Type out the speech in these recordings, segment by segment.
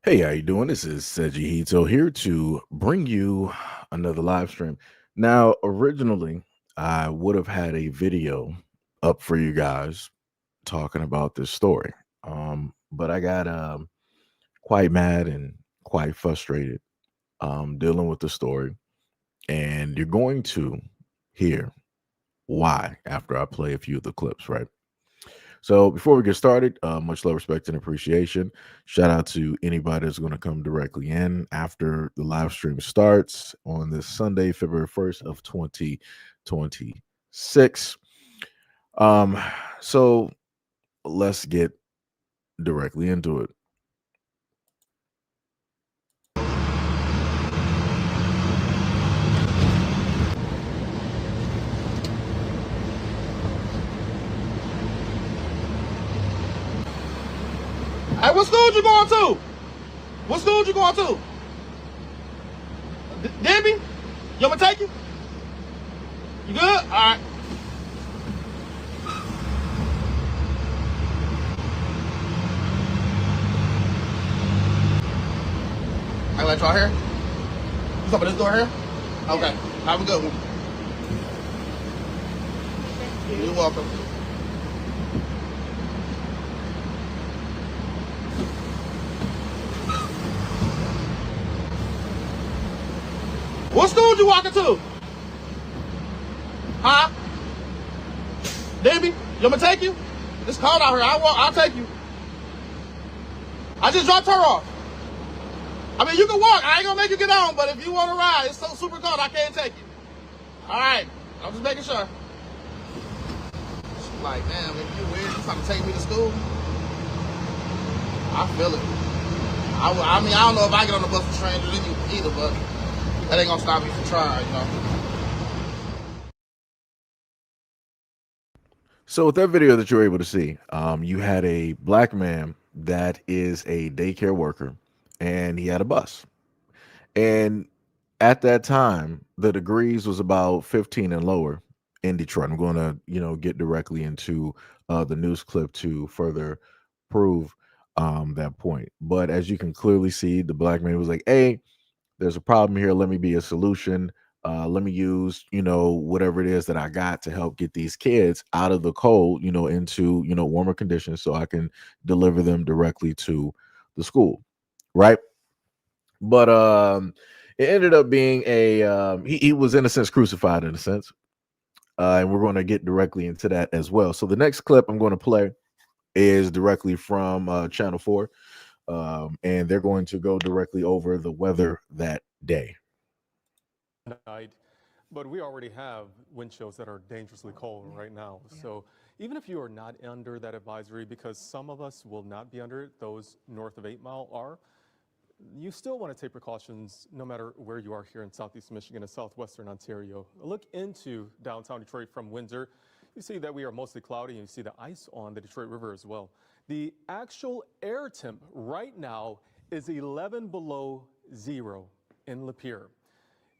Hey, how you doing? This is SEIJIHITO here to bring you another live stream. Now, originally, I would have had a video up for you guys talking about this story. But I got quite mad and quite frustrated dealing with the story. And you're going to hear why after I play a few of the clips, right? So before we get started, much love, respect, and appreciation. Shout out to anybody that's going to come directly in after the live stream starts on this Sunday, February 1st of 2026. Um, so let's get directly into it. Hey, what school you going to? What school you going to? Debbie? You want me to take you? You good? All right. I let y'all here? You open this door here? Okay. Have a good one. You're welcome. What school you walking to? Huh? Debbie, you want me to take you? It's cold out here. I'll take you. I just dropped her off. I mean, you can walk. I ain't gonna make you get on, but if you want to ride, it's so super cold, I can't take you. All right. I'm just making sure. She's like, damn, if you weird, you trying to take me to school? I feel it. I mean, I don't know if I get on the bus with strangers either, but that ain't gonna stop me from trying, you know. So with that video that you're able to see, you had a black man that is a daycare worker, and he had a bus. And at that time, the degrees was about 15 and lower in Detroit. I'm going to, get directly into the news clip to further prove that point. But as you can clearly see, the black man was like, "Hey, there's a problem here. Let me be a solution. Let me use, whatever it is that I got to help get these kids out of the cold, into, warmer conditions so I can deliver them directly to the school." Right. But it ended up being he was in a sense crucified in a sense. And we're going to get directly into that as well. So the next clip I'm going to play is directly from Channel 4. And they're going to go directly over the weather that day. Night, but we already have wind chills that are dangerously cold right now. So even if you are not under that advisory, because some of us will not be under it, those north of 8 Mile are, you still want to take precautions no matter where you are here in Southeast Michigan and Southwestern Ontario. A look into downtown Detroit from Windsor. You see that we are mostly cloudy, and you see the ice on the Detroit River as well. The actual air temp right now is 11 below zero in Lapeer.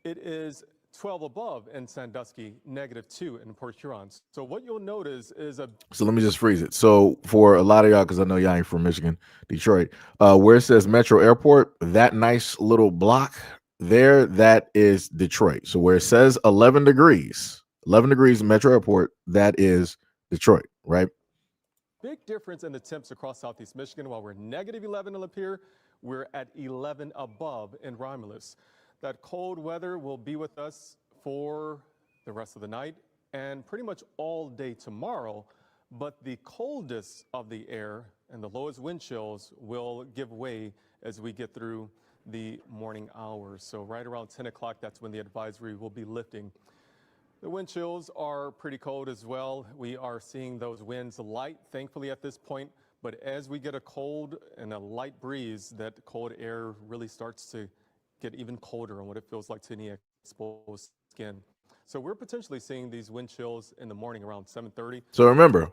It is 12 above in Sandusky, -2 in Port Huron. So what you'll notice is So let me just freeze it. So for a lot of y'all, because I know y'all ain't from Michigan, Detroit, where it says Metro Airport, that nice little block there, that is Detroit. So where it says 11 degrees Metro Airport, that is Detroit, right? big difference in the temps across Southeast Michigan. While we're -11 in Lapeer, we're at 11 above in Romulus. That cold weather will be with us for the rest of the night and pretty much all day tomorrow. But the coldest of the air and the lowest wind chills will give way as we get through the morning hours. So right around 10 o'clock, that's when the advisory will be lifting. The wind chills are pretty cold as well. We are seeing those winds light, thankfully, at this point. But as we get a cold and a light breeze, that cold air really starts to get even colder on what it feels like to any exposed skin. So we're potentially seeing these wind chills in the morning around 7:30. So remember,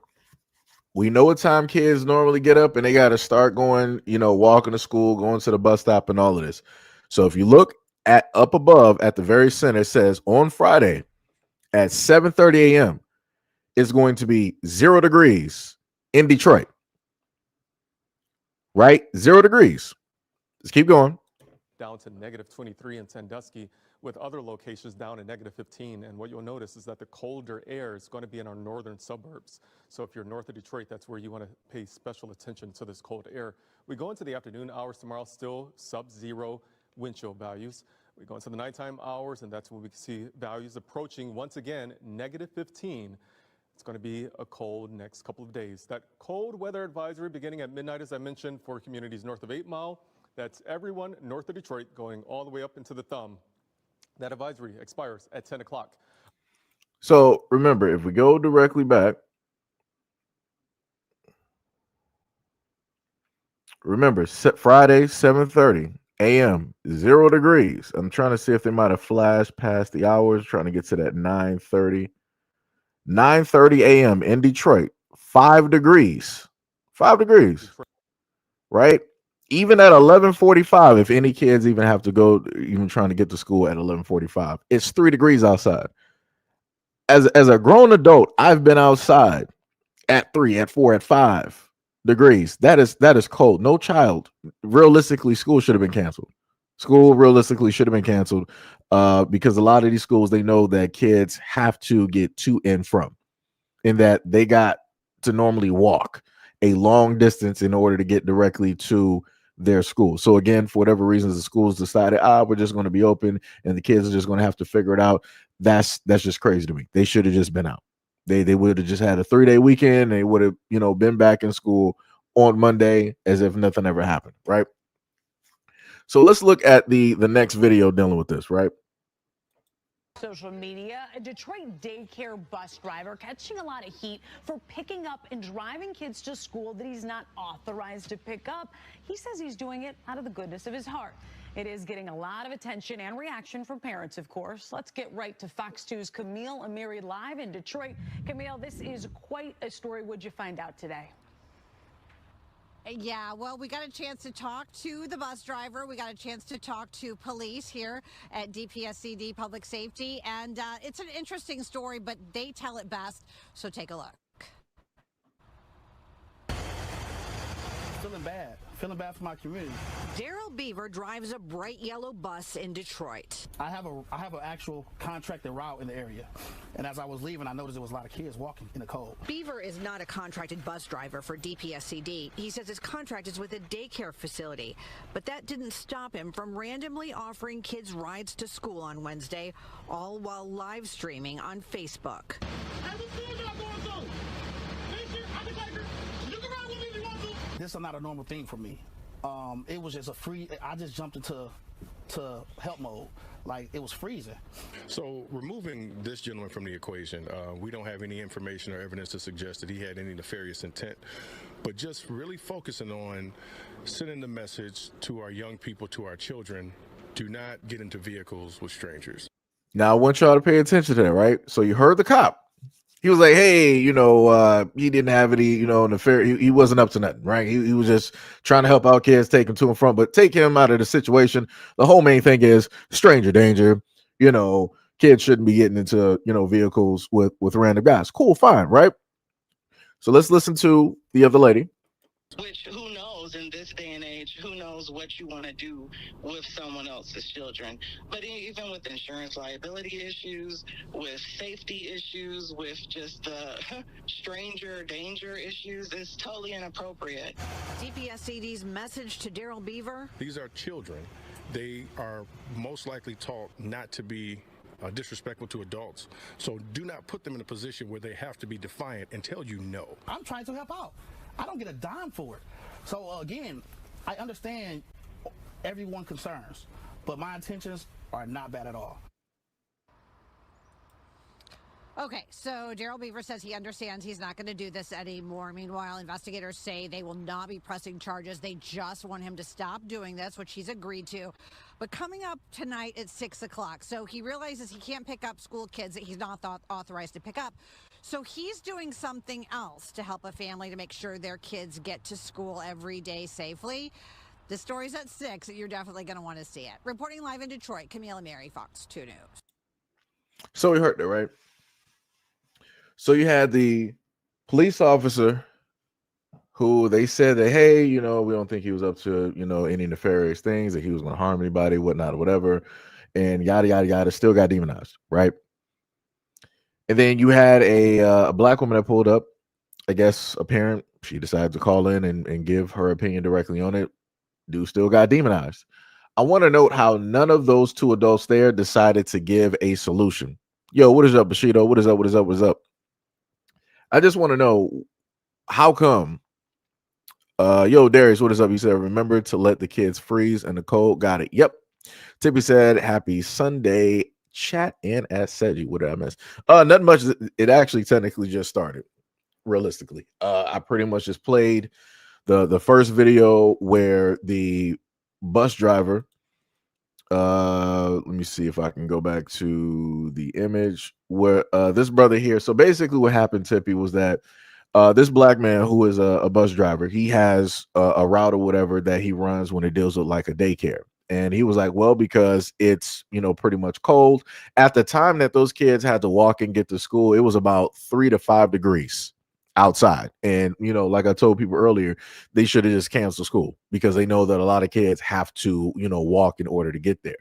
we know what time kids normally get up and they got to start going, walking to school, going to the bus stop and all of this. So if you look at up above at the very center, it says on Friday at 7:30 a.m. it's going to be 0 degrees in Detroit. Right? 0 degrees. Let's keep going. Down to -23 in Sandusky, with other locations down to -15. And what you'll notice is that the colder air is going to be in our northern suburbs. So if you're north of Detroit, that's where you want to pay special attention to this cold air. We go into the afternoon hours tomorrow, still sub-zero wind chill values. We go into the nighttime hours, and that's when we can see values approaching, once again, -15. It's going to be a cold next couple of days. That cold weather advisory beginning at midnight, as I mentioned, for communities north of 8 Mile. That's everyone north of Detroit going all the way up into the thumb. That advisory expires at 10 o'clock. So remember, if we go directly back, remember Friday, 7:30 a.m., 0 degrees. I'm trying to see if they might have flashed past the hours, trying to get to that 9:30. 9:30 a.m. in Detroit, 5 degrees. 5 degrees. Right? Even at 11:45, if any kids even have to go, even trying to get to school at 11:45, it's 3 degrees outside. As a grown adult, I've been outside at 3, at 4, at 5 degrees. That is cold. No child. Realistically, school should have been canceled. School realistically should have been canceled because a lot of these schools, they know that kids have to get to and from, in that they got to normally walk a long distance in order to get directly to their school. So again, for whatever reasons, the schools decided, we're just going to be open and the kids are just going to have to figure it out. That's just crazy to me. They should have just been out. They would have just had a 3-day weekend. They would have, been back in school on Monday as if nothing ever happened, right? So let's look at the next video dealing with this, right? Social media, a Detroit daycare bus driver catching a lot of heat for picking up and driving kids to school that he's not authorized to pick up. He says he's doing it out of the goodness of his heart. It is getting a lot of attention and reaction from parents, of course. Let's get right to Fox 2's Camille Amiri live in Detroit. Camille, this is quite a story. What'd you find out today? Yeah, well, we got a chance to talk to the bus driver. We got a chance to talk to police here at DPSCD Public Safety. And it's an interesting story, but they tell it best. So take a look. Feeling bad for my community. Daryl Beaver drives a bright yellow bus in Detroit. I have an actual contracted route in the area, and as I was leaving, I noticed there was a lot of kids walking in the cold. Beaver is not a contracted bus driver for DPSCD. He says his contract is with a daycare facility, but that didn't stop him from randomly offering kids rides to school on Wednesday, all while live streaming on Facebook. This is not a normal thing for me. It was just I just jumped into help mode. Like, it was freezing. So removing this gentleman from the equation, we don't have any information or evidence to suggest that he had any nefarious intent, but just really focusing on sending the message to our young people, to our children, do not get into vehicles with strangers. Now, I want y'all to pay attention to that, right? So you heard the cop. He was like, hey, he didn't have any, nefarious. He wasn't up to nothing, right? He was just trying to help out kids, take them to and from, but take him out of the situation. The whole main thing is stranger danger. Kids shouldn't be getting into, vehicles with random guys. Cool, fine, right? So let's listen to the other lady. Which, who knows, in this day and age, who knows what you want to do with someone else's children. But even with insurance liability issues, with safety issues, with just the stranger danger issues, it's totally inappropriate. DPSCD's message to Daryl Beaver. These are children. They are most likely taught not to be disrespectful to adults. So do not put them in a position where they have to be defiant and tell you no. I'm trying to help out. I don't get a dime for it. So again, I understand everyone's concerns, but my intentions are not bad at all. Okay, so Daryl Beaver says he understands he's not going to do this anymore. Meanwhile, investigators say they will not be pressing charges. They just want him to stop doing this, which he's agreed to. But coming up tonight at 6 o'clock, so he realizes he can't pick up school kids that he's not authorized to pick up. So he's doing something else to help a family to make sure their kids get to school every day safely. The story's at 6. You're definitely going to want to see it. Reporting live in Detroit, Camille Amiri, Fox 2 News. So we heard that, right? So you had the police officer who they said that, hey, we don't think he was up to, any nefarious things, that he was going to harm anybody, whatnot, or whatever, and yada yada yada, still got demonized, right? And then you had a black woman that pulled up. I guess a parent, she decided to call in and give her opinion directly on it. Dude still got demonized. I want to note how none of those two adults there decided to give a solution. Yo, what is up, Bushido? What is up? What is up? What is up? I just want to know, how come? Yo, Darius, what is up? You said, remember to let the kids freeze in the cold. Got it. Yep. Tippy said, happy Sunday chat and as said you. What did I miss? Nothing much. It actually technically just started. Realistically, I pretty much just played the first video where the bus driver, let me see if I can go back to the image where this brother here. So basically what happened, Tippy, was that this black man who is a bus driver, he has a route or whatever that he runs when it deals with like a daycare. And he was like, well, because it's, pretty much cold. At the time that those kids had to walk and get to school, it was about 3 to 5 degrees outside. And, like I told people earlier, they should have just canceled school because they know that a lot of kids have to, walk in order to get there.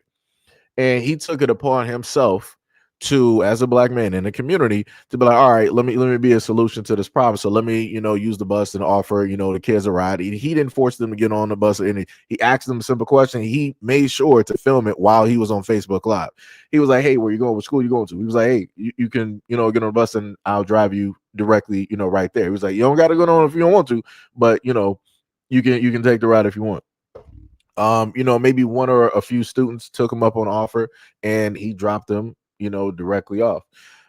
And he took it upon himself to, as a black man in the community, to be like, all right, let me be a solution to this problem. So let me, use the bus and offer, the kids a ride. He didn't force them to get on the bus, and he asked them a simple question. He made sure to film it while he was on Facebook Live. He was like, hey, where you going? What school you going to? He was like, hey, you can, get on the bus and I'll drive you directly, right there. He was like, you don't got to go on if you don't want to, but you can take the ride if you want. Maybe one or a few students took him up on offer and he dropped them, directly off.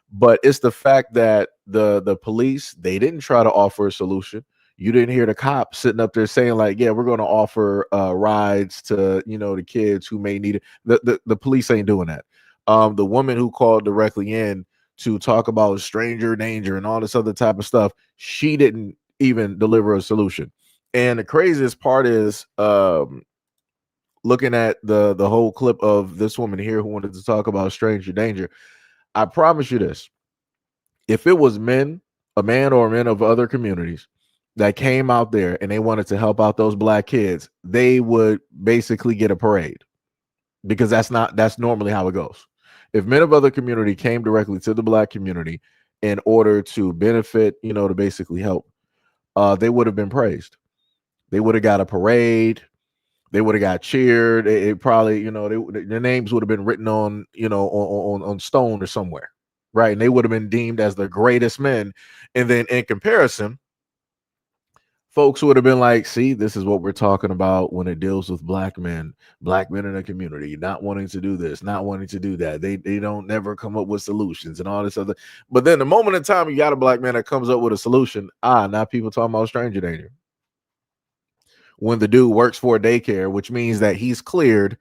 But it's the fact that the police, they didn't try to offer a solution. You didn't hear the cop sitting up there saying like, yeah, we're going to offer rides to, the kids who may need it. The police ain't doing that. The woman who called directly in to talk about stranger danger and all this other type of stuff, she didn't even deliver a solution. And the craziest part is, looking at the whole clip of this woman here who wanted to talk about stranger danger, I promise you this: if it was a man or men of other communities that came out there and they wanted to help out those black kids, they would basically get a parade, because that's normally how it goes. If men of other community came directly to the black community in order to benefit, to basically help, they would have been praised. They would have got a parade. They would have got cheered. It probably, their names would have been written on, on stone or somewhere, right? And they would have been deemed as the greatest men. And then in comparison, folks would have been like, see, this is what we're talking about when it deals with black men in the community, not wanting to do this, not wanting to do that. They don't never come up with solutions and all this other. But then the moment in time you got a black man that comes up with a solution, now people talking about stranger danger. When the dude works for a daycare, which means that he's cleared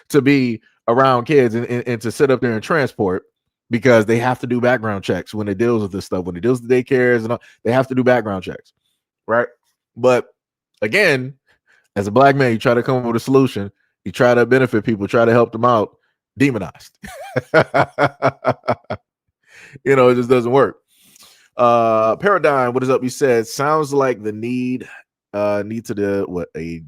to be around kids and to sit up there and transport, because they have to do background checks when it deals with this stuff. When it deals with daycares and all, they have to do background checks, right? But again, as a black man, you try to come up with a solution, you try to benefit people, try to help them out, demonized. It just doesn't work. Paradigm, what is up? You said, sounds like the need to the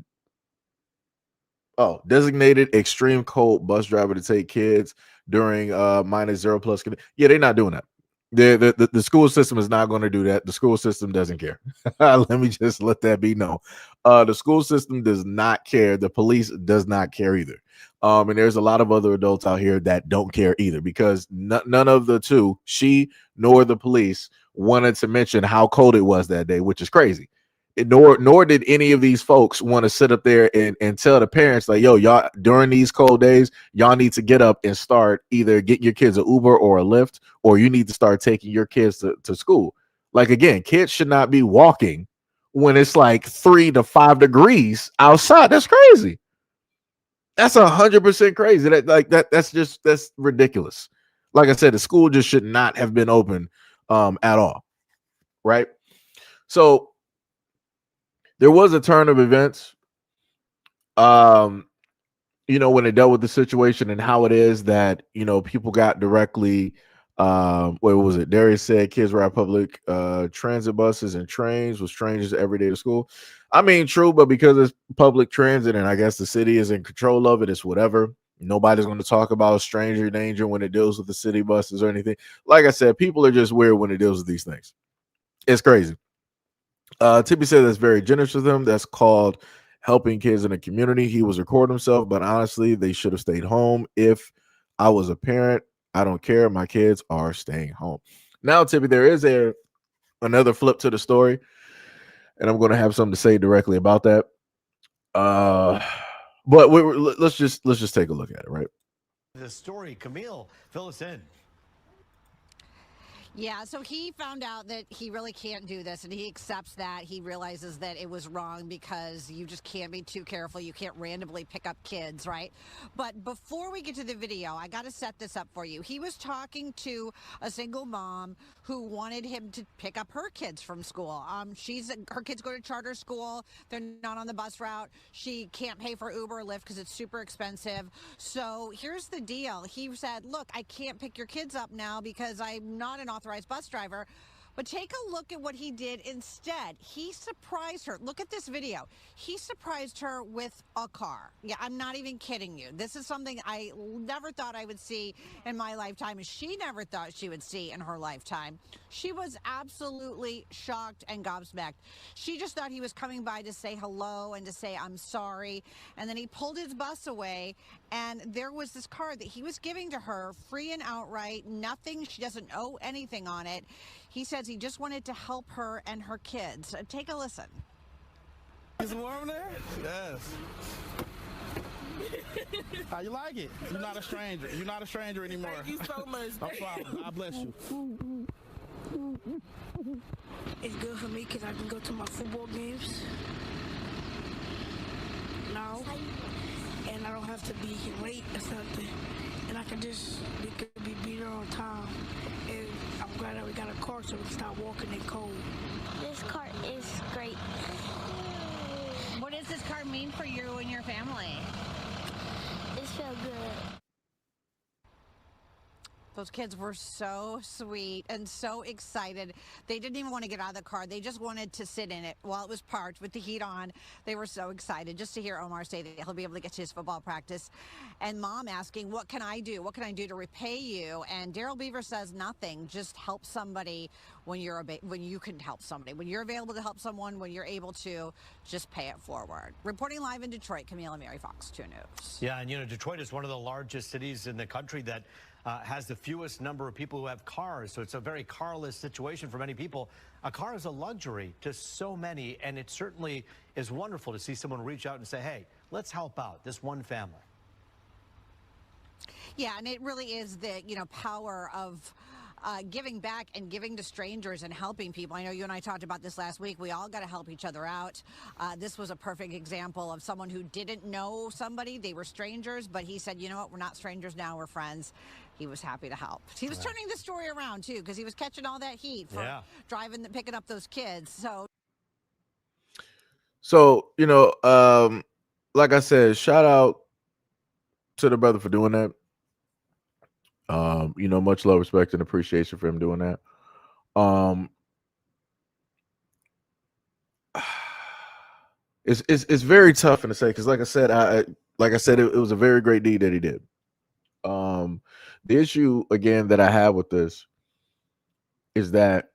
designated extreme cold bus driver to take kids during -0+. Yeah, they're not doing that. The school system is not going to do that. The school system doesn't care. Let me just let that be known. The school system does not care. The police does not care either. And there's a lot of other adults out here that don't care either, because none of the two, she nor the police, wanted to mention how cold it was that day, which is crazy. Nor did any of these folks want to sit up there and tell the parents like, yo, y'all, during these cold days, y'all need to get up and start either getting your kids an Uber or a Lyft, or you need to start taking your kids to school. Like, again, kids should not be walking when it's like 3 to 5 degrees outside. That's crazy. That's 100% crazy. That's ridiculous. Like I said, the school just should not have been open at all. Right. So there was a turn of events, when it dealt with the situation and how it is that, people got directly What was it? Darius said kids ride public transit buses and trains with strangers every day to school. I mean, true, but because it's public transit and I guess the city is in control of it, it's whatever. Nobody's going to talk about stranger danger when it deals with the city buses or anything. Like I said, people are just weird when it deals with these things. It's crazy. Tippy said that's very generous of them. That's called helping kids in the community. He was recording himself, but honestly, they should have stayed home. If I was a parent, I don't care. My kids are staying home. Now, Tippy, there is another flip to the story, and I'm going to have something to say directly about that. But let's just take a look at it, right? The story, Camille, fill us in. Yeah, so he found out that he really can't do this, and he accepts that. He realizes that it was wrong because you just can't be too careful. You can't randomly pick up kids, right? But before we get to the video, I got to set this up for you. He was talking to a single mom who wanted him to pick up her kids from school. Her kids go to charter school. They're not on the bus route. She can't pay for Uber or Lyft because it's super expensive. So here's the deal. He said, look, I can't pick your kids up now because I'm not an authorized bus driver. But take a look at what he did instead. He surprised her. Look at this video. He surprised her with a car. Yeah, I'm not even kidding you. This is something I never thought I would see in my lifetime, and she never thought she would see in her lifetime. She was absolutely shocked and gobsmacked. She just thought he was coming by to say hello and to say, I'm sorry. And then he pulled his bus away, and there was this car that he was giving to her, free and outright, nothing. She doesn't owe anything on it. He says he just wanted to help her and her kids. Take a listen. Is it warm there? Yes. How you like it? You're not a stranger. You're not a stranger anymore. Thank you so much. No problem. God bless you. It's good for me because I can go to my football games now, and I don't have to be late or something, and I can just be there on time. And I'm glad that we got a car so we can stop walking in cold. This car is great. What does this car mean for you and your family? It feels good. Those kids were so sweet and so excited. They didn't even want to get out of the car. They just wanted to sit in it while it was parked with the heat on. They were so excited just to hear Omar say that he'll be able to get to his football practice. And Mom asking, what can I do? What can I do to repay you? And Daryl Beaver says nothing. Just help somebody when you can help somebody. When you're available to help someone, when you're able to, just pay it forward. Reporting live in Detroit, Camille and Mary, Fox 2 News. Yeah, and Detroit is one of the largest cities in the country that has the fewest number of people who have cars. So it's a very carless situation for many people. A car is a luxury to so many, and it certainly is wonderful to see someone reach out and say, hey, let's help out this one family. Yeah, and it really is the, power of giving back and giving to strangers and helping people. I know you and I talked about this last week. We all got to help each other out. This was a perfect example of someone who didn't know somebody. They were strangers, but he said, you know what, we're not strangers now, we're friends. He was happy to help. He was turning the story around, too, because he was catching all that heat for picking up those kids. So, like I said, shout out to the brother for doing that. Much love, respect, and appreciation for him doing that. It's very tough to say because, like I said, it was a very great deed that he did. The issue again that I have with this is that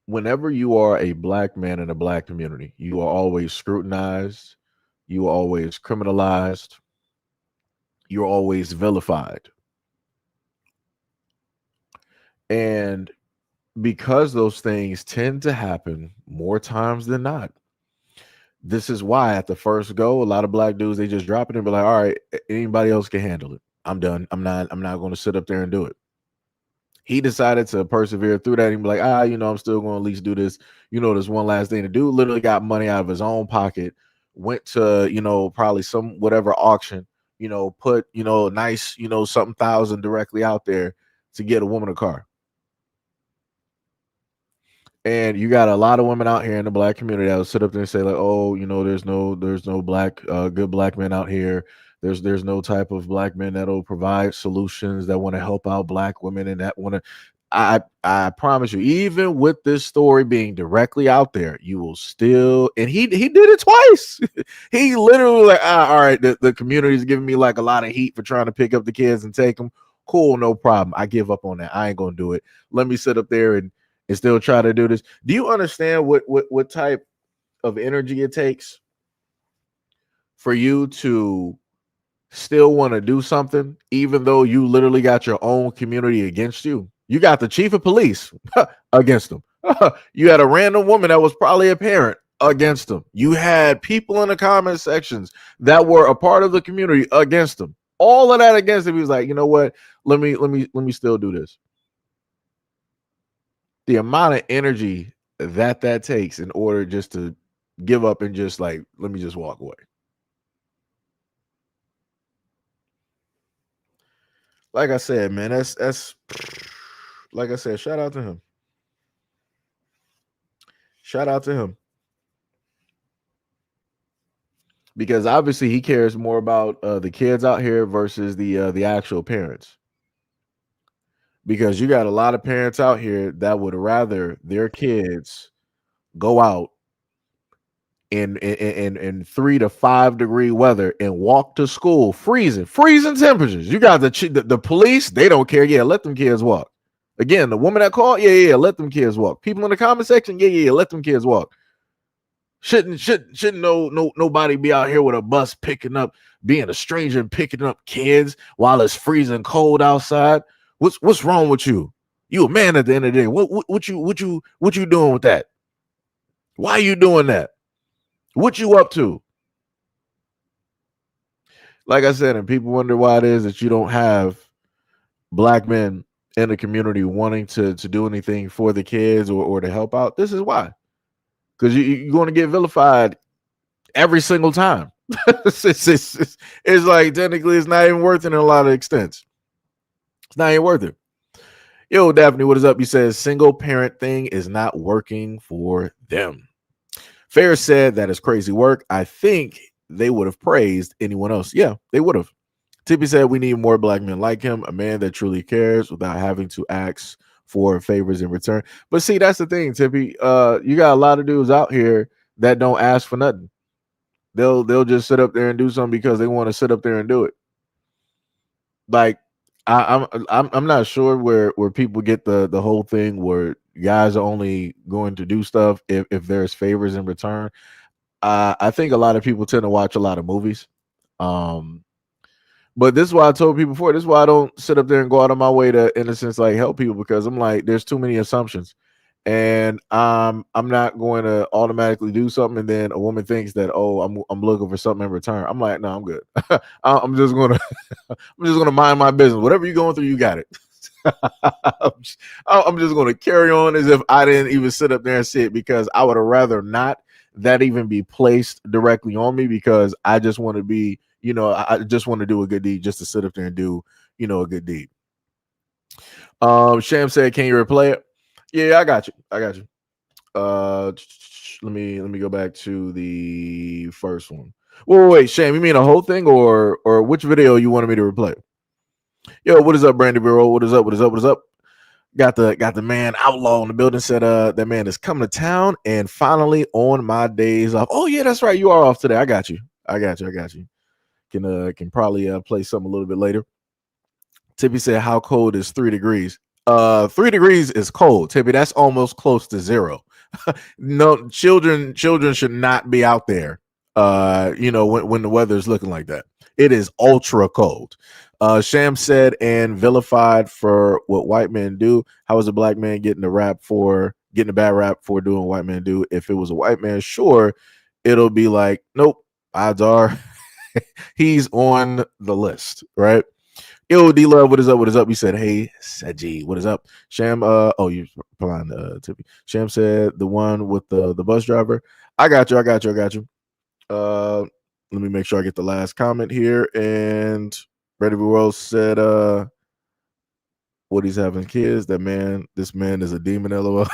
whenever you are a black man in a black community, you are always scrutinized, you are always criminalized, you're always vilified. And because those things tend to happen more times than not, this is why at the first go, a lot of black dudes, they just drop it and be like, all right, anybody else can handle it. I'm done. I'm not going to sit up there and do it. He decided to persevere through that and be like, I'm still going to at least do this. There's one last thing to do. Literally got money out of his own pocket, went to, probably some whatever auction, put, a nice, something thousand directly out there to get a woman a car. And you got a lot of women out here in the black community that will sit up there and say like, oh, there's no black, good black men out here. There's no type of black men that'll provide solutions that want to help out black women and that want to. I promise you, even with this story being directly out there, you will still, and he did it twice. He literally like, all right, the community is giving me like a lot of heat for trying to pick up the kids and take them. Cool, no problem. I give up on that. I ain't gonna do it. Let me sit up there and still try to do this. Do you understand what type of energy it takes for you to still want to do something, even though you literally got your own community against you? You got the chief of police against them. You had a random woman that was probably a parent against them. You had people in the comment sections that were a part of the community against them. All of that against him. He was like, you know what? Let me still do this. The amount of energy that takes in order just to give up and just like, let me just walk away. Like I said, man, that's like I said, shout out to him. Shout out to him. Because obviously he cares more about the kids out here versus the actual parents. Because you got a lot of parents out here that would rather their kids go out in 3 to 5 degree weather and walk to school freezing temperatures. You got the police, they don't care. Yeah, let them kids walk. Again, the woman that called, yeah, let them kids walk. People in the comment section, yeah, let them kids walk. Shouldn't nobody be out here with a bus being a stranger and picking up kids while it's freezing cold outside? What's wrong with you? You a man at the end of the day. What you doing with that? Why are you doing that? What you up to? Like I said, and people wonder why it is that you don't have black men in the community wanting to do anything for the kids or to help out. This is why. Because you're going to get vilified every single time. It's like technically it's not even worth it in a lot of extents. It's not even worth it. Yo, Daphne, what is up? You said single parent thing is not working for them. Fair said that is crazy work. I think they would have praised anyone else. Yeah, they would have. Tippy said we need more black men like him, a man that truly cares without having to ask for favors in return. But see, that's the thing, Tippy. You got a lot of dudes out here that don't ask for nothing. They'll just sit up there and do something because they want to sit up there and do it. Like I'm not sure where people get the whole thing where guys are only going to do stuff if there's favors in return. I think a lot of people tend to watch a lot of movies. But this is why I told people before. This is why I don't sit up there and go out of my way to, in a sense, like help people, because I'm like, there's too many assumptions, and I'm not going to automatically do something, and then a woman thinks that, oh, I'm looking for something in return. I'm like, no, I'm good. I'm just gonna mind my business. Whatever you're going through, you got it. I'm just gonna carry on as if I didn't even sit up there and see it, because I would have rather not that even be placed directly on me, because I just want to be. I just want to do a good deed just to sit up there and do, a good deed. Sham said, can you replay it? Yeah, I got you. Let me go back to the first one. Wait, Sham, you mean the whole thing or which video you wanted me to replay? Yo, what is up, Brandy Bureau? What is up? Got the man Outlaw in the building. Said that man is coming to town and finally on my days off. Oh yeah, that's right. You are off today. I got you. Can probably play something a little bit later. Tippy said, how cold is 3 degrees? 3 degrees is cold, Tippy. That's almost close to 0. No, children should not be out there when the weather is looking like that. It is ultra cold. Sham said, and vilified for what white men do. How is a black man getting a bad rap for doing what white men do? If it was a white man, sure, it'll be like, nope, odds are he's on the list, right? Yo, D Love, what is up? You said, hey, Seji, what is up? Sham, you're replying to Tippy. Sham said, the one with the bus driver. I got you. Let me make sure I get the last comment here. And Brady World said, what he's having kids. This man is a demon, LOL.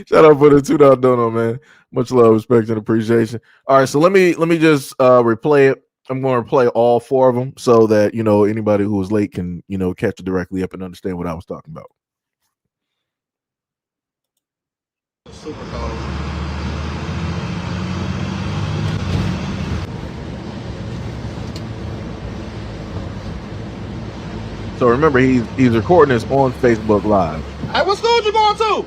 Shout out for the $2 dono, man. Much love, respect, and appreciation. All right, so let me just replay it I'm going to play all 4 of them so that, you know, anybody who was late can, you know, catch it directly up and understand what I was talking about. Super cold. So remember, he's recording this on Facebook Live. Hey, what school you going to?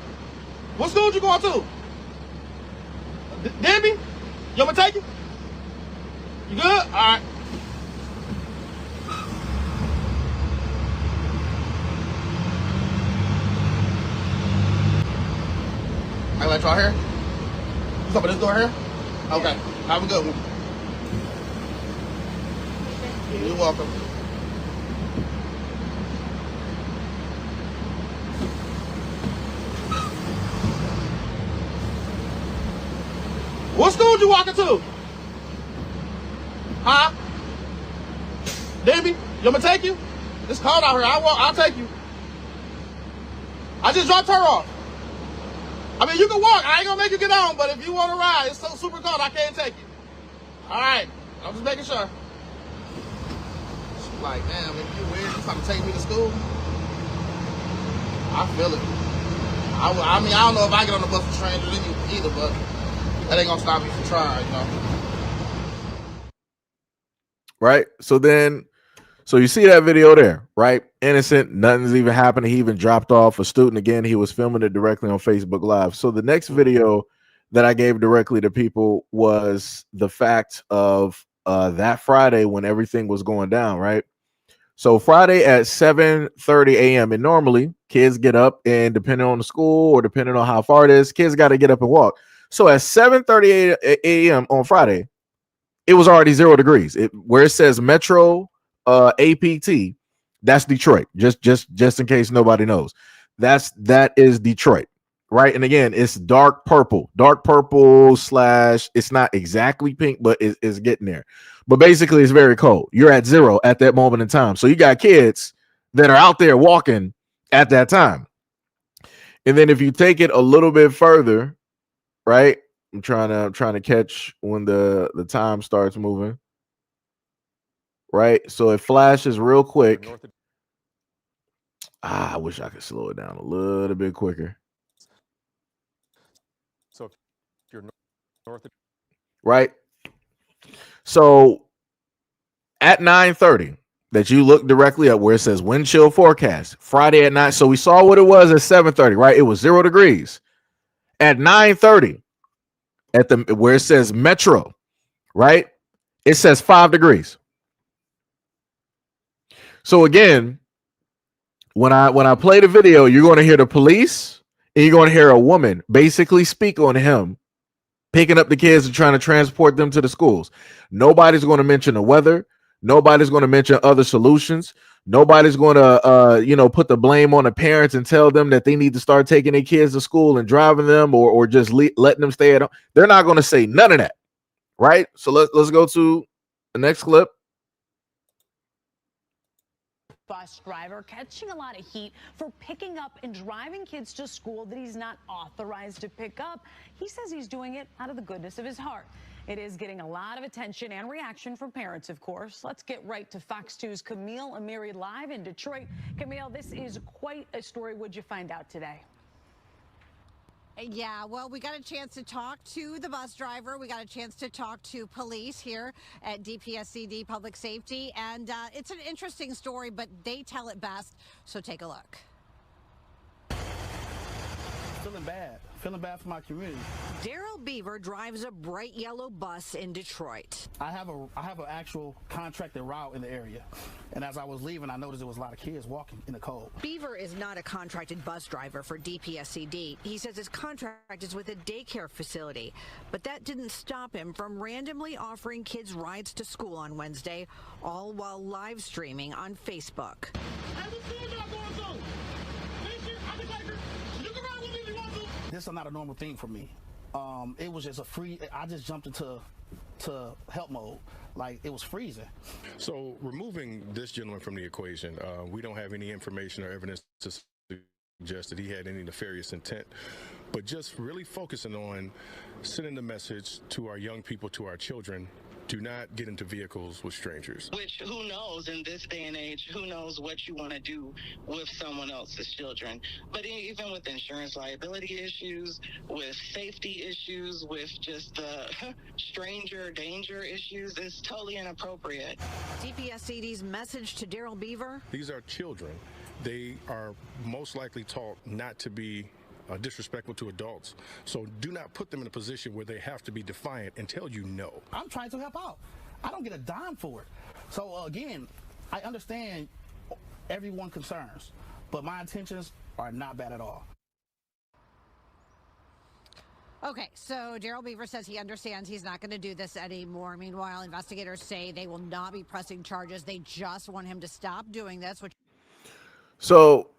What school you going to? Debbie? You want me to take you? You good? All right. I let y'all here? What's up with this door here? Okay. Have a good one. You're welcome. What school you walking to? Huh? Debbie, you want me to take you? It's cold out here. I'll take you. I just dropped her off. I mean, you can walk. I ain't gonna make you get on, but if you want to ride, it's so super cold, I can't take you. All right. I'm just making sure. She's like, damn, if you weird, you trying to take me to school? I feel it. I mean, I don't know if I get on the bus with strangers either, but that ain't gonna stop me from trying, you know. Right? So you see that video there, right? Innocent, nothing's even happening. He even dropped off a student again. He was filming it directly on Facebook Live. So the next video that I gave directly to people was the fact of that Friday when everything was going down, right? So Friday at 7:30 a.m. and normally kids get up, and depending on the school or depending on how far it is, kids got to get up and walk. So at 7:30 a.m. on Friday, it was already 0 degrees. Where it says Metro APT, that's Detroit. Just in case nobody knows, that is Detroit, right? And again, it's dark purple slash. It's not exactly pink, but it's getting there. But basically, it's very cold. You're at 0 at that moment in time, so you got kids that are out there walking at that time. And then if you take it a little bit further, right? I'm trying to catch when the time starts moving. Right? So it flashes real quick. I wish I could slow it down a little bit quicker. So if you're north of right? So at 9:30, that you look directly up where it says wind chill forecast, Friday at 9. So we saw what it was at 7:30, right? It was 0 degrees. At 9:30, at the where it says Metro, right? It says 5 degrees. So again, when I play the video, you're going to hear the police and you're going to hear a woman basically speak on him picking up the kids and trying to transport them to the schools. Nobody's going to mention the weather. Nobody's going to mention other solutions. Nobody's going to put the blame on the parents and tell them that they need to start taking their kids to school and driving them or just letting them stay at home. They're not going to say none of that, right? So let's go to the next clip. Bus driver catching a lot of heat for picking up and driving kids to school that he's not authorized to pick up. He says he's doing it out of the goodness of his heart. It is getting a lot of attention and reaction from parents, of course. Let's get right to Fox 2's Camille Amiri live in Detroit. Camille, this is quite a story. What'd you find out today? Yeah, well, we got a chance to talk to the bus driver. We got a chance to talk to police here at DPSCD Public Safety. And it's an interesting story, but they tell it best. So take a look. Feeling bad for my community. Daryl Beaver drives a bright yellow bus in Detroit. I have an actual contracted route in the area, and as I was leaving, I noticed there was a lot of kids walking in the cold. Beaver is not a contracted bus driver for DPSCD. He says his contract is with a daycare facility, but that didn't stop him from randomly offering kids rides to school on Wednesday, all while live streaming on Facebook. This is not a normal thing for me. It was just I just jumped into help mode. Like, it was freezing. So removing this gentleman from the equation, we don't have any information or evidence to suggest that he had any nefarious intent, but just really focusing on sending the message to our young people, to our children, Do not get into vehicles with strangers. Which, who knows, in this day and age, who knows what you want to do with someone else's children. But even with insurance liability issues, with safety issues, with just the stranger danger issues, it's totally inappropriate. DPSCD's message to Daryl Beaver. These are children. They are most likely taught not to be disrespectful to adults. So do not put them in a position where they have to be defiant and tell you no. I'm trying to help out. I don't get a dime for it. So again, I understand everyone's concerns, but my intentions are not bad at all. Okay, so Daryl Beaver says he understands he's not going to do this anymore. Meanwhile, investigators say they will not be pressing charges. They just want him to stop doing this. Which So,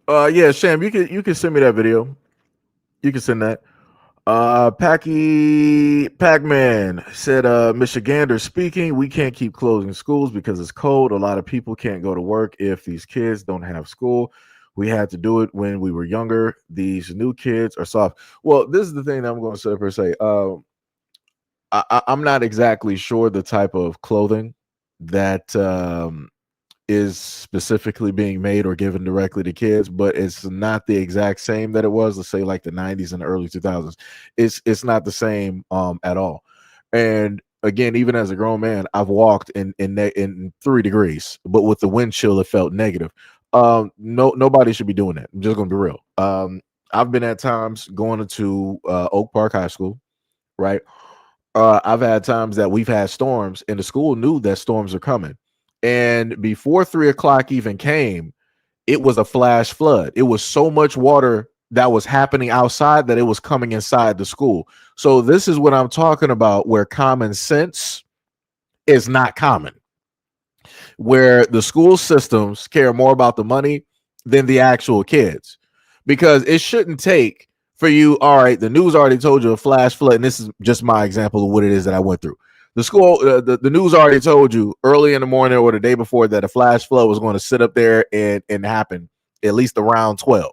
yeah, Sham, you can send me that video. You can send that. Pac-Man said, Michigander speaking, we can't keep closing schools because it's cold. A lot of people can't go to work if these kids don't have school. We had to do it when we were younger. These new kids are soft. Well, this is the thing that I'm going to say per se. I'm not exactly sure the type of clothing that is specifically being made or given directly to kids, but it's not the exact same that it was, let's say, like the 90s and the early 2000s. It's not the same at all. And again, even as a grown man, I've walked in 3 degrees, but with the wind chill, it felt negative. Nobody should be doing that. I'm just gonna be real. I've been at times going to Oak Park High School, right? I've had times that we've had storms, and the school knew that storms are coming. And before 3 o'clock even came, it was a flash flood. It was so much water that was happening outside that it was coming inside the school. So this is what I'm talking about, where common sense is not common, where the school systems care more about the money than the actual kids, because it shouldn't take for you. All right, the news already told you a flash flood, and this is just my example of what it is that I went through. The school, the news already told you early in the morning or the day before that a flash flood was going to sit up there and happen at least around 12,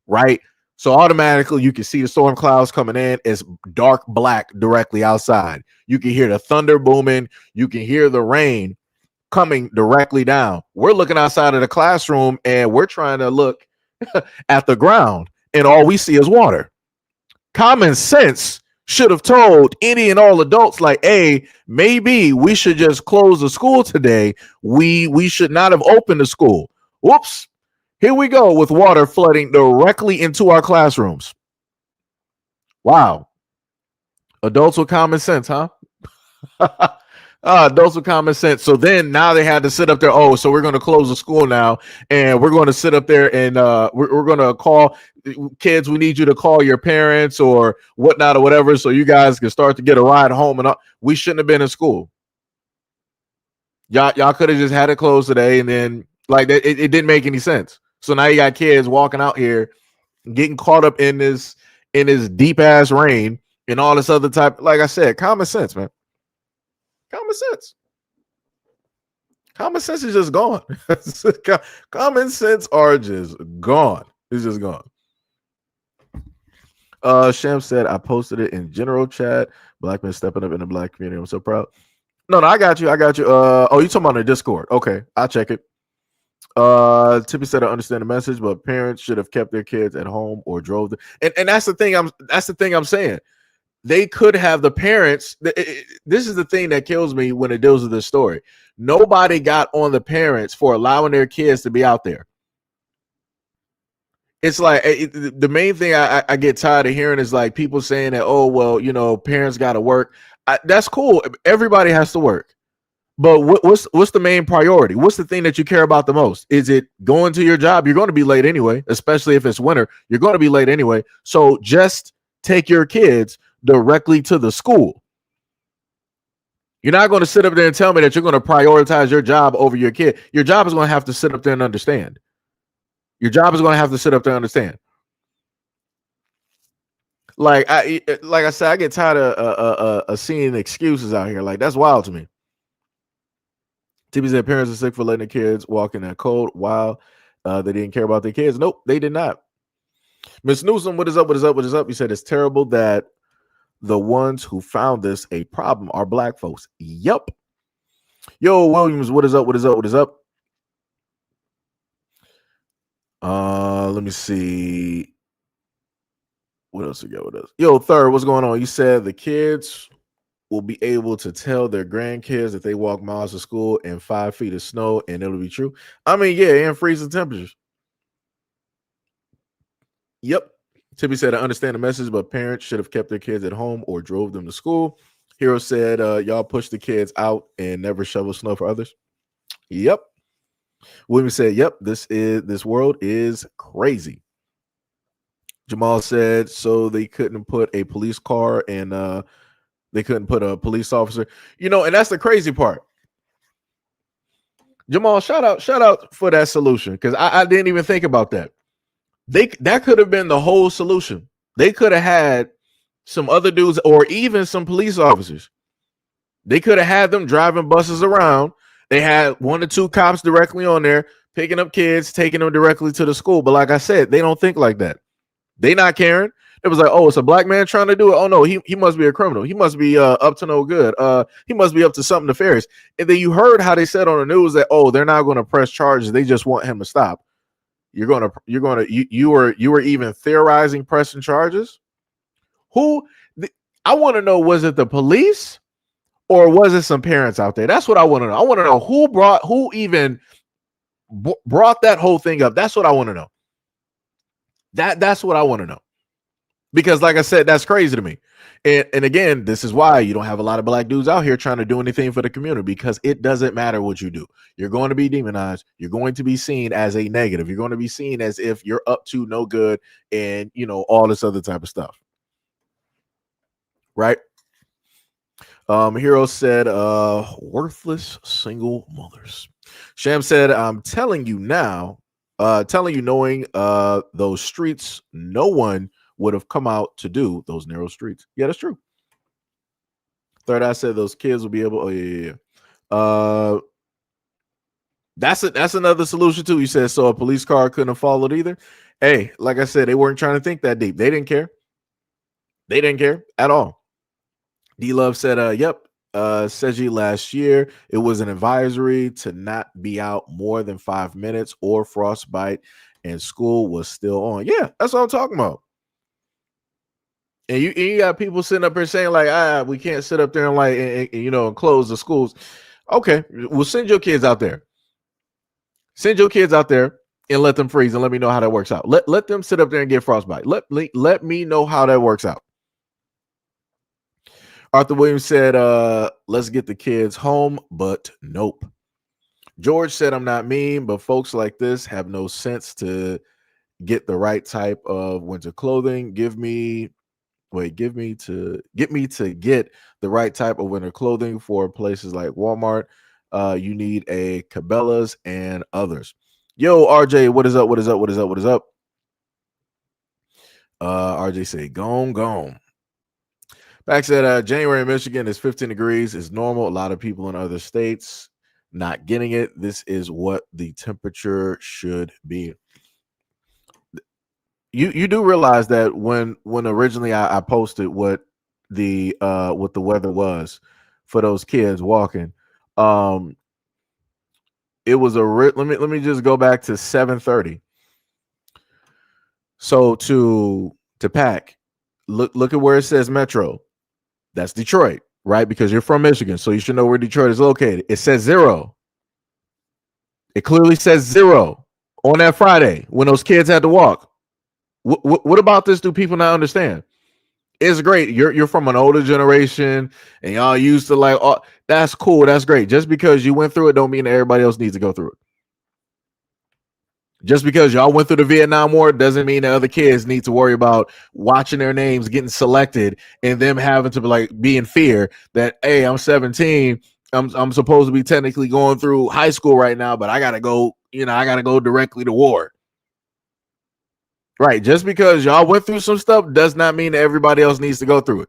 right? So automatically you can see the storm clouds coming in. It's dark black directly outside. You can hear the thunder booming. You can hear the rain coming directly down. We're looking outside of the classroom and we're trying to look at the ground, and all we see is water. Common sense should have told any and all adults, like, hey, maybe we should just close the school today. We should not have opened the school. Whoops. Here we go with water flooding directly into our classrooms. Wow. Adults with common sense, huh? Adults with common sense. So then now they had to sit up there. Oh, so we're going to close the school now, and we're going to sit up there and we're going to call kids. We need you to call your parents or whatnot or whatever, so you guys can start to get a ride home. And we shouldn't have been in school. Y'all could have just had it closed today, and then like it didn't make any sense. So now you got kids walking out here, getting caught up in this deep ass rain and all this other type. Like I said, common sense, man. Common sense. Common sense is just gone. Common sense are just gone. It's just gone. Shem said, I posted it in general chat. Black men stepping up in the black community. I'm so proud. No, I got you. Oh, you talking about the Discord? Okay, I'll check it. Tippy said, I understand the message, but parents should have kept their kids at home or drove them. And that's the thing I'm saying. They could have the parents. This is the thing that kills me when it deals with this story. Nobody got on the parents for allowing their kids to be out there. It's like the main thing I get tired of hearing is like people saying that, oh, well, you know, parents got to work. That's cool. Everybody has to work. But what's the main priority? What's the thing that you care about the most? Is it going to your job? You're going to be late anyway, especially if it's winter. You're going to be late anyway. So just take your kids directly to the school. You're not going to sit up there and tell me that you're going to prioritize your job over your kid. Your job is going to have to sit up there and understand. Your job is going to have to sit up there and understand. Like I said, I get tired of seeing excuses out here. Like, that's wild to me. TB said parents are sick for letting the kids walk in that cold. Wow, they didn't care about their kids. Nope, they did not. Miss Newsom, what is up? You said it's terrible that the ones who found this a problem are black folks. Yep. Yo, Williams, what is up? What is up? What is up? Let me see. What else we got with us? Yo, Third, what's going on? You said the kids will be able to tell their grandkids that they walk miles to school in 5 feet of snow, and it'll be true. I mean, yeah, in freezing temperatures. Yep. Tippy said, I understand the message, but parents should have kept their kids at home or drove them to school. Hero said, y'all push the kids out and never shovel snow for others. Yep. William said, yep, this world is crazy. Jamal said, so they couldn't put a police car and they couldn't put a police officer. You know, and that's the crazy part. Jamal, shout out for that solution, because I didn't even think about that. That could have been the whole solution. They could have had some other dudes or even some police officers. They could have had them driving buses around. They had 1 or 2 cops directly on there, picking up kids, taking them directly to the school. But like I said, they don't think like that. They not caring. It was like, oh, it's a black man trying to do it. Oh no, he must be a criminal. He must be up to no good. He must be up to something nefarious. And then you heard how they said on the news that, oh, they're not going to press charges. They just want him to stop. You were even theorizing pressing charges. I want to know, was it the police or was it some parents out there? That's what I want to know. I want to know who even brought that whole thing up. That's what I want to know. That's what I want to know. Because like I said, that's crazy to me. And again, this is why you don't have a lot of black dudes out here trying to do anything for the community, because it doesn't matter what you do. You're going to be demonized. You're going to be seen as a negative. You're going to be seen as if you're up to no good and, you know, all this other type of stuff. Right? Hero said, worthless single mothers. Sham said, I'm telling you now, knowing those streets, no one would have come out to do those narrow streets. Yeah, that's true. Third Eye said those kids will be able. Oh yeah. That's another solution too. You said so a police car couldn't have followed either. Hey, like I said, they weren't trying to think that deep. They didn't care. They didn't care at all. D Love said, yep. SEIJIHITO last year, it was an advisory to not be out more than 5 minutes or frostbite, and school was still on. Yeah, that's what I'm talking about. And you got people sitting up here saying like, we can't sit up there and like, and close the schools. Okay, well, send your kids out there. Send your kids out there and let them freeze and let me know how that works out. Let them sit up there and get frostbite. Let me know how that works out. Arthur Williams said, let's get the kids home, but nope. George said, I'm not mean, but folks like this have no sense to get the right type of winter clothing. Get me to get the right type of winter clothing for places like Walmart. You need a Cabela's and others. Yo, RJ, what is up? What is up? What is up? What is up? RJ say, gone. Back said, January in Michigan is 15 degrees. Is normal. A lot of people in other states not getting it. This is what the temperature should be. You do realize that when originally I posted what the weather was for those kids walking, it was let me just go back to 7:30. So to pack, look at where it says Metro. That's Detroit, right? Because you're from Michigan, so you should know where Detroit is located. It says 0. It clearly says 0 on that Friday when those kids had to walk. What about this do people not understand? It's great. You're from an older generation and y'all used to like, oh, that's cool. That's great. Just because you went through it don't mean that everybody else needs to go through it. Just because y'all went through the Vietnam War doesn't mean that other kids need to worry about watching their names getting selected and them having to be in fear that, hey, I'm 17. I'm supposed to be technically going through high school right now, but I gotta go directly to war. Right. Just because y'all went through some stuff does not mean that everybody else needs to go through it.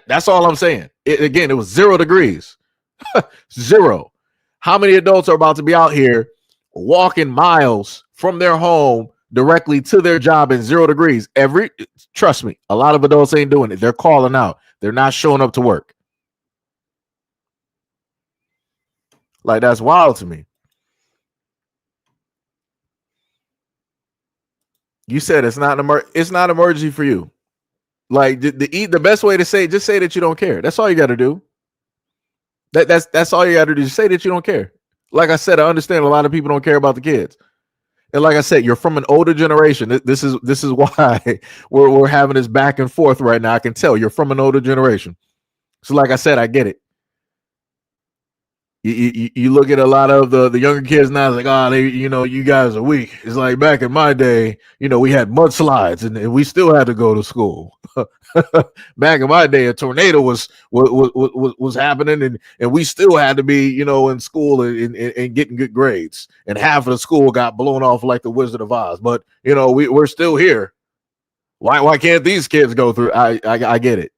That's all I'm saying. It was 0 degrees. 0. How many adults are about to be out here walking miles from their home directly to their job in 0 degrees. Trust me, a lot of adults ain't doing it. They're calling out. They're not showing up to work. Like, that's wild to me. You said it's not emergency for you. Like, the best way to say it, just say that you don't care. That's all you got to do. That's all you got to do. Just say that you don't care. Like I said, I understand a lot of people don't care about the kids. And like I said, you're from an older generation. This is why we're having this back and forth right now. I can tell you're from an older generation. So like I said, I get it. You look at a lot of the younger kids now, it's like, oh, you guys are weak. It's like back in my day, we had mudslides and we still had to go to school. Back in my day, a tornado was happening and we still had to be, in school and getting good grades. And half of the school got blown off like the Wizard of Oz. But we're still here. Why can't these kids go through? I get it.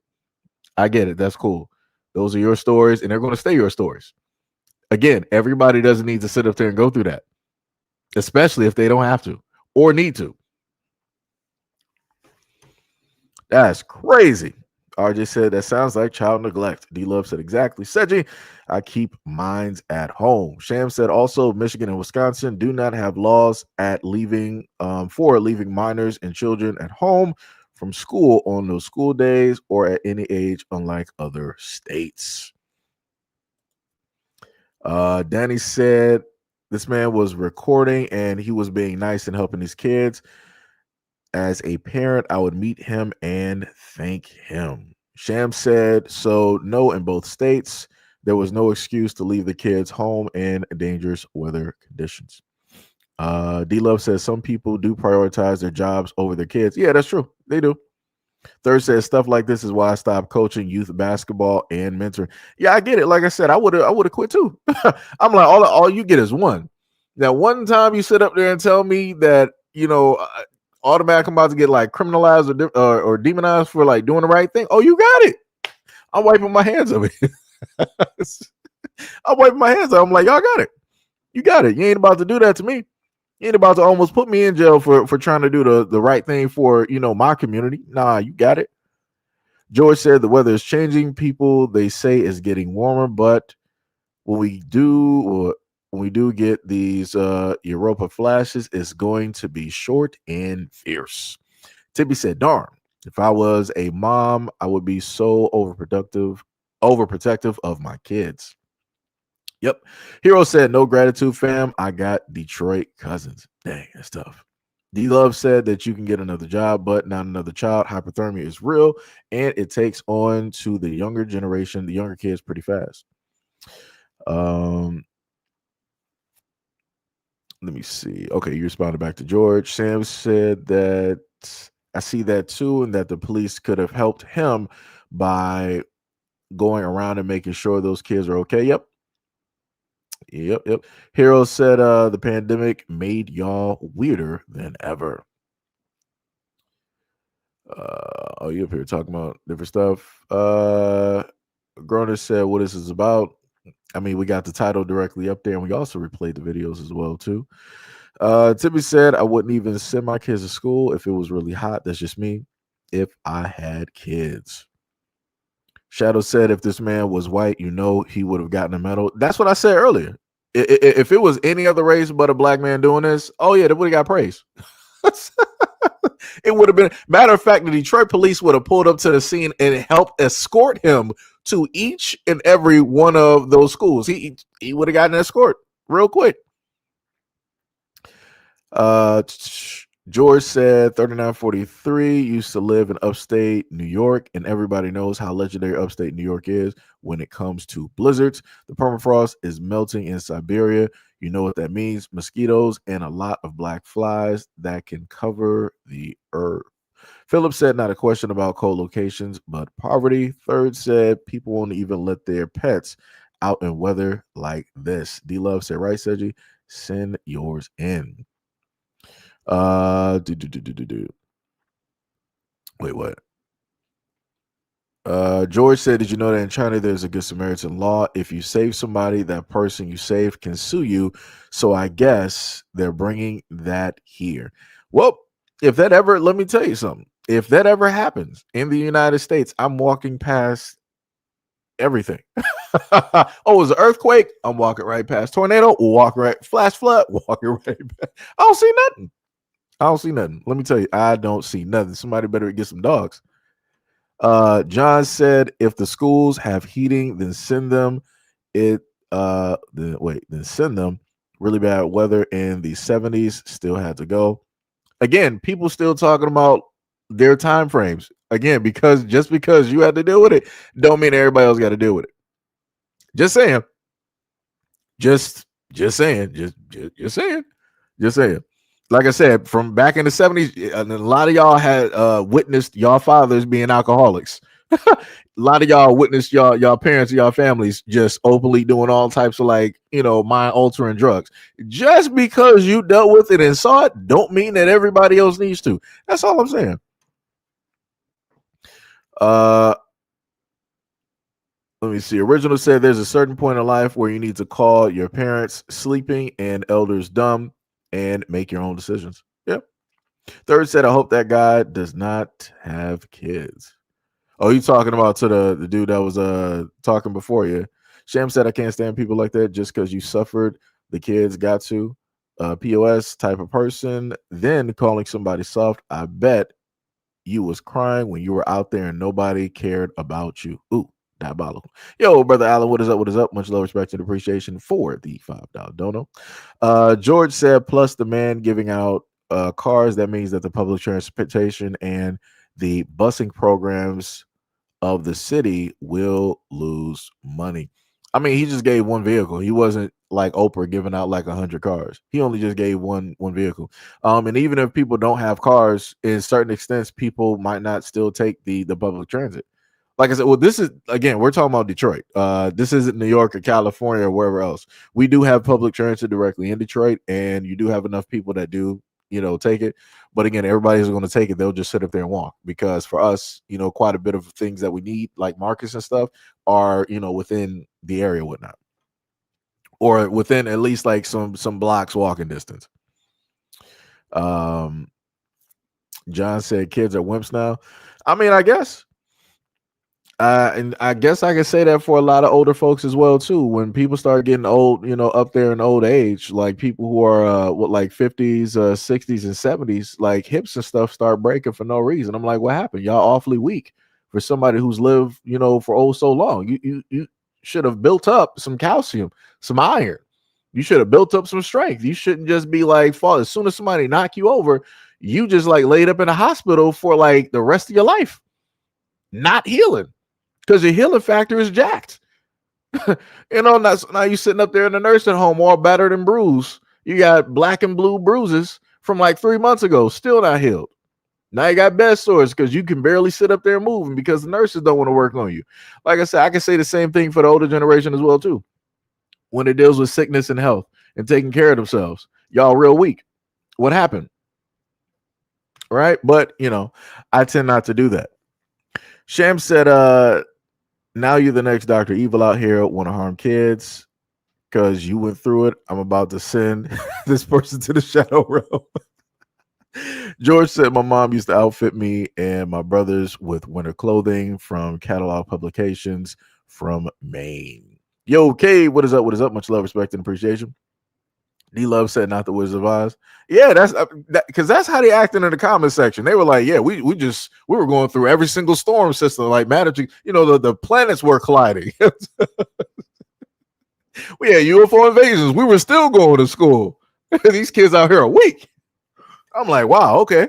I get it. That's cool. Those are your stories, and they're going to stay your stories. Again, everybody doesn't need to sit up there and go through that, especially if they don't have to or need to. That's crazy. RJ said that sounds like child neglect. D Love said exactly. Seji, I keep mines at home. Sham said also Michigan and Wisconsin do not have laws at leaving for leaving minors and children at home from school on those school days or at any age, unlike other states. Danny said this man was recording and he was being nice and helping his kids. As a parent, I would meet him and thank him. Sham said, so no, in both states, there was no excuse to leave the kids home in dangerous weather conditions. D-Love says some people do prioritize their jobs over their kids. Yeah, that's true. They do. Third says stuff like this is why I stopped coaching youth basketball and mentoring. Yeah, I get it. Like I said, I would have quit too. I'm like, all you get is one. Now, one time you sit up there and tell me that, automatically I'm about to get like criminalized or demonized for like doing the right thing. Oh, you got it. I'm wiping my hands of it. I'm wiping my hands of it. I'm like, y'all got it. You got it. You ain't about to do that to me. You ain't about to almost put me in jail for trying to do the right thing for, my community. Nah, you got it. George said the weather is changing. People, they say, is getting warmer, but when we do get these Europa flashes, it's going to be short and fierce. Tippy said, darn, if I was a mom, I would be so overprotective of my kids. Yep. Hero said, no gratitude, fam. I got Detroit cousins. Dang, that's tough. D-Love said that you can get another job, but not another child. Hypothermia is real, and it takes on to the younger generation, the younger kids, pretty fast. Let me see. Okay, you responded back to George. Sam said that I see that too, and that the police could have helped him by going around and making sure those kids are okay. Yep. Hero said the pandemic made y'all weirder than ever. You up here talking about different stuff. Groner said what this is about. I mean, we got the title directly up there, and we also replayed the videos as well too. Timmy said I wouldn't even send my kids to school if it was really hot. That's just me. If I had kids. Shadow said if this man was white, he would have gotten a medal. That's what I said earlier. If it was any other race but a black man doing this, oh yeah, they would have got praise. It would have been. Matter of fact, the Detroit police would have pulled up to the scene and helped escort him to each and every one of those schools. He would have gotten an escort real quick. George said 3943 used to live in upstate New York, and everybody knows how legendary upstate New York is when it comes to blizzards. The permafrost is melting in Siberia. You know what that means. Mosquitoes and a lot of black flies that can cover the earth. Philip said not a question about co-locations, but poverty. Third said people won't even let their pets out in weather like this. D-Love said, right, Seji? Send yours in. Wait, what? George said, did you know that in China there's a Good Samaritan law? If you save somebody, that person you saved can sue you. So I guess they're bringing that here. Well, if that ever, let me tell you something. If that ever happens in the United States, I'm walking past everything. Oh, it was an earthquake. I'm walking right past tornado. Walk right, flash flood. Walking right past. I don't see nothing. I don't see nothing. Let me tell you, I don't see nothing. Somebody better get some dogs. John said, if the schools have heating, then send them. Then send them. Really bad weather in the 70s. Still had to go. Again, people still talking about their time frames. Again, because just because you had to deal with it, don't mean everybody else got to deal with it. Just saying. Just saying. Just saying. Just saying. Like I said, from back in the 70s, a lot of y'all had witnessed y'all fathers being alcoholics. A lot of y'all witnessed y'all parents and y'all families just openly doing all types of mind altering drugs. Just because you dealt with it and saw it, don't mean that everybody else needs to. That's all I'm saying. Let me see. Original said there's a certain point in life where you need to call your parents sleeping and elders dumb and make your own decisions. Yep. Third said, I hope that guy does not have kids. Oh, you talking about to the dude that was talking before you. Sham said, I can't stand people like that just because you suffered. The kids got to. POS type of person. Then calling somebody soft. I bet you was crying when you were out there and nobody cared about you. Ooh. Diabolical. Yo, brother Allen, what is up? What is up? Much love, respect, and appreciation for the $5 dono. George said, plus the man giving out cars, that means that the public transportation and the busing programs of the city will lose money. I mean, he just gave one vehicle. He wasn't like Oprah giving out like 100 cars. He only just gave one vehicle. And even if people don't have cars, in certain extents, people might not still take the public transit. Like I said, well, this is again, we're talking about Detroit. This isn't New York or California or wherever else. We do have public transit directly in Detroit, and you do have enough people that do, take it. But again, everybody's going to take it. They'll just sit up there and walk because for us, quite a bit of things that we need, like markets and stuff, are within the area, whatnot, or within at least like some blocks walking distance. John said, "Kids are wimps now." I mean, I guess. And I guess I can say that for a lot of older folks as well too. When people start getting old, up there in old age, like people who are like 50s, 60s, and 70s, like hips and stuff start breaking for no reason. I'm like, what happened? Y'all awfully weak for somebody who's lived, for so long. You should have built up some calcium, some iron. You should have built up some strength. You shouldn't just be like fall. As soon as somebody knock you over, you just like laid up in a hospital for like the rest of your life, not healing. Because your healing factor is jacked. Now you sitting up there in the nursing home all battered and bruised. You got black and blue bruises from like 3 months ago, still not healed. Now you got bed sores because you can barely sit up there moving because the nurses don't want to work on you. Like I said, I can say the same thing for the older generation as well too. When it deals with sickness and health and taking care of themselves, y'all real weak. What happened? Right? But, I tend not to do that. Sham said, now you're the next Dr. Evil out here, want to harm kids because you went through it. I'm about to send this person to the shadow realm. George said, my mom used to outfit me and my brothers with winter clothing from catalog publications from Maine. Yo, K, what is up? What is up? Much love, respect, and appreciation. D Love said, not the Wizard of Oz. Yeah, that's because that's how they acted in the comment section. They were like, yeah, we were going through every single storm system, like magic, the planets were colliding. We had UFO invasions. We were still going to school. These kids out here are weak. I'm like, wow, okay.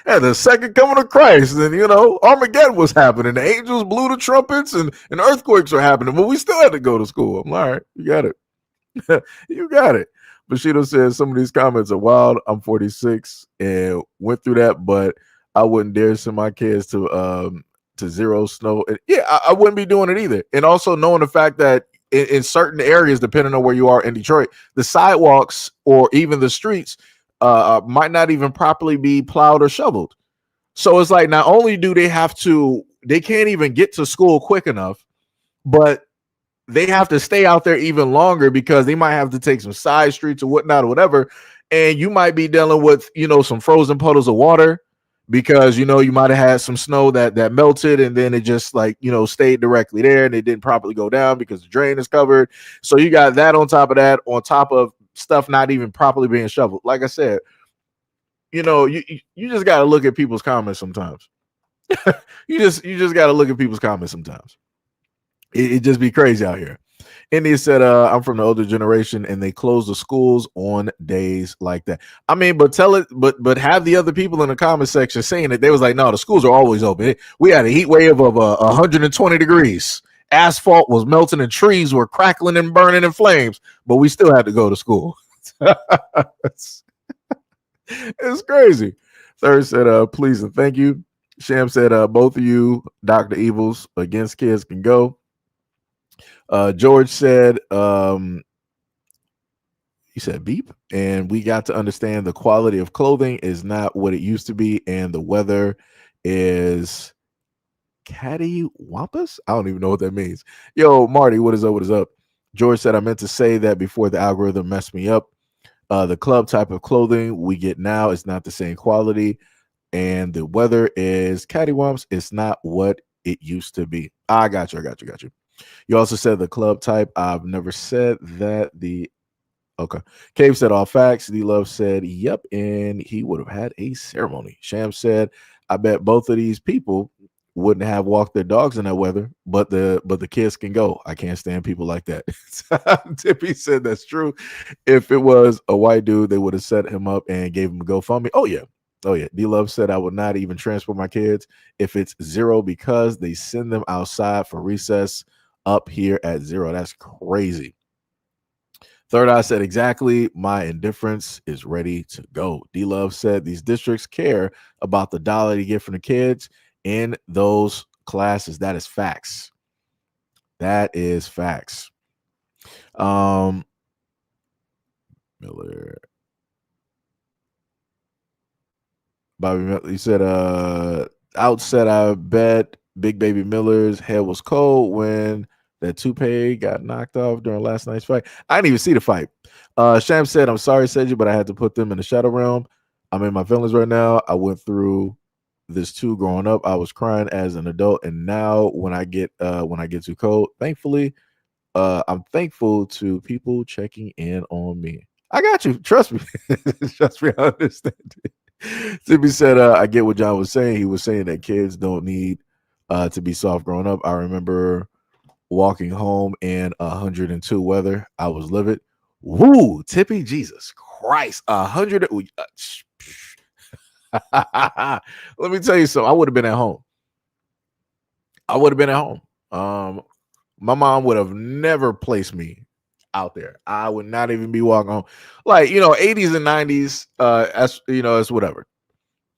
And the second coming of Christ, and Armageddon was happening. The angels blew the trumpets, and earthquakes were happening, but we still had to go to school. I'm like, all right, you got it. You got it. Bushido says some of these comments are wild. I'm 46 and went through that, but I wouldn't dare send my kids to zero snow. And yeah, I wouldn't be doing it either. And also knowing the fact that in certain areas, depending on where you are in Detroit, the sidewalks or even the streets might not even properly be plowed or shoveled. So it's like not only do they can't even get to school quick enough, but they have to stay out there even longer because they might have to take some side streets or whatnot or whatever. And you might be dealing with, some frozen puddles of water because, you might have had some snow that melted and then it just stayed directly there and it didn't properly go down because the drain is covered. So you got that on top of stuff not even properly being shoveled. Like I said, you just got to look at people's comments sometimes. you just got to look at people's comments sometimes. It just be crazy out here. India said, I'm from the older generation and they close the schools on days like that. I mean, but have the other people in the comment section saying that they was like, no, the schools are always open. We had a heat wave of 120 degrees. Asphalt was melting and trees were crackling and burning in flames, but we still had to go to school. It's crazy. Third said, please and thank you. Sham said, both of you, Dr. Evils against kids can go. George said, he said beep, and we got to understand the quality of clothing is not what it used to be, and the weather is cattywampus. I don't even know what that means. Yo, Marty, what is up? What is up? George said, I meant to say that before the algorithm messed me up. The club type of clothing we get now is not the same quality, and the weather is cattywampus. It's not what it used to be. I got you. You also said the club type. I've never said that. Okay. Cave said all facts. D Love said, yep, and he would have had a ceremony. Sham said, I bet both of these people wouldn't have walked their dogs in that weather, but the kids can go. I can't stand people like that. Tippy said that's true. If it was a white dude, they would have set him up and gave him a GoFundMe. Oh yeah. D Love said I would not even transport my kids if it's zero because they send them outside for recess up here at zero. That's crazy. Third Eye said exactly. My indifference is ready to go. D Love said these districts care about the dollar they get from the kids in those classes. That is facts. That is facts. Miller. Bobby, he said, outset, I bet Big Baby Miller's head was cold when that toupee got knocked off during last night's fight. I didn't even see the fight. Sham said, I'm sorry, Seiji, but I had to put them in the shadow realm. I'm in my feelings right now. I went through this too growing up. I was crying as an adult, and now when I get too cold, thankfully, I'm thankful to people checking in on me. I got you. Trust me. Trust me, I understand it. Tippy said, I get what John was saying. He was saying that kids don't need to be soft growing up. I remember walking home in 102 weather. I was livid. Woo, Tippy, Jesus Christ. 100. Let me tell you something. I would have been at home. My mom would have never placed me out there. I would not even be walking home. 80s and 90s, it's whatever.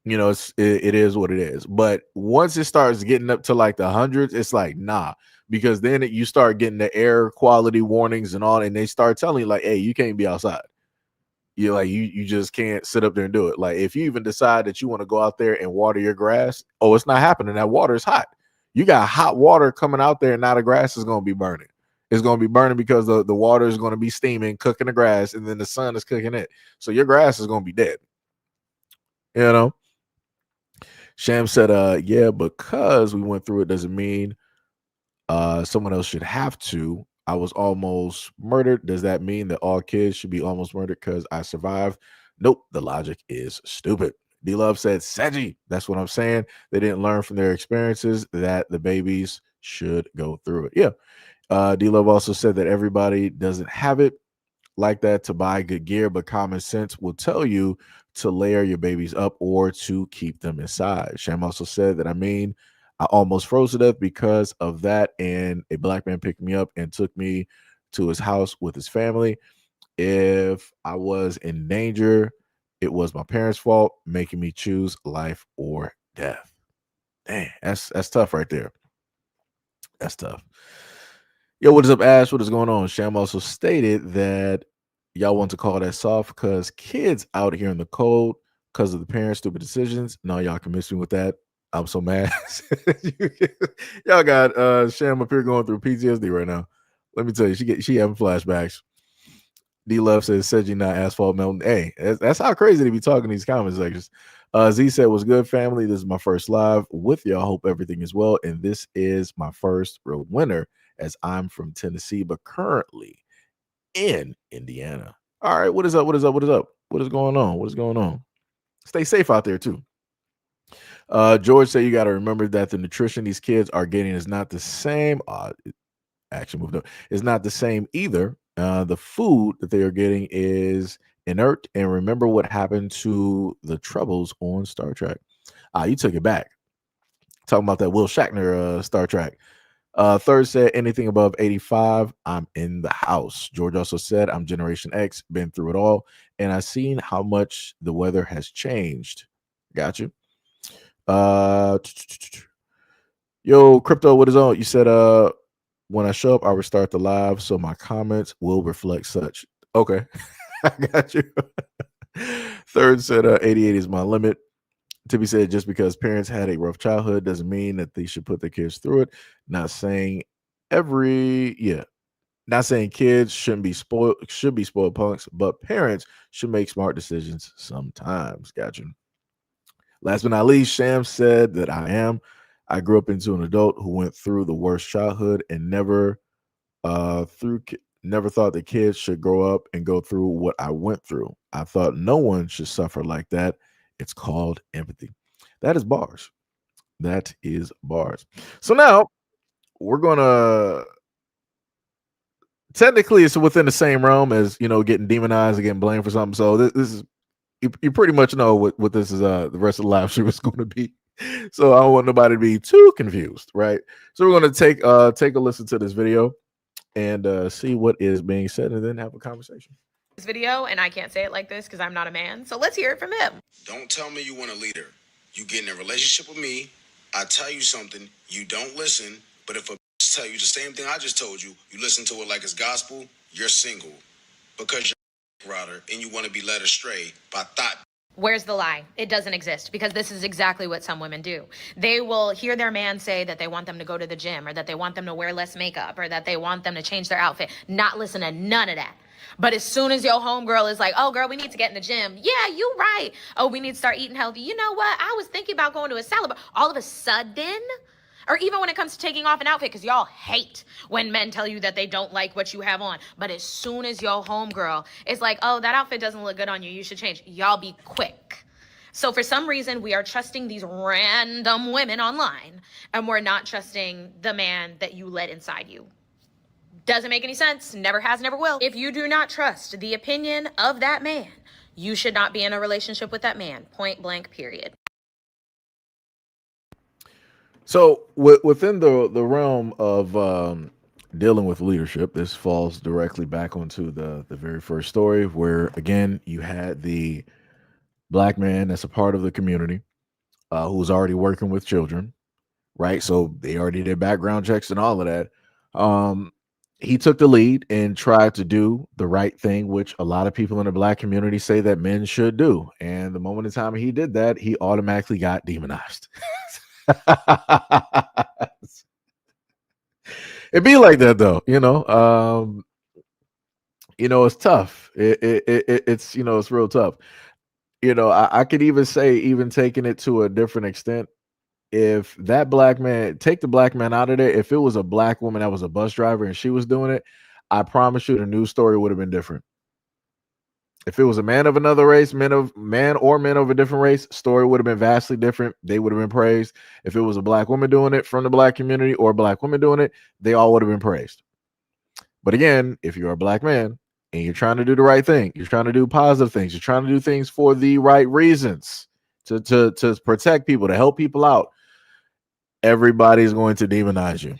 It is what it is. But once it starts getting up to like the hundreds, it's like, nah, because then you start getting the air quality warnings and all, and they start telling you like, hey, you can't be outside. You just can't sit up there and do it. Like if you even decide that you want to go out there and water your grass, it's not happening. That water is hot. You got hot water coming out there, and now the grass is going to be burning. It's going to be burning because the water is going to be steaming, cooking the grass, and then the sun is cooking it. So your grass is going to be dead. Sham said, yeah, because we went through it doesn't mean someone else should have to. I was almost murdered. Does that mean that all kids should be almost murdered because I survived? Nope. The logic is stupid. D-Love said, Seiji, that's what I'm saying. They didn't learn from their experiences that the babies should go through it. Yeah. D-Love also said that everybody doesn't have it like that to buy good gear, but common sense will tell you to layer your babies up or to keep them inside. Sham also said that, I almost froze to death because of that, and a black man picked me up and took me to his house with his family. If I was in danger, it was my parents' fault, making me choose life or death. Dang, that's tough right there. That's tough. Yo, what is up, Ash? What is going on? Sham also stated that y'all want to call that soft because kids out here in the cold because of the parents' stupid decisions. No, y'all can miss me with that. I'm so mad. Y'all got Sham up here going through PTSD right now. Let me tell you, she having flashbacks. D Love says Seji not asphalt melting. Hey, that's how crazy they be talking in these comment sections. Z said, "Was good, family. This is my first live with y'all. Hope everything is well. And this is my first real winter as I'm from Tennessee, but currently in Indiana. All right, what is up? What is up? What is up? What is going on? What is going on? Stay safe out there too." George said, "You got to remember that the nutrition these kids are getting is not the same." Action moved up. Is not the same either. The food that they are getting is inert. And remember what happened to the Troubles on Star Trek. You took it back. Talking about that Will Shatner Star Trek. Third said, anything above 85, I'm in the house. George also said, I'm Generation X, been through it all, and I've seen how much the weather has changed. Got you. Yo, Crypto, what is on? You said, when I show up, I will start the live, so my comments will reflect such. Okay, I got you. Third said, 88 is my limit. Tibby said, just because parents had a rough childhood doesn't mean that they should put their kids through it. Not saying not saying kids should be spoiled punks, but parents should make smart decisions sometimes. Gotcha. Last but not least, Sham said that I grew up into an adult who went through the worst childhood and never thought that kids should grow up and go through what I went through. I thought no one should suffer like that. It's called empathy. That is bars. That is bars. So now we're gonna technically it's within the same realm as getting demonized and getting blamed for something. So this is you pretty much know what this is the rest of the live stream is going to be. So I don't want nobody to be too confused, right? So we're going to take a listen to this video and see what is being said and then have a conversation. This video, and I can't say it like this because I'm not a man, so let's hear it from him. Don't tell me you want a leader. You get in a relationship with me, I tell you something, you don't listen, but if a bitch tell you the same thing I just told you, you listen to it like it's gospel, you're single. Because you're a router and you want to be led astray by thought. Where's the lie? It doesn't exist, because this is exactly what some women do. They will hear their man say that they want them to go to the gym, or that they want them to wear less makeup, or that they want them to change their outfit, not listen to none of that. But as soon as your homegirl is like, oh, girl, we need to get in the gym. Yeah, you right. Oh, we need to start eating healthy. You know what? I was thinking about going to a salad bar. All of a sudden, or even when it comes to taking off an outfit, because y'all hate when men tell you that they don't like what you have on. But as soon as your homegirl is like, oh, that outfit doesn't look good on you, you should change. Y'all be quick. So for some reason, we are trusting these random women online, and we're not trusting the man that you let inside you. Doesn't make any sense. Never has, never will. If you do not trust the opinion of that man, you should not be in a relationship with that man. Point blank, period. So within the realm of dealing with leadership, this falls directly back onto the very first story where, again, you had the black man that's a part of the community who was already working with children, right? So they already did background checks and all of that. He took the lead and tried to do the right thing, which a lot of people in the black community say that men should do. And the moment in time he did that, he automatically got demonized. It be like that though, it's tough. It's it's real tough. I could even say, even taking it to a different extent, if that black man, take the black man out of there, if it was a black woman that was a bus driver and she was doing it, I promise you the news story would have been different. If it was a man of another race, men of a different race, story would have been vastly different. They would have been praised. If it was a black woman doing it from the black community or a black woman doing it, they all would have been praised. But again, if you're a black man and you're trying to do the right thing, you're trying to do positive things, you're trying to do things for the right reasons, to protect people, to help people out, everybody's going to demonize you.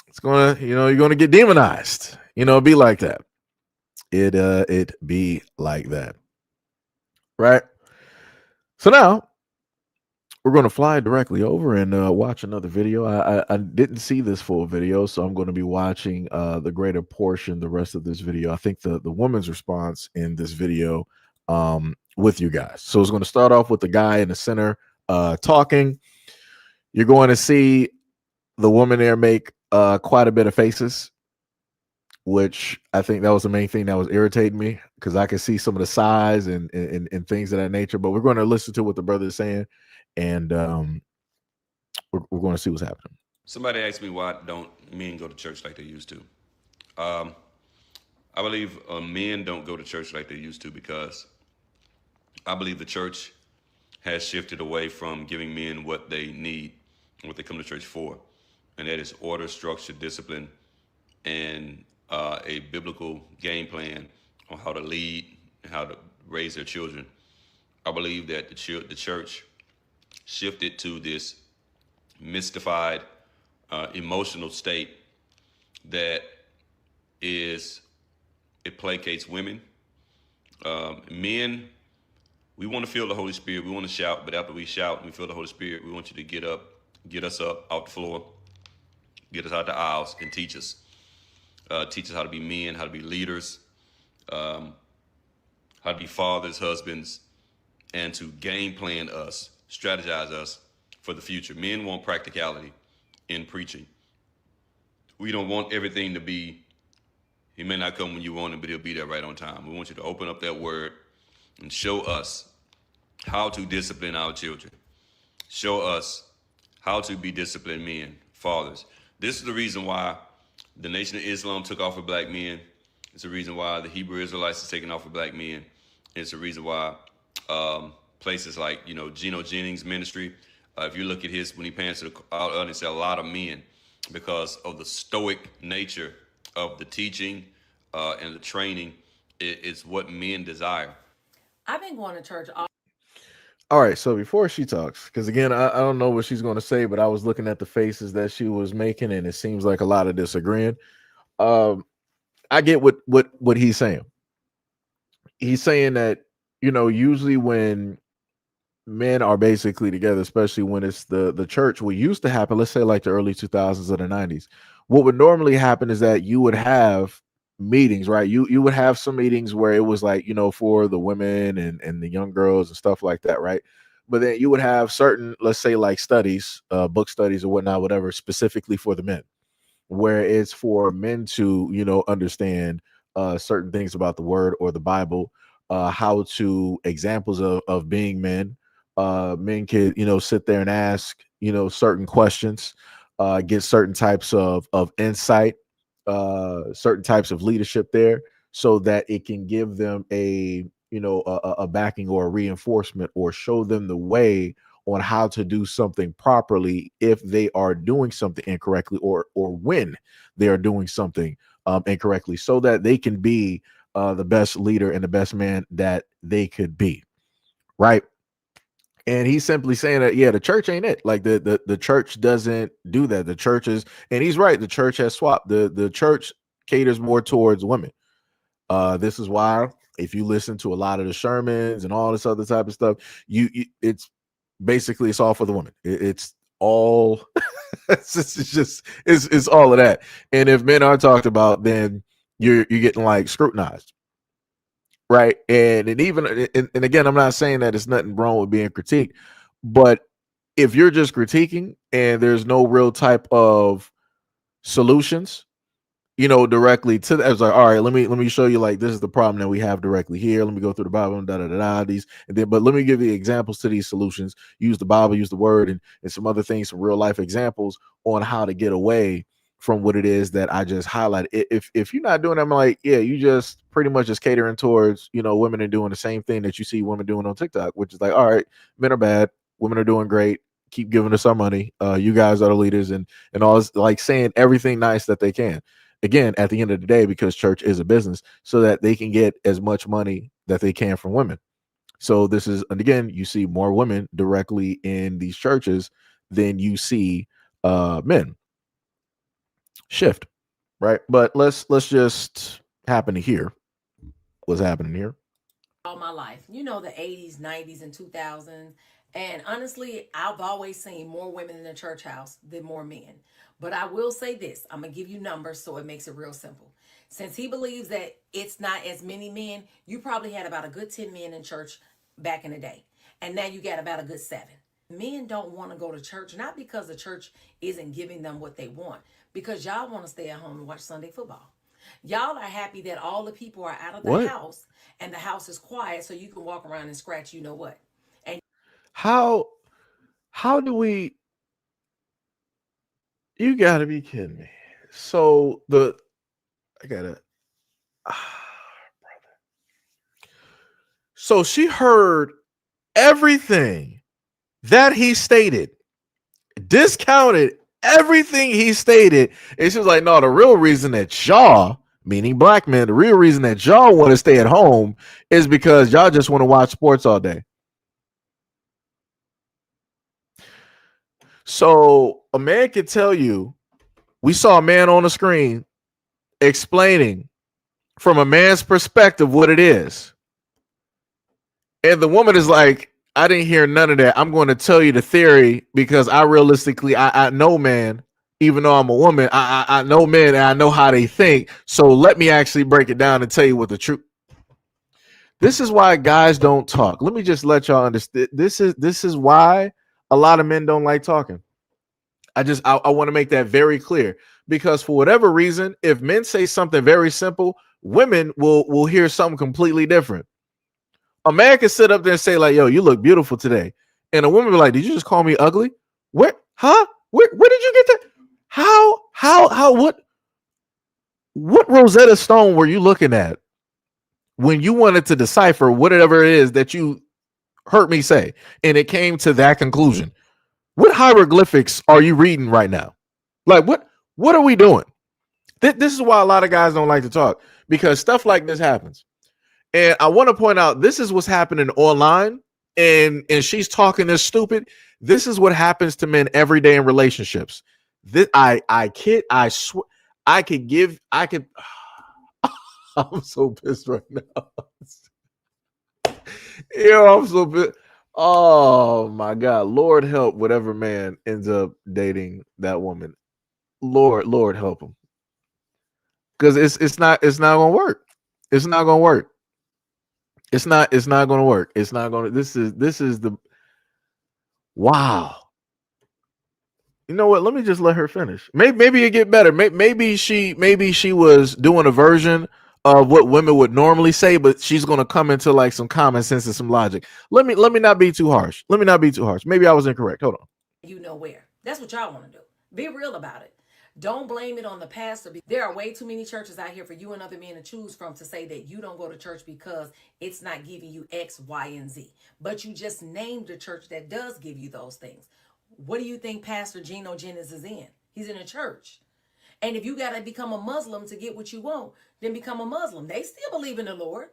It's gonna, you're gonna get demonized. Be like that. It be like that. Right? So now we're going to fly directly over and watch another video. I didn't see this full video, so I'm going to be watching the greater portion, the rest of this video. I think the woman's response in this video with you guys. So it's going to start off with the guy in the center talking. You're going to see the woman there make quite a bit of faces, which I think that was the main thing that was irritating me because I could see some of the size and things of that nature. But we're going to listen to what the brother is saying, and we're going to see what's happening. Somebody asked me why don't men go to church like they used to. Um, I believe men don't go to church like they used to because I believe the church has shifted away from giving men what they need, what they come to church for, and that is order, structure, discipline, and a biblical game plan on how to lead and how to raise their children. I believe that the church shifted to this mystified, emotional state that is it placates women. Men, we want to feel the Holy Spirit. We want to shout, but after we shout and we feel the Holy Spirit, we want you to get us up out the floor, get us out the aisles, and teach us. Teach us how to be men, how to be leaders, how to be fathers, husbands, and to game plan us, strategize us for the future. Men want practicality in preaching. We don't want everything to be, he may not come when you want him, but he'll be there right on time. We want you to open up that word and show us how to discipline our children. Show us how to be disciplined men, fathers. This is the reason why the Nation of Islam took off of black men. It's the reason why the Hebrew Israelites is taking off of black men. It's the reason why places like, Geno Jennings' ministry, if you look at his, when he pans to the audience, a lot of men, because of the stoic nature of the teaching and the training, it's what men desire. I've been going to church All right, so before she talks, because again, I don't know what she's going to say, but I was looking at the faces that she was making, and it seems like a lot of disagreeing. I get what he's saying. He's saying that usually when men are basically together, especially when it's the church, what used to happen, let's say like the early 2000s or the 90s, what would normally happen is that you would have meetings, right? You would have some meetings where it was like, for the women and the young girls and stuff like that, right? But then you would have certain, let's say like studies, book studies or whatnot, whatever, specifically for the men, where it's for men to understand certain things about the word or the Bible, how to examples of being men. Men could sit there and ask certain questions, get certain types of insight, certain types of leadership there, so that it can give them a backing or a reinforcement, or show them the way on how to do something properly if they are doing something incorrectly, or when they are doing something incorrectly, so that they can be the best leader and the best man that they could be, right? And he's simply saying that, yeah, the church ain't it. Like the church doesn't do that. The church is, and he's right, the church has swapped. The church caters more towards women. This is why if you listen to a lot of the sermons and all this other type of stuff, it's basically it's all for the woman. It's all it's all of that. And if men are talked about, then you're getting like scrutinized, right? And even and again, I'm not saying that it's nothing wrong with being critiqued, but if you're just critiquing and there's no real type of solutions, directly to that. I was like, all right, let me show you, like, this is the problem that we have directly here. Let me go through the Bible and these, and then, but let me give you examples to these solutions. Use the Bible, use the word, and some other things, some real life examples on how to get away from what it is that I just highlighted. If you're not doing that, I'm like, yeah, you just pretty much just catering towards, women are doing the same thing that you see women doing on TikTok, which is like, all right, men are bad, women are doing great. Keep giving us our money. You guys are the leaders, and all this, like saying everything nice that they can. Again, at the end of the day, because church is a business, so that they can get as much money that they can from women. So this is, and again, you see more women directly in these churches than you see men. Shift, right? But let's just happen to hear what's happening here. all my life. The 80s, 90s, and 2000s. And honestly, I've always seen more women in the church house than more men. But I will say this, I'm going to give you numbers so it makes it real simple. Since he believes that it's not as many men, you probably had about a good 10 men in church back in the day. And now you got about a good 7. Men don't want to go to church, not because the church isn't giving them what they want, because y'all want to stay at home and watch Sunday football. Y'all are happy that all the people are out of the What? house and the house is quiet so you can walk around and scratch you know what. And How do we? You got to be kidding me. So I gotta. So she heard everything that he stated, discounted everything he stated, and she was like, "No, the real reason that y'all, meaning black men, the real reason that y'all want to stay at home is because y'all just want to watch sports all day." So a man could tell you, we saw a man on the screen explaining from a man's perspective what it is. And the woman is like, I didn't hear none of that. I'm going to tell you the theory because I realistically, I know man, even though I'm a woman, I know men and I know how they think. So let me actually break it down and tell you what the truth. This is why guys don't talk. Let me just let y'all understand. This is why a lot of men don't like talking. I want to make that very clear because for whatever reason, if men say something very simple, women will hear something completely different. A man can sit up there and say like, "Yo, you look beautiful today," and a woman be like, "Did you just call me ugly? Where? Huh? Where did you get that? How? What Rosetta Stone were you looking at when you wanted to decipher whatever it is that you heard me say, and it came to that conclusion? What hieroglyphics are you reading right now? Like what are we doing?" This is why a lot of guys don't like to talk because stuff like this happens. And I want to point out this is what's happening online, and she's talking this stupid. This is what happens to men every day in relationships. This I kid, I swear, I could. I'm so pissed right now. Yo, I'm so pissed. Oh my God, Lord help whatever man ends up dating that woman. Lord help him, because it's not gonna work. It's not gonna work. It's not gonna work. It's not gonna. This is the wow. You know what? Let me just let her finish. Maybe it get better. Maybe she was doing a version of what women would normally say, but she's gonna come into like some common sense and some logic. Let me not be too harsh. Let me not be too harsh. Maybe I was incorrect. Hold on. you know where. That's what y'all want to do. Be real about it. Don't blame it on the pastor. There are way too many churches out here for you and other men to choose from to say that you don't go to church because it's not giving you X, Y, and Z. But you just named a church that does give you those things. What do you think Pastor Geno Jennings is in? He's in a church. And if you got to become a Muslim to get what you want, then become a Muslim. They still believe in the Lord.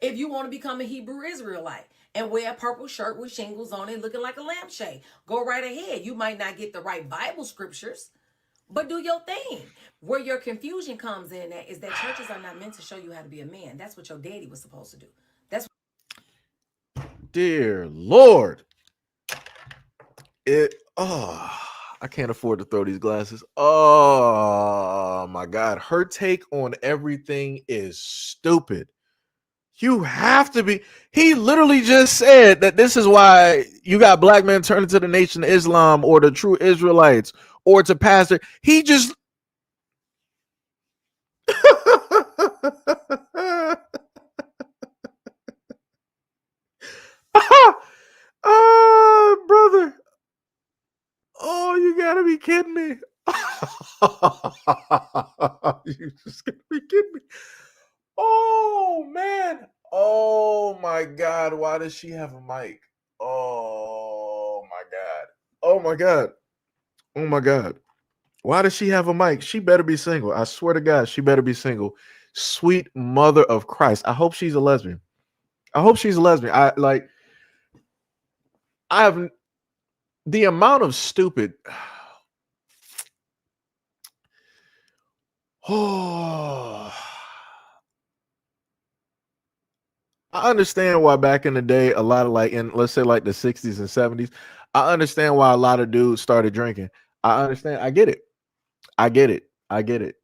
If you want to become a Hebrew Israelite and wear a purple shirt with shingles on it looking like a lampshade, go right ahead. You might not get the right Bible scriptures, but do your thing. Where your confusion comes in at is that churches are not meant to show you how to be a man. That's what your daddy was supposed to do. That's Dear Lord. I can't afford to throw these glasses. Oh my God. Her take on everything is stupid. You have to be. He literally just said that this is why you got black men turning to the Nation of Islam or the true Israelites or to pastor. He just. Brother. Oh, you gotta be kidding me. You just gotta be kidding me. Oh man. Oh my God. Why does she have a mic? Oh my God. Oh my God. Oh my God. Why does she have a mic? She better be single. I swear to God, she better be single. Sweet mother of Christ. I hope she's a lesbian. I hope she's a lesbian. I have the amount of stupid. Oh, I understand why back in the day, a lot of like in let's say like the 60s and 70s, I understand why a lot of dudes started drinking. I understand. I get it. I get it. I get it.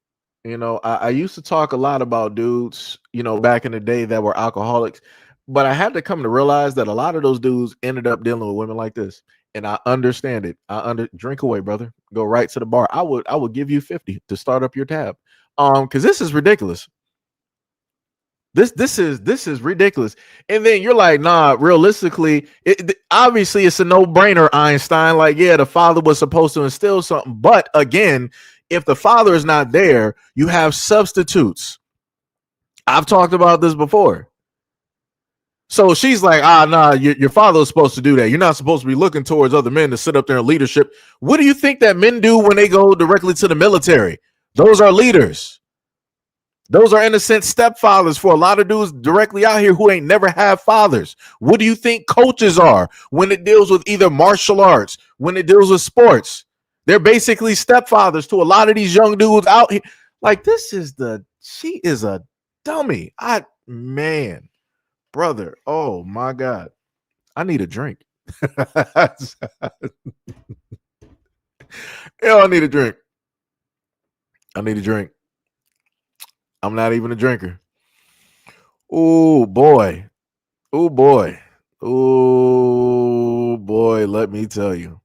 I used to talk a lot about dudes, back in the day that were alcoholics, but I had to come to realize that a lot of those dudes ended up dealing with women like this. and I understand it. Drink away, brother. Go right to the bar. I would give you 50 to start up your tab. Because this is ridiculous. This is ridiculous. And then you're like, nah, realistically, obviously it's a no-brainer, Einstein. Like, yeah, the father was supposed to instill something. But again, if the father is not there, you have substitutes. I've talked about this before. So she's like, nah, your father was supposed to do that. You're not supposed to be looking towards other men to sit up there in leadership. What do you think that men do when they go directly to the military? Those are leaders. Those are innocent stepfathers for a lot of dudes directly out here who ain't never had fathers. What do you think coaches are when it deals with either martial arts, when it deals with sports? They're basically stepfathers to a lot of these young dudes out here. Like, she is a dummy. Man, brother. Oh my God. I need a drink. I need a drink. I need a drink. I'm not even a drinker. Oh boy. Oh boy. Oh boy, let me tell you.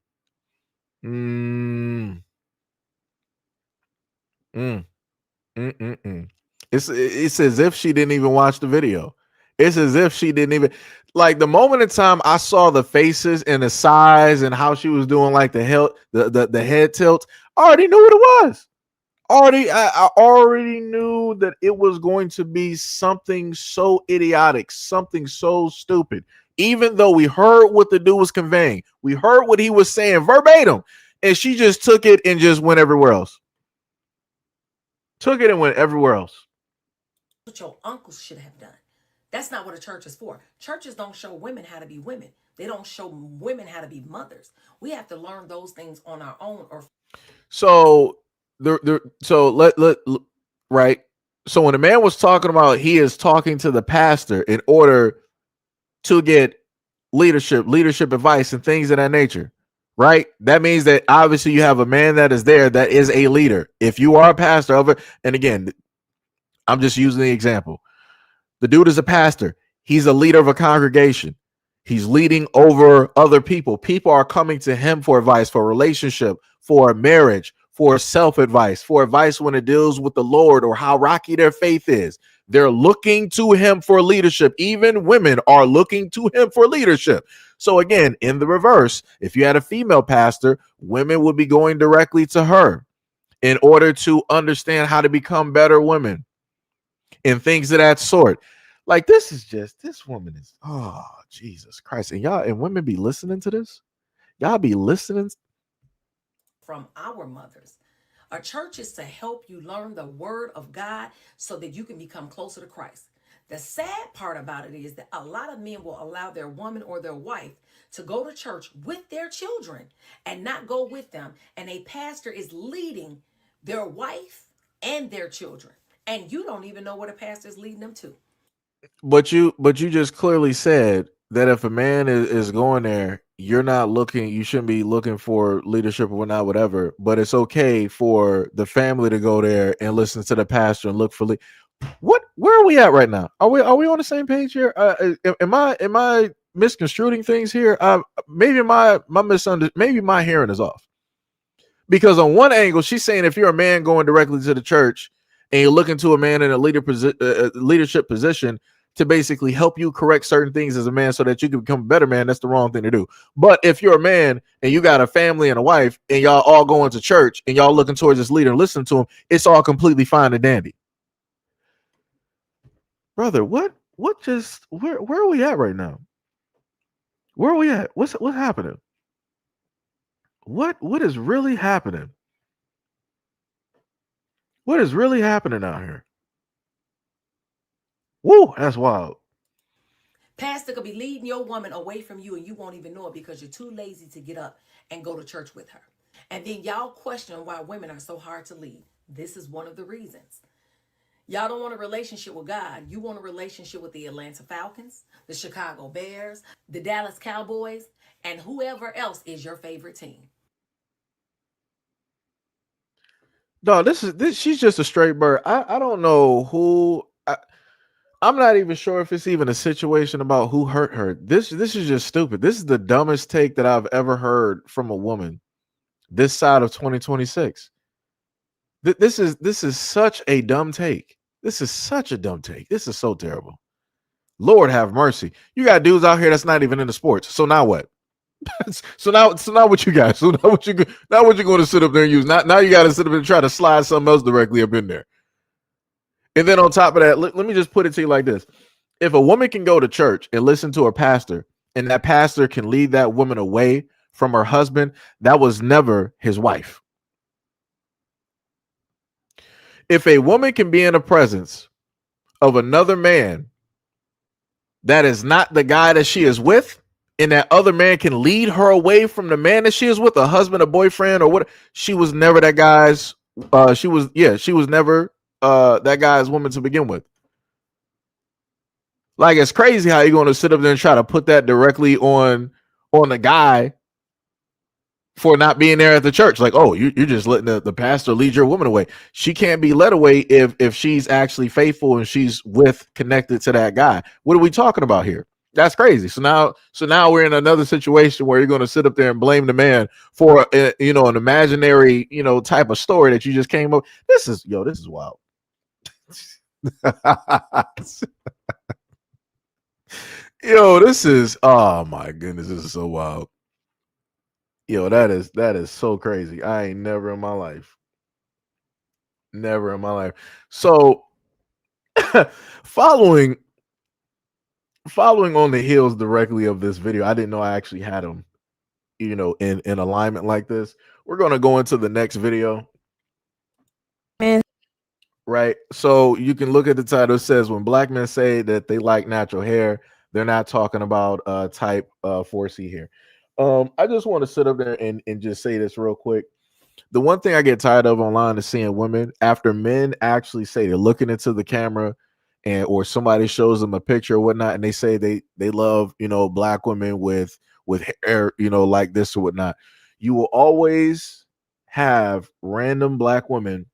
It's as if she didn't even watch the video. It's as if she didn't even, like, the moment in time I saw the faces and the size and how she was doing, like, the head tilt. I already knew what it was. I already knew that it was going to be something so idiotic, something so stupid. Even though we heard what the dude was conveying, we heard what he was saying verbatim, and she just took it and just went everywhere else. Took it and went everywhere else. What your uncles should have done. That's not what a church is for. Churches don't show women how to be women. They don't show women how to be mothers. We have to learn those things on our own. So right. So when the man was talking about he is talking to the pastor in order to get leadership advice and things of that nature, right? That means that obviously you have a man that is there that is a leader. If you are a pastor of it, and again, I'm just using the example. The dude is a pastor. He's a leader of a congregation. He's leading over other people. People are coming to him for advice, for a relationship, for a marriage, for self-advice, for advice when it deals with the Lord or how rocky their faith is. They're looking to him for leadership. Even women are looking to him for leadership. So again, in the reverse, if you had a female pastor, women would be going directly to her in order to understand how to become better women and things of that sort. Like, this woman is, oh, Jesus Christ. And y'all, and women be listening to this? Y'all be listening? From our mothers. A church is to help you learn the word of God so that you can become closer to Christ. The sad part about it is that a lot of men will allow their woman or their wife to go to church with their children and not go with them. And a pastor is leading their wife and their children. And you don't even know what a pastor is leading them to. But you just clearly said that if a man is going there, you shouldn't be looking for leadership or whatnot, whatever. But it's okay for the family to go there and listen to the pastor and look for where are we at right now? Are we on the same page here? Am I misconstruing things here? Maybe maybe my hearing is off. Because on one angle, she's saying if you're a man going directly to the church and you're looking to a man in a leadership position to basically help you correct certain things as a man so that you can become a better man, that's the wrong thing to do. But if you're a man and you got a family and a wife and y'all all going to church and y'all looking towards this leader and listening to him, it's all completely fine and dandy. Brother, where are we at right now? Where are we at? What's happening? What is really happening? What is really happening out here? Woo, that's wild. Pastor could be leading your woman away from you and you won't even know it because you're too lazy to get up and go to church with her. And then y'all question why women are so hard to lead. This is one of the reasons. Y'all don't want a relationship with God. You want a relationship with the Atlanta Falcons, the Chicago Bears, the Dallas Cowboys, and whoever else is your favorite team. No, she's just a straight bird. I don't know who. I'm not even sure if it's even a situation about who hurt her. This is just stupid. This is the dumbest take that I've ever heard from a woman this side of 2026. This is such a dumb take. This is such a dumb take. This is so terrible. Lord have mercy. You got dudes out here that's not even into sports. So now what? so now what you got? So now what you're going to sit up there and use? Now you got to sit up and try to slide something else directly up in there. And then on top of that, let me just put it to you like this. If a woman can go to church and listen to her pastor, and that pastor can lead that woman away from her husband, that was never his wife. If a woman can be in the presence of another man that is not the guy that she is with, and that other man can lead her away from the man that she is with, a husband, a boyfriend, or what, she was never that guy's. She was never that guy's woman to begin with. Like, it's crazy how you're going to sit up there and try to put that directly on the guy for not being there at the church. Like, oh, you're just letting the pastor lead your woman away. She can't be led away if she's actually faithful and she's connected to that guy. What are we talking about here? That's crazy. So now we're in another situation where you're going to sit up there and blame the man for an imaginary type of story that you just came up. This is wild. This is, oh my goodness, this is so wild. That is so crazy. I ain't never in my life. So following on the heels directly of this video, I didn't know I actually had them, in alignment like this. We're going to go into the next video. Right. So you can look at the title. It says, when black men say that they like natural hair, they're not talking about type 4C hair. I just want to sit up there and just say this real quick. The one thing I get tired of online is seeing women, after men actually say they're looking into the camera or somebody shows them a picture or whatnot, and they say they love, black women with hair, like this or whatnot. You will always have random black women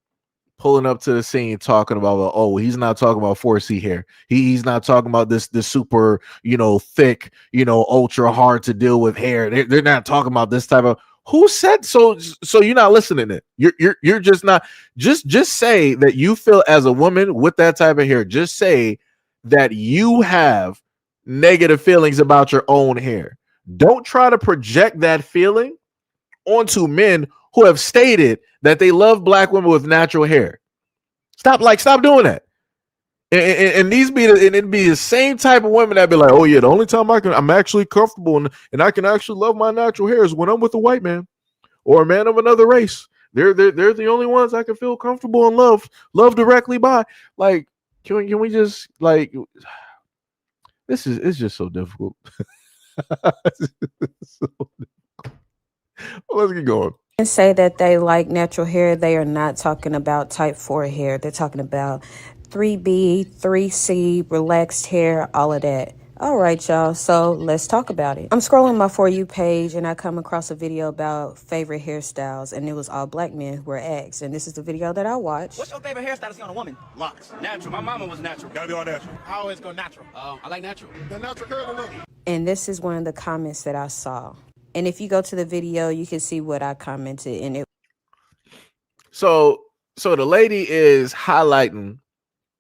pulling up to the scene talking about, oh, he's not talking about 4C hair. He's not talking about this super, thick, ultra hard to deal with hair. They're not talking about this type of. Who said so? So you're not listening to it. You're just not. Just say that you feel as a woman with that type of hair. Just say that you have negative feelings about your own hair. Don't try to project that feeling onto men who have stated that they love black women with natural hair. Stop doing that. And it'd be the same type of women that be like, oh yeah, the only time I'm actually comfortable and I can actually love my natural hair is when I'm with a white man or a man of another race. They're the only ones I can feel comfortable and love directly by. Like, can we just like, it's just so difficult. Well, let's get going. Say that they like natural hair, they are not talking about type 4 hair. They're talking about 3B, 3C, relaxed hair, all of that. All right, y'all. So let's talk about it. I'm scrolling my For You page and I come across a video about favorite hairstyles, and it was all black men who were asked. And this is the video that I watched. What's your favorite hairstyle to see on a woman? Locks. Natural. My mama was natural. Gotta be all natural. I always go natural. I like natural. The natural curly look. And this is one of the comments that I saw. And if you go to the video, you can see what I commented in it. So the lady is highlighting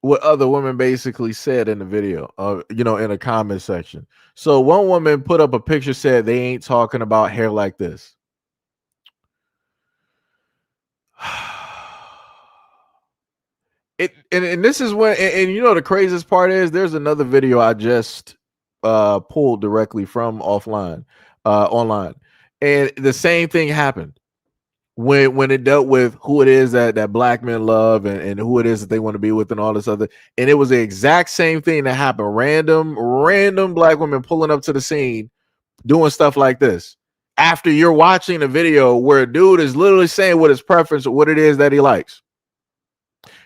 what other women basically said in the video, in a comment section. So one woman put up a picture, said they ain't talking about hair like this. And this is when, and the craziest part is there's another video I just pulled directly from online, and the same thing happened when it dealt with who it is that black men love and who it is that they want to be with and all this other. And it was the exact same thing that happened. Random black women pulling up to the scene doing stuff like this after you're watching a video where a dude is literally saying what his preference or what it is that he likes.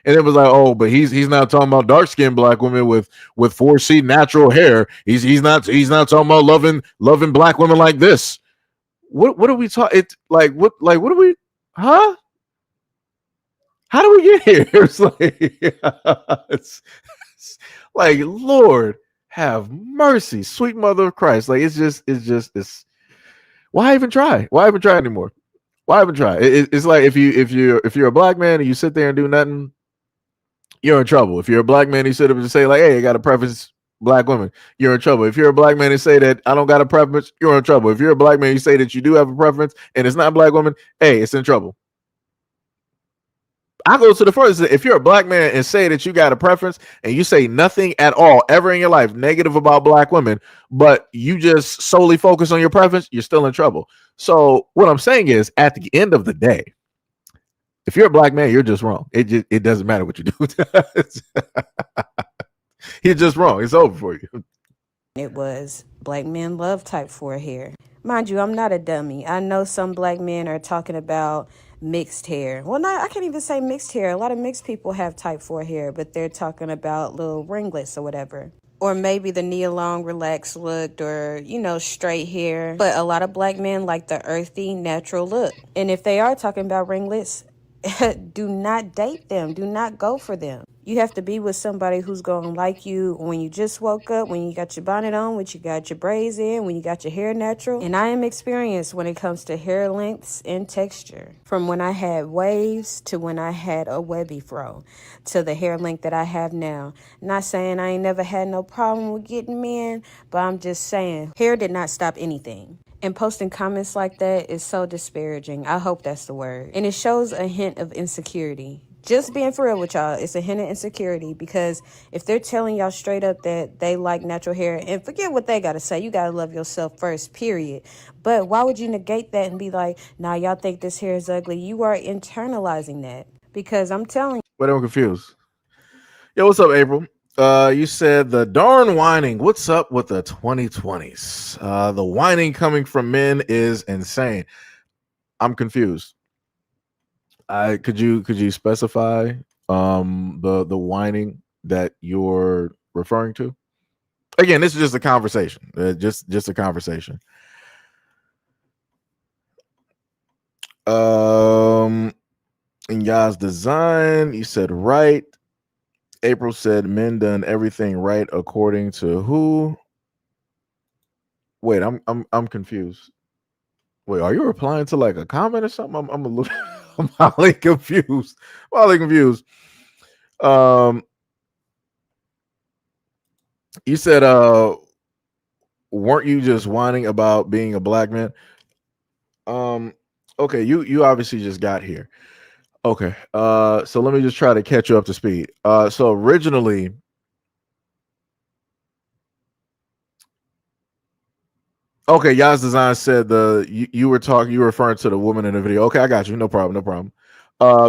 And it was like, oh, but he's not talking about dark-skinned black women with 4C natural hair. He's not talking about loving black women like this. What are we talking? It's like what are we? Huh? How do we get here? It's like it's Like, Lord, have mercy, sweet mother of Christ. Like, it's why even try? Why even try anymore? Why even try? It's like if you're a black man and you sit there and do nothing, you're in trouble. If you're a black man, you sit up and say like, "Hey, I got a preference black women," you're in trouble. If you're a black man and say that I don't got a preference, you're in trouble. If you're a black man, you say that you do have a preference and it's not black women, hey, it's in trouble. I go to the first. If you're a black man and say that you got a preference and you say nothing at all ever in your life negative about black women, but you just solely focus on your preference, you're still in trouble. So what I'm saying is, at the end of the day, if you're a black man, you're just wrong. It doesn't matter what you do. You're just wrong. It's over for you. It was black men love type 4 hair. Mind you, I'm not a dummy. I know some black men are talking about mixed hair. Well, I can't even say mixed hair. A lot of mixed people have type 4 hair, but they're talking about little ringlets or whatever. Or maybe the knee-long, relaxed look, or, straight hair. But a lot of black men like the earthy, natural look. And if they are talking about ringlets, do not date them. Do not go for them. You have to be with somebody who's going to like you when you just woke up, when you got your bonnet on, when you got your braids in, when you got your hair natural. And I am experienced when it comes to hair lengths and texture. From when I had waves to when I had a webby fro to the hair length that I have now. Not saying I ain't never had no problem with getting men, but I'm just saying hair did not stop anything. And posting comments like that is so disparaging. I hope that's the word. And it shows a hint of insecurity. Just being for real with y'all, it's a hint of insecurity, because if they're telling y'all straight up that they like natural hair, and forget what they got to say, you got to love yourself first, period. But why would you negate that and be like, nah, y'all think this hair is ugly? You are internalizing that, because I'm telling you. But I'm confused. Yo, what's up, April? You said the darn whining. What's up with the 2020s? The whining coming from men is insane. I'm confused. Could you specify the whining that you're referring to? Again, this is just a conversation. Just a conversation. In y'all's design, you said right. April said men done everything right according to who? Wait, I'm confused. Wait, are you replying to like a comment or something? I'm a little I'm highly confused. Highly confused. You said weren't you just whining about being a black man? Okay, you obviously just got here. Okay. So let me just try to catch you up to speed. So originally, okay, Yas Design said you were referring to the woman in the video. Okay, I got you. No problem. No problem.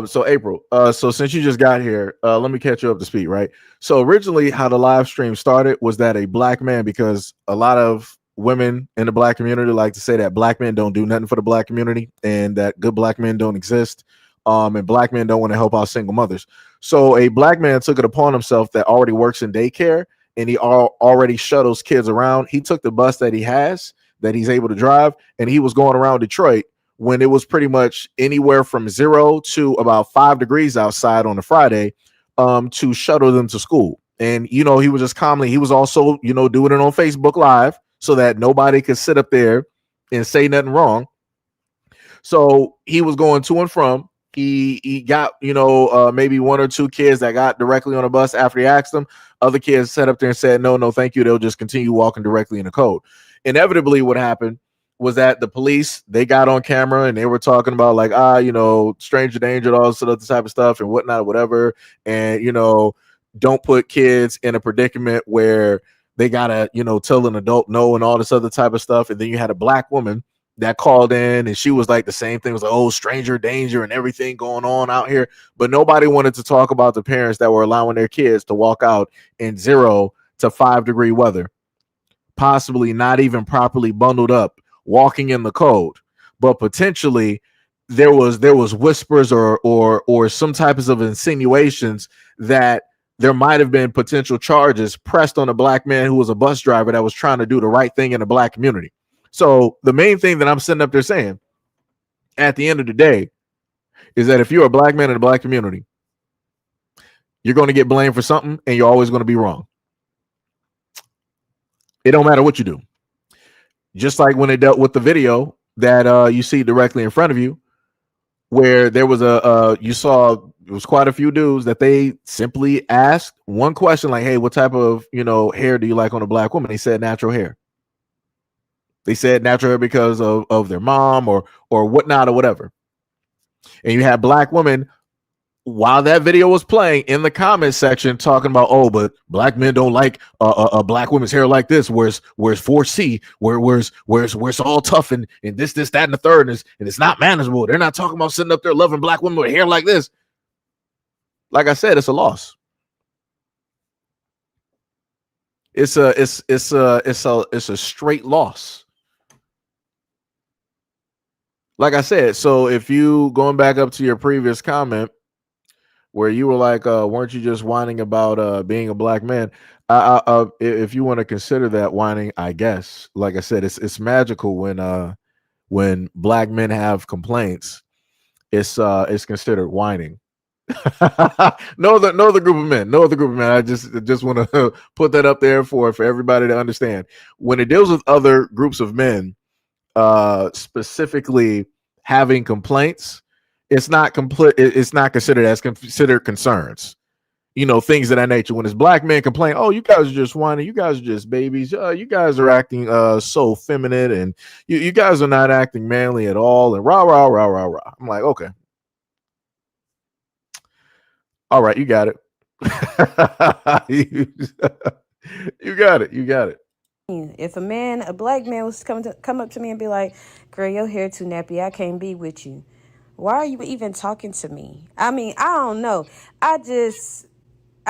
So April, so since you just got here, let me catch you up to speed, right? So originally how the live stream started was that a black man, because a lot of women in the black community like to say that black men don't do nothing for the black community and that good black men don't exist. And black men don't want to help out single mothers. So a black man took it upon himself that already works in daycare and he already shuttles kids around. He took the bus that he has, that he's able to drive, and he was going around Detroit when it was pretty much anywhere from 0 to about 5 degrees outside on a Friday, to shuttle them to school. And, he was just he was also, doing it on Facebook Live so that nobody could sit up there and say nothing wrong. So he was going to and from. He got, maybe 1 or 2 kids that got directly on a bus after he asked them. Other kids sat up there and said, no, thank you. They'll just continue walking directly in the code. Inevitably, what happened was that the police, they got on camera and they were talking about like, stranger danger, all this other type of stuff and whatnot, whatever. And, don't put kids in a predicament where they gotta, tell an adult no and all this other type of stuff. And then you had a black woman that called in and she was like the same thing, was like, oh, stranger danger and everything going on out here. But nobody wanted to talk about the parents that were allowing their kids to walk out in 0 to 5 degree weather, possibly not even properly bundled up, walking in the cold. But potentially there was whispers or some types of insinuations that there might have been potential charges pressed on a black man who was a bus driver that was trying to do the right thing in the black community. So the main thing that I'm sitting up there saying at the end of the day is that if you're a black man in the black community, You're going to get blamed for something, and you're always going to be wrong. It don't matter what you do. Just like when they dealt with the video that you see directly in front of you, where there was you saw it was quite a few dudes that they simply asked one question, like, hey, what type of hair do you like on a black woman? They said natural hair. They said natural hair because of their mom or whatnot or whatever. And you had black women, while that video was playing, in the comment section talking about, oh, but black men don't like a black woman's hair like this. Where's 4C? Where's it's all tough and this, that, and the third, and it's not manageable. They're not talking about sitting up there loving black women with hair like this. Like I said, it's a loss. It's a straight loss. Like I said, so if you going back up to your previous comment where you were like, weren't you just whining about being a black man? If you want to consider that whining, I guess. Like I said, it's magical when black men have complaints. It's considered whining. No other group of men. I just want to put that up there for everybody to understand. When it deals with other groups of men, specifically having complaints, it's not considered as considered concerns, things of that nature. When it's black men complain, oh, you guys are just whining, you guys are just babies, you guys are acting so feminine, and you guys are not acting manly at all, and rah rah rah rah rah. I'm like, okay, all right, you got it. You got it. If a black man was come up to me and be like, girl, your hair too nappy, I can't be with you. Why are you even talking to me? I mean, I don't know. I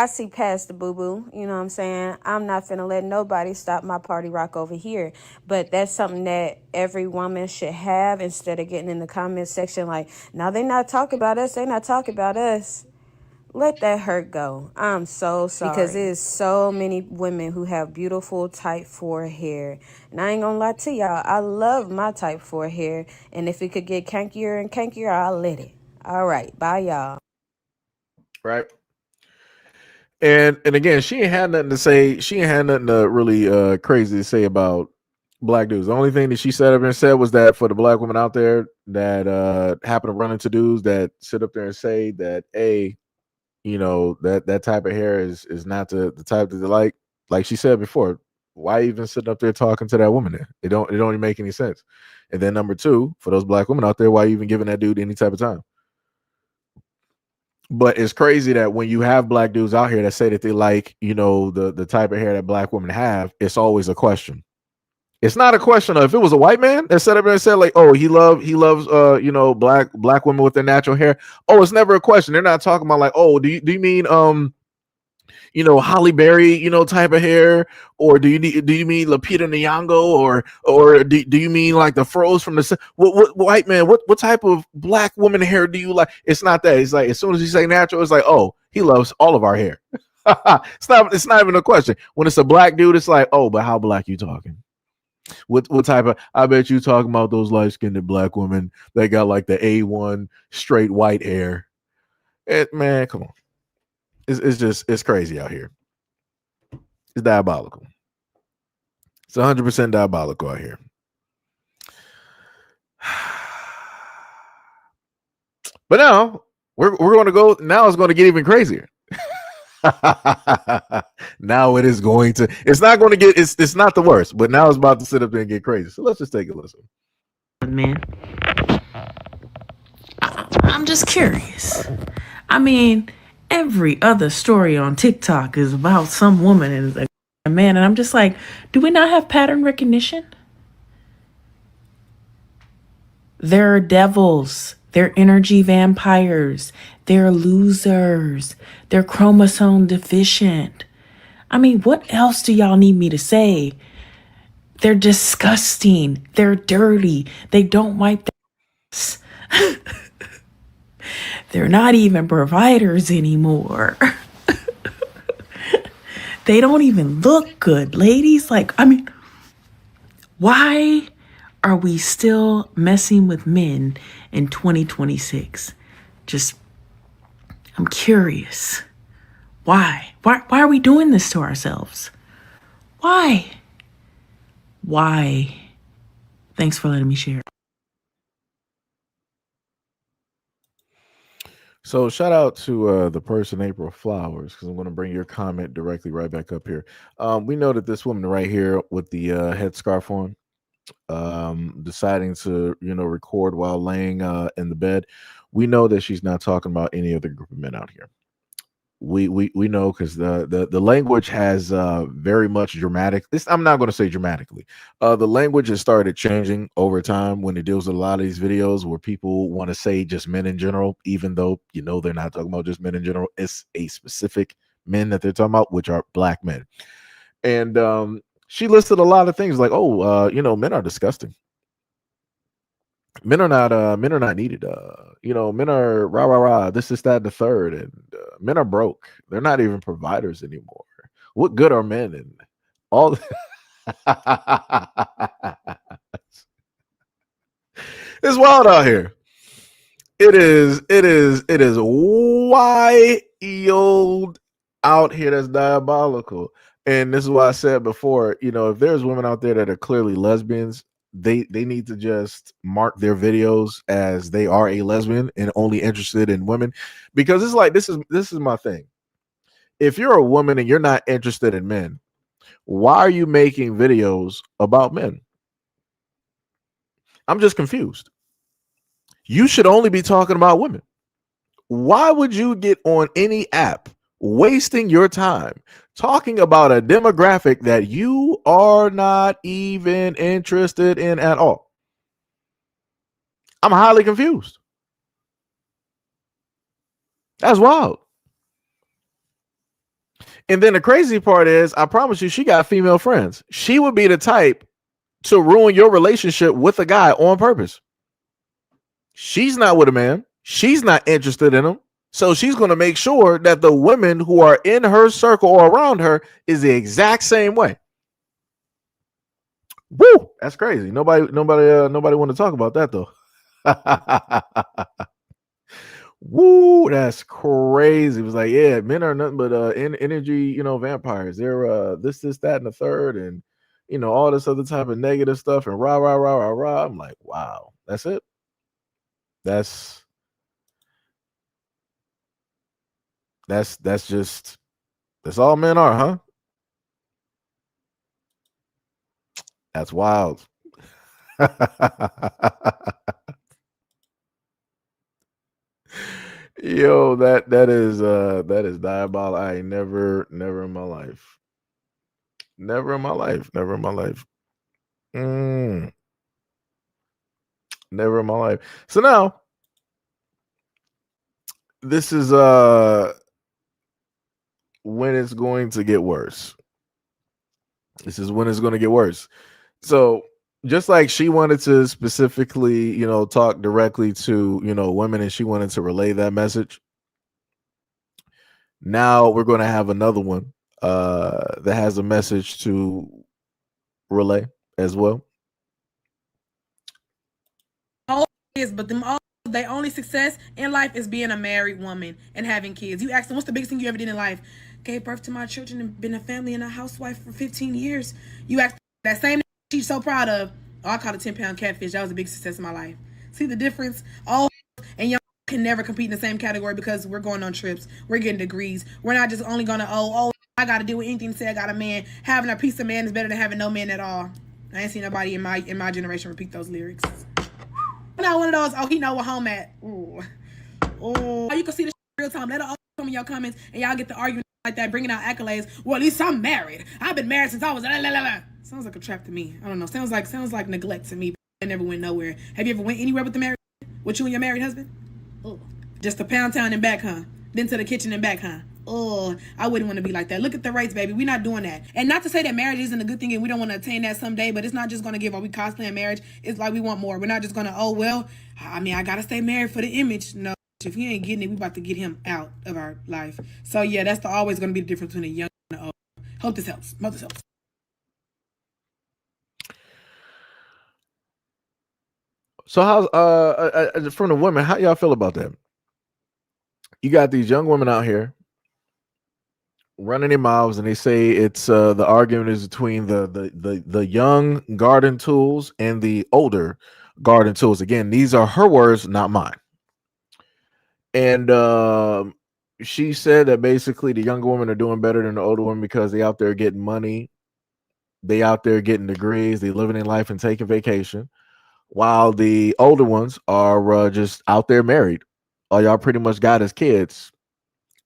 see past the boo-boo. You know what I'm saying? I'm not finna let nobody stop my party rock over here. But that's something that every woman should have, instead of getting in the comment section like, now they not talking about us. They not talking about us. Let that hurt go. I'm so sorry. Because there's so many women who have beautiful type 4 hair. And I ain't gonna lie to y'all, I love my type 4 hair. And if it could get kankier and kankier, I'll let it. All right. Bye, y'all. Right. And again, she ain't had nothing to say. She ain't had nothing really crazy to say about black dudes. The only thing that she said was that for the black women out there that happen to run into dudes that sit up there and say that, that type of hair is not the type that they like. Like she said before, why even sitting up there talking to that woman there? It don't even make any sense. And then number two, for those black women out there, why even giving that dude any type of time? But it's crazy that when you have black dudes out here that say that they like, the type of hair that black women have, it's always a question. It's not a question of, if it was a white man that sat up there and said like, oh, he loves black women with their natural hair. Oh, it's never a question. They're not talking about like, oh, do you mean Holly Berry, type of hair, or do you mean Lupita Nyong'o, or do you mean like the froze from the what white man? What type of black woman hair do you like? It's not that. It's like as soon as you say natural, it's like, oh, he loves all of our hair. It's not even a question. When it's a black dude, it's like, oh, but how black you talking? What type of? I bet you talking about those light-skinned black women that got like the A1 straight white hair. Man, come on. It's crazy out here. It's diabolical. It's 100% diabolical out here. But now we're going to go. Now it's going to get even crazier. Now it is going to. It's not going to get. It's not the worst. But now it's about to sit up there and get crazy. So let's just take a listen. Man, I'm just curious. I mean, every other story on TikTok is about some woman and a man, and I'm just like, do we not have pattern recognition? They're devils. They're energy vampires. They're losers. They're chromosome deficient. I mean, what else do y'all need me to say? They're disgusting. They're dirty. They don't wipe their ass. They're not even providers anymore. They don't even look good, ladies. Like, I mean, why are we still messing with men in 2026? I'm curious. Why? Why are we doing this to ourselves? Why? Why? Thanks for letting me share. So shout out to the person April Flowers, because I'm going to bring your comment directly right back up here. We know that this woman right here with the headscarf on, deciding to record while laying in the bed. We know that she's not talking about any other group of men out here. We know, because the language has very much dramatic. I'm not going to say dramatically. The language has started changing over time when it deals with a lot of these videos where people want to say just men in general, even though they're not talking about just men in general. It's a specific men that they're talking about, which are black men. And she listed a lot of things like, oh, men are disgusting. Men are not needed. Men are rah rah rah. This is that and the third, and men are broke. They're not even providers anymore. What good are men? And all. It's wild out here. It is wild out here. That's diabolical. And this is why I said before, if there's women out there that are clearly lesbians, they need to just mark their videos as they are a lesbian and only interested in women. Because it's like, this is my thing. If you're a woman and you're not interested in men, why are you making videos about men? I'm just confused. You should only be talking about women. Why would you get on any app wasting your time talking about a demographic that you are not even interested in at all? I'm highly confused. That's wild. And then the crazy part is, I promise you, she got female friends. She would be the type to ruin your relationship with a guy on purpose. She's not with a man. She's not interested in him. So she's going to make sure that the women who are in her circle or around her is the exact same way. Woo! That's crazy. Nobody want to talk about that though. Woo! That's crazy. It was like, yeah, men are nothing but energy, vampires. They're this, that, and the third, and all this other type of negative stuff, and rah rah rah rah rah. I'm like, wow, that's it. That's just that's all men are, huh? That's wild. Yo, that is diabolical. I ain't never in my life. Never in my life. Never in my life. Never in my life. So now this is when it's going to get worse. This is when it's going to get worse. So just like she wanted to specifically, talk directly to, women, and she wanted to relay that message. Now we're going to have another one that has a message to relay as well. But them all, their only success in life is being a married woman and having kids. You ask them, what's the biggest thing you ever did in life? Gave birth to my children and been a family and a housewife for 15 years. You ask that same she's so proud of. Oh, I caught a 10-pound catfish. That was a big success in my life. See the difference? All and young can never compete in the same category because we're going on trips. We're getting degrees. We're not just only going to, I got to do anything to say I got a man. Having a piece of man is better than having no man at all. I ain't seen nobody in my generation repeat those lyrics. Not one of those, he know where home at. Ooh. You can see the real time. Let all some of y'all comments and y'all get the argument like that, bringing out accolades. Well, at least I'm married. I've been married since I was Sounds like a trap to me. I don't know. Sounds like neglect to me. I never went nowhere. Have you ever went anywhere with the married? With you and your married husband? Oh. Just to Pound Town and back, huh? Then to the kitchen and back, huh? Oh, I wouldn't want to be like that. Look at the rates, baby. We're not doing that. And not to say that marriage isn't a good thing and we don't want to attain that someday, but it's not just going to give, are we constantly in marriage? It's like we want more. We're not just going to, I got to stay married for the image. No, if he ain't getting it, we about to get him out of our life. So, yeah, that's always going to be the difference between a young and an old. Hope this helps. So how's from the women, how y'all feel about that? You got these young women out here running their mouths, and they say it's the argument is between the young garden tools and the older garden tools. Again, these are her words, not mine. And she said that basically the younger women are doing better than the older women because they out there getting money, they out there getting degrees, they living in life and taking vacation, while the older ones are just out there married. All y'all pretty much got is kids,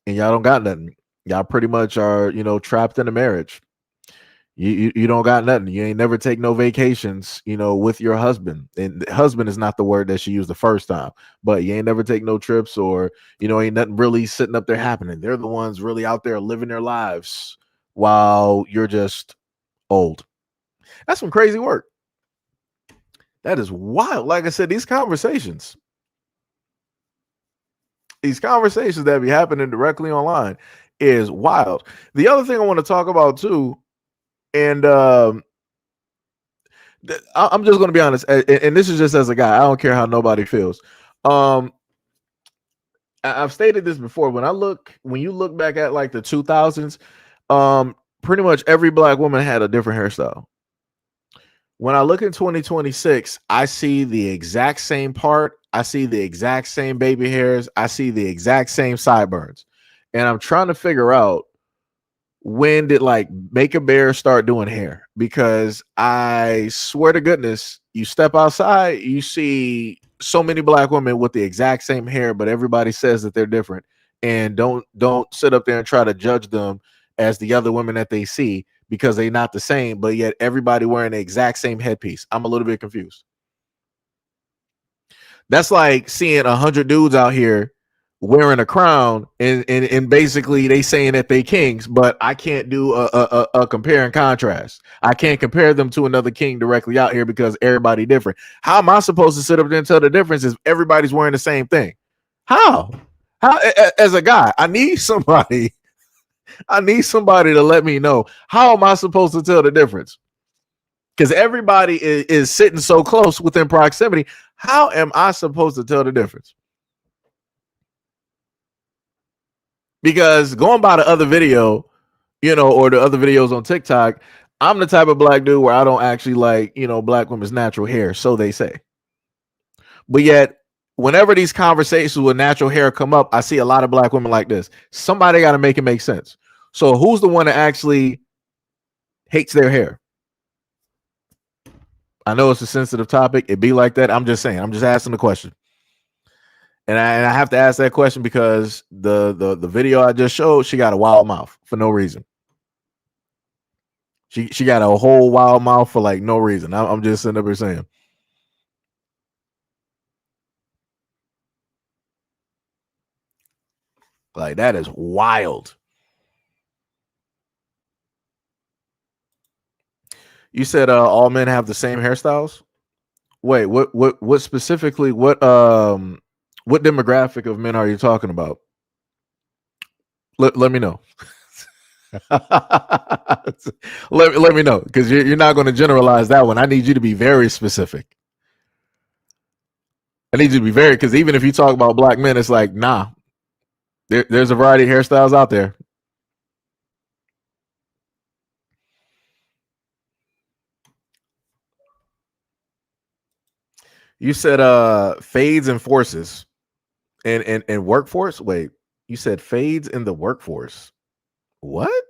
and y'all don't got nothing. Y'all pretty much are, trapped in a marriage. You don't got nothing. You ain't never take no vacations, with your husband. And husband is not the word that she used the first time, but you ain't never take no trips, or ain't nothing really sitting up there happening. They're the ones really out there living their lives while you're just old. That's some crazy work. That is wild. Like I said, these conversations that be happening directly online is wild. The other thing I want to talk about too, and I'm just going to be honest, and this is just as a guy. I don't care how nobody feels. I've stated this before. When you look back at like the 2000s, pretty much every black woman had a different hairstyle. When I look in 2026, I see the exact same part. I see the exact same baby hairs. I see the exact same sideburns, and I'm trying to figure out, when did like Make a Bear start doing hair? Because I swear to goodness, you step outside, you see so many black women with the exact same hair, but everybody says that they're different. And don't sit up there and try to judge them as the other women that they see, because they're not the same, but yet everybody wearing the exact same headpiece. I'm a little bit confused. That's like seeing 100 dudes out here wearing a crown, and basically they saying that they kings, but I can't do a compare and contrast. I can't compare them to another king directly out here because everybody different. How am I supposed to sit up there and tell the difference if everybody's wearing the same thing? How as a guy, I need somebody to let me know. How am I supposed to tell the difference? Because everybody is sitting so close within proximity. How am I supposed to tell the difference? Because going by the other video, or the other videos on TikTok, I'm the type of black dude where I don't actually like, black women's natural hair, so they say. But yet, whenever these conversations with natural hair come up, I see a lot of black women like this. Somebody got to make it make sense. So who's the one that actually hates their hair? I know it's a sensitive topic. It be like that. I'm just saying. I'm just asking the question. And I have to ask that question because the video I just showed, she got a wild mouth for no reason. She got a whole wild mouth for like no reason. I'm just sitting up here saying. Like, that is wild. You said all men have the same hairstyles? Wait, what specifically, what demographic of men are you talking about? Let me know. let me know, because you're not going to generalize that one. I need you to be very specific. I need you to be very, because even if you talk about black men, it's like, nah, there's a variety of hairstyles out there. You said fades and forces and workforce. Wait, you said fades in the workforce. What?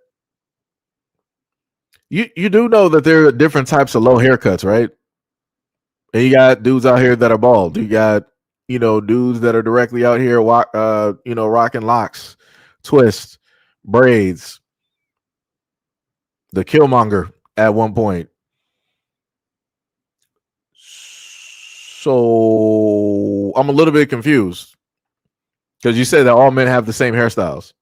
You do know that there are different types of low haircuts, right? And you got dudes out here that are bald. You got, dudes that are directly out here rocking locks, twists, braids. The Killmonger at one point. So I'm a little bit confused, because you said that all men have the same hairstyles,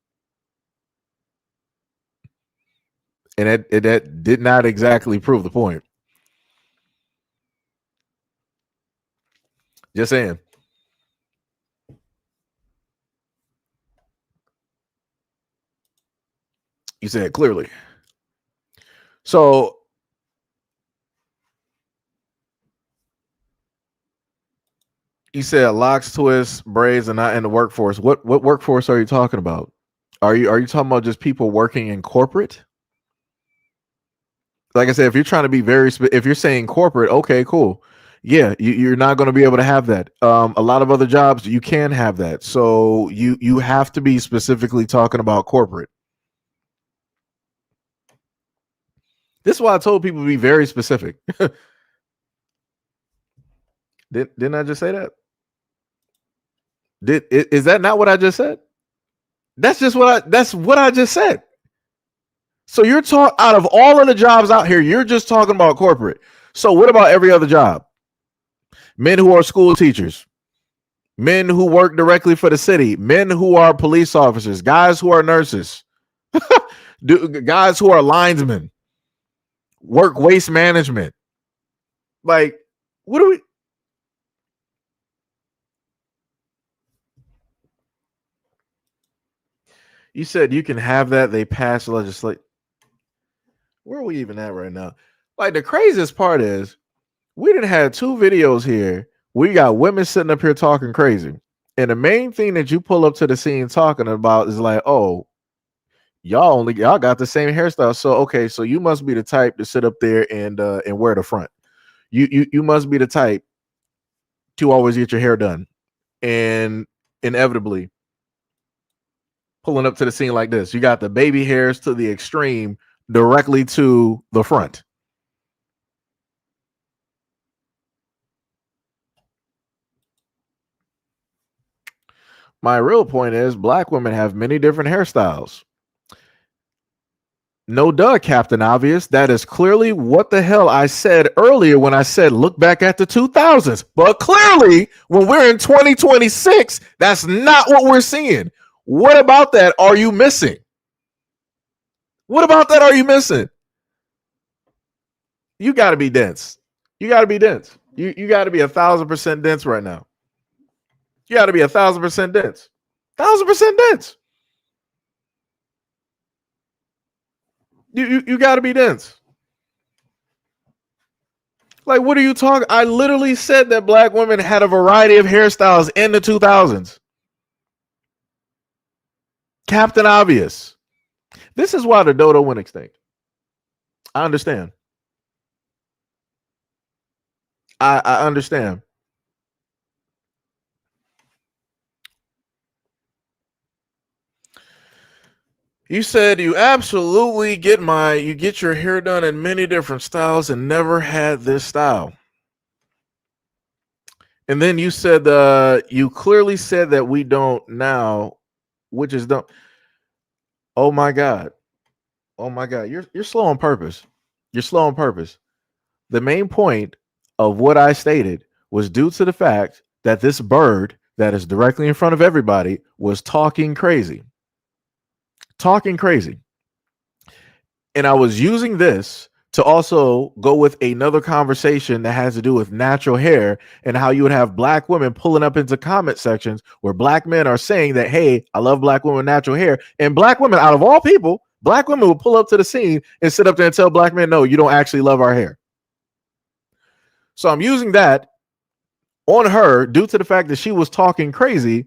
and that did not exactly prove the point. Just saying. You said clearly. So you said locks, twists, braids, and not in the workforce. What workforce are you talking about? Are you talking about just people working in corporate? Like I said, if you're trying to be if you're saying corporate, okay, cool. Yeah, you're not going to be able to have that. A lot of other jobs you can have that. So you have to be specifically talking about corporate. This is why I told people to be very specific. Didn't I just say that? Is that not what I just said? That's what I just said. So you're out of all of the jobs out here, you're just talking about corporate. So what about every other job? Men who are school teachers, men who work directly for the city, men who are police officers, guys who are nurses, guys who are linesmen, work waste management. Like, what do we? You said you can have that. They pass legislation. Where are we even at right now? Like, the craziest part is we didn't have 2 videos here. We got women sitting up here talking crazy. And the main thing that you pull up to the scene talking about is like, oh, y'all got the same hairstyle. So okay, so you must be the type to sit up there and wear the front. You must be the type to always get your hair done. And inevitably pulling up to the scene like this. You got the baby hairs to the extreme directly to the front. My real point is black women have many different hairstyles. No duh, Captain Obvious. That is clearly what the hell I said earlier when I said look back at the 2000s. But clearly, when we're in 2026, that's not what we're seeing. What about that are you missing? What about that are you missing? You got to be dense. You got to be dense. You got to be 1,000% dense right now. You got to be 1,000% dense. 1,000% dense. You got to be dense. Like, what are you talking? I literally said that black women had a variety of hairstyles in the 2000s. Captain Obvious. This is why the dodo went extinct. I understand. I understand. You said you absolutely get your hair done in many different styles and never had this style. And then you said you clearly said that we don't now, which is don't. Oh my God. Oh my God. You're slow on purpose. You're slow on purpose. The main point of what I stated was due to the fact that this bird that is directly in front of everybody was talking crazy. Talking crazy. And I was using this to also go with another conversation that has to do with natural hair and how you would have black women pulling up into comment sections where black men are saying that, hey, I love black women with natural hair. And black women, out of all people, black women will pull up to the scene and sit up there and tell black men, no, you don't actually love our hair. So I'm using that on her due to the fact that she was talking crazy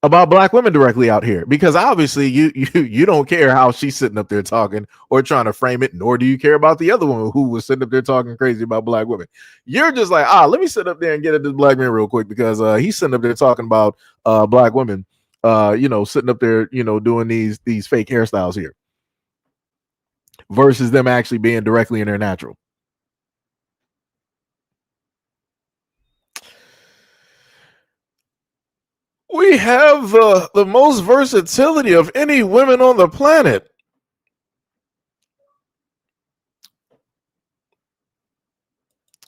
about black women directly out here, because obviously you don't care how she's sitting up there talking or trying to frame it, nor do you care about the other woman who was sitting up there talking crazy about black women. You're just like, let me sit up there and get at this black man real quick because he's sitting up there talking about black women, sitting up there, doing these fake hairstyles here versus them actually being directly in their natural. We have the most versatility of any women on the planet.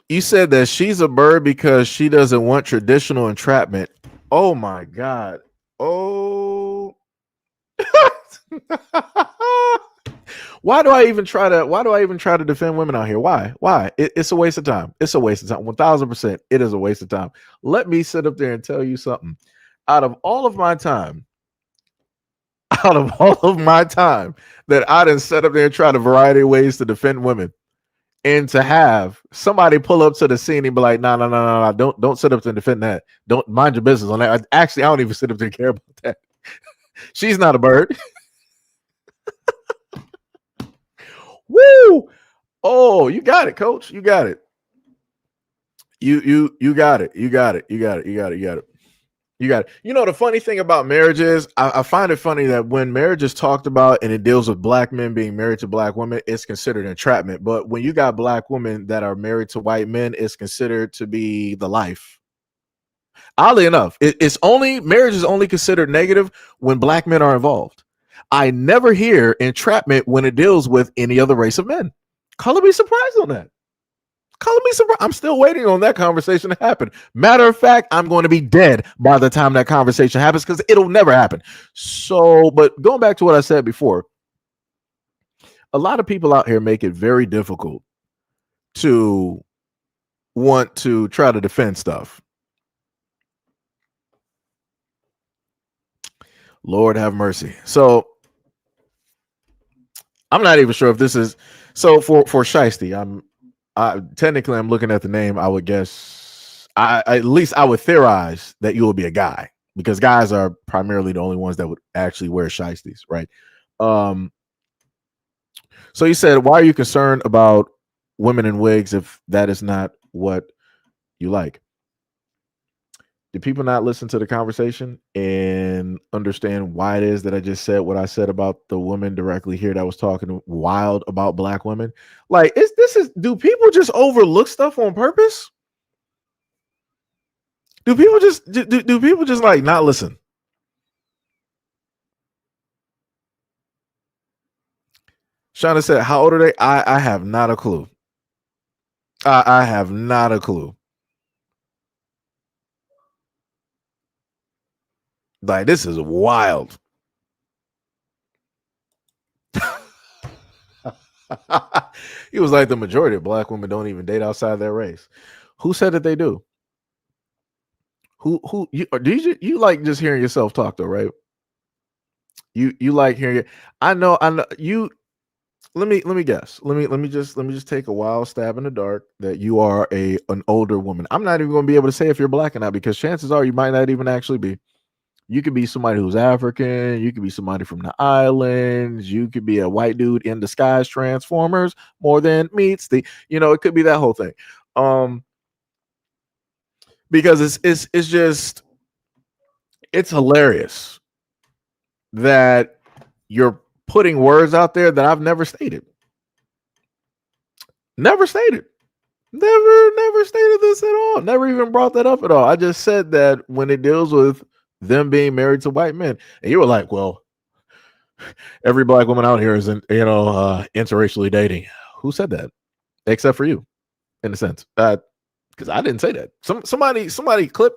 You said that she's a bird because she doesn't want traditional entrapment. Oh my God. Oh. Why do I even try to defend women out here? Why? It's a waste of time. It's a waste of time. 1,000%. It is a waste of time. Let me sit up there and tell you something. Out of all of my time that I done set up there and tried a variety of ways to defend women, and to have somebody pull up to the scene and be like, no, don't sit up there and defend that. Don't mind your business on that. Actually, I don't even sit up there and care about that. She's not a bird. Woo! Oh, you got it, coach. You got it. You got it. You got it. You got it. You got it. You got it. You got it. You know, the funny thing about marriage is I find it funny that when marriage is talked about and it deals with black men being married to black women, it's considered entrapment. But when you got black women that are married to white men, it's considered to be the life. Oddly enough, it's only marriage is only considered negative when black men are involved. I never hear entrapment when it deals with any other race of men. Color me surprised on that. Color me surprised. I'm still waiting on that conversation to happen. Matter of fact, I'm going to be dead by the time that conversation happens because it'll never happen. So, but going back to what I said before, a lot of people out here make it very difficult to want to try to defend stuff. Lord have mercy. So I'm not even sure if this is so for Shiesty. Technically I'm looking at the name. I would guess at least I would theorize that you will be a guy because guys are primarily the only ones that would actually wear shiesties, right? So you said, why are you concerned about women in wigs if that is not what you like? Did people not listen to the conversation and understand why it is that I just said what I said about the woman directly here that was talking wild about black women? Like, do people just overlook stuff on purpose? Do people just like not listen? Shauna said, how old are they? I have not a clue. I have not a clue. Like, this is wild. He was like, the majority of black women don't even date outside their race. Who said that they do? Who you like just hearing yourself talk though, right? You like hearing it. I know you. Let me guess. Let me just take a wild stab in the dark that you are an older woman. I'm not even going to be able to say if you're black or not because chances are you might not even actually be. You could be somebody who's African. You could be somebody from the islands. You could be a white dude in disguise Transformers more than meets the. It could be that whole thing. Because it's just it's hilarious that you're putting words out there that I've never stated. Never stated. Never stated this at all. Never even brought that up at all. I just said that when it deals with them being married to white men, and you were like, "Well, every black woman out here is, interracially dating." Who said that? Except for you, in a sense, because I didn't say that. Somebody clip,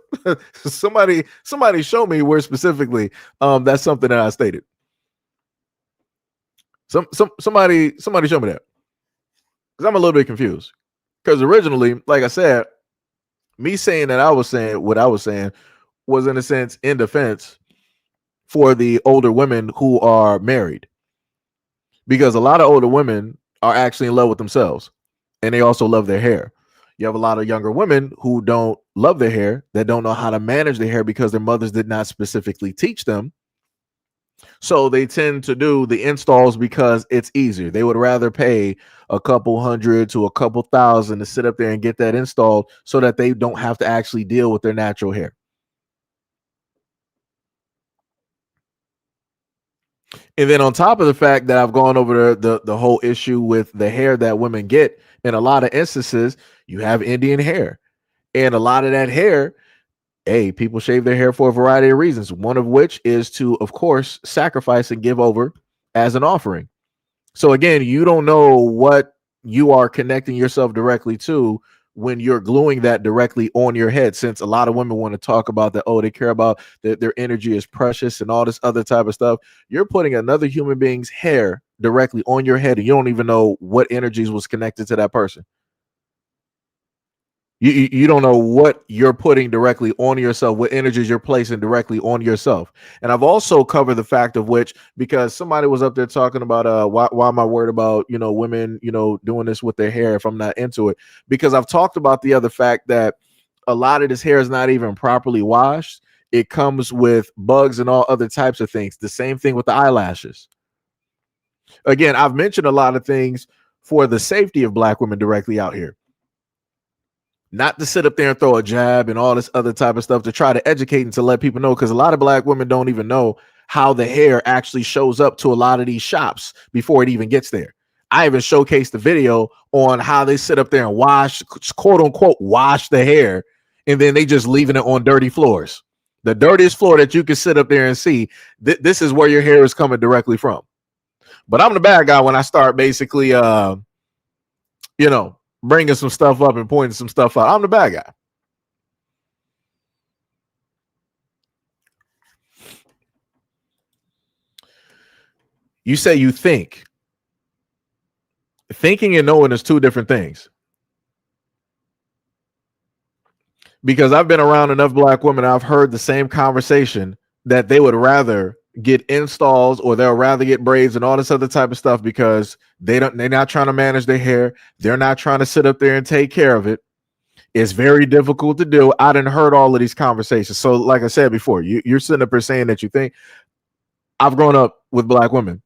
somebody show me where specifically that's something that I stated. Somebody show me that because I'm a little bit confused. Because originally, like I said, me saying that I was saying what I was saying was in a sense in defense for the older women who are married. Because a lot of older women are actually in love with themselves and they also love their hair. You have a lot of younger women who don't love their hair, that don't know how to manage their hair because their mothers did not specifically teach them. So they tend to do the installs because it's easier. They would rather pay a couple hundred to a couple thousand to sit up there and get that installed so that they don't have to actually deal with their natural hair. And then on top of the fact that I've gone over the whole issue with the hair that women get, in a lot of instances, you have Indian hair. And a lot of that hair, people shave their hair for a variety of reasons. One of which is to, of course, sacrifice and give over as an offering. So again, you don't know what you are connecting yourself directly to when you're gluing that directly on your head, since a lot of women want to talk about that, they care about that their energy is precious and all this other type of stuff. You're putting another human being's hair directly on your head and you don't even know what energies was connected to that person. You don't know what you're putting directly on yourself, what energies you're placing directly on yourself. And I've also covered the fact of which, because somebody was up there talking about why am I worried about women doing this with their hair if I'm not into it, because I've talked about the other fact that a lot of this hair is not even properly washed. It comes with bugs and all other types of things. The same thing with the eyelashes. Again, I've mentioned a lot of things for the safety of black women directly out here. Not to sit up there and throw a jab and all this other type of stuff, to try to educate and to let people know, because a lot of black women don't even know how the hair actually shows up to a lot of these shops before it even gets there. I even showcased the video on how they sit up there and wash, quote unquote, wash the hair, and then they just leaving it on dirty floors. The dirtiest floor that you can sit up there and see, this is where your hair is coming directly from. But I'm the bad guy when I start basically, bringing some stuff up and pointing some stuff out. I'm the bad guy. You say you think. Thinking and knowing is two different things. Because I've been around enough black women, I've heard the same conversation that they would rather get installs or they'll rather get braids and all this other type of stuff because they're not trying to manage their hair. They're not trying to sit up there and take care of it. It's very difficult to do. I done heard all of these conversations. So like I said before, you're sitting up there saying that you think. I've grown up with black women.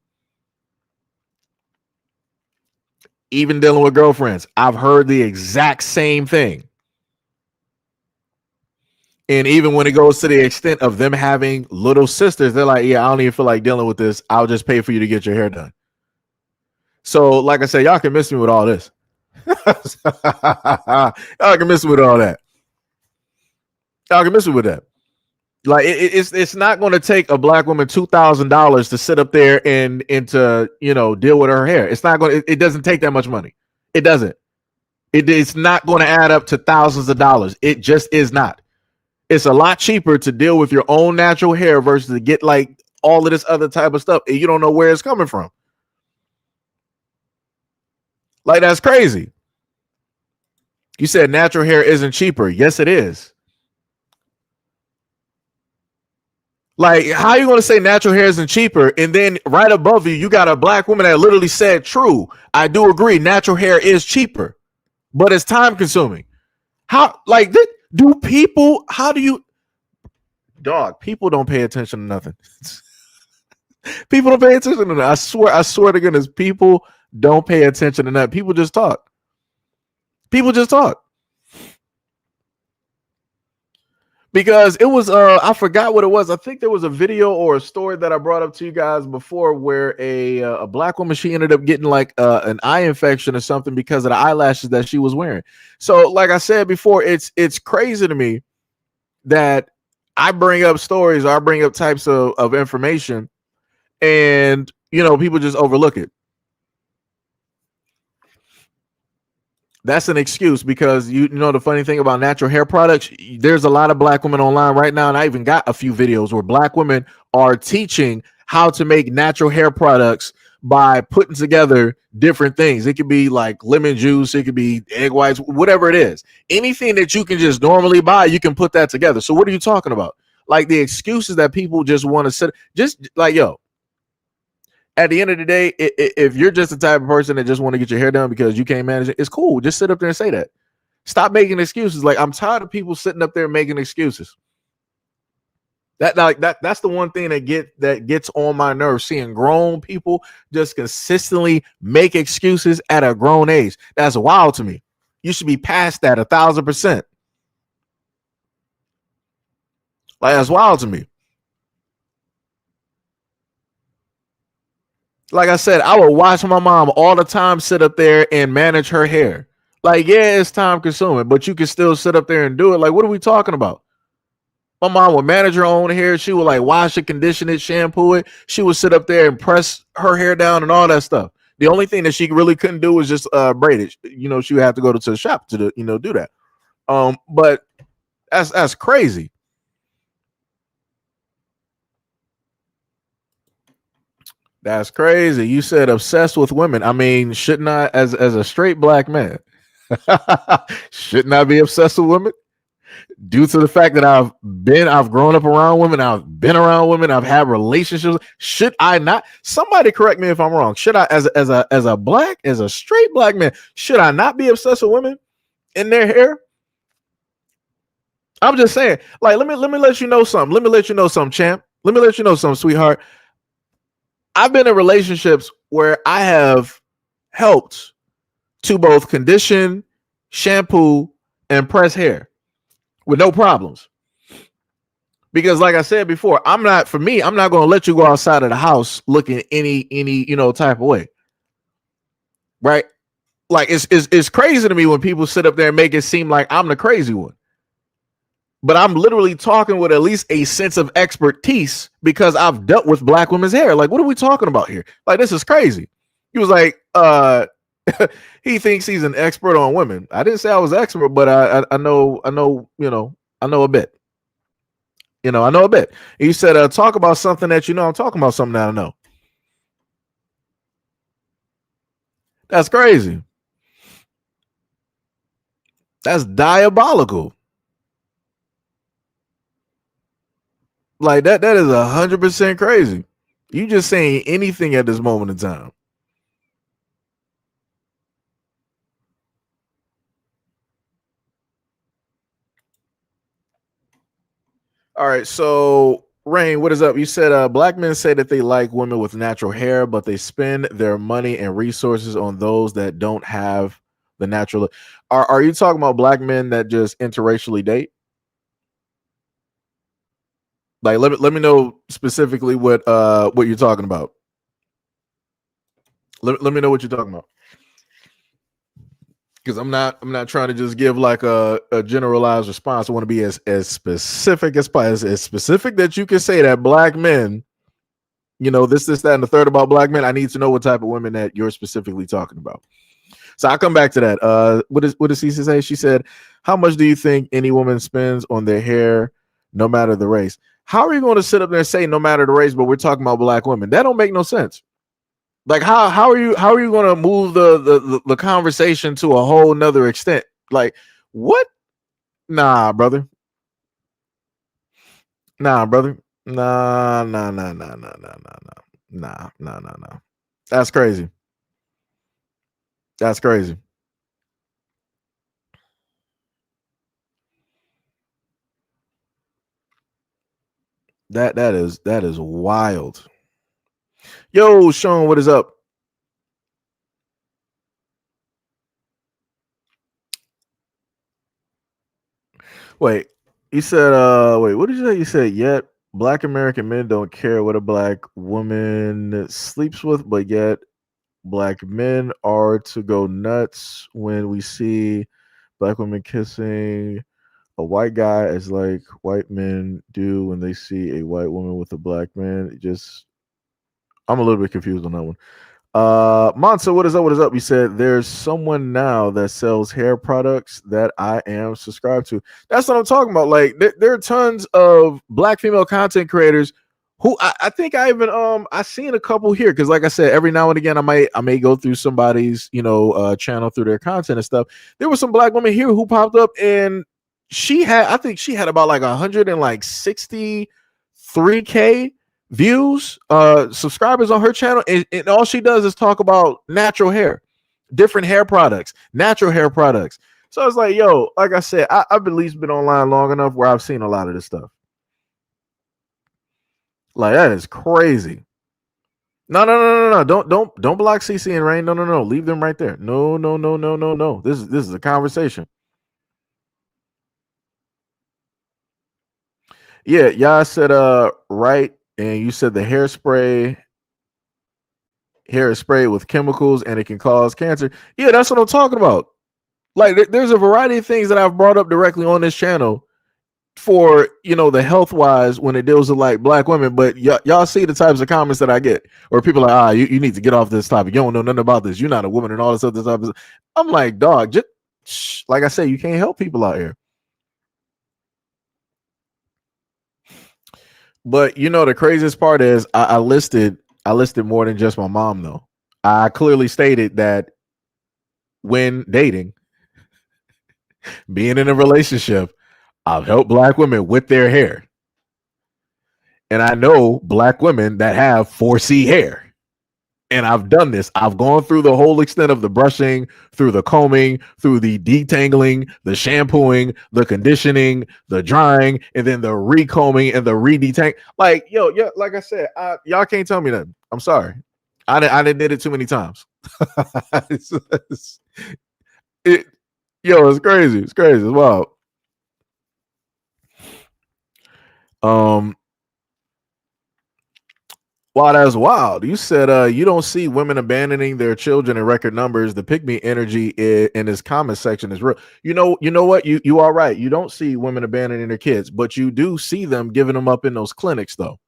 Even dealing with girlfriends, I've heard the exact same thing. And even when it goes to the extent of them having little sisters, they're like, yeah, I don't even feel like dealing with this. I'll just pay for you to get your hair done. So, like I said, y'all can miss me with all this. Y'all can miss me with all that. Y'all can miss me with that. Like it's not going to take a black woman $2,000 to sit up there and to deal with her hair. It's not going. It doesn't take that much money. It doesn't. It's not going to add up to thousands of dollars. It just is not. It's a lot cheaper to deal with your own natural hair versus to get like all of this other type of stuff and you don't know where it's coming from. Like, that's crazy. You said natural hair isn't cheaper. Yes, it is. Like, how are you going to say natural hair isn't cheaper? And then right above you, you got a black woman that literally said, true, I do agree, natural hair is cheaper, but it's time consuming. How, like, do people, how do you, dog, people don't pay attention to nothing. People don't pay attention to that. I swear to goodness, people don't pay attention to that. People just talk. People just talk. Because it was, I forgot what it was. I think there was a video or a story that I brought up to you guys before where a black woman, she ended up getting like an eye infection or something because of the eyelashes that she was wearing. So like I said before, it's crazy to me that I bring up stories or I bring up types of information and, people just overlook it. That's an excuse because the funny thing about natural hair products, there's a lot of black women online right now, and I even got a few videos where black women are teaching how to make natural hair products by putting together different things. It could be like lemon juice, it could be egg whites, whatever it is. Anything that you can just normally buy, you can put that together. So what are you talking about? Like the excuses that people just want to sit, just like, yo, at the end of the day, if you're just the type of person that just want to get your hair done because you can't manage it, it's cool. Just sit up there and say that. Stop making excuses. Like, I'm tired of people sitting up there making excuses. That's the one thing that gets on my nerves, seeing grown people just consistently make excuses at a grown age. That's wild to me. You should be past that 1,000%. Like, that's wild to me. Like I said, I would watch my mom all the time sit up there and manage her hair. Like, yeah, it's time consuming, but you can still sit up there and do it. Like, what are we talking about? My mom would manage her own hair. She would like wash it, condition it, shampoo it. She would sit up there and press her hair down and all that stuff. The only thing that she really couldn't do was just braid it. She would have to go to the shop to do that. But that's crazy. That's crazy. You said obsessed with women. I mean, shouldn't I, as a straight black man, shouldn't I be obsessed with women? Due to the fact that I've grown up around women, I've been around women, I've had relationships. Should I not? Somebody correct me if I'm wrong. Should I, as a straight black man, should I not be obsessed with women in their hair? I'm just saying. Like, let me let you know something. Let me let you know something, champ. Let me let you know something, sweetheart. I've been in relationships where I have helped to both condition, shampoo, and press hair with no problems. Because like I said before, I'm not going to let you go outside of the house looking any type of way. Right? Like it's crazy to me when people sit up there and make it seem like I'm the crazy one. But I'm literally talking with at least a sense of expertise because I've dealt with black women's hair. Like, what are we talking about here? Like, this is crazy. He was like, he thinks he's an expert on women. I didn't say I was expert, but I know, I know a bit. I know a bit. He said, talk about something that you know. I'm talking about something that I know. That's crazy. That's diabolical. Like that is 100% crazy. You just saying anything at this moment in time. All right, so Rain, what is up? You said black men say that they like women with natural hair, but they spend their money and resources on those that don't have the natural. Are you talking about black men that just interracially date? Like, let me know specifically what you're talking about. Let me know what you're talking about. Because I'm not trying to just give like a generalized response. I want to be as specific as possible, as specific that you can say that black men, this, that, and the third about black men. I need to know what type of women that you're specifically talking about. So I'll come back to that. What does Cece say? She said, how much do you think any woman spends on their hair, no matter the race? How are you going to sit up there and say no matter the race, but we're talking about black women? That don't make no sense. Like how are you going to move the conversation to a whole nother extent? Like what? Nah, brother. Nah. That's crazy. That's crazy. That is wild. Yo, Sean, what is up? Wait, you said wait, what did you say? You said yet black American men don't care what a black woman sleeps with, but yet black men are to go nuts when we see black women kissing a white guy, as like white men do when they see a white woman with a black man. I'm a little bit confused on that one. Monsa, what is up? What is up? You said there's someone now that sells hair products that I am subscribed to. That's what I'm talking about. Like there are tons of black female content creators who I think I even I seen a couple here because like I said, every now and again I may go through somebody's channel through their content and stuff. There were some black women here who popped up and I think she had about like 163K views, subscribers on her channel, and all she does is talk about natural hair, different hair products, natural hair products. So I was like, yo, like I said, I've at least been online long enough where I've seen a lot of this stuff. Like that is crazy. No. Don't block CC and Rain. No. Leave them right there. No. This is a conversation. Yeah, y'all said right, and you said the hair is sprayed with chemicals and it can cause cancer. Yeah, that's what I'm talking about. Like there's a variety of things that I've brought up directly on this channel for the health wise when it deals with like black women, but y'all see the types of comments that I get where people are like, you need to get off this topic, you don't know nothing about this, you're not a woman, and all this other stuff. I'm like, dog, just like I said, you can't help people out here. But the craziest part is I listed more than just my mom though. I clearly stated that when dating, being in a relationship, I've helped black women with their hair. And I know black women that have 4C hair. And I've done this. I've gone through the whole extent of the brushing, through the combing, through the detangling, the shampooing, the conditioning, the drying, and then the recombing and the re-detang. Like, yo, like I said, y'all can't tell me nothing. I'm sorry. I didn't did it too many times. it's, it, yo, it's crazy. It's crazy. It's wild. Um, wow, that's wild. You said you don't see women abandoning their children in record numbers. The pick me energy in this comment section is real. You know what? You are right. You don't see women abandoning their kids, but you do see them giving them up in those clinics, though.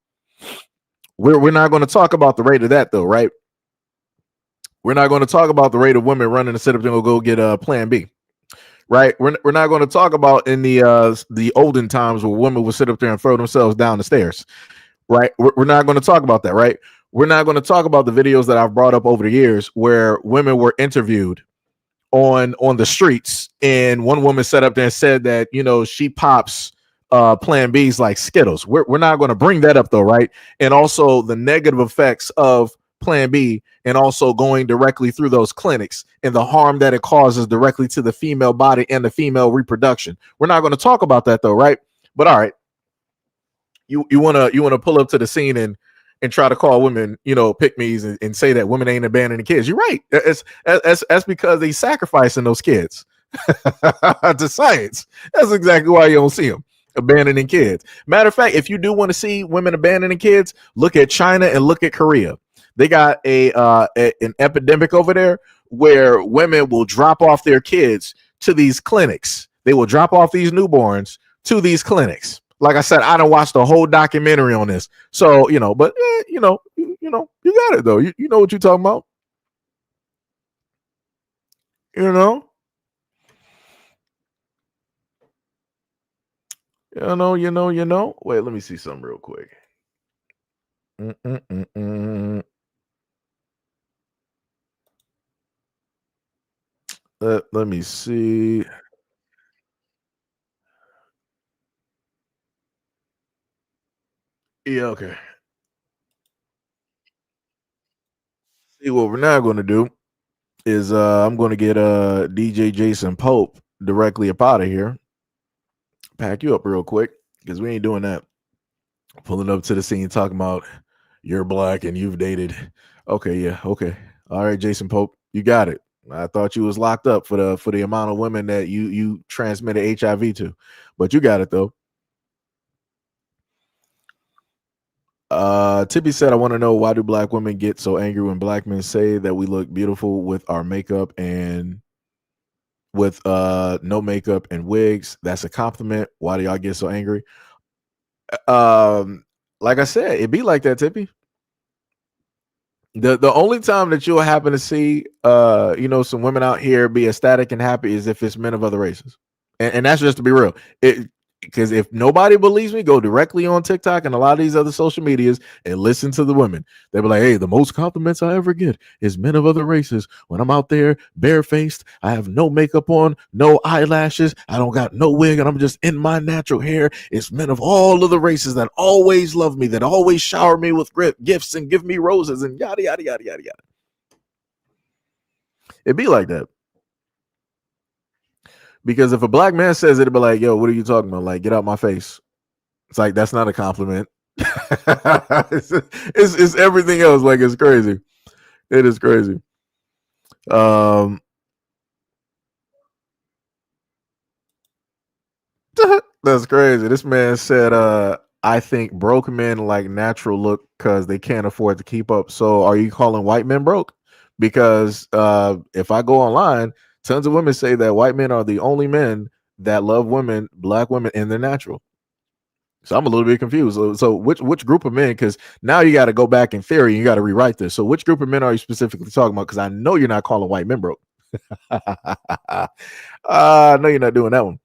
We're not going to talk about the rate of that, though, right? We're not going to talk about the rate of women running to sit up and go get a Plan B, right? We're not going to talk about in the olden times where women would sit up there and throw themselves down the stairs, right? We're not going to talk about that, right? We're not going to talk about the videos that I've brought up over the years where women were interviewed on the streets, and one woman sat up there and said that she pops Plan B's like Skittles. We're not going to bring that up, though, right? And also the negative effects of Plan B, and also going directly through those clinics and the harm that it causes directly to the female body and the female reproduction. We're not going to talk about that, though, right? But all right, you wanna pull up to the scene and try to call women, pick me's, and say that women ain't abandoning kids. You're right. That's because they sacrificing those kids to science. That's exactly why you don't see them abandoning kids. Matter of fact, if you do want to see women abandoning kids, look at China and look at Korea. They got an epidemic over there where women will drop off their kids to these clinics. They will drop off these newborns to these clinics. Like I said, I don't watch the whole documentary on this, so but you got it though. You know what you're talking about. You know, you know. Wait, let me see something real quick. Mm-mm-mm-mm. Let me see. Yeah, okay. See, what we're not going to do is I'm going to get DJ Jason Pope directly up out of here. Pack you up real quick because we ain't doing that. Pulling up to the scene talking about you're black and you've dated. Okay, yeah, okay. All right, Jason Pope, you got it. I thought you was locked up for the amount of women that you transmitted HIV to, but you got it though. Tippy said, I want to know, why do black women get so angry when black men say that we look beautiful with our makeup and with no makeup and wigs? That's a compliment. Why do y'all get so angry? Like I said, it be like that, Tippy. The only time that you'll happen to see some women out here be ecstatic and happy is if it's men of other races. And that's just to be real. It Because if nobody believes me, go directly on TikTok and a lot of these other social medias and listen to the women. They'll be like, hey, the most compliments I ever get is men of other races. When I'm out there barefaced, I have no makeup on, no eyelashes, I don't got no wig, and I'm just in my natural hair. It's men of all of the races that always love me, that always shower me with gifts and give me roses and yada, yada, yada, yada, yada. It'd be like that. Because if a black man says it, it'd be like, yo, what are you talking about? Like, get out my face. It's like, that's not a compliment. It's everything else. Like, it's crazy. It is crazy. That's crazy. This man said, I think broke men like natural look because they can't afford to keep up. So are you calling white men broke? Because if I go online, tons of women say that white men are the only men that love women, black women, in their natural. So I'm a little bit confused. So which group of men? Because now you got to go back in theory. You got to rewrite this. So which group of men are you specifically talking about? Because I know you're not calling white men broke. I know you're not doing that one.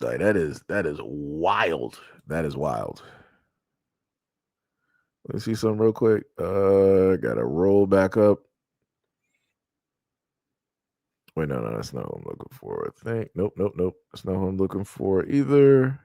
Like, that is wild. That is wild. Let's see something real quick. Gotta roll back up. Wait, no, that's not what I'm looking for. I think. Nope. That's not what I'm looking for either.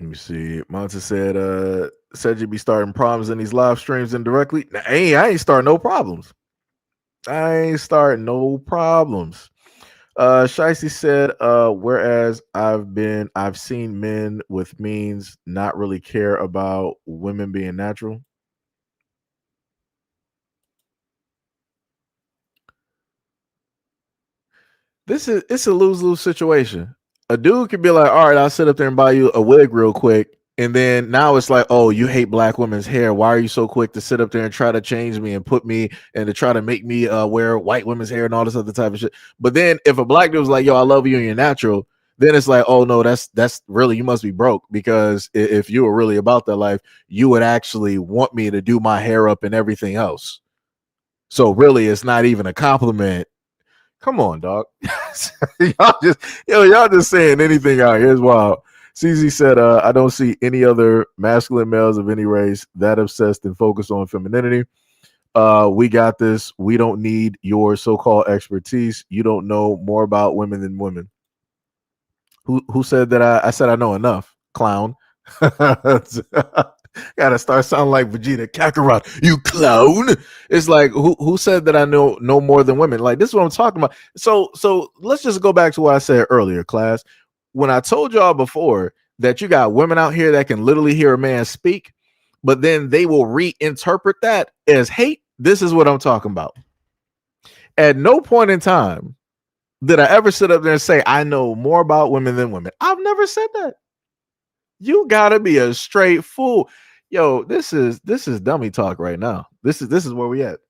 Let me see. Monta said you be starting problems in these live streams indirectly. Nah, I ain't starting no problems. I ain't starting no problems. Shicey said, whereas I've seen men with means not really care about women being natural. It's a lose-lose situation. A dude could be like, all right, I'll sit up there and buy you a wig real quick. And then now it's like, oh, you hate black women's hair. Why are you so quick to sit up there and try to change me and put me and to try to make me wear white women's hair and all this other type of shit? But then if a black dude was like, yo, I love you and you're natural, then it's like, oh no, that's really, you must be broke, because if you were really about that life, you would actually want me to do my hair up and everything else. So really, it's not even a compliment. Come on, dog. y'all just saying anything out here is wild. CZ said, I don't see any other masculine males of any race that obsessed and focused on femininity. We got this. We don't need your so-called expertise. You don't know more about women than women. Who said that? I said I know enough, clown. Gotta start sounding like Vegeta Kakarot, you clown. It's like who said that I know no more than women? Like, this is what I'm talking about. So let's just go back to what I said earlier, class. When I told y'all before that you got women out here that can literally hear a man speak, but then they will reinterpret that as hate. This is what I'm talking about. At no point in time did I ever sit up there and say I know more about women than women. I've never said that. You gotta be a straight fool. Yo, this is dummy talk right now. This is where we at.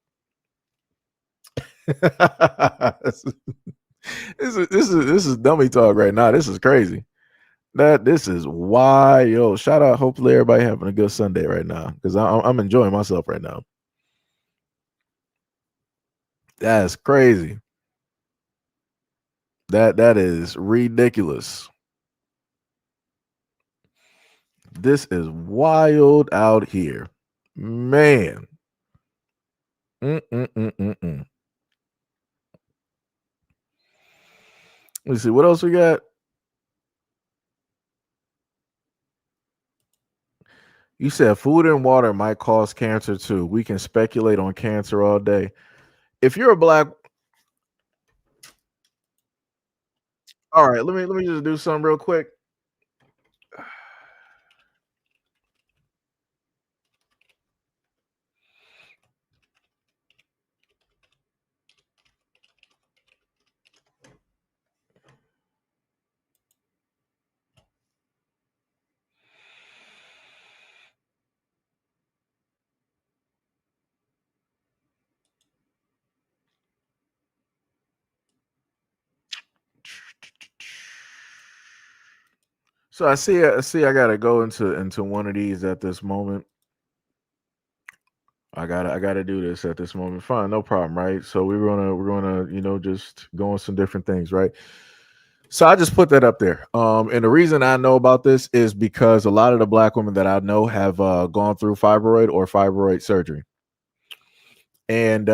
this is dummy talk right now. This is crazy. This is why, yo. Shout out. Hopefully everybody having a good Sunday right now, because I'm enjoying myself right now. That's crazy. That is ridiculous. This is wild out here, man. Mm-mm-mm-mm-mm. Let's see what else we got. You said food and water might cause cancer too. We can speculate on cancer all day. If you're a black, all right, let me just do something real quick. So I see I gotta go into one of these at this moment. I gotta do this at this moment. Fine, no problem, right? So we're gonna just go on some different things, right? So I just put that up there. And the reason I know about this is because a lot of the black women that I know have gone through fibroid or fibroid surgery. And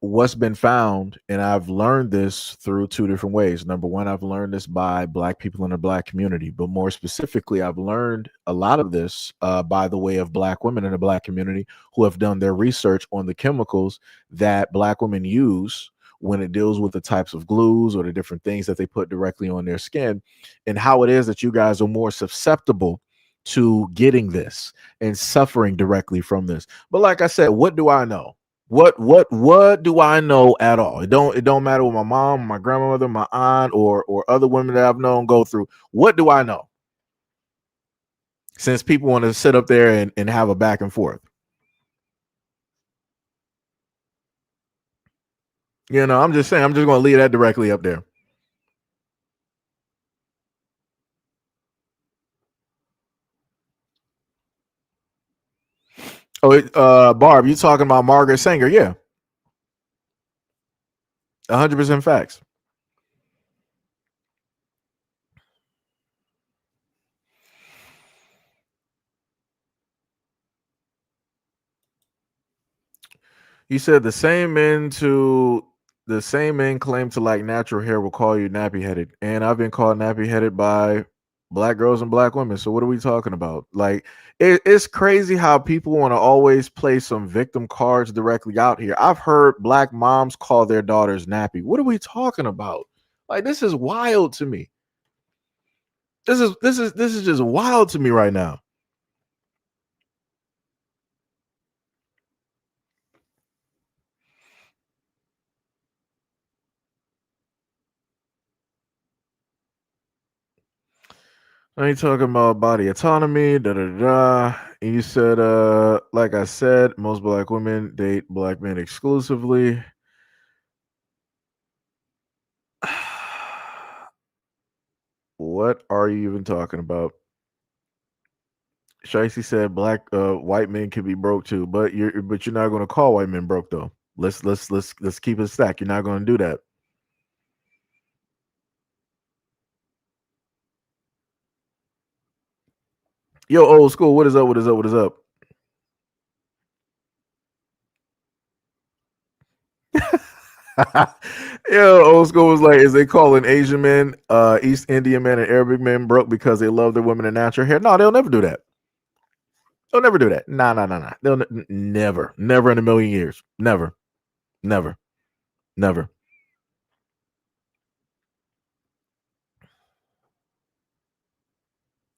what's been found, and I've learned this through two different ways. Number one, I've learned this by black people in the black community, but more specifically, I've learned a lot of this by the way of black women in the black community who have done their research on the chemicals that black women use when it deals with the types of glues or the different things that they put directly on their skin, and how it is that you guys are more susceptible to getting this and suffering directly from this. But like I said, what do I know? What do I know at all? It don't matter what my mom, my grandmother, my aunt, or other women that I've known go through. What do I know? Since people want to sit up there and have a back and forth. I'm just saying, I'm just gonna leave that directly up there. Oh, Barb, you talking about Margaret Sanger? Yeah, 100% facts. You said the same men claim to like natural hair will call you nappy headed, and I've been called nappy headed by Black girls and black women. So what are we talking about? Like, it's crazy how people want to always play some victim cards directly out here. I've heard black moms call their daughters nappy. What are we talking about? Like, this is wild to me. This is just wild to me right now. I ain't talking about body autonomy, da da da. And you said, like I said, most black women date black men exclusively. What are you even talking about? Shicey said black white men can be broke too, but you're not gonna call white men broke though. Let's keep it stacked. You're not gonna do that. Yo, old school, what is up? What is up? What is up? Yo, old school was like, is they calling Asian men, East Indian men, and Arabic men broke because they love their women and natural hair? No, they'll never do that. They'll never do that. Nah, nah, nah, nah. They'll never, never in a million years. Never, never, never.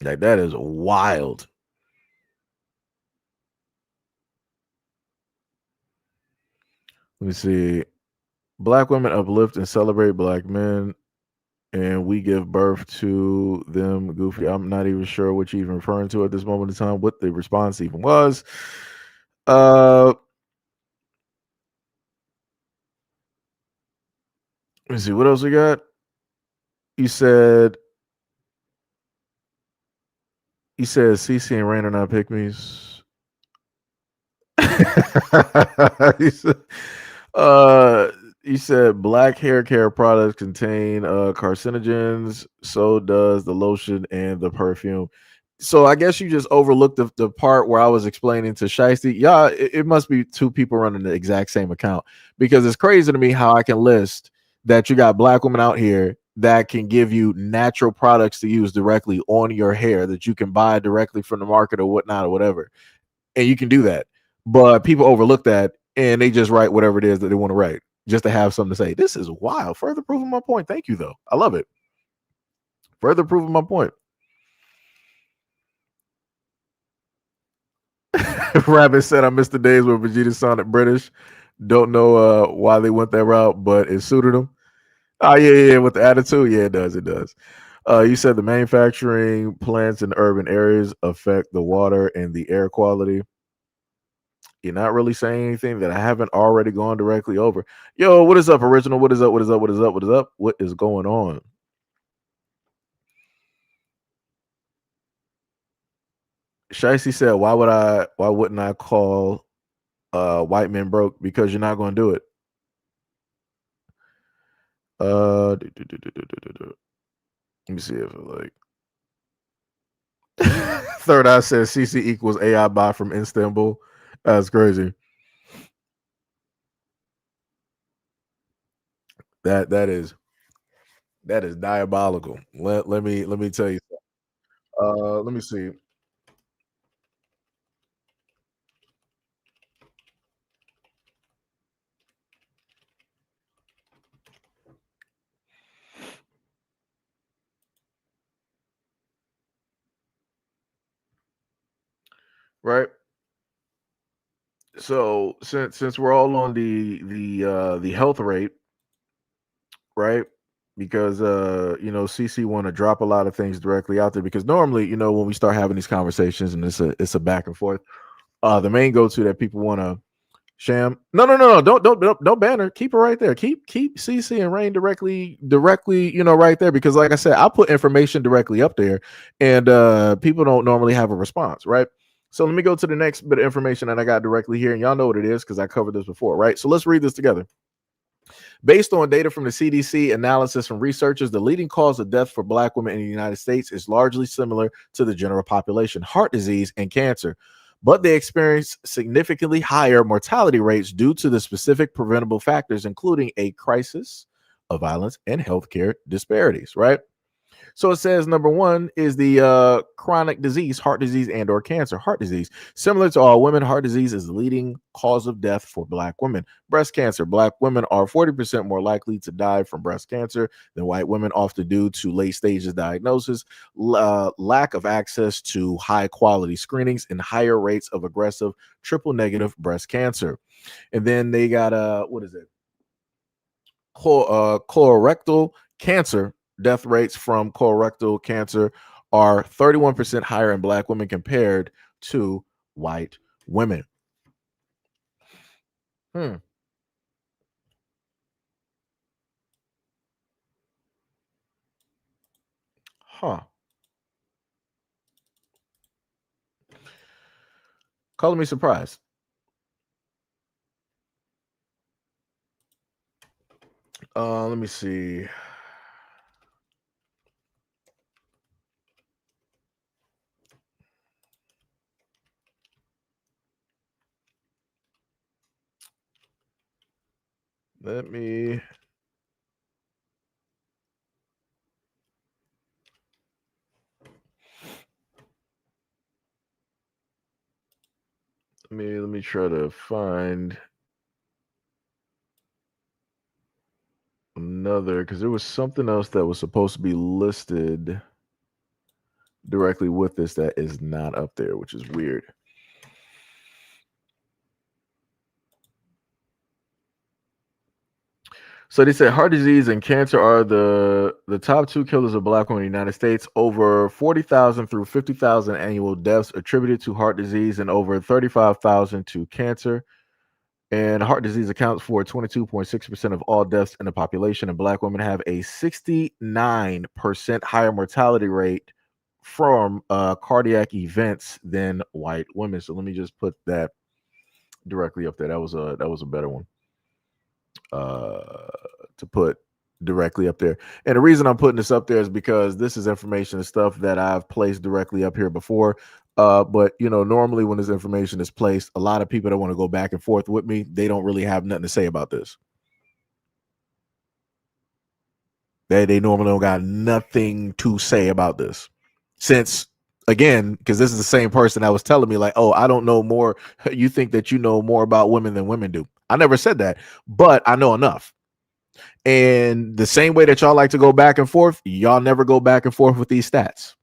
Like that is wild. Let me see. Black women uplift and celebrate black men, and we give birth to them. Goofy. I'm not even sure what you're even referring to at this moment in time. What the response even was. Let me see. What else we got? You said CC and Rain are not pick me's. you, said, uh, you said black hair care products contain carcinogens. So does the lotion and the perfume. So I guess you just overlooked the part where I was explaining to Shiesty. Yeah, it must be two people running the exact same account, because it's crazy to me how I can list that you got black women out here that can give you natural products to use directly on your hair that you can buy directly from the market or whatnot or whatever. And you can do that. But people overlook that and they just write whatever it is that they want to write just to have something to say. This is wild. Further proving my point. Thank you, though. I love it. Further proving my point. Rabbit said, I missed the days where Vegeta sounded British. Don't know why they went that route, but it suited them. Oh, yeah, with the attitude. Yeah, it does. It does. You said the manufacturing plants in urban areas affect the water and the air quality. You're not really saying anything that I haven't already gone directly over. Yo, what is up, original? What is up? What is up? What is up? What is up? What is going on? Shicey said, why wouldn't I call white men broke? Because you're not gonna do it. Let me see if like Third Eye says CC equals AI bot from Istanbul. That's crazy. That is diabolical. Let me tell you. Let me see. Right. So since we're all on the health rate, right? Because CC want to drop a lot of things directly out there, because normally, when we start having these conversations and it's a back and forth, the main go-to that people want to sham. No, don't ban her. Keep her right there. Keep CC and Rain directly, right there, because like I said, I put information directly up there, and people don't normally have a response, right? So let me go to the next bit of information that I got directly here, and y'all know what it is because I covered this before, right? So let's read this together. Based on data from the CDC analysis from researchers, the leading cause of death for Black women in the United States is largely similar to the general population: heart disease and cancer. But they experience significantly higher mortality rates due to the specific preventable factors, including a crisis of violence and healthcare disparities, right? So it says number one is the chronic disease, heart disease and or cancer. Heart disease, similar to all women, heart disease is the leading cause of death for Black women. Breast cancer, Black women are 40% more likely to die from breast cancer than white women, often due to late stages diagnosis, lack of access to high quality screenings, and higher rates of aggressive triple negative breast cancer. And then they got what is it? Colorectal cancer. Death rates from colorectal cancer are 31% higher in Black women compared to white women. Huh. Color me surprised. Let me see. Let me try to find another, because there was something else that was supposed to be listed directly with this that is not up there, which is weird. So they said heart disease and cancer are the top two killers of Black women in the United States. Over 40,000 through 50,000 annual deaths attributed to heart disease and over 35,000 to cancer. And heart disease accounts for 22.6% of all deaths in the population. And Black women have a 69% higher mortality rate from cardiac events than white women. So let me just put that directly up there. That was a better one to put directly up there. And the reason I'm putting this up there is because this is information and stuff that I've placed directly up here before. But normally when this information is placed, a lot of people that want to go back and forth with me, they don't really have nothing to say about this. They normally don't got nothing to say about this. Since again, because this is the same person that was telling me like, oh, I don't know more. You think that you know more about women than women do. I never said that, but I know enough. And the same way that y'all like to go back and forth, y'all never go back and forth with these stats.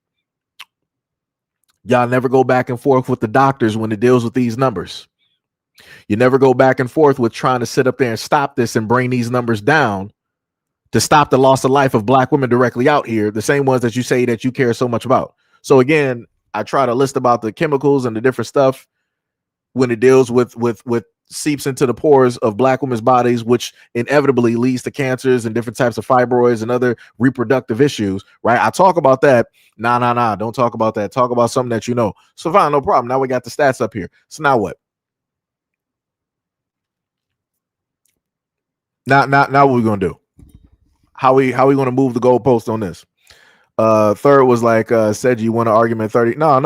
Y'all never go back and forth with the doctors when it deals with these numbers. You never go back and forth with trying to sit up there and stop this and bring these numbers down to stop the loss of life of Black women directly out here, the same ones that you say that you care so much about. So again, I try to list about the chemicals and the different stuff when it deals with seeps into the pores of Black women's bodies, which inevitably leads to cancers and different types of fibroids and other reproductive issues, right? I talk about that. Nah, don't talk about that. Talk about something that you know. So fine, no problem. Now we got the stats up here. So now what? Now what we gonna do? How we gonna move the goalpost on this? Third was like said you want an argument 30. No.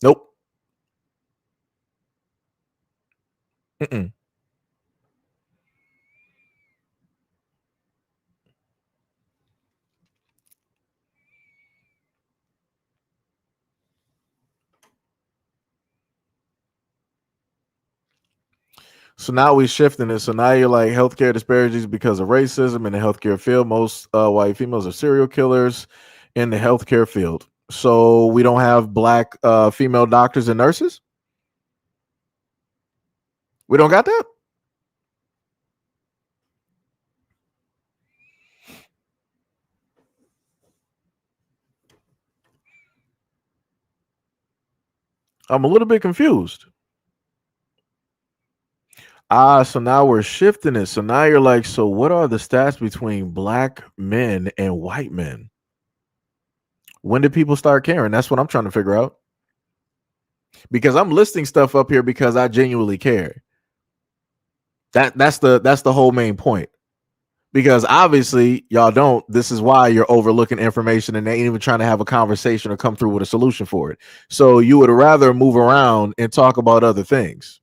Nope. So now we're shifting it. So now you're like healthcare disparities because of racism in the healthcare field. Most white females are serial killers in the healthcare field. So we don't have Black female doctors and nurses. We don't got that. I'm a little bit confused. So now we're shifting it. So now you're like, so what are the stats between Black men and white men? When did people start caring? That's what I'm trying to figure out. Because I'm listing stuff up here because I genuinely care. That's the whole main point. Because obviously y'all don't. This is why you're overlooking information and they ain't even trying to have a conversation or come through with a solution for it. So you would rather move around and talk about other things.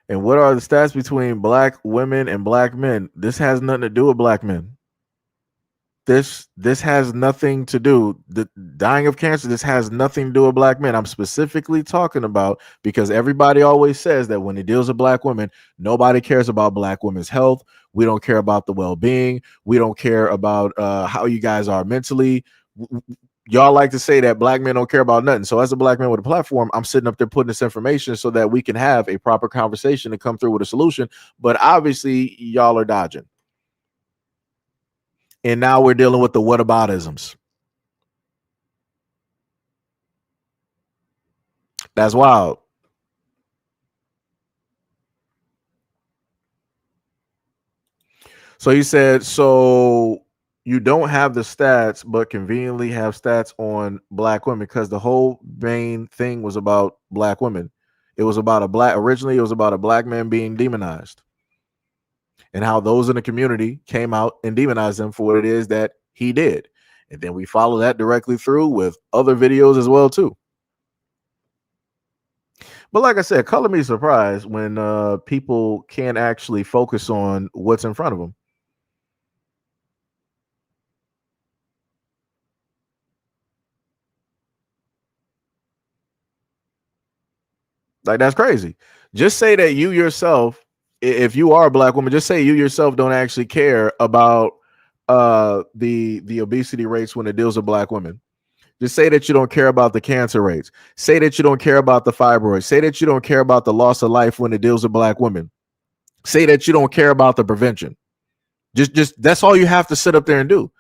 And what are the stats between black women and black men? This has nothing to do with black men. This has nothing to do. The dying of cancer, this has nothing to do with black men. I'm specifically talking about, because everybody always says that when it deals with black women, nobody cares about black women's health. We don't care about the well-being. We don't care about how you guys are mentally. Y'all like to say that black men don't care about nothing. So as a black man with a platform, I'm sitting up there putting this information so that we can have a proper conversation and come through with a solution. But obviously, y'all are dodging. And now we're dealing with the whataboutisms. That's wild. So he said, so you don't have the stats, but conveniently have stats on black women, because the whole main thing was about black women. It was about originally it was about a black man being demonized, and how those in the community came out and demonized him for what it is that he did. And then we follow that directly through with other videos as well too. But like I said, color me surprised when people can't actually focus on what's in front of them. Like, that's crazy. Just say that you yourself, if you are a black woman, just say you yourself don't actually care about the obesity rates when it deals with black women. Just say that you don't care about the cancer rates. Say that you don't care about the fibroids. Say that you don't care about the loss of life when it deals with black women. Say that you don't care about the prevention. Just that's all you have to sit up there and do.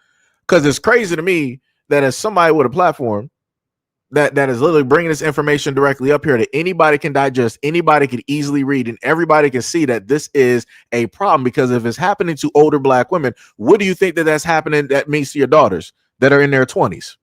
Because it's crazy to me that as somebody with a platform that is literally bringing this information directly up here that anybody can digest, anybody can easily read, and everybody can see that this is a problem. Because if it's happening to older black women, what do you think that's happening that means to your daughters that are in their 20s?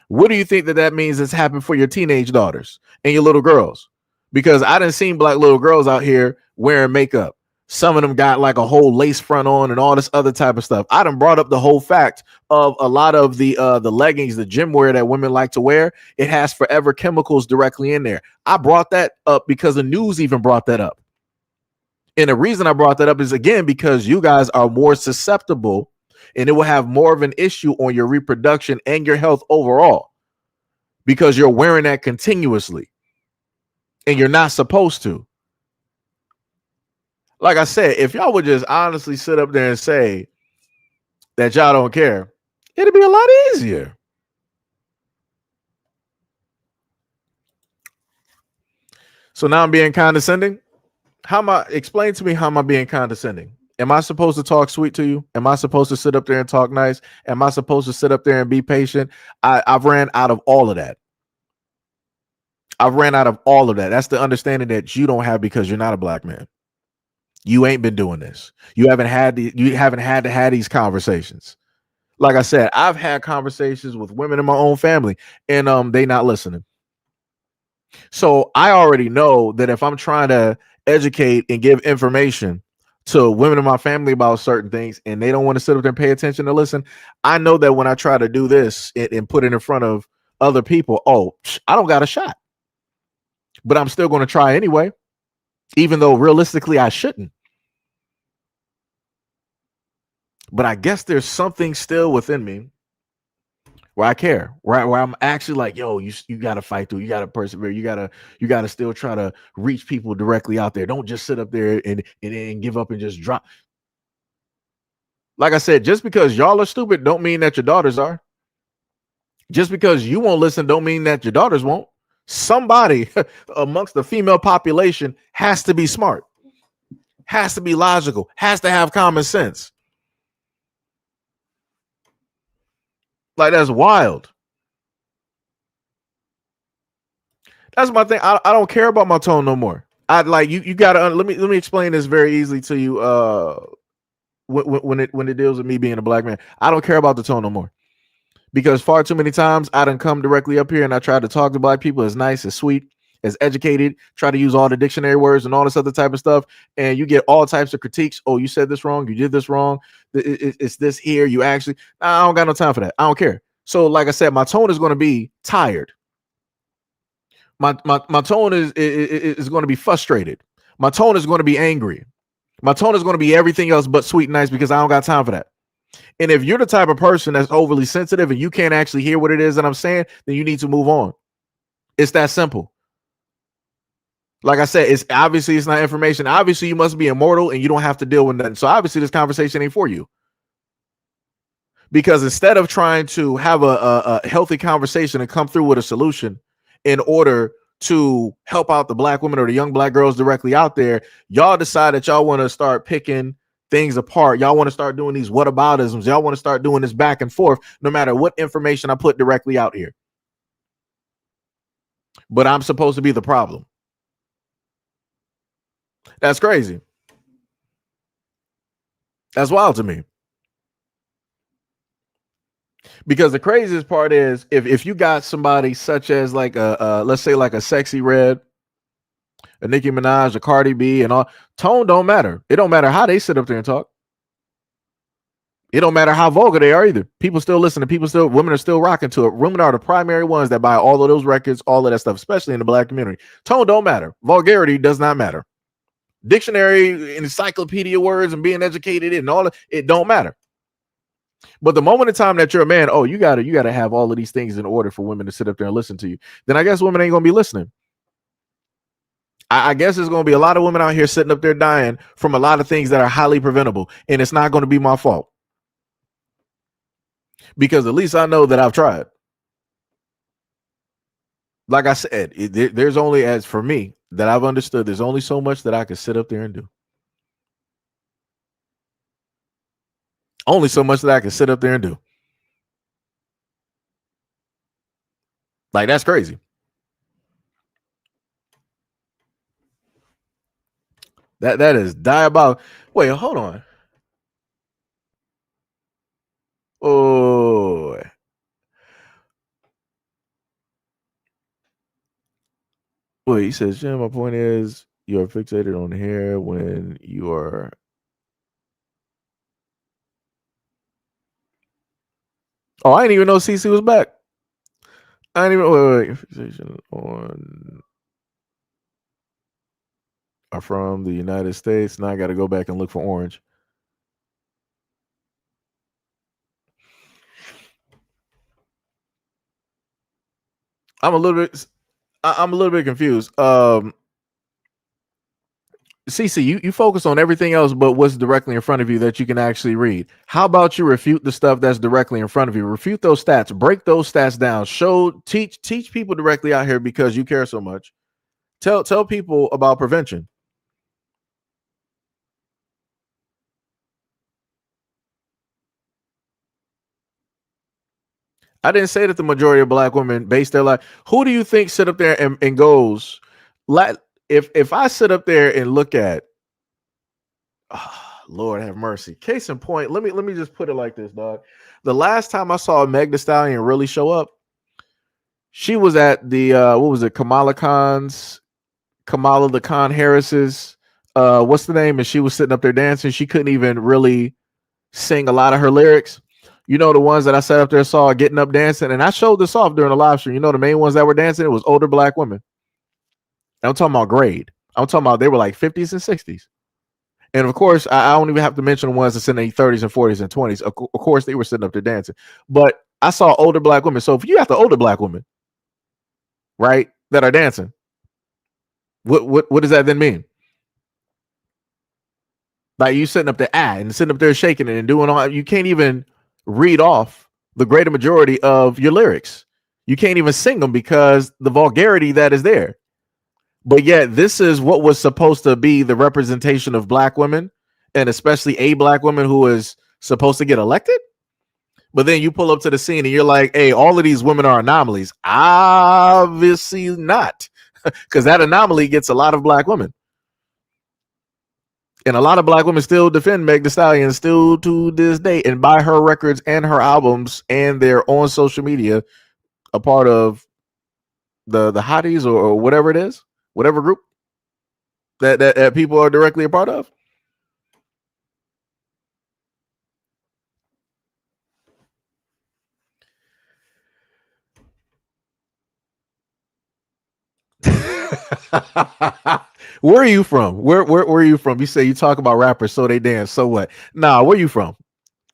What do you think that means it's happened for your teenage daughters and your little girls? Because I done seen black little girls out here wearing makeup. Some of them got like a whole lace front on and all this other type of stuff. I done brought up the whole fact of a lot of the leggings, the gym wear that women like to wear. It has forever chemicals directly in there. I brought that up because the news even brought that up. And the reason I brought that up is, again, because you guys are more susceptible, and it will have more of an issue on your reproduction and your health overall, because you're wearing that continuously and you're not supposed to. Like I said, if y'all would just honestly sit up there and say that y'all don't care, it'd be a lot easier. So now I'm being condescending. Explain to me, how am I being condescending? Am I supposed to talk sweet to you? Am I supposed to sit up there and talk nice? Am I supposed to sit up there and be patient? I've ran out of all of that. I've ran out of all of that. That's the understanding that you don't have because you're not a black man. You ain't been doing this. You haven't had to have these conversations. Like I said, I've had conversations with women in my own family, and they not listening. So I already know that if I'm trying to educate and give information to women in my family about certain things, and they don't want to sit up there and pay attention to listen, I know that when I try to do this and put it in front of other people, I don't got a shot. But I'm still going to try anyway, even though realistically I shouldn't. But I guess there's something still within me where I care, where I'm actually like, yo, you got to fight through, you got to persevere, you got to still try to reach people directly out there. Don't just sit up there and give up and just drop. Like I said, just because y'all are stupid don't mean that your daughters are. Just because you won't listen don't mean that your daughters won't. Somebody amongst the female population has to be smart, has to be logical, has to have common sense. Like, that's wild. That's my thing. I don't care about my tone no more. I like you gotta let me explain this very easily to you. When it deals with me being a black man, I don't care about the tone no more. Because far too many times I done come directly up here and I try to talk to black people as nice, as sweet, as educated, try to use all the dictionary words and all this other type of stuff. And you get all types of critiques. Oh, you said this wrong. You did this wrong. It's this here. You actually, I don't got no time for that. I don't care. So like I said, my tone is going to be tired. My tone is going to be frustrated. My tone is going to be angry. My tone is going to be everything else but sweet and nice because I don't got time for that. And if you're the type of person that's overly sensitive and you can't actually hear what it is that I'm saying, then you need to move on. It's that simple. Like I said, it's obviously it's not information. Obviously, you must be immortal and you don't have to deal with nothing. So obviously, this conversation ain't for you. Because instead of trying to have a healthy conversation and come through with a solution in order to help out the black women or the young black girls directly out there, y'all decide that y'all want to start picking things apart. Y'all want to start doing these whataboutisms. Y'all want to start doing this back and forth, no matter what information I put directly out here. But I'm supposed to be the problem. That's crazy. That's wild to me. Because the craziest part is if you got somebody such as like let's say like a Sexy Red, a Nicki Minaj, a Cardi B, and all, tone don't matter. It don't matter how they sit up there and talk. It don't matter how vulgar they are either. People still listen to women are still rocking to it. Women are the primary ones that buy all of those records, all of that stuff, especially in the black community. Tone don't matter. Vulgarity does not matter. Dictionary, encyclopedia words, and being educated and all of it don't matter. But the moment in time that you're a man, oh, you gotta have all of these things in order for women to sit up there and listen to you. Then I guess women ain't gonna be listening. I guess there's gonna be a lot of women out here sitting up there dying from a lot of things that are highly preventable, and it's not gonna be my fault because at least I know that I've tried. Like I said, there's only, as for me, that I've understood, there's only so much that I can sit up there and do. Only so much that I can sit up there and do. Like, that's crazy. That is diabolical. Wait, hold on. Oh, well, he says, Jim, my point is you're fixated on hair when you are. Oh, I didn't even know CC was back. I didn't even wait. Fixation on are from the United States. Now I got to go back and look for orange. I'm a little bit confused. CC, you focus on everything else but what's directly in front of you that you can actually read. How about you refute the stuff that's directly in front of you? Refute those stats, break those stats down, teach people directly out here because you care so much. Tell people about prevention. I didn't say that the majority of black women base their life. Who do you think sit up there and goes, if I sit up there and look at, Lord have mercy. Case in point, let me just put it like this, dog. The last time I saw Meg Thee Stallion really show up, she was at the what was it, Kamala the Khan Harris's what's the name? And she was sitting up there dancing. She couldn't even really sing a lot of her lyrics. You know, the ones that I sat up there saw getting up dancing, and I showed this off during the live stream. You know, the main ones that were dancing, it was older black women. I'm talking about grade. I'm talking about they were like 50s and 60s. And of course, I don't even have to mention the ones that's in their 30s and 40s and 20s. Of course, they were sitting up there dancing. But I saw older black women. So if you have the older black women, right, that are dancing, what does that then mean? Like you sitting up there and sitting up there shaking it and doing all, you can't even read off the greater majority of your lyrics. You can't even sing them because the vulgarity that is there. But yet this is what was supposed to be the representation of black women, and especially a black woman who is supposed to get elected. But then you pull up to the scene and you're like, hey, all of these women are anomalies. Obviously not, because that anomaly gets a lot of black women. And a lot of black women still defend Meg Thee Stallion still to this day and buy her records and her albums, and they're on social media, a part of the hotties or whatever it is, whatever group that people are directly a part of. Where are you from? Where are you from? You say you talk about rappers, so they dance. So what? Nah, where you from?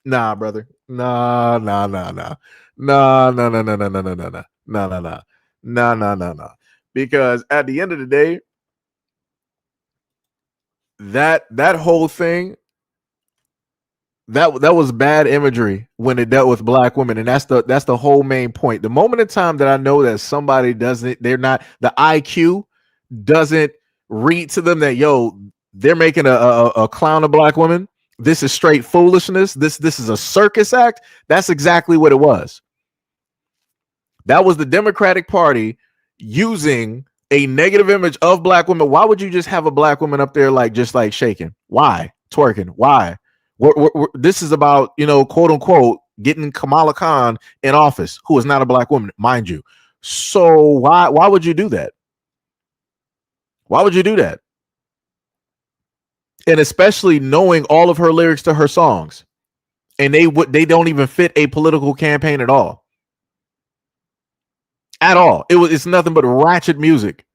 Nah, brother. Nah, nah, nah, nah. Nah, no, no, no, no, no, no, no, no, no, no, no, no, no, no, no. Because at the end of the day, that whole thing, that was bad imagery when it dealt with black women, and that's the whole main point. The moment in time that I know that somebody doesn't, they're not, the IQ doesn't read to them that, yo, they're making a clown of black women. This is straight foolishness. This is a circus act. That's exactly what it was. That was the Democratic Party using a negative image of black women. Why would you just have a black woman up there like just like shaking? Why? Twerking? Why? This is about, quote unquote, getting Kamala Khan in office, who is not a black woman, mind you. So why would you do that? Why would you do that? And especially knowing all of her lyrics to her songs, and they don't even fit a political campaign at all. At all. It's nothing but ratchet music,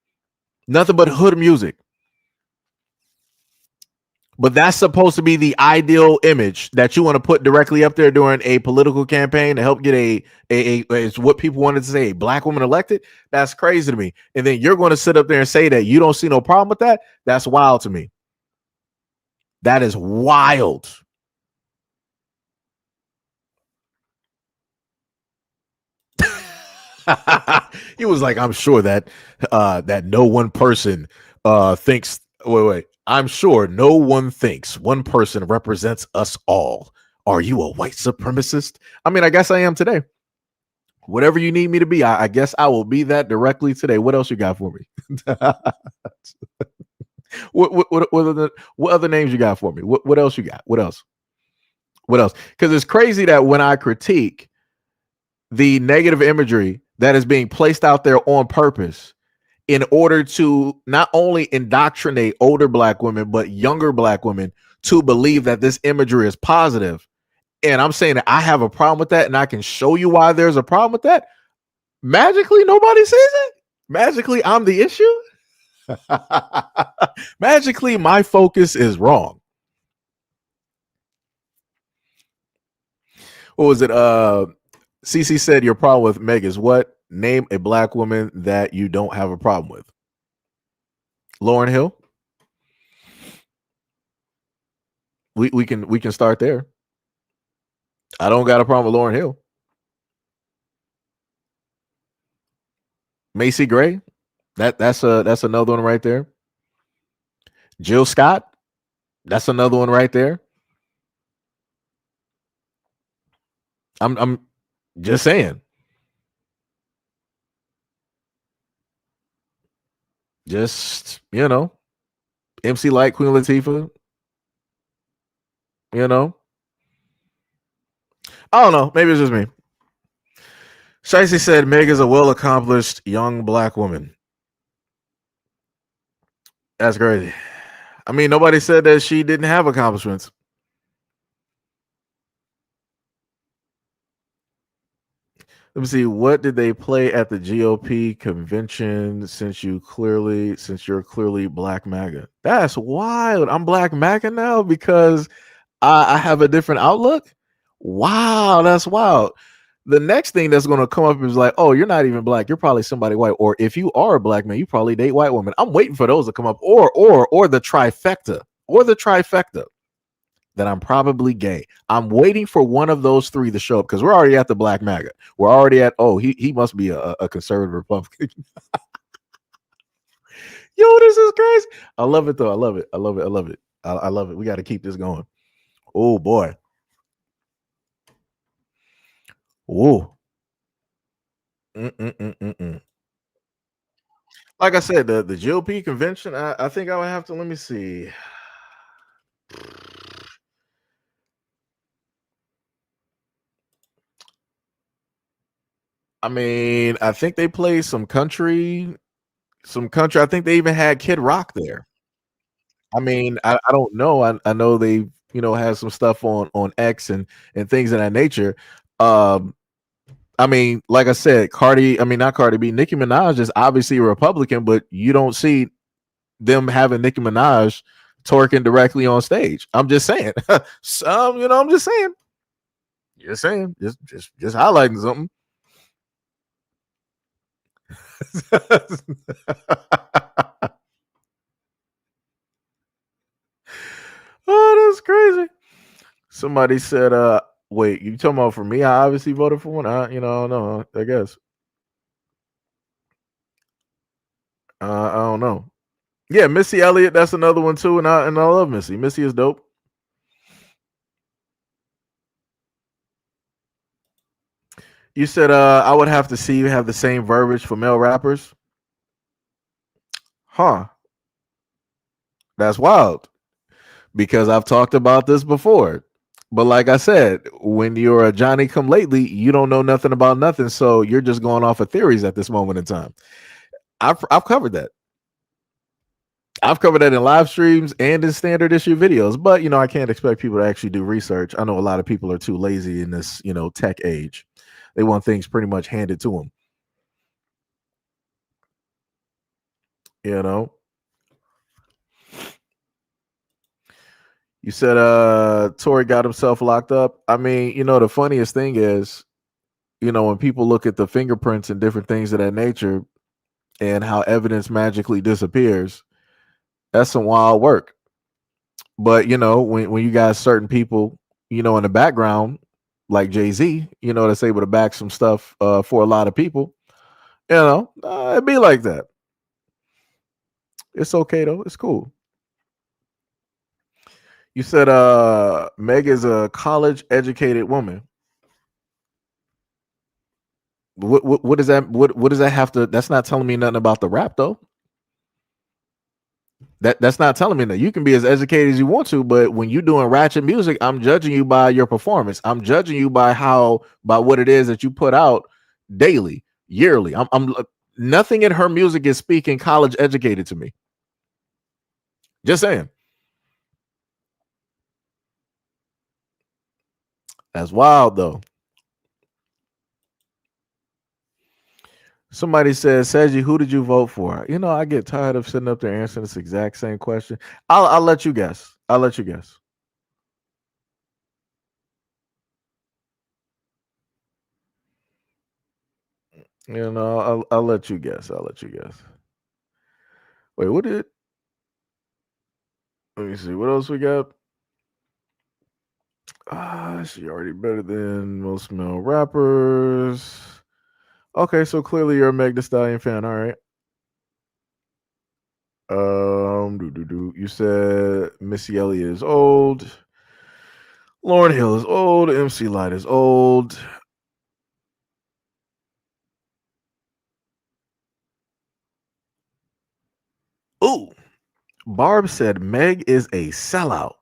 nothing but hood music. But that's supposed to be the ideal image that you want to put directly up there during a political campaign to help get a it's what people wanted to say, a black woman elected. That's crazy to me. And then you're going to sit up there and say that you don't see no problem with that. That's wild to me. That is wild. He was like, I'm sure that that no one person thinks. Wait. I'm sure no one thinks one person represents us all. Are you a white supremacist? I mean, I guess I am today. Whatever you need me to be, I guess I will be that directly today. What else you got for me? What other names you got for me? What else you got? What else? What else? Because it's crazy that when I critique the negative imagery that is being placed out there on purpose in order to not only indoctrinate older black women, but younger black women to believe that this imagery is positive. And I'm saying that I have a problem with that, and I can show you why there's a problem with that. Magically, nobody sees it. Magically, I'm the issue. Magically, my focus is wrong. What was it? CC said your problem with Meg is what? Name a black woman that you don't have a problem with. Lauryn Hill. We can start there. I don't got a problem with Lauryn Hill. Macy Gray. That's another one right there. Jill Scott. That's another one right there. I'm just saying. Just, MC Light, Queen Latifah. I don't know. Maybe it's just me. Shicey said Meg is a well-accomplished young black woman. That's crazy. I mean, nobody said that she didn't have accomplishments. Let me see. What did they play at the GOP convention? Since you're clearly Black MAGA. That's wild. I'm Black MAGA now because I have a different outlook. Wow, that's wild. The next thing that's going to come up is like, oh, you're not even black. You're probably somebody white. Or if you are a black man, you probably date white women. I'm waiting for those to come up. Or the trifecta. Or the trifecta. That I'm probably gay. I'm waiting for one of those three to show up because we're already at the Black MAGA. We're already at, he must be a conservative Republican. Yo, this is crazy. I love it though. I love it. I love it. We got to keep this going. Oh boy. Whoa. Like I said, the GOP convention, I think I would have to, let me see. I mean, I think they played some country. I think they even had Kid Rock there. I mean, I don't know. I know they, had some stuff on X and things of that nature. I mean, like I said, not Cardi B, Nicki Minaj is obviously a Republican, but you don't see them having Nicki Minaj twerking directly on stage. I'm just saying. I'm just saying. Just saying. Just highlighting something. Oh, that's crazy. Somebody said, wait, you talking about for me? I obviously voted for one. I don't know. I guess. I don't know. Yeah, Missy Elliott, that's another one too, and I love Missy. Missy is dope. You said I would have to see you have the same verbiage for male rappers. Huh. That's wild. Because I've talked about this before. But like I said, when you're a Johnny come lately, you don't know nothing about nothing. So you're just going off of theories at this moment in time. I've covered that. I've covered that in live streams and in standard issue videos, but I can't expect people to actually do research. I know a lot of people are too lazy in this, tech age. They want things pretty much handed to them. You said Tory got himself locked up. I mean, the funniest thing is, when people look at the fingerprints and different things of that nature and how evidence magically disappears, that's some wild work. But when you got certain people, in the background, like Jay-Z, that's able to back some stuff for a lot of people, it'd be like that. It's okay though. It's cool. You said Meg is a college educated woman. What does that what does that have to? That's not telling me nothing about the rap though. That's not telling me that. You can be as educated as you want to, but when you're doing ratchet music, I'm judging you by your performance. I'm judging you by what it is that you put out daily, yearly. I'm nothing in her music is speaking college educated to me. Just saying. That's wild though. Somebody says, Seji, who did you vote for? I get tired of sitting up there answering this exact same question. I'll let you guess. I'll let you guess. I'll let you guess. I'll let you guess. Wait, what did? Let me see. What else we got? She already better than most male rappers. Okay, so clearly you're a Meg Thee Stallion fan. All right. You said Missy Elliott is old. Lauryn Hill is old. MC Lyte is old. Ooh. Barb said Meg is a sellout.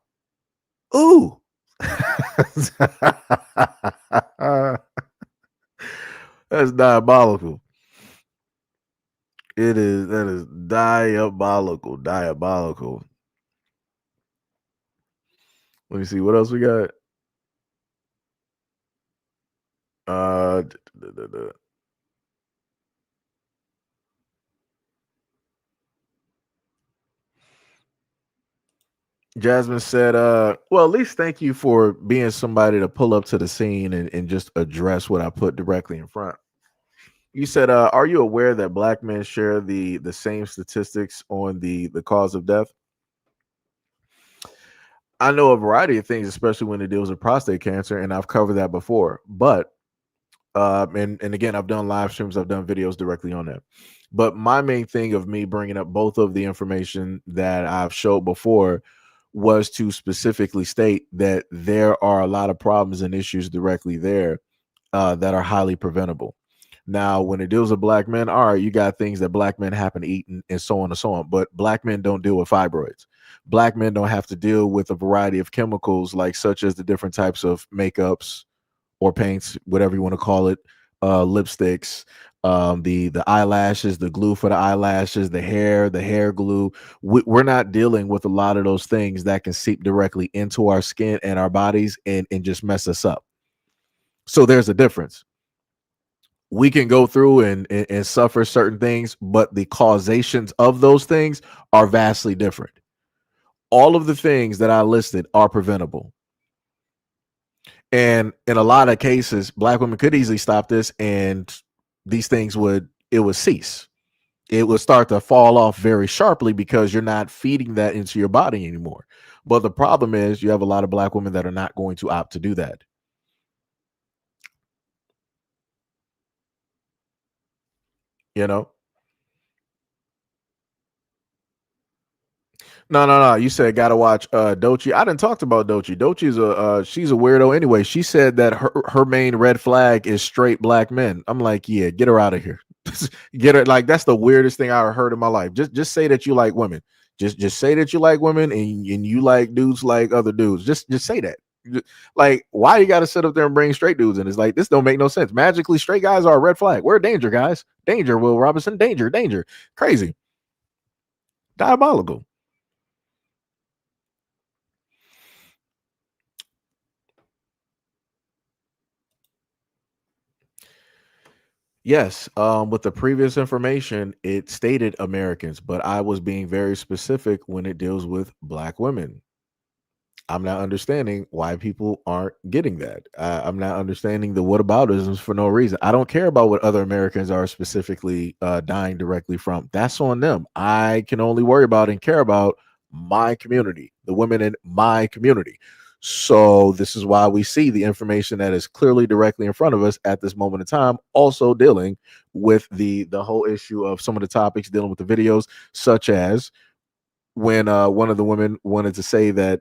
Ooh. That's diabolical. It is. That is diabolical. Diabolical. Let me see what else we got. Jasmine said, well, at least thank you for being somebody to pull up to the scene and just address what I put directly in front. You said, are you aware that black men share the same statistics on the cause of death? I know a variety of things, especially when it deals with prostate cancer, and I've covered that before. But and again, I've done live streams, I've done videos directly on that. But my main thing of me bringing up both of the information that I've showed before was to specifically state that there are a lot of problems and issues directly there that are highly preventable. Now, when it deals with black men, all right, you got things that black men happen to eat and so on and so on. But black men don't deal with fibroids. Black men don't have to deal with a variety of chemicals, like such as the different types of makeups or paints, whatever you want to call it, lipsticks, the eyelashes, the glue for the eyelashes, the hair glue. We're not dealing with a lot of those things that can seep directly into our skin and our bodies and just mess us up. So there's a difference. we can go through and suffer certain things, but the causations of those things are vastly different. All of the things that I listed are preventable. And in a lot of cases, black women could easily stop this and these things would cease. It would start to fall off very sharply because you're not feeding that into your body anymore. But the problem is you have a lot of black women that are not going to opt to do that. You know? No. You said gotta watch Dochi. I didn't talk about Dochi. Dochi's she's a weirdo anyway. She said that her main red flag is straight black men. I'm like, yeah, get her out of here. Get her. Like, that's the weirdest thing I ever heard in my life. Just say that you like women. Just say that you like women and you like dudes like other dudes. Just say that. Like, why you gotta sit up there and bring straight dudes in? It's like, this don't make no sense. Magically, straight guys are a red flag. We're danger, guys. Danger, Will Robinson. Danger. Crazy. Diabolical. Yes, with the previous information, it stated Americans, but I was being very specific when it deals with black women. I'm not understanding why people aren't getting that. I'm not understanding the whataboutisms for no reason. I don't care about what other Americans are specifically dying directly from. That's on them. I can only worry about and care about my community, the women in my community. So this is why we see the information that is clearly directly in front of us at this moment in time, also dealing with the whole issue of some of the topics, dealing with the videos, such as when one of the women wanted to say that,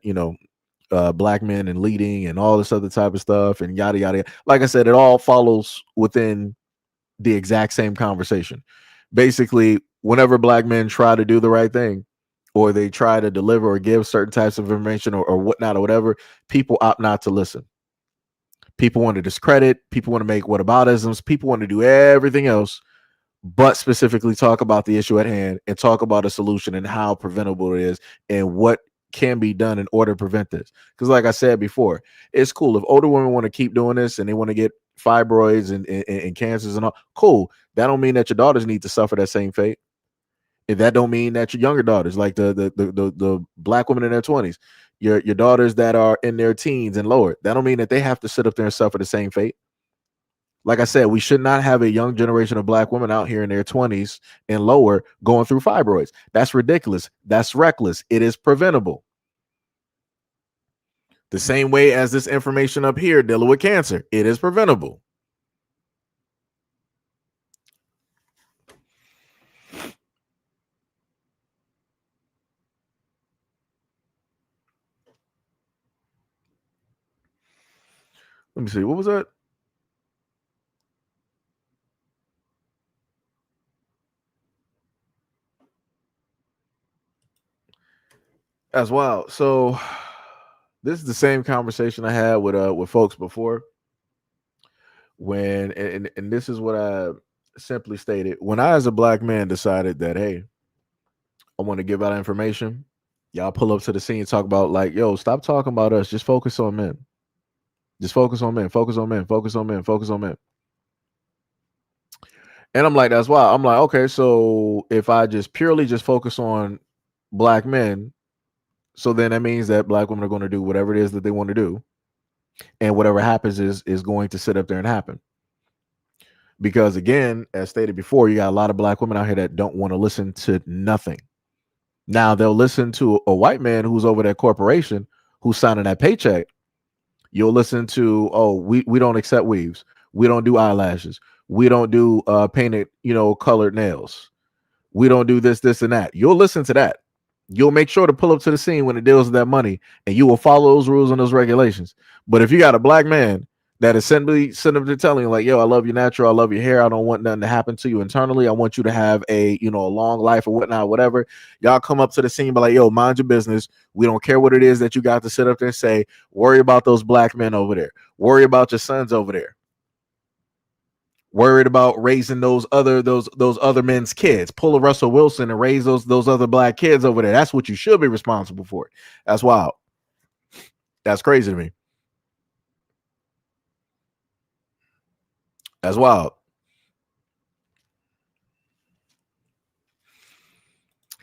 black men and leading and all this other type of stuff and yada yada. Like I said, it all follows within the exact same conversation. Basically, whenever black men try to do the right thing, or they try to deliver or give certain types of information or whatnot or whatever, people opt not to listen. People want to discredit, people want to make whataboutisms, people want to do everything else but specifically talk about the issue at hand and talk about a solution and how preventable it is and what can be done in order to prevent this. Because like I said before, it's cool if older women want to keep doing this and they want to get fibroids and cancers and all, cool. That don't mean that your daughters need to suffer that same fate. And that don't mean that your younger daughters, like the black women in their 20s, your daughters that are in their teens and lower, that don't mean that they have to sit up there and suffer the same fate. Like I said, we should not have a young generation of black women out here in their 20s and lower going through fibroids. That's ridiculous. That's reckless. It is preventable. The same way as this information up here dealing with cancer, it is preventable. Let me see. What was that? As well. So this is the same conversation I had with folks before. When and this is what I simply stated. When I, as a black man, decided that, hey, I want to give out information, y'all pull up to the scene and talk about, like, yo, stop talking about us. Just focus on men. Just focus on men. Focus on men. Focus on men. Focus on men. And I'm like, that's why. I'm like, okay, so if I just purely just focus on black men, so then that means that black women are going to do whatever it is that they want to do, and whatever happens is going to sit up there and happen. Because again, as stated before, you got a lot of black women out here that don't want to listen to nothing. Now they'll listen to a white man who's over that corporation who's signing that paycheck. You'll listen to, oh, we don't accept weaves, we don't do eyelashes, we don't do painted, colored nails, we don't do this and that. You'll listen to that. You'll make sure to pull up to the scene when it deals with that money, and you will follow those rules and those regulations. But if you got a black man that is simply sitting up there telling you, like, yo, I love you natural, I love your hair, I don't want nothing to happen to you internally, I want you to have a long life or whatnot, whatever, y'all come up to the scene, but like, yo, mind your business. We don't care what it is that you got to sit up there and say. Worry about those black men over there. Worry about your sons over there. Worried about raising those other men's kids. Pull a Russell Wilson and raise those other black kids over there. That's what you should be responsible for. That's wild. That's crazy to me. That's wild.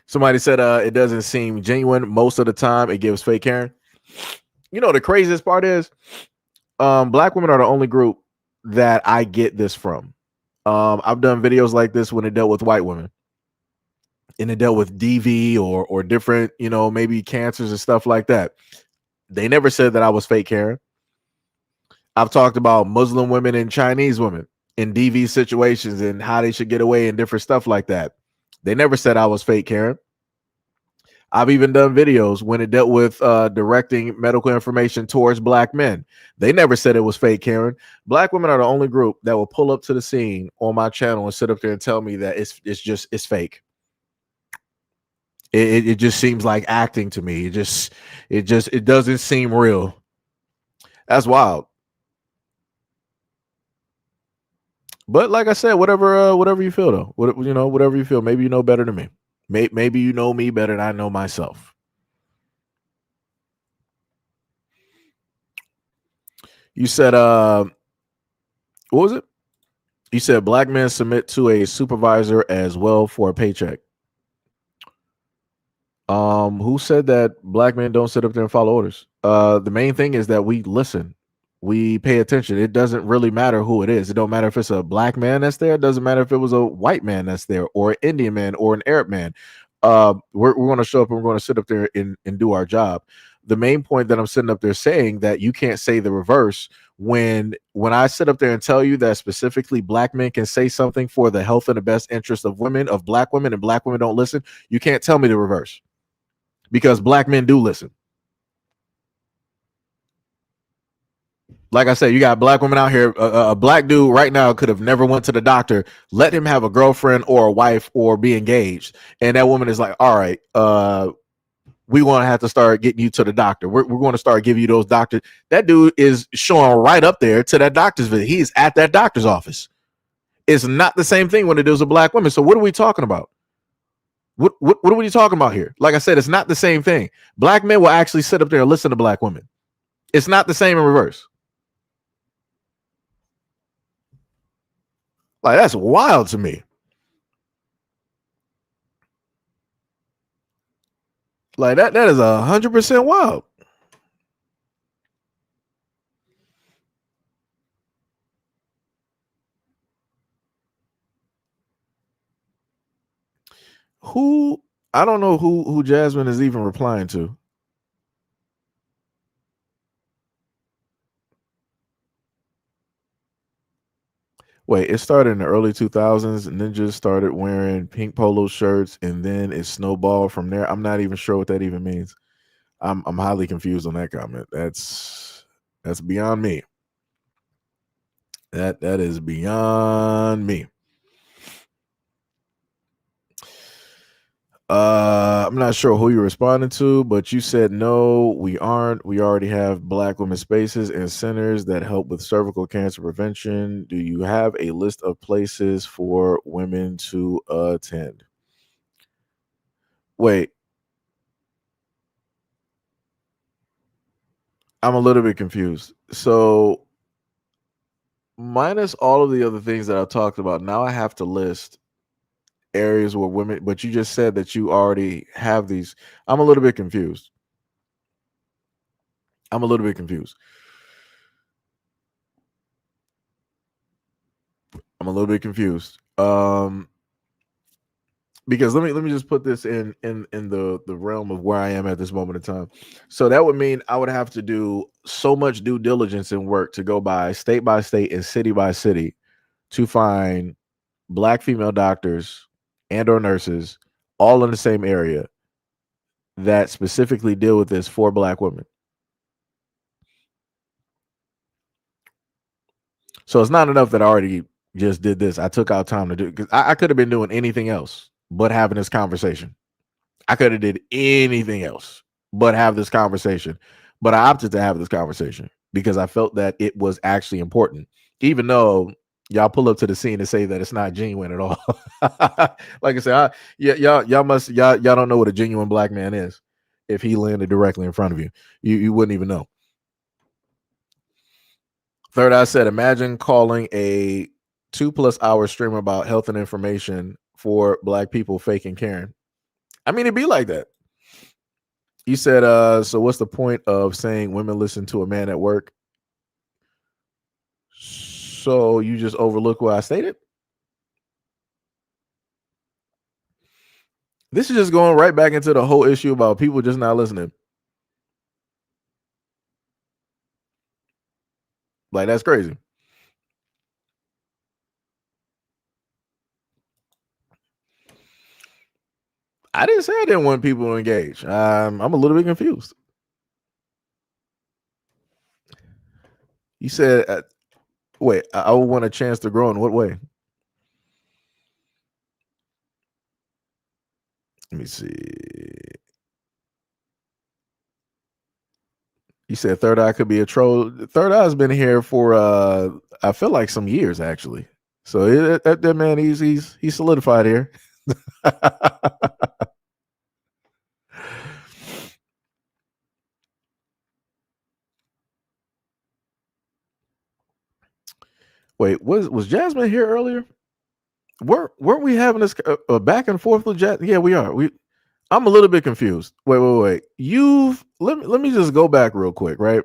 Somebody said it doesn't seem genuine most of the time. It gives fake Karen. You know, the craziest part is black women are the only group that I get this from. I've done videos like this when it dealt with white women and it dealt with DV or different, you know, maybe cancers and stuff like that. They never said that I was fake Karen. I've talked about Muslim women and Chinese women in DV situations and how they should get away and different stuff like that. They never said I was fake Karen. I've even done videos when it dealt with directing medical information towards black men. They never said it was fake Karen. Black women are the only group that will pull up to the scene on my channel and sit up there and tell me that it's fake. It just seems like acting to me. It doesn't seem real. That's wild. But like I said, whatever you feel though, whatever you feel. Maybe you know better than me. Maybe you know me better than I know myself. You said what was it? You said black men submit to a supervisor as well for a paycheck. Who said that black men don't sit up there and follow orders? The main thing is that we listen. We pay attention. It doesn't really matter who it is. It don't matter if it's a black man that's there. It doesn't matter if it was a white man that's there or an Indian man or an Arab man. We're going to show up and we're going to sit up there and do our job. The main point that I'm sitting up there saying that you can't say the reverse when I sit up there and tell you that specifically black men can say something for the health and the best interest of women, of black women, and black women don't listen. You can't tell me the reverse because black men do listen. Like I said, you got black women out here. A black dude right now could have never went to the doctor. Let him have a girlfriend or a wife or be engaged. And that woman is like, all right, we want to have to start getting you to the doctor. We're going to start giving you those doctors. That dude is showing right up there to that doctor's visit. He's at that doctor's office. It's not the same thing when it deals with black women. So what are we talking about? What are we talking about here? Like I said, it's not the same thing. Black men will actually sit up there and listen to black women. It's not the same in reverse. Like, that's wild to me. Like that is 100% wild. Who, I don't know who Jasmine is even replying to. Wait, it started in the early 2000s. Ninjas started wearing pink polo shirts, and then it snowballed from there. I'm not even sure what that even means. I'm highly confused on that comment. That's beyond me. That is beyond me. I'm not sure who you're responding to, but you said no, we aren't. We already have black women spaces and centers that help with cervical cancer prevention. Do you have a list of places for women to attend? Wait, I'm a little bit confused. So, minus all of the other things that I talked about, now I have to list areas where women, but you just said that you already have these. I'm a little bit confused. I'm a little bit confused. I'm a little bit confused. Because let me just put this in the realm of where I am at this moment in time. So that would mean I would have to do so much due diligence and work to go by state and city by city to find black female doctors and or nurses all in the same area that specifically deal with this for black women. So it's not enough that I already just did this. I took out time to do it because I could have been doing anything else but having this conversation. I could have did anything else but have this conversation. But I opted to have this conversation because I felt that it was actually important, even though y'all pull up to the scene and say that it's not genuine at all. Like I said, y'all don't know what a genuine black man is. If he landed directly in front of you, you wouldn't even know. Third, I said, imagine calling a 2+ hour stream about health and information for black people faking Karen. I mean, it'd be like that. You said, so what's the point of saying women listen to a man at work? So you just overlook what I stated? This is just going right back into the whole issue about people just not listening. Like, that's crazy. I didn't say I didn't want people to engage. I'm a little bit confused. You said, wait, I would want a chance to grow in what way? Let me see. You said Third Eye could be a troll. Third Eye's been here for I feel like some years actually. So that man, he's solidified here. Wait, was Jasmine here earlier? Weren't we having this back and forth with Jasmine? Yeah, we are. I'm a little bit confused. Wait. Let me just go back real quick, right?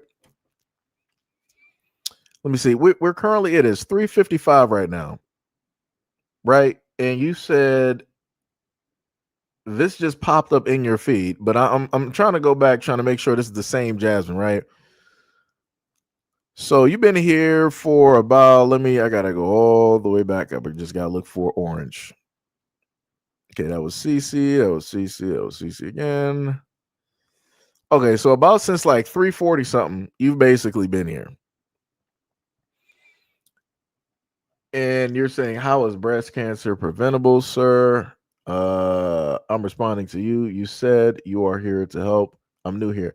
Let me see. We're currently, it is 3:55 right now, right? And you said this just popped up in your feed, but I'm trying to go back, trying to make sure this is the same Jasmine, right? So you've been here for about, I gotta go all the way back up. I just gotta look for orange. Okay, that was CC, that was CC again. Okay, so about since like 3:40 something, you've basically been here. And you're saying, how is breast cancer preventable, sir? I'm responding to you. You said you are here to help. I'm new here.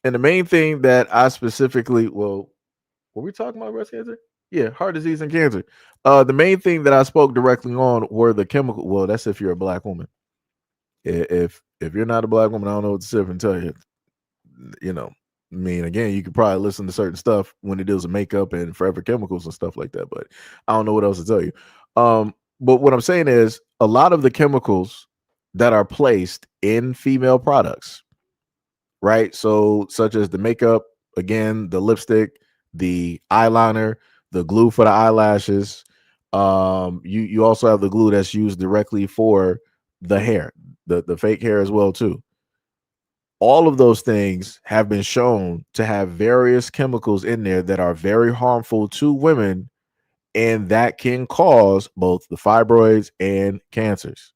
And the main thing that I specifically, were we talking about breast cancer? Yeah, heart disease and cancer. The main thing that I spoke directly on were the chemical. Well, that's if you're a black woman. If you're not a black woman, I don't know what to sit and tell you. You know, I mean, again, you could probably listen to certain stuff when it deals with makeup and forever chemicals and stuff like that, but I don't know what else to tell you. But what I'm saying is a lot of the chemicals that are placed in female products, right? So such as the makeup, again, the lipstick, the eyeliner, the glue for the eyelashes. You also have the glue that's used directly for the hair, the fake hair as well too. All of those things have been shown to have various chemicals in there that are very harmful to women, and that can cause both the fibroids and cancers,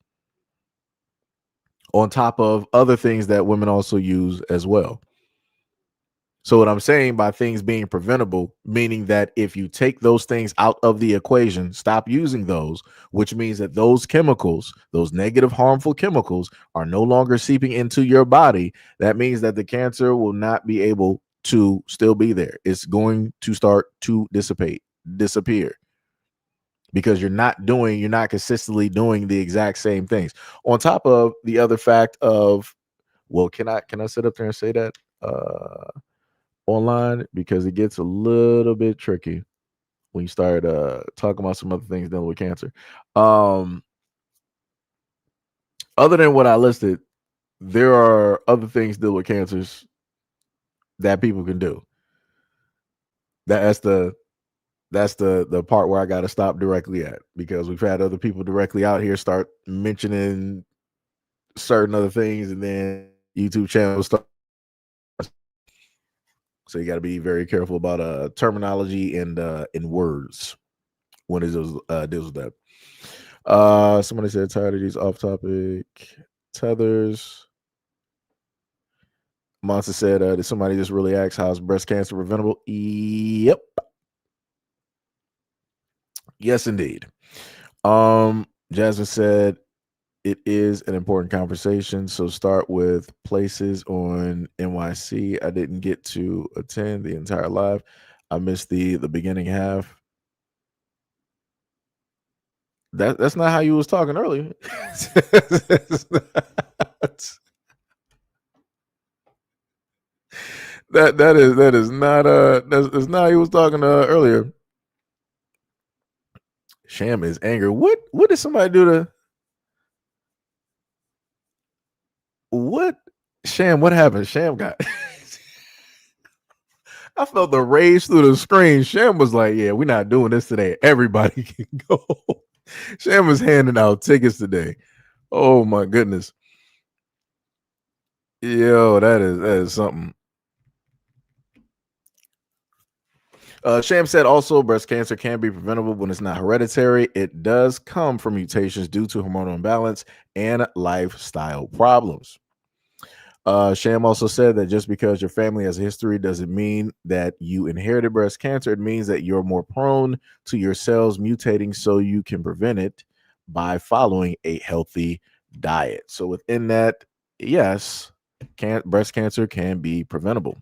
on top of other things that women also use as well. So what I'm saying by things being preventable, meaning that if you take those things out of the equation, stop using those, which means that those chemicals, those negative harmful chemicals, are no longer seeping into your body. That means that the cancer will not be able to still be there. It's going to start to disappear, because you're not consistently doing the exact same things. On top of the other fact of, well, can I sit up there and say that online, because it gets a little bit tricky when you start talking about some other things dealing with cancer. Other than what I listed, there are other things dealing with cancers that people can do. That's the part where I got to stop directly at, because we've had other people directly out here start mentioning certain other things, and then YouTube channels start. So you got to be very careful about terminology and words when it deals with that. Somebody said tired of these off-topic tethers. Monster said, did somebody just really ask how's breast cancer preventable? Yep. Yes, indeed. Jasmine said it is an important conversation, so start with places on NYC. I didn't get to attend the entire live. I missed the beginning half. That's not how you was talking earlier. That is not that's not how he was talking earlier. Sham is anger. What did somebody do to? Sham, what happened? Sham got. I felt the rage through the screen. Sham was like, "Yeah, we're not doing this today. Everybody can go." Sham was handing out tickets today. Oh my goodness. Yo, that is something. Sham said also breast cancer can be preventable when it's not hereditary. It does come from mutations due to hormonal imbalance and lifestyle problems. Sham also said that just because your family has a history doesn't mean that you inherited breast cancer. It means that you're more prone to your cells mutating, so you can prevent it by following a healthy diet. So within that, yes, breast cancer can be preventable.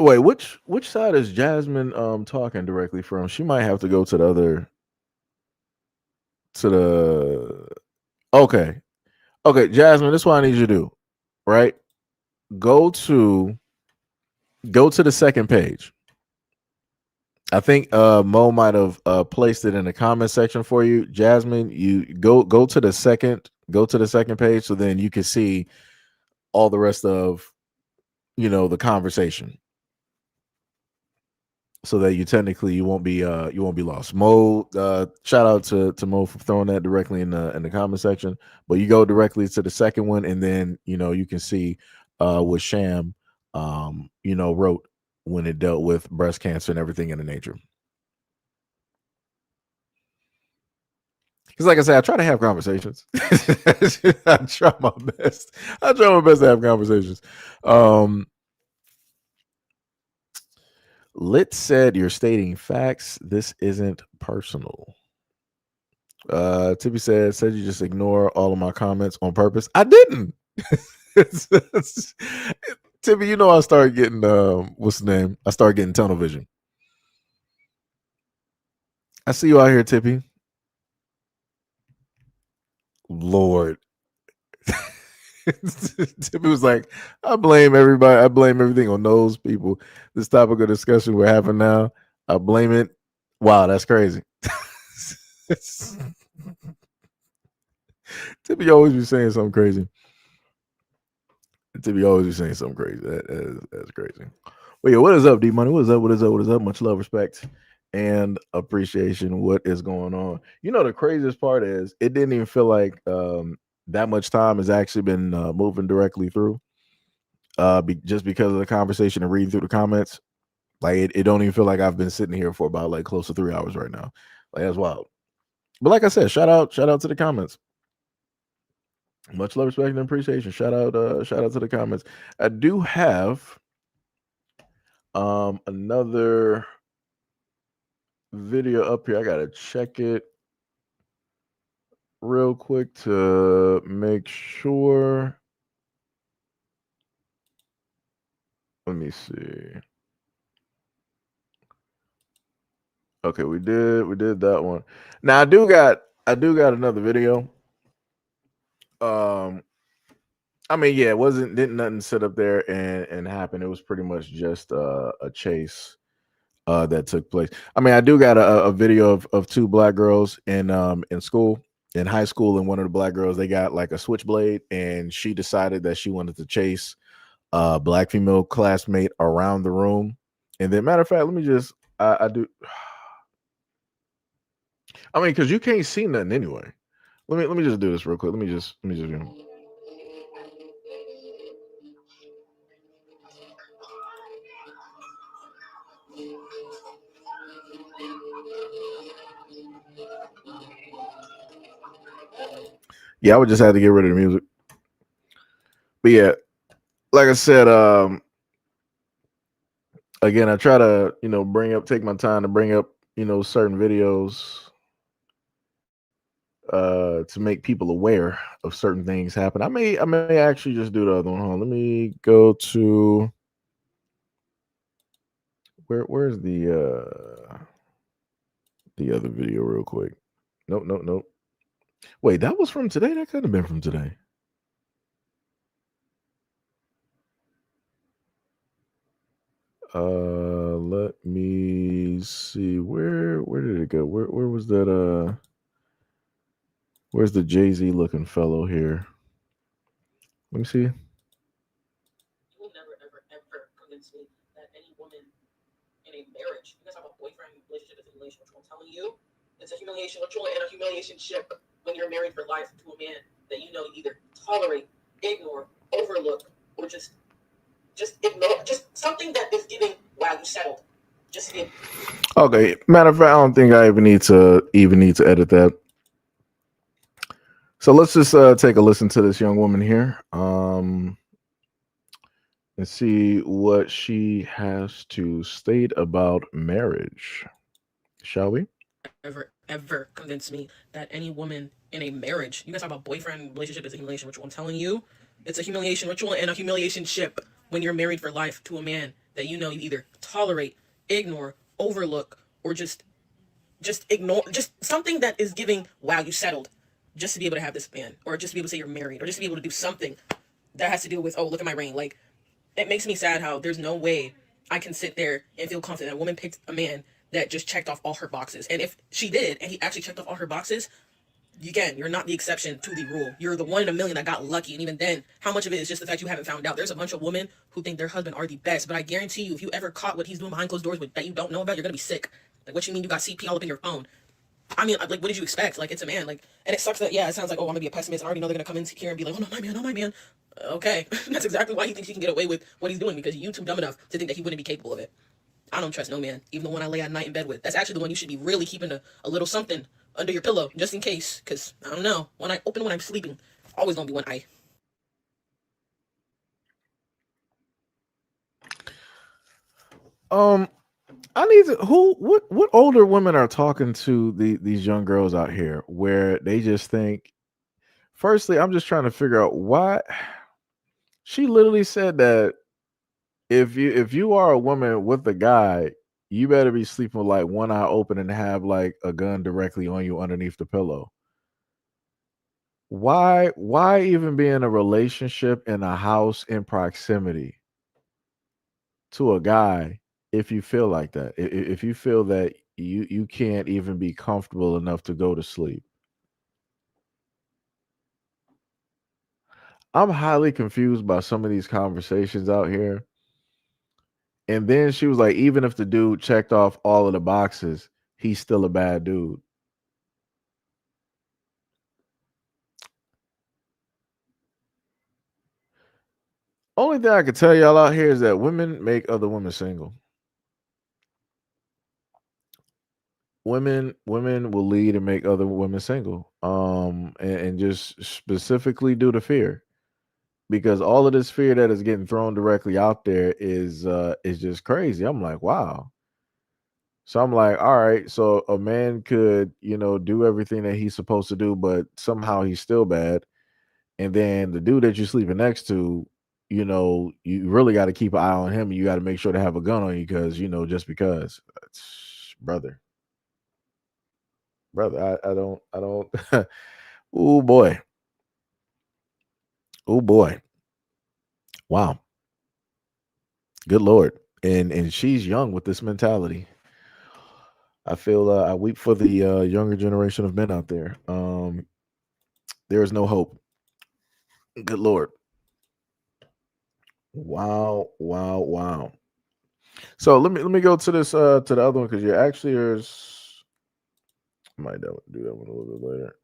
Wait, which side is Jasmine talking directly from? She might have to go to the other to the okay. Okay, Jasmine, this is what I need you to do. Right? Go to the second page. I think Mo might have placed it in the comment section for you. Jasmine, you go to the second page so then you can see all the rest of the conversation. So that you won't be lost. Mo, shout out to Mo for throwing that directly in the comment section. But you go directly to the second one, and then you can see what Sham wrote when it dealt with breast cancer and everything in the nature. Because like I said, I try to have conversations. I try my best. To have conversations. Lit said you're stating facts. This isn't personal. Tippy said you just ignore all of my comments on purpose. I didn't. Tippy, I started getting what's the name? I started getting tunnel vision. I see you out here, Tippy. Lord. Tippy was like, I blame everybody. I blame everything on those people. This topic of discussion we're having now, I blame it. Wow, that's crazy. Tippy always be saying something crazy. That's crazy. Well, yeah, what is up, D Money? What is up? What is up? What is up? Much love, respect, and appreciation. What is going on? The craziest part is it didn't even feel like that much time has actually been moving directly through. Just because of the conversation and reading through the comments, like it don't even feel like I've been sitting here for about like close to 3 hours right now. Like that's wild. But like I said, shout out to the comments. Much love, respect, and appreciation. Shout out to the comments. I do have another video up here. I gotta check it real quick to make sure. Let me see. Okay, we did that one. Now I do got another video. I mean, yeah, didn't nothing sit up there and happen. It was pretty much just a chase that took place. I mean, I do got a video of two black girls in school, in high school, and one of the black girls, they got like a switchblade, and she decided that she wanted to chase a black female classmate around the room. And then, matter of fact, let me just I do. I mean, because you can't see nothing anyway. Let me just do this real quick. Let me just. Yeah, I would just have to get rid of the music. But yeah, like I said, again, I try to, take my time to bring up, certain videos to make people aware of certain things happen. I may actually just do the other one. Hold on, let me go to where's the other video real quick. Nope. Wait, that was from today? That could have been from today. Let me see. Where did it go? Where was that? Where's the Jay-Z looking fellow here? Let me see. You will never, ever, ever convince me that any woman in a marriage, you guys have a boyfriend relationship is a humiliation ritual. I'm telling you, it's a humiliation ritual and a humiliation ship when you're married for life to a man that you know you either tolerate, ignore, overlook, or just ignore. Just something that is giving, wow, you settled. Just give. Okay. Matter of fact, I don't think I even need to edit that. So let's just take a listen to this young woman here. And see what she has to state about marriage. Shall we? Ever convince me that any woman in a marriage, you guys talk about boyfriend relationship is a humiliation ritual. I'm telling you, it's a humiliation ritual and a humiliation ship when you're married for life to a man that you know you either tolerate, ignore, overlook, or just ignore, just something that is giving, wow, you settled, just to be able to have this man, or just to be able to say you're married, or just to be able to do something that has to do with, oh, look at my ring. Like, it makes me sad how there's no way I can sit there and feel confident that a woman picked a man that just checked off all her boxes. And if she did, and he actually checked off all her boxes, again, you're not the exception to the rule. You're the one in a million that got lucky. And even then, how much of it is just the fact you haven't found out? There's a bunch of women who think their husband are the best, but I guarantee you, if you ever caught what he's doing behind closed doors that you don't know about, you're gonna be sick. Like, what you mean you got CP all up in your phone? I mean, like, what did you expect? Like, it's a man. Like, and it sucks that, yeah, it sounds like, oh, I'm gonna be a pessimist. I already know they're gonna come in here and be like, oh, no, my man, oh, my man. Okay, that's exactly why he thinks he can get away with what he's doing, because you too dumb enough to think that he wouldn't be capable of it. I don't trust no man, even the one I lay at night in bed with. That's actually the one you should be really keeping a little something under your pillow, just in case, because, I don't know, when I open when I'm sleeping, always gonna be one eye. I need to what older women are talking to these young girls out here where they just think, firstly, I'm just trying to figure out why she literally said that if you are a woman with a guy, you better be sleeping with like one eye open and have like a gun directly on you underneath the pillow. Why even be in a relationship in a house in proximity to a guy if you feel like that? If you feel that you can't even be comfortable enough to go to sleep. I'm highly confused by some of these conversations out here. And then she was like, even if the dude checked off all of the boxes, he's still a bad dude. Only thing I can tell y'all out here is that women make other women single. Women will lead and make other women single. And just specifically due to fear. Because all of this fear that is getting thrown directly out there is just crazy. I'm like, wow. So I'm like, all right, so a man could, do everything that he's supposed to do, but somehow he's still bad. And then the dude that you're sleeping next to, you really got to keep an eye on him. You got to make sure to have a gun on you because, just because. Brother. I don't. Oh boy. Oh boy. Wow. Good Lord. And she's young with this mentality. I feel I weep for the younger generation of men out there. There is no hope. Good Lord. Wow, wow, wow. So let me go to this to the other one because you're actually yours. I might do that one a little bit later.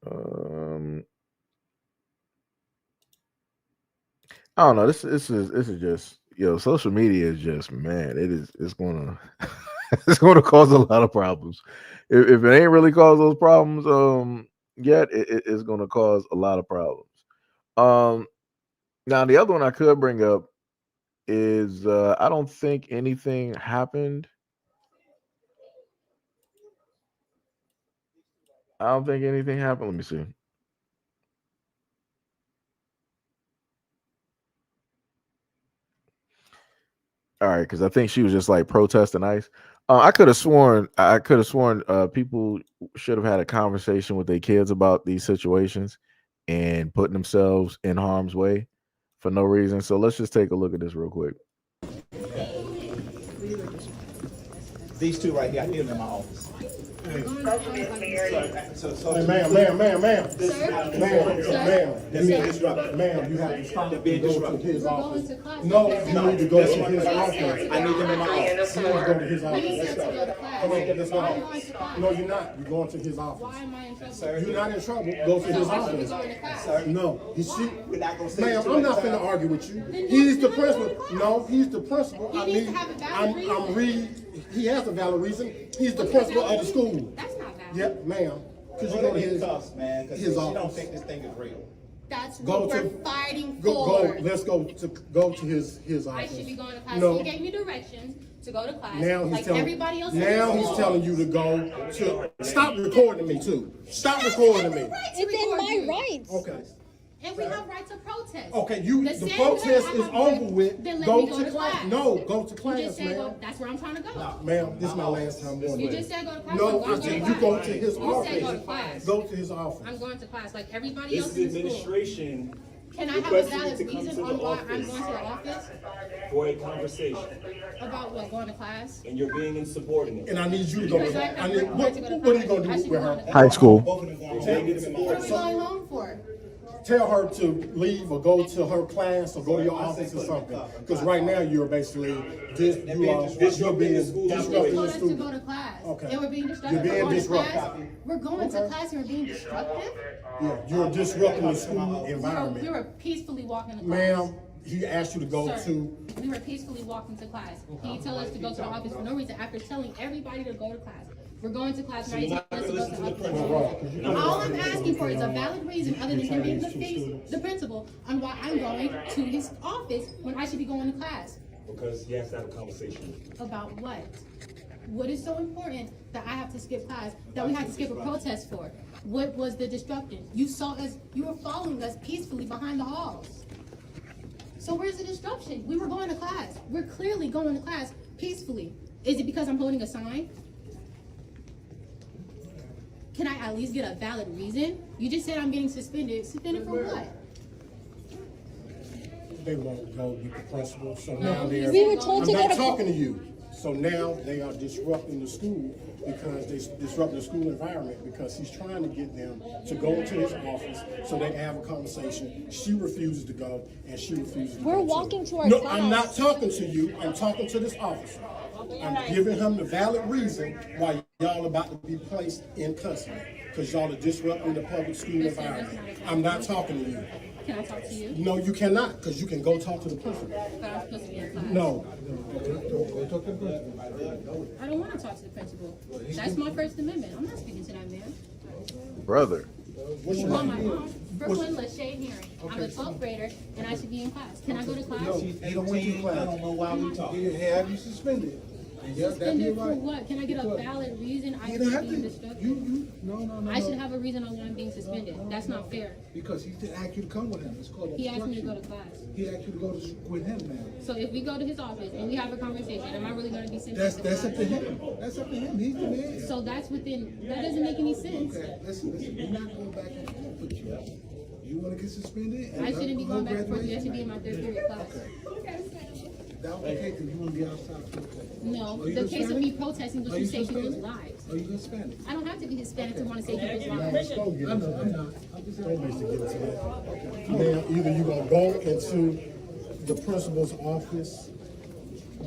I don't know. This is just social media is just, man. It's gonna it's gonna cause a lot of problems. If it ain't really cause those problems yet, it's gonna cause a lot of problems. Now the other one I could bring up is I don't think anything happened. I don't think anything happened. Let me see. All right, because I think she was just like protesting ICE. I could have sworn people should have had a conversation with their kids about these situations and putting themselves in harm's way for no reason. So let's just take a look at this real quick. These two right here, I need them in my office. Hey, ma'am. Ma'am, let me disrupt. Ma'am, you have to stop and go to his office. No, you need to go to his office. I need them in my office. You need to go to his office. Let's go. Come on, let's go. No, you're not. You're going to his office. Why am I in trouble? You're not in trouble. Go to his office. No, ma'am, I'm not finna argue with you. He's the principal. No, he's the principal. He has a valid reason. He's the principal of the school. That's not valid. Yep, ma'am. Because you go to his office. His office. She don't think this thing is real. That's what we're fighting for. Let's go to his office. I should be going to class. No. He gave me directions to go to class. Now he's telling everybody else. Now he's telling you to go to. Stop recording me too. Stop recording me. It's in my rights. Okay. And we have right to protest. Okay, the protest is over with. Go to class. No, go to class, You just said ma'am. that's where I'm trying to go. No, ma'am, this is my last time doing You this. just said go to class. No, I said you go to his You office. said go to class. Go to his office. I'm going to class like everybody else This in is the school. administration. Can I have a valid reason on why I'm going to the office? For a conversation. About what, going to class? And you're being insubordinate. And I need you to go. What are you going to do with her? High school. What are we going home for? Tell her to leave or go to her class or go to your office or something. Because right now you're basically you're being disrupting the To school. go to class. Okay. And we're being disruptive. You're being We're going to class. disruptive. We're going to class and we're being disruptive. Yeah, you're disrupting the school We environment. were peacefully walking to class. Ma'am, he asked you to go Sir, to. we were peacefully walking to class. He tell us to go to the office for no reason after telling everybody to go to class. We're going to class and now he's telling us to go to the office. All I'm asking for is a valid reason other than him being the principal on why I'm going to his office when I should be going to class. Because you have to have a conversation. About what? What is so important that I have to skip class, that we have to skip a protest for? What was the disruption? You saw us, you were following us peacefully behind the halls. So where's the disruption? We were going to class. We're clearly going to class peacefully. Is it because I'm holding a sign? Can I at least get a valid reason? You just said I'm getting suspended. Suspended for what? They won't go with the principal, so No, now they're. we were told to go I'm to- not talking to you. So now they are disrupting the school because they disrupt the school environment because he's trying to get them to go into his office so they can have a conversation. She refuses to go and she refuses to go. We're walking to our No, class. I'm not talking to you. I'm talking to this officer. I'm giving him the valid reason why y'all about to be placed in custody because y'all are disrupting the public school environment. I'm not talking to you. Can I talk to you? No, you cannot, because you can go talk to the principal. But I'm supposed to be in class. No. I don't want to talk to the principal. That's my First Amendment. I'm not speaking to that man. Brother. What's your Call my name? mom. Brooklyn Lachey Hearing. I'm a 12th grader and I should be in class. Can I go to class? No, you don't want to class. I don't know why we talking. He have you suspended. Yes, that'd be Suspended for right. what? Can I get a valid reason I You should don't be have being to. disrupted? No. I should have a reason on why I'm being suspended. That's not fair. Because he didn't ask you to come with him. It's called He asked me to go obstruction. to class. He asked you to go to with him now. So if we go to his office and we have a conversation, am I really going to be sent That's to up class? to him. That's up to him. He's the man. So that's within, that doesn't make any sense. Okay, listen. We're not going back and forth with you. You want to get suspended? I shouldn't be going back and forth. That should be in my third period class. That was okay, because you want to be outside. No, Are you the case of me Hispanic? protesting was Are to you save people's Hispanic? lives. Are you Hispanic? I don't have to be Hispanic to want to save people's I'm lives. not. I'm not. Don't get into that. Now, either you're going to go into the principal's office,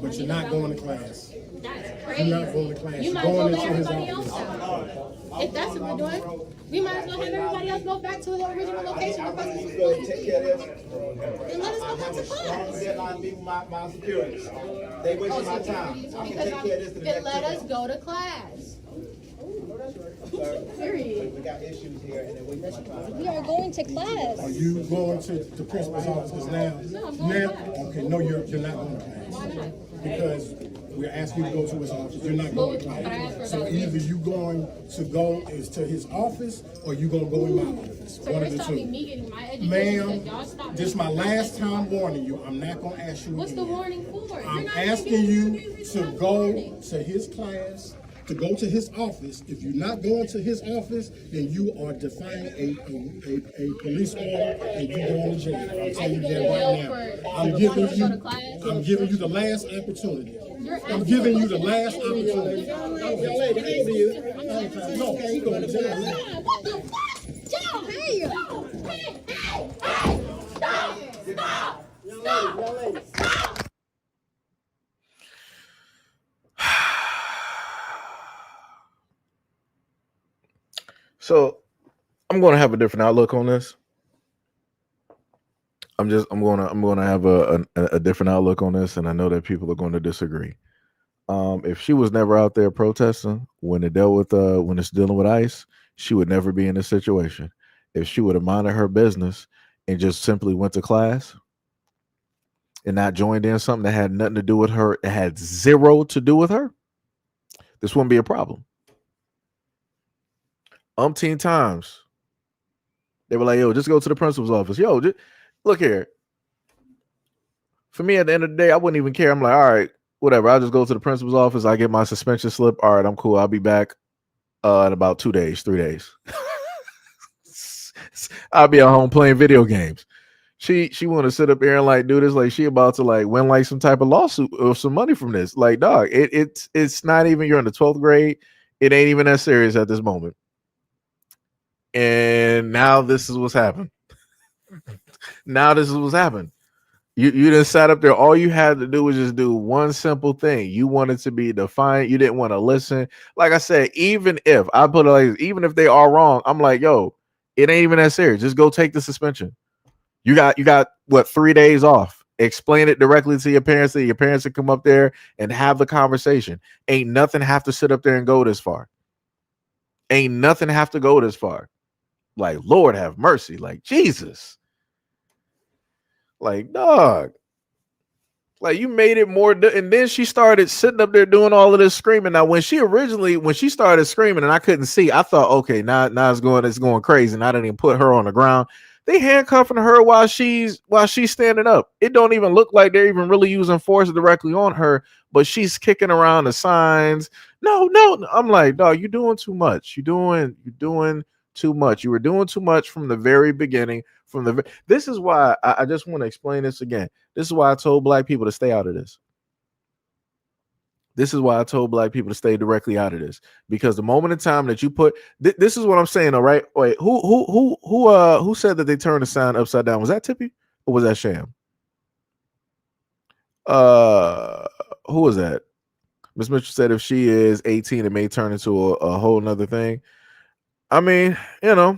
but you're not going to class. That's crazy. You're not going to class. You You're might as well going let into his everybody office. else out. If that's what we're doing, we might as well have everybody else go back to the original location. Take care of this. And let us go back to class. Deadline being my superiors. They wasting my time. I can take care of this to the Then next let us two. go to class. Sir, Period. we got issues here and they're wasting my time. We are going to class. Are you going to the principal's office now? No, I'm going to Now? class. Okay, no, you're not going to class. Why not? Because we're asking you to go to his office. You're not going to But I asked for class. So that. either you going to go is to his office or you going to go in my office. So One you're of the stopping two. me getting my education because y'all Ma'am, stopped this is me. my last time warning you. I'm not going to ask you What's the again. warning for? You're I'm not asking giving me you any reason to for go warning. to his class to go to his office. If you're not going to his office, then you are defying a police order and you going to jail. I'm telling you that right now. I'm giving you the last opportunity. I'm giving you the last opportunity. Young lady, how old are you? No, she going to jail now. What the fuck? Joe, hey! Stop! Young lady, stop! So I'm going to have a different outlook on this. I'm going to have a different outlook on this, and I know that people are going to disagree. If she was never out there protesting when it dealt with when it's dealing with ICE, she would never be in this situation. If she would have minded her business and just simply went to class and not joined in something that had nothing to do with her, it had zero to do with her, this wouldn't be a problem. Umpteen times they were like, yo, just go to the principal's office. Yo, look here. For me, at the end of the day, I wouldn't even care. I'm like, all right, whatever. I'll just go to the principal's office. I get my suspension slip. All right, I'm cool. I'll be back in about 2 days, 3 days. I'll be at home playing video games. She want to sit up here and like do this like she about to like win like some type of lawsuit or some money from this. Like, dog, it's not even, you're in the 12th grade. It ain't even that serious at this moment. And now this is what's happened. Now this is what's happened. You just sat up there. All you had to do was just do one simple thing. You wanted to be defiant. You didn't want to listen. Like I said, even if I put it like this, even if they are wrong, I'm like, yo, it ain't even that serious. Just go take the suspension. You got what, 3 days off. Explain it directly to your parents. So your parents can come up there and have the conversation. Ain't nothing have to sit up there and go this far. Ain't nothing have to go this far. Like, Lord have mercy. Like, Jesus. Like, dog. Like, you made it more. And then she started sitting up there doing all of this screaming. Now, when she started screaming and I couldn't see, I thought, okay, now it's going crazy. And I didn't even put her on the ground. They handcuffing her while she's standing up. It don't even look like they're even really using force directly on her, but she's kicking around the signs. No. I'm like, dog, you're doing too much. You're doing too much. You were doing too much from the very beginning. This is why I just want to explain this again. This is why I told black people to stay out of this. This is why I told black people to stay directly out of this, because the moment in time that you put this is what I'm saying. All right, wait, who said that they turned the sign upside down? Was that Tippy or was that Sham? Who was that? Miss Mitchell said if she is 18, it may turn into a whole nother thing. I mean, you know.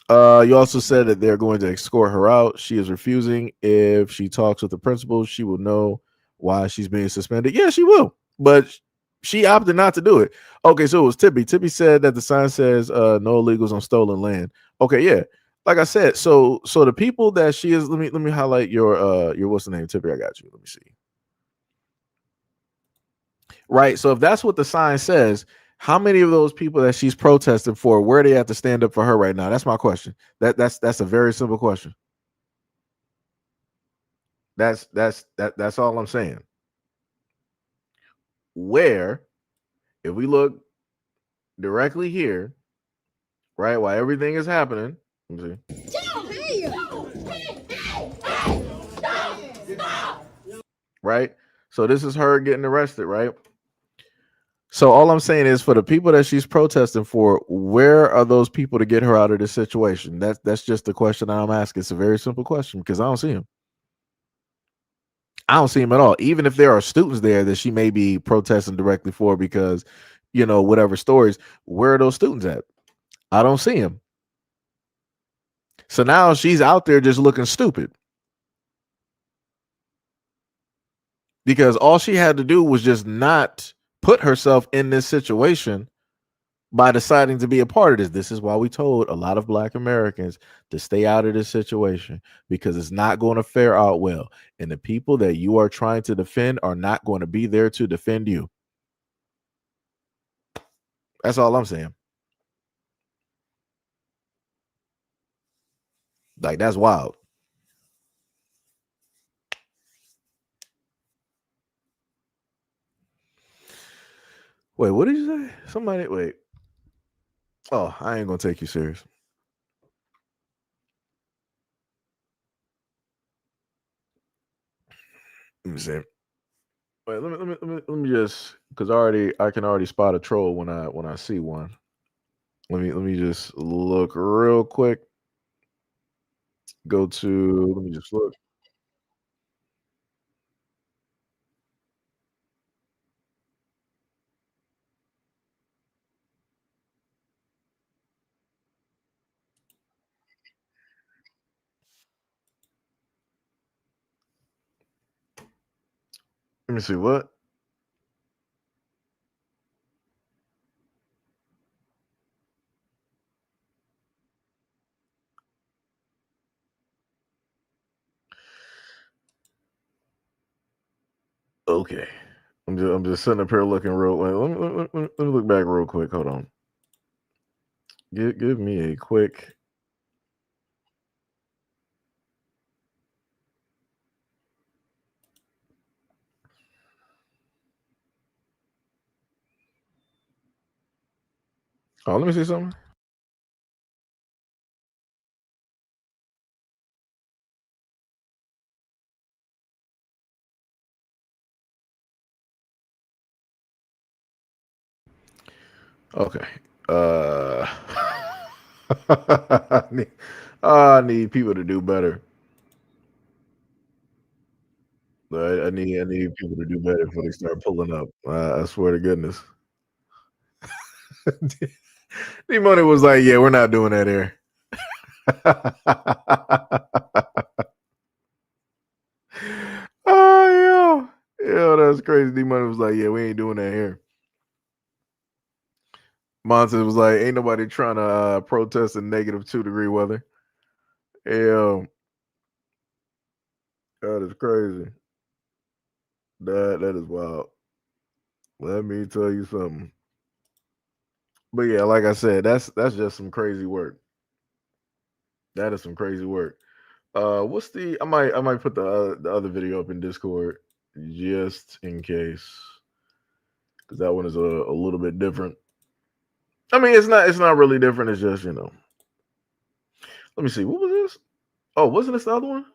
You also said that they're going to escort her out. She is refusing. If she talks with the principal, she will know why she's being suspended. Yeah, she will. But she opted not to do it. Okay, so it was Tippy. Tippy said that the sign says no illegals on stolen land. Okay, yeah. Like I said, so the people that she is, let me highlight your what's the name, Tippy? I got you. Let me see. Right. So if that's what the sign says, how many of those people that she's protesting for, where they have to stand up for her right now? That's my question. That's a very simple question. That's all I'm saying. Where, if we look directly here, right, while everything is happening, let me see. Right? So this is her getting arrested, right? So all I'm saying is, for the people that she's protesting for, where are those people to get her out of this situation? That's just the question that I'm asking. It's a very simple question because I don't see him. I don't see him at all. Even if there are students there that she may be protesting directly for because, whatever stories, where are those students at? I don't see him. So now she's out there just looking stupid. Because all she had to do was just not put herself in this situation by deciding to be a part of this. This is why we told a lot of Black Americans to stay out of this situation, because it's not going to fare out well. And the people that you are trying to defend are not going to be there to defend you. That's all I'm saying. Like, that's wild. Wait, what did you say? Somebody, wait. Oh, I ain't gonna take you serious. Let me see. Wait, let me just because I can already spot a troll when I see one. Let me just look real quick. Go to let me just look. Let me see what. Okay. I'm just sitting up here looking real. Wait, let me look back real quick. Hold on. Give me a quick. Oh, let me see something. Okay. Uh, I need people to do better. I need people to do better before they start pulling up. I swear to goodness. D Money was like, "Yeah, we're not doing that here." Oh yeah, that's crazy. D Money was like, "Yeah, we ain't doing that here." Monsters was like, "Ain't nobody trying to protest in -2 degree weather." Yeah, that is crazy. That is wild. Let me tell you something. But yeah, like I said, that's just some crazy work. That is some crazy work. What's the? I might put the other video up in Discord just in case, because that one is a little bit different. I mean, it's not really different. It's just Let me see. What was this? Oh, wasn't this the other one?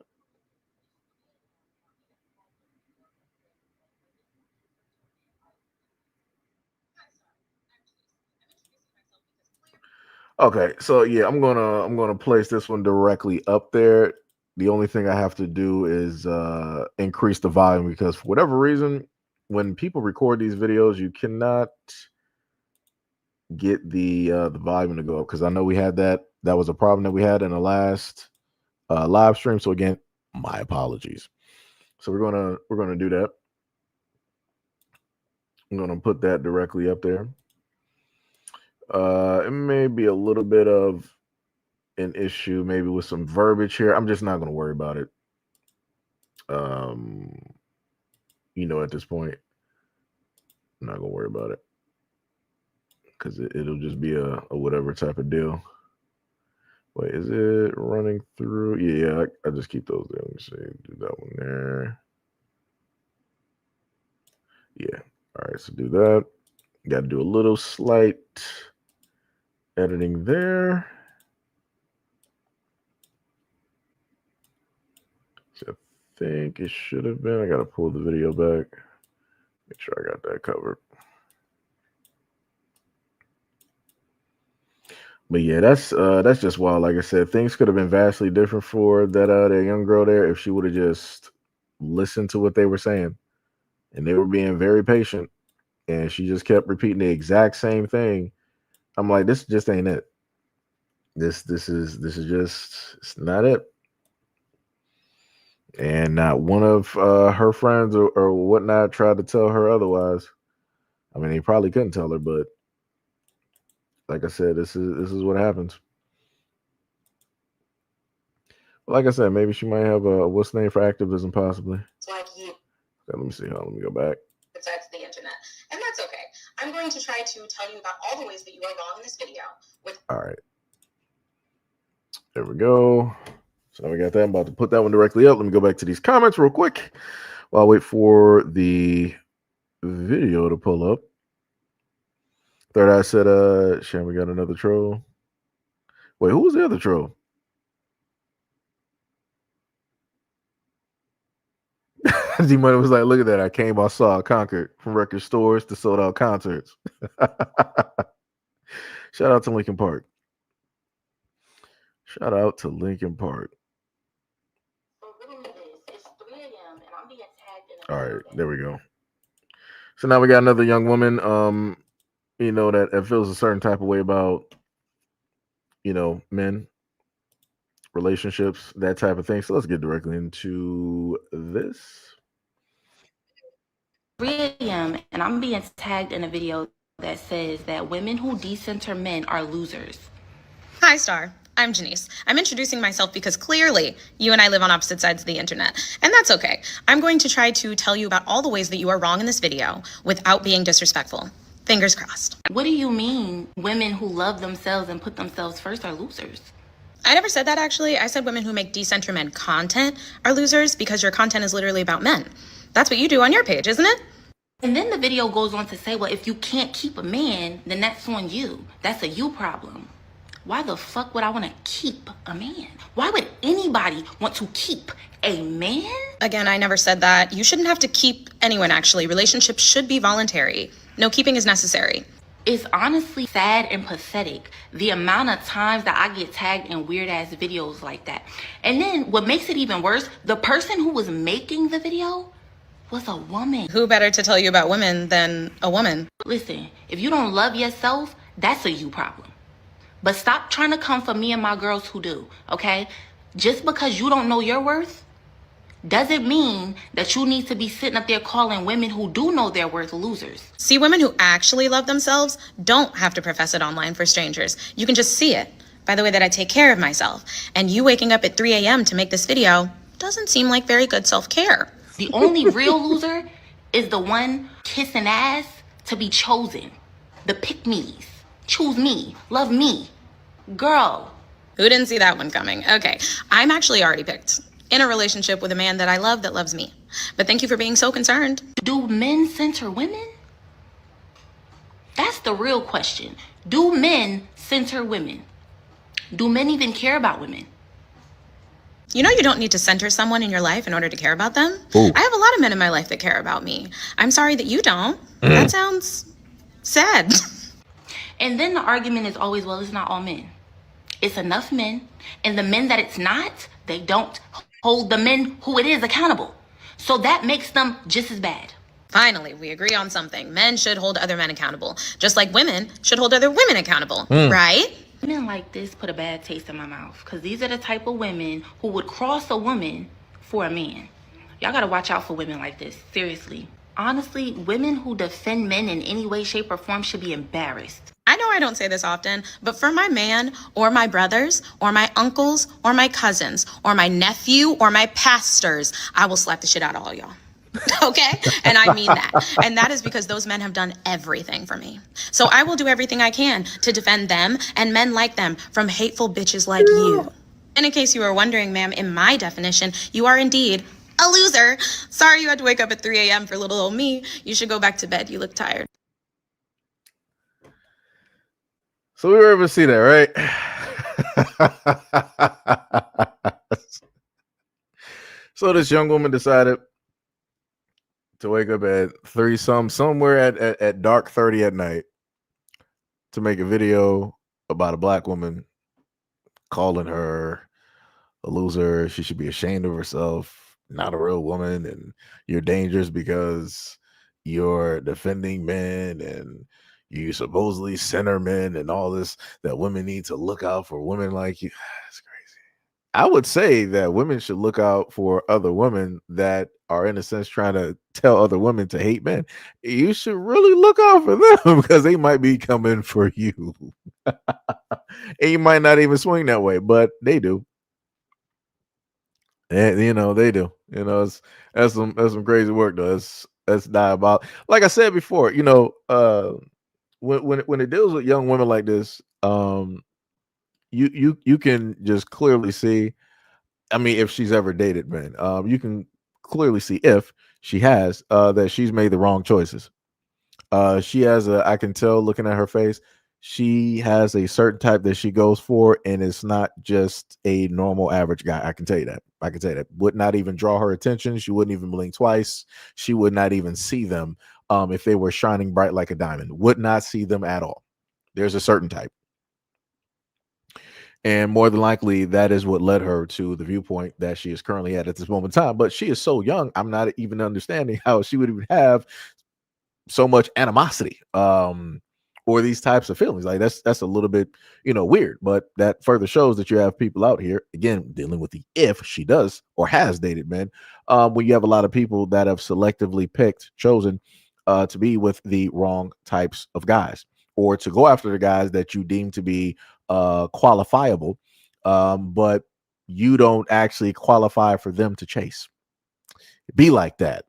Okay, so yeah, I'm gonna place this one directly up there. The only thing I have to do is increase the volume because for whatever reason, when people record these videos, you cannot get the volume to go up because I know we had that was a problem that we had in the last live stream. So again, my apologies. So we're gonna do that. I'm gonna put that directly up there. It may be a little bit of an issue, maybe with some verbiage here. I'm just not gonna worry about it. Um, at this point, I'm not gonna worry about it because it'll just be a whatever type of deal. Wait, is it running through? Yeah, I just keep those there. Let me see. Do that one there. Yeah. All right, so do that. Got to do a little slight editing there. So I think it should have been. I got to pull the video back. Make sure I got that covered. But yeah, that's just wild. Like I said, things could have been vastly different for that young girl there if she would have just listened to what they were saying, and they were being very patient, and she just kept repeating the exact same thing. I'm like, this just ain't it. This is just it's not it. And not one of her friends or whatnot tried to tell her otherwise. I mean, he probably couldn't tell her, but like I said, this is what happens. Like I said, maybe she might have a what's the name for activism, possibly. Okay, let me see. Let me go back. Besides the internet, and that's okay. I'm going to try to tell you about all the ways that you are wrong in this video. All right, there we go. So we got that. I'm about to put that one directly up. Let me go back to these comments real quick while I wait for the video to pull up. Third Eye said, Shan, we got another troll. Wait, who was the other troll? D-Money was like, look at that. I came, I saw, I conquered. From record stores to sold out concerts. Shout out to Linkin Park. Shout out to Linkin Park. All right, there we go. So now we got another young woman, that feels a certain type of way about, men, relationships, that type of thing. So let's get directly into this. 3 a.m. and I'm being tagged in a video that says that women who decenter men are losers. Hi, Star. I'm Janice. I'm introducing myself because clearly you and I live on opposite sides of the internet, and that's okay. I'm going to try to tell you about all the ways that you are wrong in this video without being disrespectful. Fingers crossed. What do you mean women who love themselves and put themselves first are losers? I never said that, actually. I said women who make decenter men content are losers because your content is literally about men. That's what you do on your page, isn't it? And then the video goes on to say, well, if you can't keep a man, then that's on you. That's a you problem. Why the fuck would I want to keep a man? Why would anybody want to keep a man? Again, I never said that. You shouldn't have to keep anyone, actually. Relationships should be voluntary. No keeping is necessary. It's honestly sad and pathetic the amount of times that I get tagged in weird ass videos like that. And then what makes it even worse, the person who was making the video was a woman. Who better to tell you about women than a woman? Listen, if you don't love yourself, that's a you problem. But stop trying to come for me and my girls who do, okay? Just because you don't know your worth doesn't mean that you need to be sitting up there calling women who do know their worth losers. See, women who actually love themselves don't have to profess it online for strangers. You can just see it by the way that I take care of myself. And you waking up at 3 a.m. to make this video doesn't seem like very good self-care. The only real loser is the one kissing ass to be chosen. The pick-me's. Choose me. Love me. Girl. Who didn't see that one coming? Okay, I'm actually already picked. In a relationship with a man that I love that loves me. But thank you for being so concerned. Do men center women? That's the real question. Do men center women? Do men even care about women? You know you don't need to center someone in your life in order to care about them. Ooh. I have a lot of men in my life that care about me. I'm sorry that you don't. That sounds sad. And then the argument is always, well, it's not all men. It's enough men. And the men that it's not, they don't hold the men who it is accountable. So that makes them just as bad. Finally, we agree on something. Men should hold other men accountable, just like women should hold other women accountable, right? Women like this put a bad taste in my mouth because these are the type of women who would cross a woman for a man. Y'all gotta watch out for women like this, seriously. Honestly, women who defend men in any way, shape, or form should be embarrassed. I know I don't say this often, but for my man or my brothers or my uncles or my cousins or my nephew or my pastors, I will slap the shit out of all y'all. Okay? And I mean that. And that is because those men have done everything for me. So I will do everything I can to defend them and men like them from hateful bitches like you. And in case you were wondering, ma'am, in my definition, you are indeed a loser. Sorry you had to wake up at 3 a.m. for little old me. You should go back to bed. You look tired. So we were able to see that, right? So this young woman decided to wake up at somewhere at dark 30 at night to make a video about a black woman, calling her a loser. She should be ashamed of herself, not a real woman, and you're dangerous because you're defending men and you supposedly center men and all this, that women need to look out for women like you. That's crazy. I would say that women should look out for other women that are, in a sense, trying to tell other women to hate men. You should really look out for them because they might be coming for you. And you might not even swing that way, but they do. And they do. That's some crazy work though. That's diabolical. Like I said before, when it deals with young women like this, you can just clearly see. I mean, if she's ever dated men, you can clearly see if she has that she's made the wrong choices. She has a, I can tell looking at her face, she has a certain type that she goes for, and it's not just a normal average guy. I can tell you that. I can tell you that. Would not even draw her attention. She wouldn't even blink twice. She would not even see them if they were shining bright like a diamond. Would not see them at all. There's a certain type. And more than likely, that is what led her to the viewpoint that she is currently at this moment in time. But she is so young, I'm not even understanding how she would even have so much animosity or these types of feelings. Like that's a little bit weird, but that further shows that you have people out here again dealing with the if she does or has dated men, when you have a lot of people that have selectively chosen to be with the wrong types of guys, or to go after the guys that you deem to be qualifiable, but you don't actually qualify for them to chase. Be like that.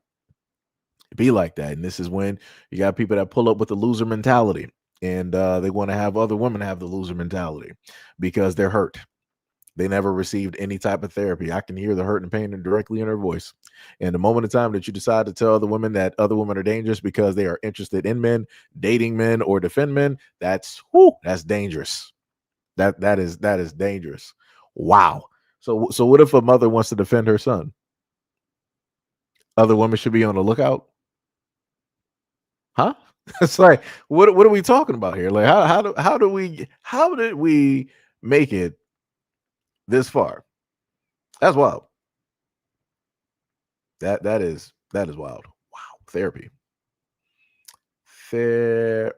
Be like that. And this is when you got people that pull up with the loser mentality, and they want to have other women have the loser mentality because they're hurt. They never received any type of therapy. I can hear the hurt and pain directly in her voice. And the moment in time that you decide to tell other women that other women are dangerous because they are interested in men, dating men, or defend men, that's dangerous. That is dangerous. Wow. So what if a mother wants to defend her son? Other women should be on the lookout. Huh? It's like, what are we talking about here? Like, how did we make it this far? That's wild. That is wild. Wow. Therapy. Therapy.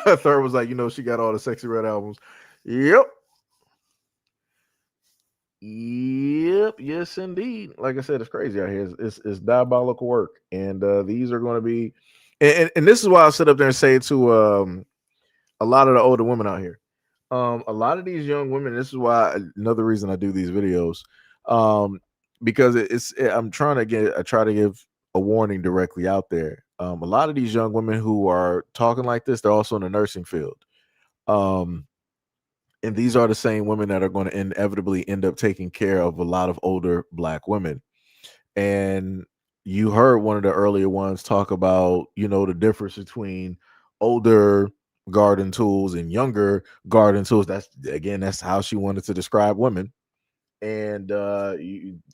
Third was like, she got all the Sexy Red albums. Yep. Yep. Yes, indeed. Like I said, it's crazy out here. It's diabolical work, and these are going to be, and this is why I sit up there and say to a lot of the older women out here, a lot of these young women. This is why another reason I do these videos, because I'm trying to I try to give a warning directly out there. A lot of these young women who are talking like this, they're also in the nursing field. And these are the same women that are going to inevitably end up taking care of a lot of older black women. And you heard one of the earlier ones talk about, the difference between older garden tools and younger garden tools. That's how she wanted to describe women. And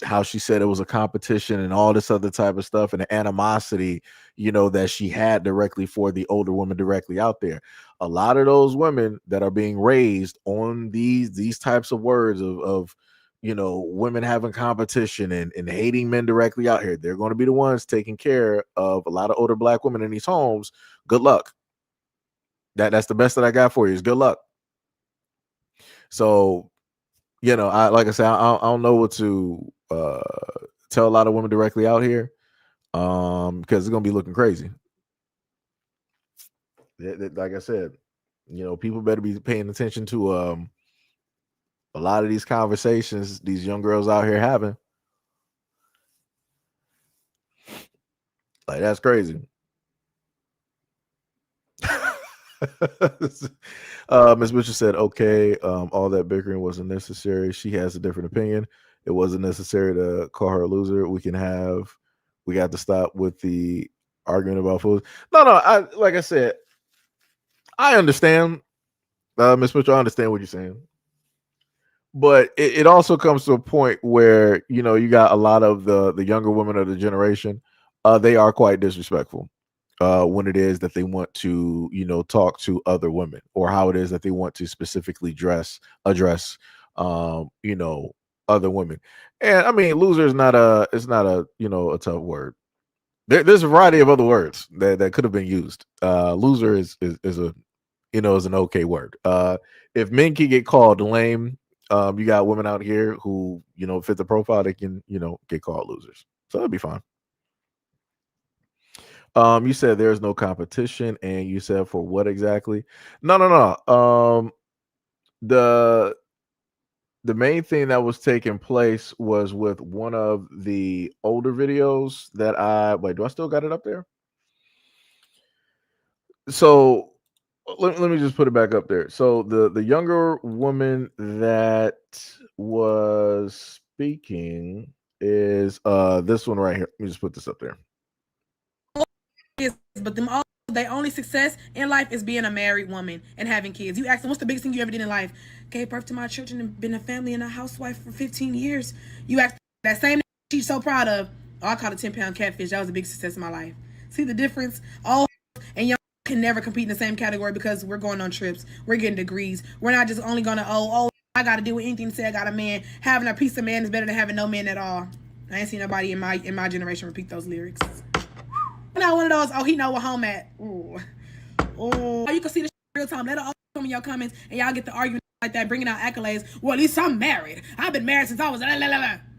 how she said it was a competition and all this other type of stuff, and the animosity that she had directly for the older woman directly out there. A lot of those women that are being raised on these types of words of women having competition and hating men directly out here, they're going to be the ones taking care of a lot of older black women in these homes. Good luck. That's the best that I got for you is good luck. So I like I said, I don't know what to tell a lot of women directly out here, because it's gonna be looking crazy. Like I said, people better be paying attention to a lot of these conversations these young girls out here having. Like that's crazy. Ms. Mitchell said, okay, all that bickering wasn't necessary. She has a different opinion. It wasn't necessary to call her a loser. We got to stop with the arguing about food. No, like I said, I understand, Ms. Mitchell, I understand what you're saying. But it also comes to a point where, you got a lot of the younger women of the generation, they are quite disrespectful. When it is that they want to, talk to other women, or how it is that they want to specifically address, other women. And I mean, loser is not a tough word. There's a variety of other words that could have been used. Loser is a, is an okay word. If men can get called lame, you got women out here who, fit the profile, they can, get called losers. So it'll be fine. You said there's no competition, and you said for what exactly? No. The main thing that was taking place was with one of the older videos that do I still got it up there? So let me just put it back up there. So the younger woman that was speaking is this one right here. Let me just put this up there. kids, but they only success in life is being a married woman and having kids. You ask them, what's the biggest thing you ever did in life? Gave birth to my children and been a family and a housewife for 15 years. You ask that same she's so proud of. Oh, I caught a 10-pound catfish. That was a big success in my life. See the difference? All and young can never compete in the same category because we're going on trips. We're getting degrees. We're not just only going to, I got to do with anything to say I got a man. Having a piece of man is better than having no man at all. I ain't seen nobody in my generation repeat those lyrics. I'm not one of those, he know where home at. Ooh. Oh, you can see the real time. Let it come in your comments and y'all get the argument like that, bringing out accolades. Well, at least I'm married. I've been married since I was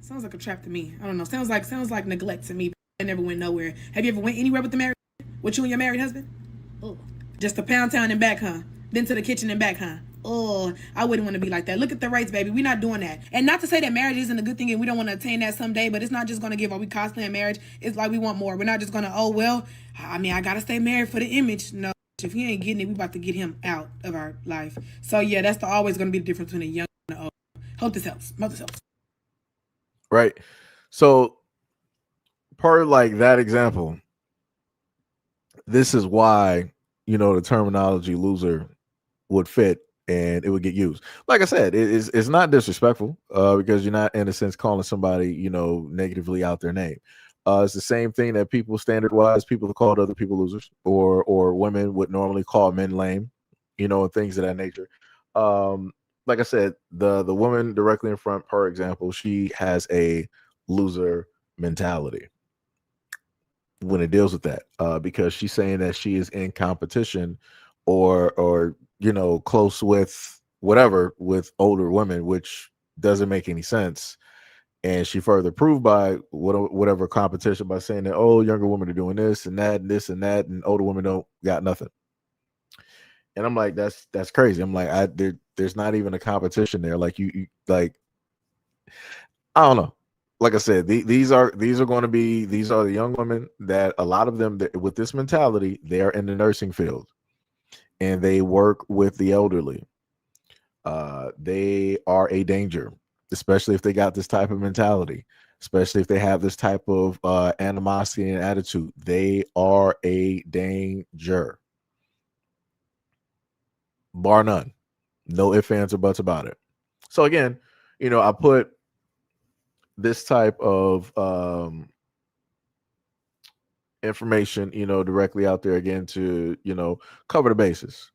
Sounds like a trap to me. I don't know. Sounds like neglect to me. I never went nowhere. Have you ever went anywhere with the married? With you and your married husband? Oh, just to Pound Town and back, huh? Then to the kitchen and back, huh? Oh, I wouldn't want to be like that. Look at the rates, baby. We're not doing that. And not to say that marriage isn't a good thing and we don't want to attain that someday, but it's not just going to give, are we constantly in marriage? It's like we want more. We're not just going to, I got to stay married for the image. No, if he ain't getting it, we about to get him out of our life. So, yeah, that's always going to be the difference between a young and an old. Hope this helps. Right. So, per like that example, this is why, the terminology loser would fit and it would get used. Like I said, it's not disrespectful because you're not in a sense calling somebody, negatively out their name. It's the same thing that people standard wise, people have called other people losers or women would normally call men lame, and things of that nature. Like I said, the woman directly in front, per example, she has a loser mentality when it deals with that because she's saying that she is in competition or close with whatever with older women, which doesn't make any sense. And she further proved by whatever competition by saying that, younger women are doing this and that and this and that, and older women don't got nothing. And I'm like, that's crazy. I'm like, there's not even a competition there. Like you like, I don't know. Like I said, these are the young women that a lot of them with this mentality, they are in the nursing field and they work with the elderly. They are a danger, especially if they got this type of mentality, especially if they have this type of animosity and attitude. They are a danger, bar none. No ifs, ands, or buts about it. So again, I put this type of information, directly out there again to, cover the bases.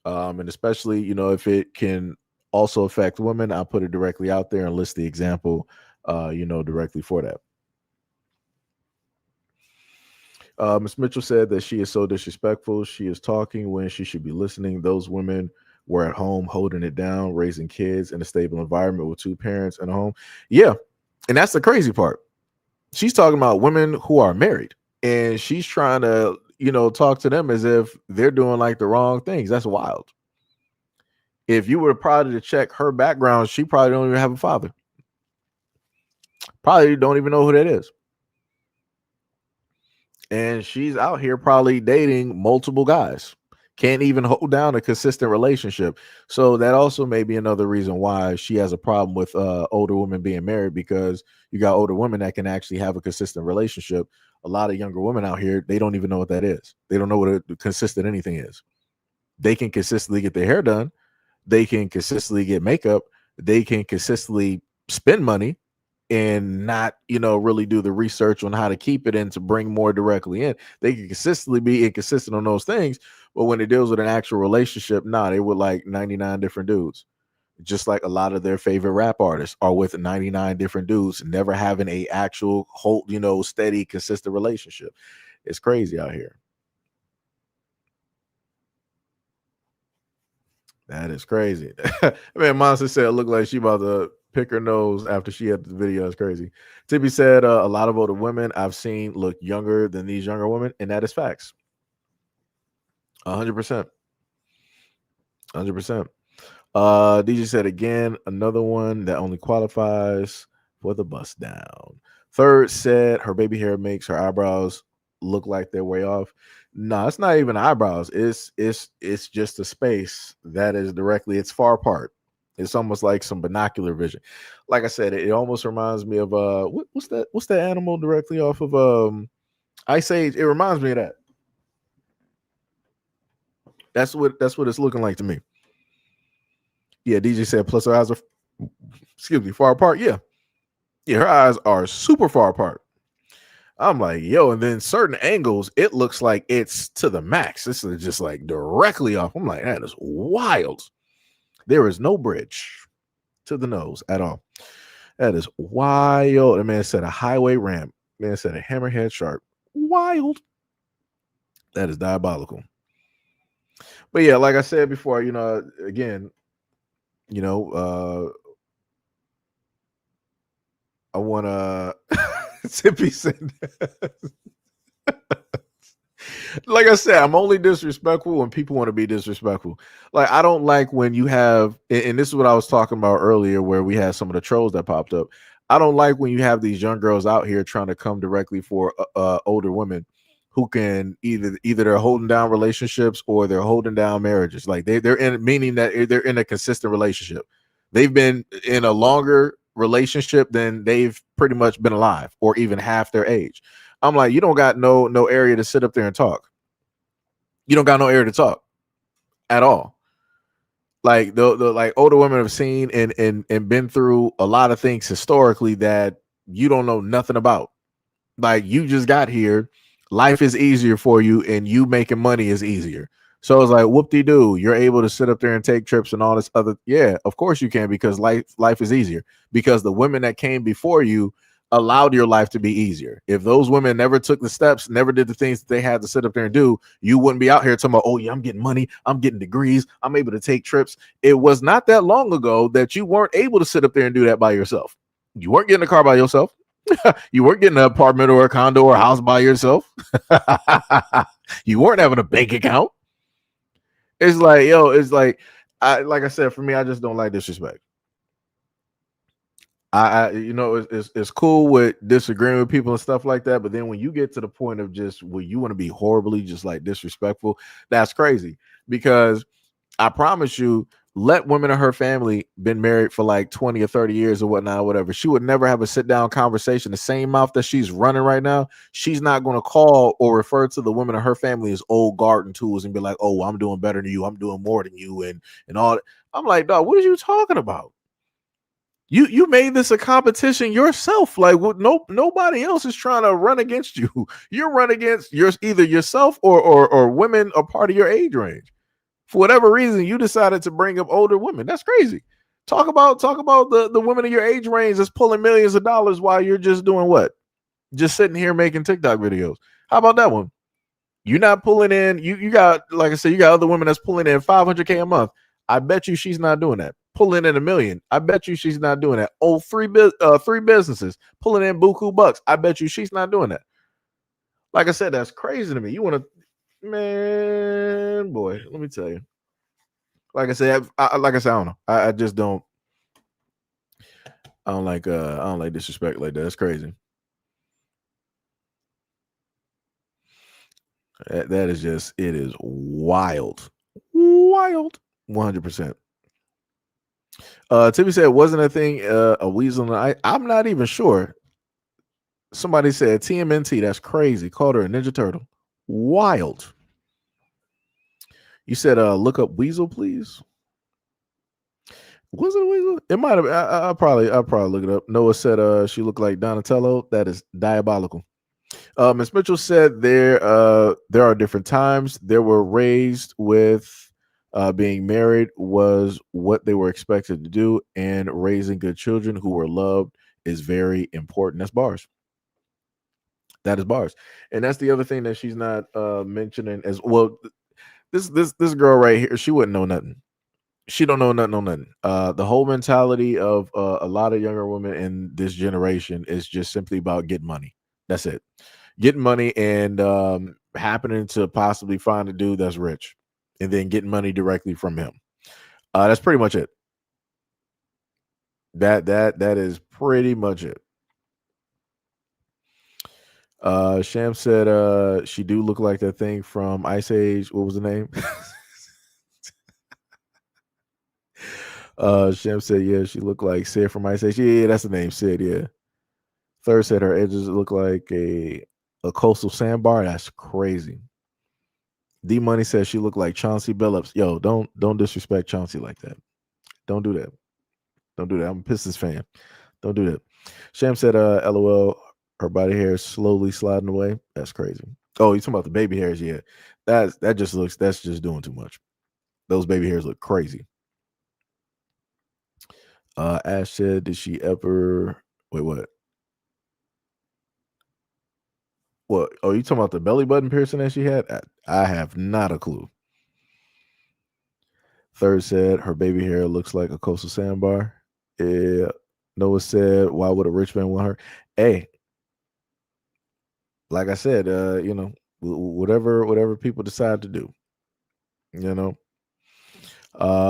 And especially, if it can also affect women, I'll put it directly out there and list the example, directly for that. Ms. Mitchell said that she is so disrespectful. She is talking when she should be listening. Those women were at home holding it down, raising kids in a stable environment with two parents in a home. Yeah. And that's the crazy part. She's talking about women who are married and she's trying to, talk to them as if they're doing like the wrong things. That's wild. If you were probably to check her background, she probably don't even have a father. Probably don't even know who that is. And she's out here probably dating multiple guys. Can't even hold down a consistent relationship. So that also may be another reason why she has a problem with older women being married, because you got older women that can actually have a consistent relationship. A lot of younger women out here, they don't even know what that is. They don't know what a consistent anything is. They can consistently get their hair done. They can consistently get makeup. They can consistently spend money and not, really do the research on how to keep it and to bring more directly in. They can consistently be inconsistent on those things, but when it deals with an actual relationship, they were like 99 different dudes. Just like a lot of their favorite rap artists are with 99 different dudes, never having a actual whole, steady, consistent relationship. It's crazy out here. That is crazy. Man, Monster said it looked like she about to pick her nose after she had the video. It's crazy. Tippy said a lot of older women I've seen look younger than these younger women, and that is facts. 100%. 100%. DJ said again, another one that only qualifies for the bust down. Third said her baby hair makes her eyebrows look like they're way off. No, it's not even eyebrows. It's just a space that is directly, it's far apart. It's almost like some binocular vision. Like I said, it almost reminds me of what's that animal directly off of Ice Age? It reminds me of that. That's what it's looking like to me. Yeah, DJ said plus her eyes are far apart. Yeah. Yeah, her eyes are super far apart. I'm like, yo, and then certain angles, it looks like it's to the max. This is just like directly off. I'm like, that is wild. There is no bridge to the nose at all. That is wild. The man said a highway ramp. Man said a hammerhead shark. Wild. That is diabolical. But yeah, like I said before, again, I want to Tippy said like I said, I'm only disrespectful when people want to be disrespectful. Like I don't like when you have, and this is what I was talking about earlier, where we had some of the trolls that popped up. I don't like when you have these young girls out here trying to come directly for older women who can either they're holding down relationships or they're holding down marriages. Like they're in, meaning that they're in a consistent relationship. They've been in a longer relationship than they've pretty much been alive, or even half their age. I'm like, you don't got no area to sit up there and talk. You don't got no area to talk at all. Like the like older women have seen and been through a lot of things historically that you don't know nothing about. Like you just got here, life is easier for you, and you making money is easier. So it's like whoop-de-doo, you're able to sit up there and take trips and all this other. Yeah, of course you can, because life is easier, because the women that came before you allowed your life to be easier. If those women never took the steps, never did the things that they had to sit up there and do, you wouldn't be out here talking about, oh yeah, I'm getting money, I'm getting degrees, I'm able to take trips. It was not that long ago that you weren't able to sit up there and do that by yourself. You weren't getting a car by yourself. You weren't getting an apartment or a condo or a house by yourself. You weren't having a bank account. It's like, yo, it's like I said, for me, I just don't like disrespect. It's cool with disagreeing with people and stuff like that, but then when you get to the point of just where you want to be horribly just like disrespectful, that's crazy. Because I promise you, let women in her family been married for like 20 or 30 years or whatnot, or whatever, she would never have a sit down conversation. The same mouth that she's running right now, she's not going to call or refer to the women in her family as old garden tools and be like, oh, I'm doing better than you, I'm doing more than you, and all that. I'm like, dog, what are you talking about? You made this a competition yourself. Like nobody else is trying to run against you. You're running against either yourself or women a part of your age range. For whatever reason, you decided to bring up older women. That's crazy. Talk about the women in your age range that's pulling millions of dollars while you're just doing what? Just sitting here making TikTok videos. How about that one? You're not pulling in. You got, like I said, you got other women that's pulling in $500K a month. I bet you she's not doing that. Pulling in $1 million. I bet you she's not doing that. Oh, three businesses pulling in buku bucks. I bet you she's not doing that. Like I said, that's crazy to me. You want to, man, boy, let me tell you. Like I said, I don't know. I just don't. I don't like disrespect like that. That's crazy. That is just, it is wild. Wild. 100%. Timmy said, wasn't a thing a weasel? I'm not even sure. Somebody said TMNT. That's crazy. Called her a Ninja Turtle. Wild. You said, look up weasel, please. Was it a weasel? It might have. I'll probably look it up. Noah said she looked like Donatello. That is diabolical. Ms. Mitchell said there are different times. They were raised with being married was what they were expected to do, and raising good children who were loved is very important. That's bars. That is bars. And that's the other thing that she's not mentioning as well. This girl right here, she wouldn't know nothing. She don't know nothing on nothing. The whole mentality of a lot of younger women in this generation is just simply about getting money. That's it. Getting money and happening to possibly find a dude that's rich, and then getting money directly from him. That's pretty much it. That is pretty much it. Sham said she do look like that thing from Ice Age. What was the name? Sham said, yeah, she looked like Sid from Ice Age. Yeah, that's the name, Sid. Yeah. Third said her edges look like a coastal sandbar. That's crazy. D Money says she looked like Chauncey Billups. Yo, don't disrespect Chauncey like that. Don't do that. Don't do that. I'm a Pistons fan. Don't do that. Sham said, LOL, her body hair is slowly sliding away. That's crazy. Oh, you talking about the baby hairs? Yeah. That's just doing too much. Those baby hairs look crazy. Ash said, did she ever wait, what? What? Oh, you talking about the belly button piercing that she had? I have not a clue. Third said her baby hair looks like a coastal sandbar. Yeah. Noah said, why would a rich man want her? Hey, like I said, whatever people decide to do, you know.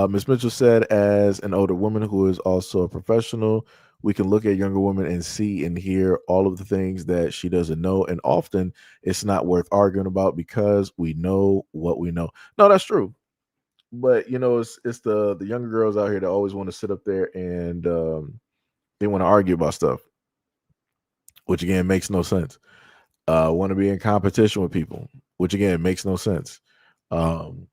Ms. Mitchell said, as an older woman who is also a professional, we can look at younger women and see and hear all of the things that she doesn't know. And often it's not worth arguing about because we know what we know. No, that's true. But it's the younger girls out here that always want to sit up there and they want to argue about stuff, which again makes no sense. Want to be in competition with people, which again makes no sense. In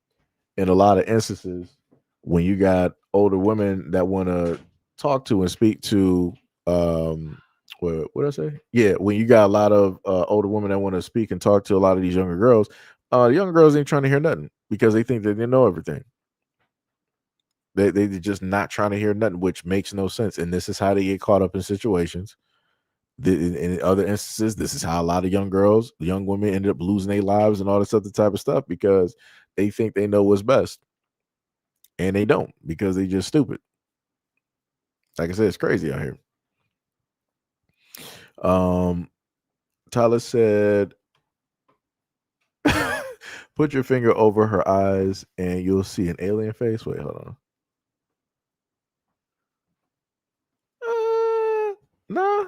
a lot of instances, when you got older women that want to talk to and speak to, what did I say? Yeah, when you got a lot of older women that want to speak and talk to a lot of these younger girls, the younger girls ain't trying to hear nothing because they think that they know everything. They're just not trying to hear nothing, which makes no sense. And this is how they get caught up in situations. In other instances, this is how a lot of young girls, young women ended up losing their lives and all this other type of stuff because they think they know what's best. And they don't because they just stupid. Like I said, it's crazy out here. Tyler said, put your finger over her eyes and you'll see an alien face. Wait, hold on. Nah.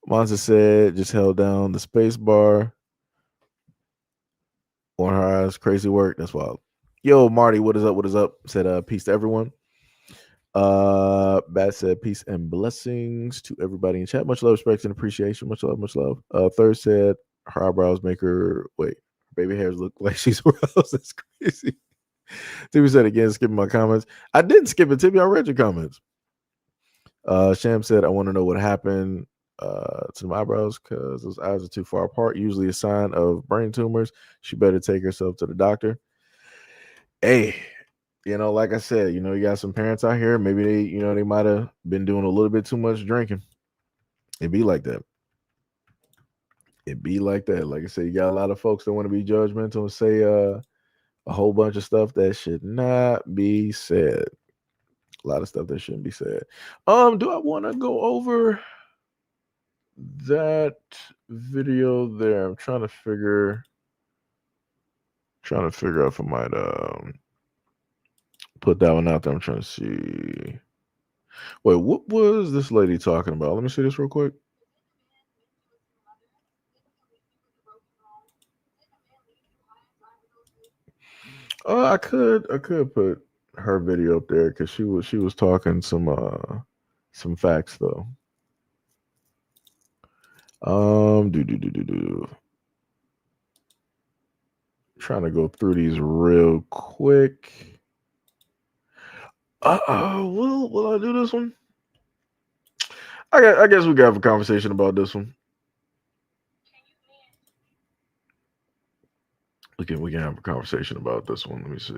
Monza said, just held down the space bar on her eyes. Crazy work. That's wild. Yo, Marty, what is up? What is up? Said, peace to everyone. Bat said, peace and blessings to everybody in chat. Much love, respect, and appreciation. Much love, much love. Third said, her eyebrows make her, her baby hairs look like she's Rose. That's crazy. Timmy said again, skipping my comments. I didn't skip it, Timmy. I read your comments. Sham said, I want to know what happened to my eyebrows because those eyes are too far apart. Usually a sign of brain tumors. She better take herself to the doctor. Hey, like I said, you got some parents out here. Maybe they might have been doing a little bit too much drinking. It'd be like that. It'd be like that. Like I said, you got a lot of folks that want to be judgmental and say a whole bunch of stuff that should not be said. A lot of stuff that shouldn't be said. Do I want to go over that video there? I'm trying to figure out if I might put that one out there. I'm trying to see. Wait, what was this lady talking about? Let me see this real quick. I could put her video up there because she was talking some facts though. Trying to go through these real quick. Will I do this one? I guess we can have a conversation about this one. We can have a conversation about this one. Let me see.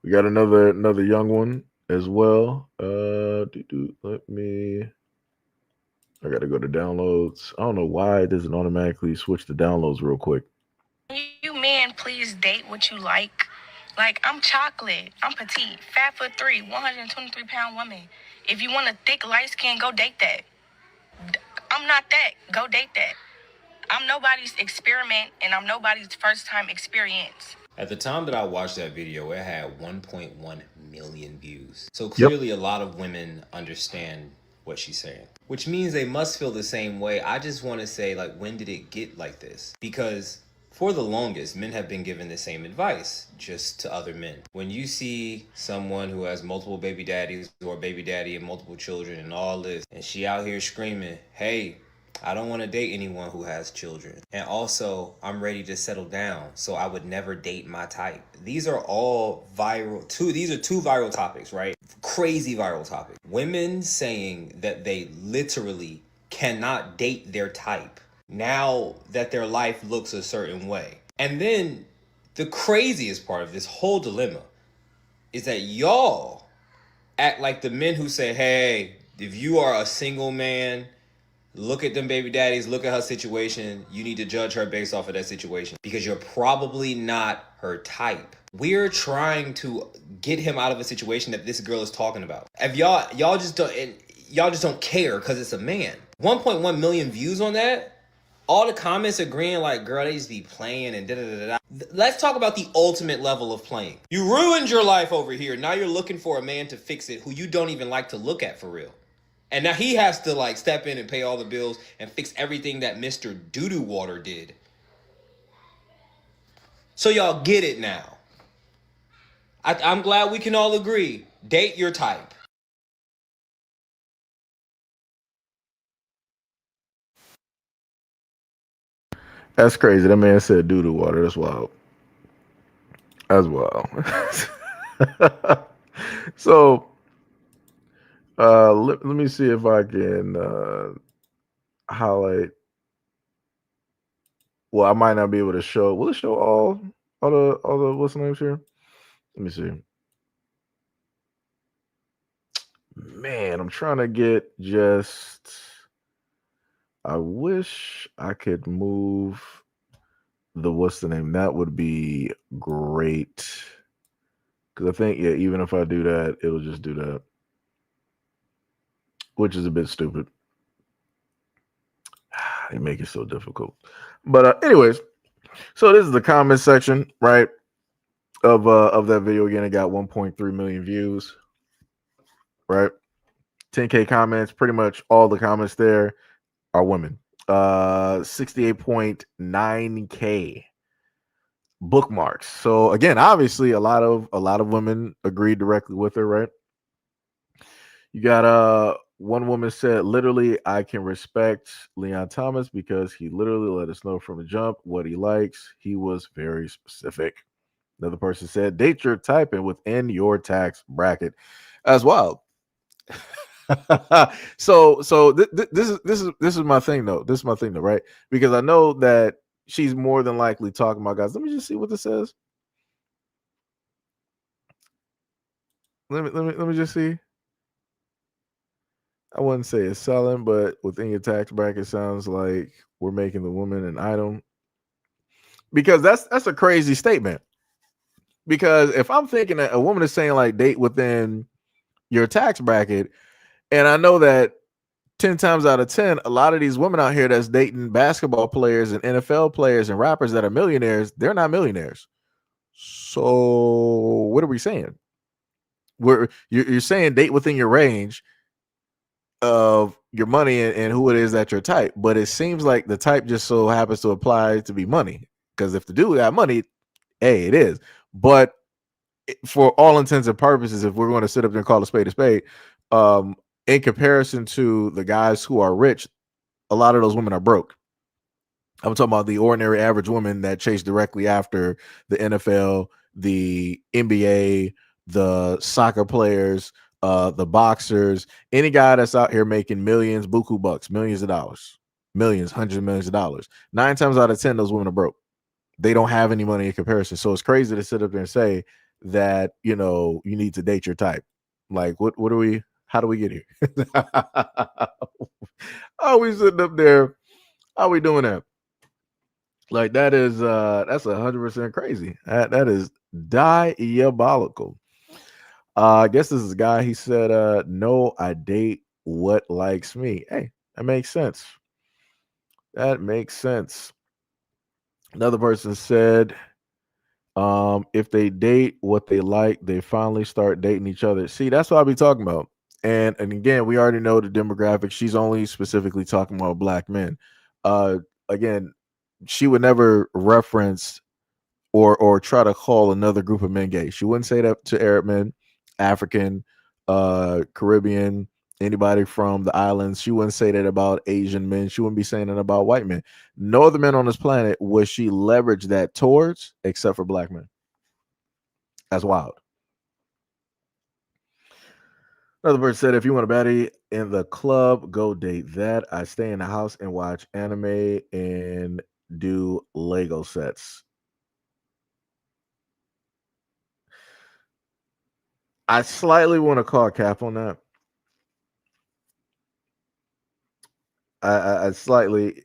We got another young one as well. Let me. I got to go to downloads. I don't know why it doesn't automatically switch to downloads real quick. You men, please date what you like. Like, I'm chocolate. I'm petite. 5'3", 123-pound woman. If you want a thick, light skin, go date that. I'm not that. Go date that. I'm nobody's experiment, and I'm nobody's first-time experience. At the time that I watched that video, it had 1.1 million views. So clearly a lot of women understand what she's saying, which means they must feel the same way. I just want to say, like, when did it get like this? Because for the longest, men have been given the same advice, just to other men. When you see someone who has multiple baby daddies or baby daddy and multiple children and all this, and she out here screaming, hey, I don't want to date anyone who has children. And also, I'm ready to settle down, so I would never date my type. These are all viral. These are two viral topics, right? Crazy viral topics. Women saying that they literally cannot date their type now that their life looks a certain way. And then the craziest part of this whole dilemma is that y'all act like the men who say, hey, if you are a single man, look at them baby daddies, look at her situation. You need to judge her based off of that situation because you're probably not her type. We're trying to get him out of a situation that this girl is talking about. If y'all just don't care because it's a man. 1.1 million views on that. All the comments agreeing like, girl, they just be playing and da-da-da-da. Let's talk about the ultimate level of playing. You ruined your life over here. Now you're looking for a man to fix it who you don't even like to look at for real. And now he has to like step in and pay all the bills and fix everything that Mr. Doo-Doo Water did. So y'all get it now. I'm glad we can all agree. Date your type. That's crazy. That man said doo-doo water. That's wild. That's wild. So let me see if I can highlight. Well, I might not be able to show. Will it show all the what's the names here? Let me see. Man, I'm trying to get just. I wish I could move the what's the name. That would be great. Because I think, yeah, even if I do that, it'll just do that. Which is a bit stupid. They make it so difficult. But anyways, so this is the comment section, right? Of that video. Again, it got 1.3 million views. Right? 10K comments. Pretty much all the comments there are women. 68.9K bookmarks. So again, obviously a lot of women agreed directly with her, right? You got one woman said, literally, I can respect Leon Thomas because he literally let us know from the jump what he likes. He was very specific. Another person said, date your type and within your tax bracket as well. So this is my thing though. This is my thing though, right? Because I know that she's more than likely talking about guys. Let me just see what this says. Let me just see. I wouldn't say it's selling, but within your tax bracket sounds like we're making the woman an item. Because that's a crazy statement. Because if I'm thinking that a woman is saying like date within your tax bracket, and I know that 10 times out of 10, a lot of these women out here that's dating basketball players and NFL players and rappers that are millionaires, they're not millionaires. So what are we saying? You're saying date within your range of your money and who it is that you're type, but it seems like the type just so happens to apply to be money. Because if the dude got money, hey, it is. But for all intents and purposes, if we're going to sit up there and call a spade, in comparison to the guys who are rich, a lot of those women are broke. I'm talking about the ordinary average woman that chase directly after the NFL, the NBA, the soccer players, the boxers, any guy that's out here making millions, buku bucks, millions of dollars, millions, hundreds of millions of dollars. 9 times out of 10, those women are broke. They don't have any money in comparison. So it's crazy to sit up there and say that, you need to date your type. Like, what are we, how do we get here? How are we sitting up there? How are we doing that? Like that's 100% crazy. That is diabolical. I guess this is a guy. He said, "No, I date what likes me." Hey, that makes sense. That makes sense. Another person said, "If they date what they like, they finally start dating each other." See, that's what I'll be talking about. And again, we already know the demographic. She's only specifically talking about black men. Again, she would never reference or try to call another group of men gay. She wouldn't say that to Arab men, African, Caribbean, Anybody from the islands, she wouldn't say that about Asian men. She wouldn't be saying that about white men. No other men on this planet would she leverage that towards, except for black men. That's wild. Another person said, if you want a baddie in the club, go date that. I stay in the house and watch anime and do Lego sets. I slightly want to call cap on that. I slightly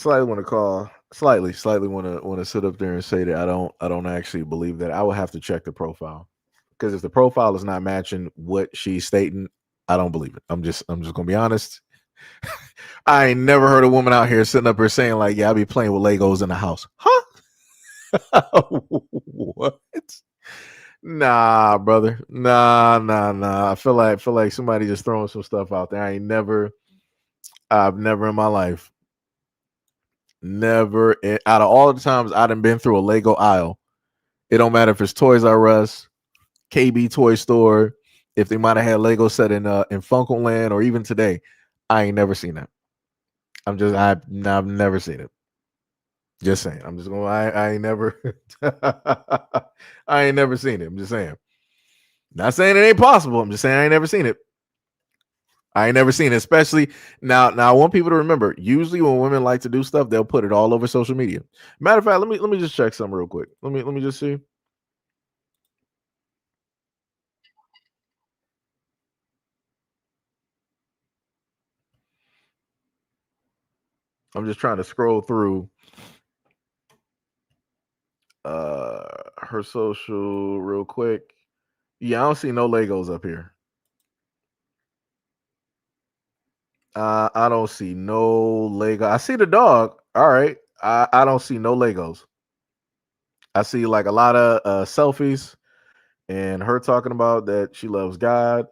want to call slightly want to sit up there and say that I don't actually believe that. I will have to check the profile, because if the profile is not matching what she's stating, I don't believe it. I'm just gonna be honest. I ain't never heard a woman out here sitting up here saying like, yeah, I'll be playing with Legos in the house. Huh? What? Nah, brother. Nah. I feel like somebody just throwing some stuff out there. I've never in my life, out of all the times I done been through a Lego aisle, it don't matter if it's Toys R Us, KB Toy Store, if they might have had Lego set in Funko Land, or even today, I ain't never seen that. I've never seen it. Just saying. I'm just going. I ain't never. I ain't never seen it. I'm just saying. Not saying it ain't possible. I'm just saying I ain't never seen it. I ain't never seen it. Especially now. Now I want people to remember. Usually when women like to do stuff, they'll put it all over social media. Matter of fact, let me just check something real quick. Let me just see. I'm just trying to scroll through her social real quick. Yeah, I don't see no Legos up here. I don't see no Lego. I see the dog. All right. I don't see no Legos. I see like a lot of selfies and her talking about that she loves God.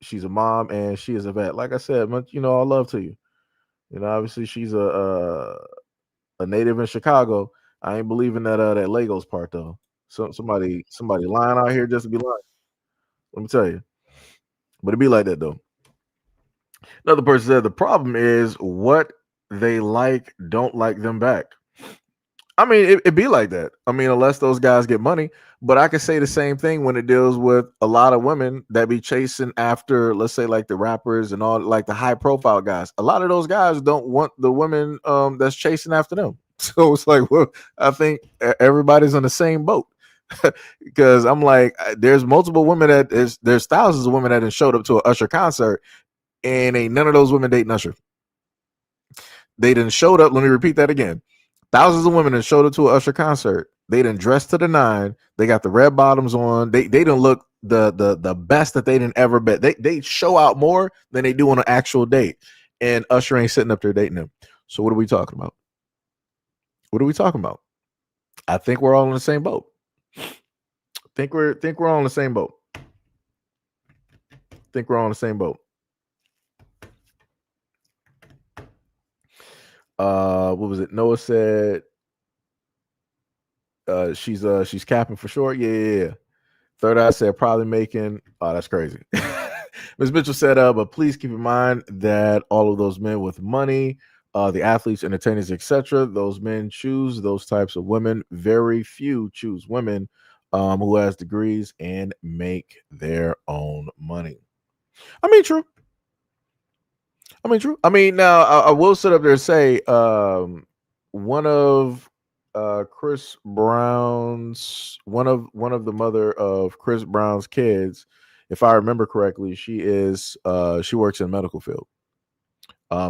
She's a mom and she is a vet. Like I said, much all love to you. Obviously she's a native in Chicago. I ain't believing that Legos part though. So somebody lying out here just to be lying. Let me tell you. But it be like that though. Another person said the problem is what they like don't like them back. I mean, it be like that. I mean, unless those guys get money. But I can say the same thing when it deals with a lot of women that be chasing after, let's say, like the rappers and all, like the high profile guys. A lot of those guys don't want the women that's chasing after them. So it's like, well, I think everybody's on the same boat. Because I'm like, there's multiple women there's thousands of women that have showed up to an Usher concert, and ain't none of those women dating Usher. They done showed up. Let me repeat that again. Thousands of women that showed up to an Usher concert. They done dressed to the nine. They got the red bottoms on. They didn't look the best that they didn't ever bet. They show out more than they do on an actual date. And Usher ain't sitting up there dating them. So what are we talking about? What are we talking about? I think we're all in the same boat. Think we're all in the same boat. Think we're all in the same boat. What was it? Noah said she's capping for sure. Yeah. Third Eye said probably making. Oh, that's crazy. Ms. Mitchell said, but please keep in mind that all of those men with money, the athletes, entertainers, etc., those men choose those types of women. Very few choose women who has degrees and make their own money. I mean, true. True. I mean, now I will sit up there and say one of Chris Brown's one of the mother of Chris Brown's kids, if I remember correctly, she works in the medical field.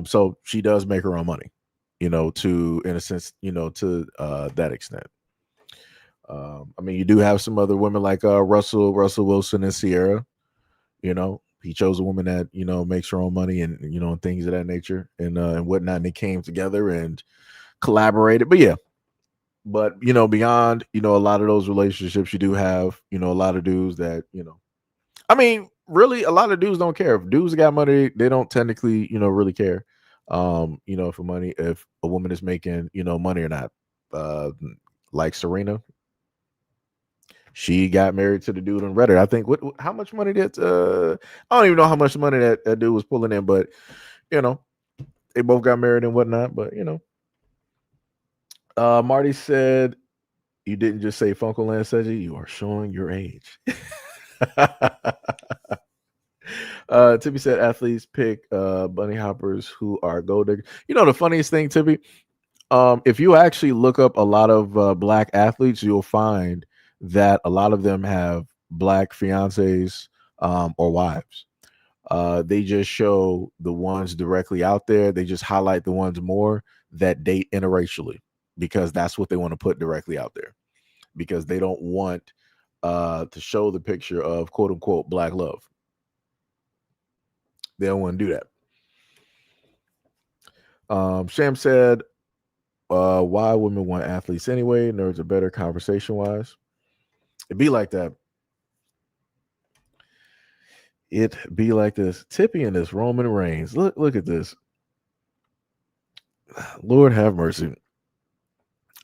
So she does make her own money, to in a sense, to that extent. I mean, you do have some other women like Russell Wilson and Sierra. He chose a woman that makes her own money and and things of that nature and whatnot. And they came together and collaborated. But yeah, beyond a lot of those relationships, you do have a lot of dudes that I mean, really, a lot of dudes don't care. If dudes got money, they don't technically really care. If a woman is making money or not. Like Serena, She got married to the dude on Reddit. I think how much money that I don't even know how much money that dude was pulling in, but you know, they both got married and whatnot. But Marty said, "You didn't just say Funkoland Seji. You are showing your age." Tippy said athletes pick bunny hoppers who are gold diggers. The funniest thing, Tippy, if you actually look up a lot of black athletes, you'll find that a lot of them have black fiancés or wives. They just show the ones directly out there. They just highlight the ones more that date interracially because that's what they want to put directly out there because they don't want to show the picture of quote unquote black love. They don't want to do that. Sham said, why women want athletes anyway? Nerds are better conversation wise. It be like that. It be like this. Tippy and this Roman Reigns. Look at this. Lord have mercy.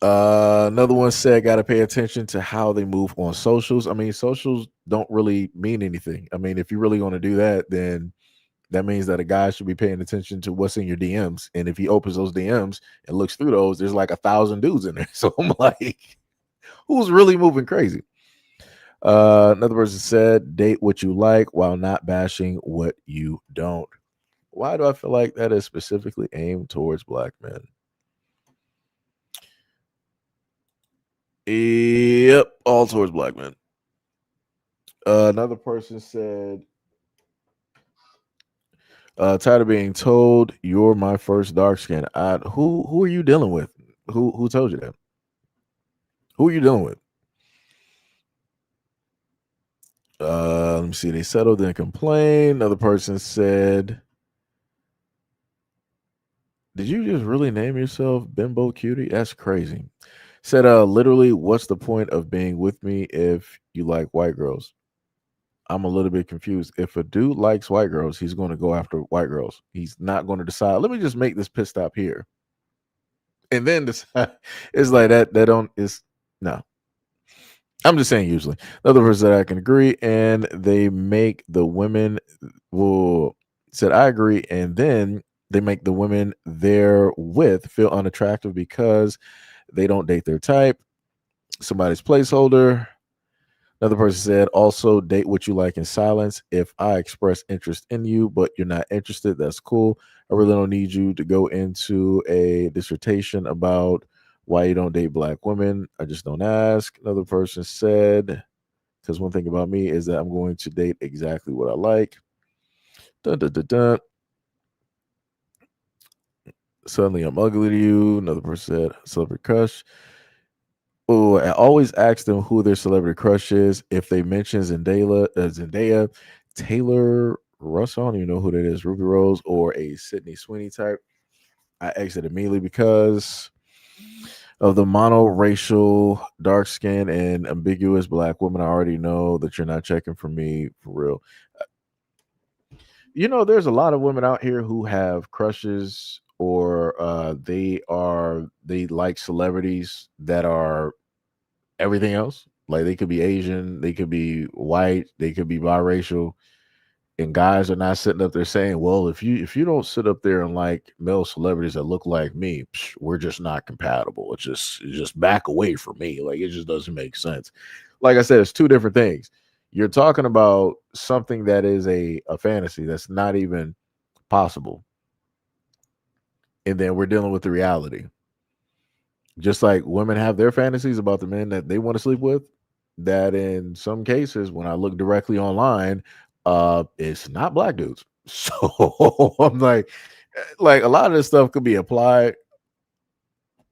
Another one said, got to pay attention to how they move on socials. I mean, socials don't really mean anything. I mean, if you really want to do that, then that means that a guy should be paying attention to what's in your DMs. And if he opens those DMs and looks through those, there's like 1,000 dudes in there. So I'm like, who's really moving crazy? Another person said, date what you like while not bashing what you don't. Why do I feel like that is specifically aimed towards black men? Yep, all towards black men. Another person said, tired of being told you're my first dark skin. Who are you dealing with? Who told you that? Who are you dealing with? Let me see. They settled and complained. Another person said, did you just really name yourself Bimbo Cutie? That's crazy. Said, literally, what's the point of being with me if you like white girls? I'm a little bit confused. If a dude likes white girls, he's going to go after white girls. He's not going to decide, let me just make this pit stop here. And then decide. It's like that don't is no. I'm just saying usually. Another person that I can agree, and they make the women said I agree, and then they make the women they're with feel unattractive because they don't date their type. Somebody's placeholder. Another person said, also date what you like in silence. If I express interest in you, but you're not interested, that's cool. I really don't need you to go into a dissertation about why you don't date black women. I just don't ask. Another person said, because one thing about me is that I'm going to date exactly what I like. Dun, dun, dun, dun. Suddenly I'm ugly to you. Another person said, celebrity crush. Oh, I always ask them who their celebrity crush is. If they mention Zendaya, Taylor Russell, I don't even know who that is, Ruby Rose, or a Sydney Sweeney type, I exit immediately because of the monoracial, dark skin, and ambiguous black woman. I already know that you're not checking for me for real. There's a lot of women out here who have crushes or they like celebrities that are everything else. Like they could be Asian, they could be white, they could be biracial, and guys are not sitting up there saying, "Well, if you don't sit up there and like male celebrities that look like me, we're just not compatible. It's just back away from me. Like it just doesn't make sense." Like I said, it's two different things. You're talking about something that is a fantasy that's not even possible, and then we're dealing with the reality. Just like women have their fantasies about the men that they want to sleep with, that in some cases, when I look directly online, it's not black dudes. So I'm like a lot of this stuff could be applied,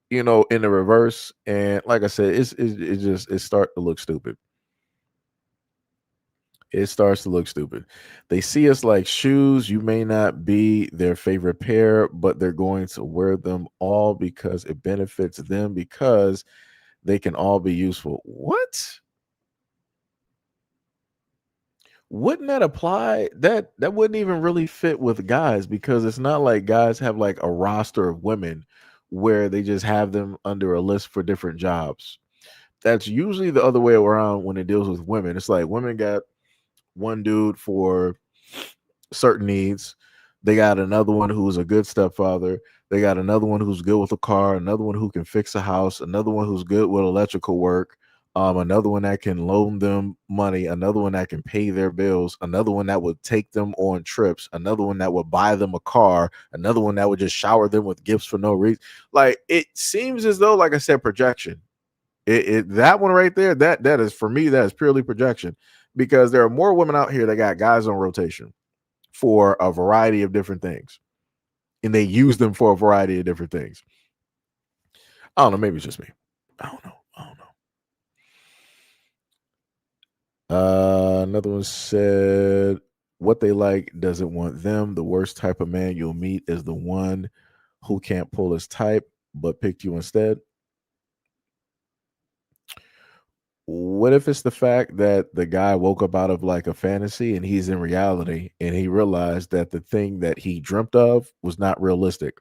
in the reverse. And like I said, it starts to look stupid. It starts to look stupid. They see us like shoes. You may not be their favorite pair, but they're going to wear them all because it benefits them because they can all be useful. What? Wouldn't that apply? That wouldn't even really fit with guys because it's not like guys have like a roster of women where they just have them under a list for different jobs. That's usually the other way around when it deals with women. It's like women got one dude for certain needs. They got another one who's a good stepfather. They got another one who's good with a car, another one who can fix a house, another one who's good with electrical work, another one that can loan them money, another one that can pay their bills, another one that would take them on trips, another one that would buy them a car, another one that would just shower them with gifts for no reason. Like it seems as though, like I said, projection. That one right there, that is for me, that is purely projection because there are more women out here that got guys on rotation for a variety of different things, and they use them for a variety of different things. I don't know. Maybe it's just me. I don't know. Another one said, "What they like doesn't want them. The worst type of man you'll meet is the one who can't pull his type but picked you instead." What if it's the fact that the guy woke up out of like a fantasy and he's in reality and he realized that the thing that he dreamt of was not realistic?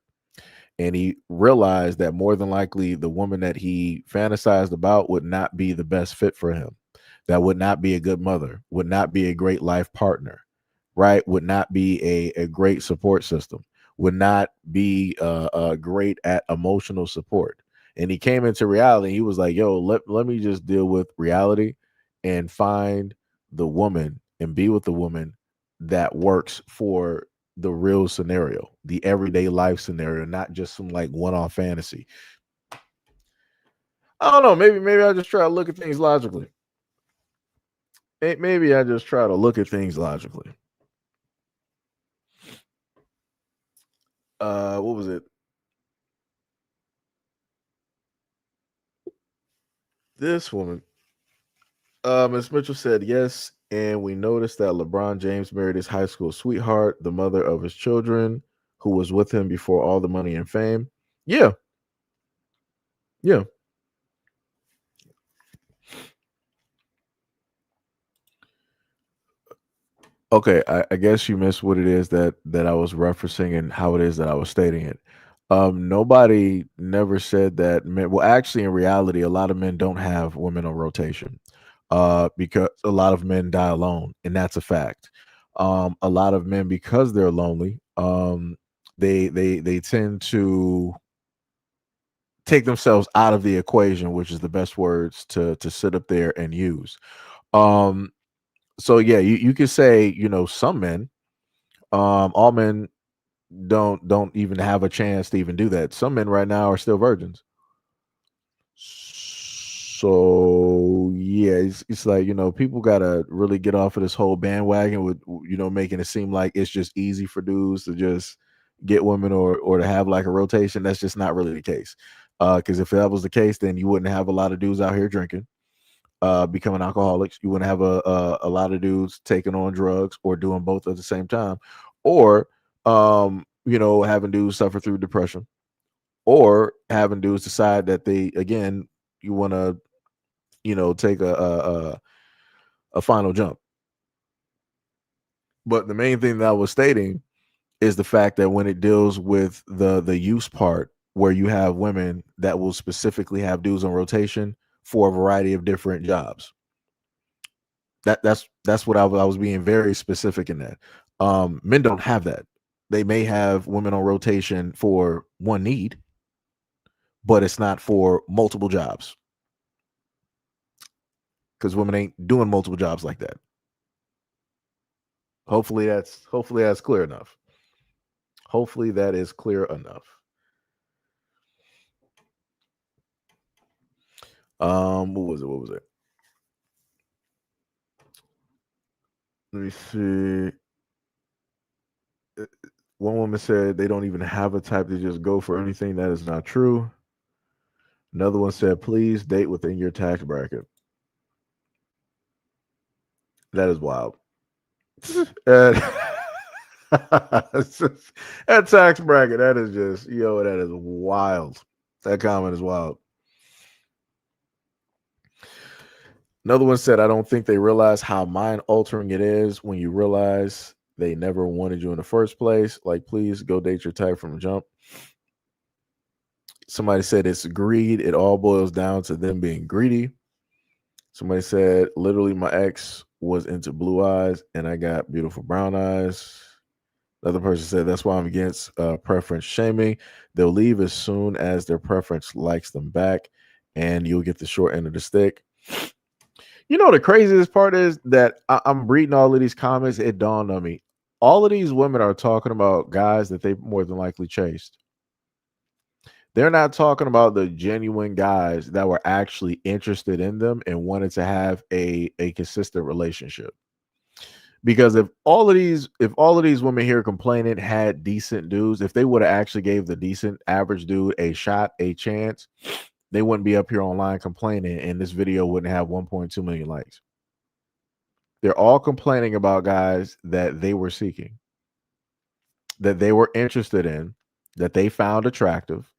And he realized that more than likely the woman that he fantasized about would not be the best fit for him, that would not be a good mother, would not be a great life partner, right? Would not be a great support system, would not be great at emotional support. And he came into reality. He was like, yo, let me just deal with reality and find the woman and be with the woman that works for the real scenario, the everyday life scenario, not just some like one-off fantasy. I don't know. Maybe I just try to look at things logically. Maybe I just try to look at things logically. What was it? This woman, Miss Mitchell said yes, and we noticed that LeBron James married his high school sweetheart, the mother of his children, who was with him before all the money and fame. Yeah, yeah. Okay, I guess you missed what it is that I was referencing and how it is that I was stating it. Nobody never said that men. Well, actually, in reality, a lot of men don't have women on rotation, because a lot of men die alone, and that's a fact. A lot of men, because they're lonely, they tend to take themselves out of the equation, which is the best words to sit up there and use. Um, so yeah, you could say, some men, all men don't even have a chance to even do that. Some men right now are still virgins. So yeah, it's like, people gotta really get off of this whole bandwagon with, making it seem like it's just easy for dudes to just get women or to have like a rotation. That's just not really the case. Because if that was the case, then you wouldn't have a lot of dudes out here drinking, becoming alcoholics. You wouldn't have a lot of dudes taking on drugs or doing both at the same time, or having dudes suffer through depression, or having dudes decide that they again you want to take a final jump. But the main thing that I was stating is the fact that when it deals with the use part, where you have women that will specifically have dudes on rotation for a variety of different jobs. That's what I was being very specific in that. Men don't have that. They may have women on rotation for one need, but it's not for multiple jobs because women ain't doing multiple jobs like that. Hopefully that's clear enough. Hopefully that is clear enough. What was it? What was it? Let me see. One woman said they don't even have a type to just go for anything. That is not true. Another one said, please date within your tax bracket. That is wild. that that tax bracket, that is just, that is wild. That comment is wild. Another one said, I don't think they realize how mind altering it is when you realize they never wanted you in the first place. Like, please go date your type from the jump. Somebody said it's greed. It all boils down to them being greedy. Somebody said, literally, my ex was into blue eyes and I got beautiful brown eyes. Another person said, that's why I'm against preference shaming. They'll leave as soon as their preference likes them back, and you'll get the short end of the stick. You know, the craziest part is that I'm reading all of these comments. It dawned on me. All of these women are talking about guys that they more than likely chased. They're not talking about the genuine guys that were actually interested in them and wanted to have a consistent relationship. Because if all of these women here complaining had decent dudes, if they would have actually gave the decent average dude a shot, a chance, they wouldn't be up here online complaining, and this video wouldn't have 1.2 million likes. They're all complaining about guys that they were seeking, that they were interested in, that they found attractive,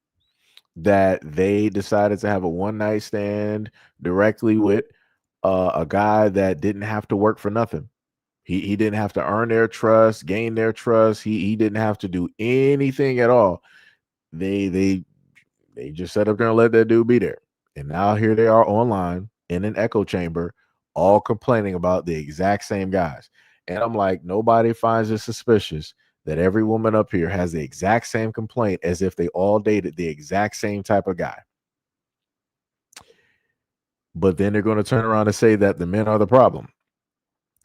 that they decided to have a one night stand directly with a guy that didn't have to work for nothing. He didn't have to earn their trust, gain their trust. He didn't have to do anything at all. They just sat up there and let that dude be there. And now here they are online in an echo chamber, all complaining about the exact same guys. And I'm like, nobody finds it suspicious that every woman up here has the exact same complaint as if they all dated the exact same type of guy. But then they're going to turn around and say that the men are the problem.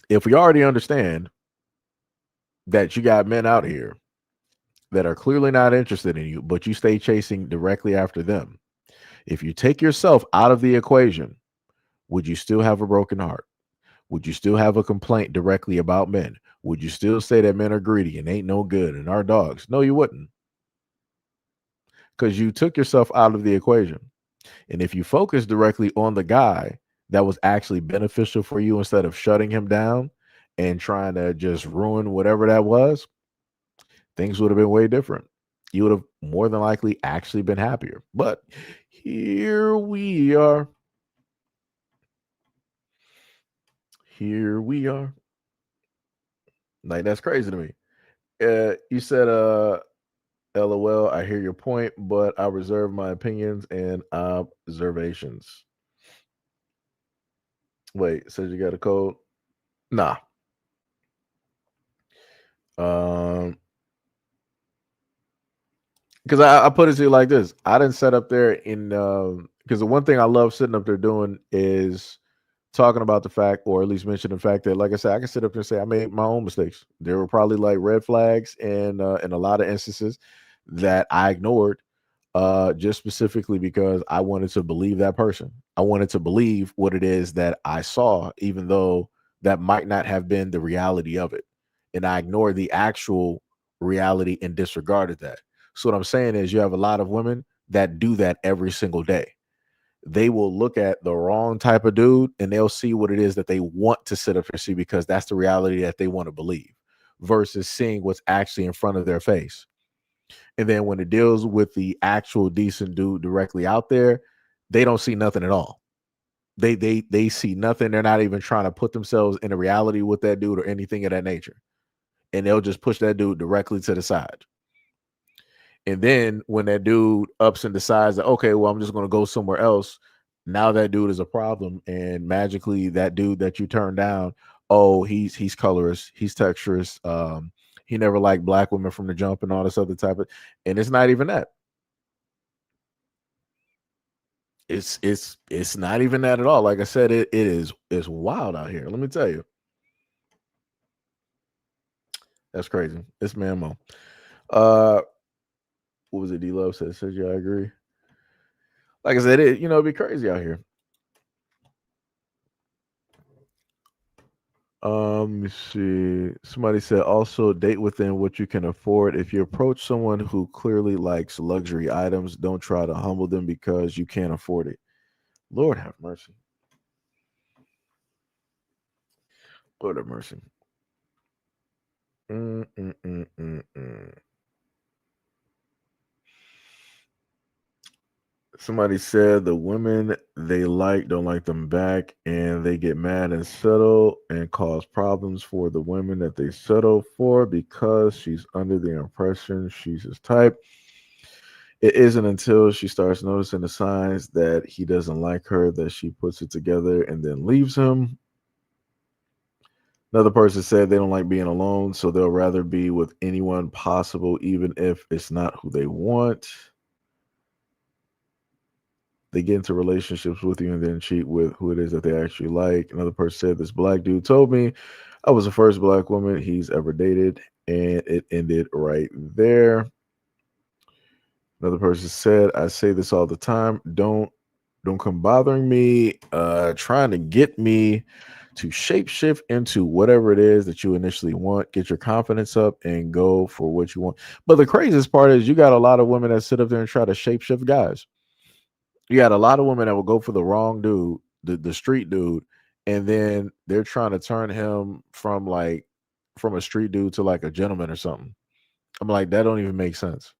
If we already understand that you got men out here that are clearly not interested in you, but you stay chasing directly after them, if you take yourself out of the equation, would you still have a broken heart? Would you still have a complaint directly about men? Would you still say that men are greedy and ain't no good and are dogs? No, you wouldn't. Because you took yourself out of the equation. And if you focus directly on the guy that was actually beneficial for you instead of shutting him down and trying to just ruin whatever that was, things would have been way different. You would have more than likely actually been happier. But here we are. Here we are. Like, that's crazy to me. You said, LOL, I hear your point, but I reserve my opinions and observations. Wait, says you got a code? Nah. Because I put it to you like this. I didn't set up there in because the one thing I love sitting up there doing is talking about the fact, or at least mention the fact that, like I said, I can sit up there and say I made my own mistakes. There were probably like red flags and in a lot of instances that I ignored, just specifically because I wanted to believe that person. I wanted to believe what it is that I saw, even though that might not have been the reality of it. And I ignored the actual reality and disregarded that. So what I'm saying is you have a lot of women that do that every single day. They will look at the wrong type of dude and they'll see what it is that they want to sit up and see because that's the reality that they want to believe versus seeing what's actually in front of their face. And then when it deals with the actual decent dude directly out there, they don't see nothing at all. They see nothing. They're not even trying to put themselves in a reality with that dude or anything of that nature. And they'll just push that dude directly to the side. And then when that dude ups and decides that, okay, well, I'm just going to go somewhere else. Now that dude is a problem. And magically that dude that you turned down, oh, he's colorist, he's texturist. He never liked black women from the jump and all this other type of, and it's not even that. It's not even that at all. Like I said, it's wild out here. Let me tell you. That's crazy. It's man mo. What was it? D Love says, yeah, I agree. Like I said, it'd be crazy out here. Let me see. Somebody said also date within what you can afford. If you approach someone who clearly likes luxury items, don't try to humble them because you can't afford it. Lord have mercy. Lord have mercy. Somebody said the women they like don't like them back and they get mad and settle and cause problems for the women that they settle for because she's under the impression she's his type. It isn't until she starts noticing the signs that he doesn't like her that she puts it together and then leaves him. Another person said they don't like being alone, so they'll rather be with anyone possible, even if it's not who they want. They get into relationships with you and then cheat with who it is that they actually like. Another person said, this black dude told me I was the first black woman he's ever dated, and it ended right there. Another person said, I say this all the time. Don't come bothering me, trying to get me to shapeshift into whatever it is that you initially want. Get your confidence up and go for what you want. But the craziest part is you got a lot of women that sit up there and try to shapeshift guys. You got a lot of women that will go for the wrong dude, the street dude, and then they're trying to turn him from a street dude to like a gentleman or something. I'm like, that don't even make sense.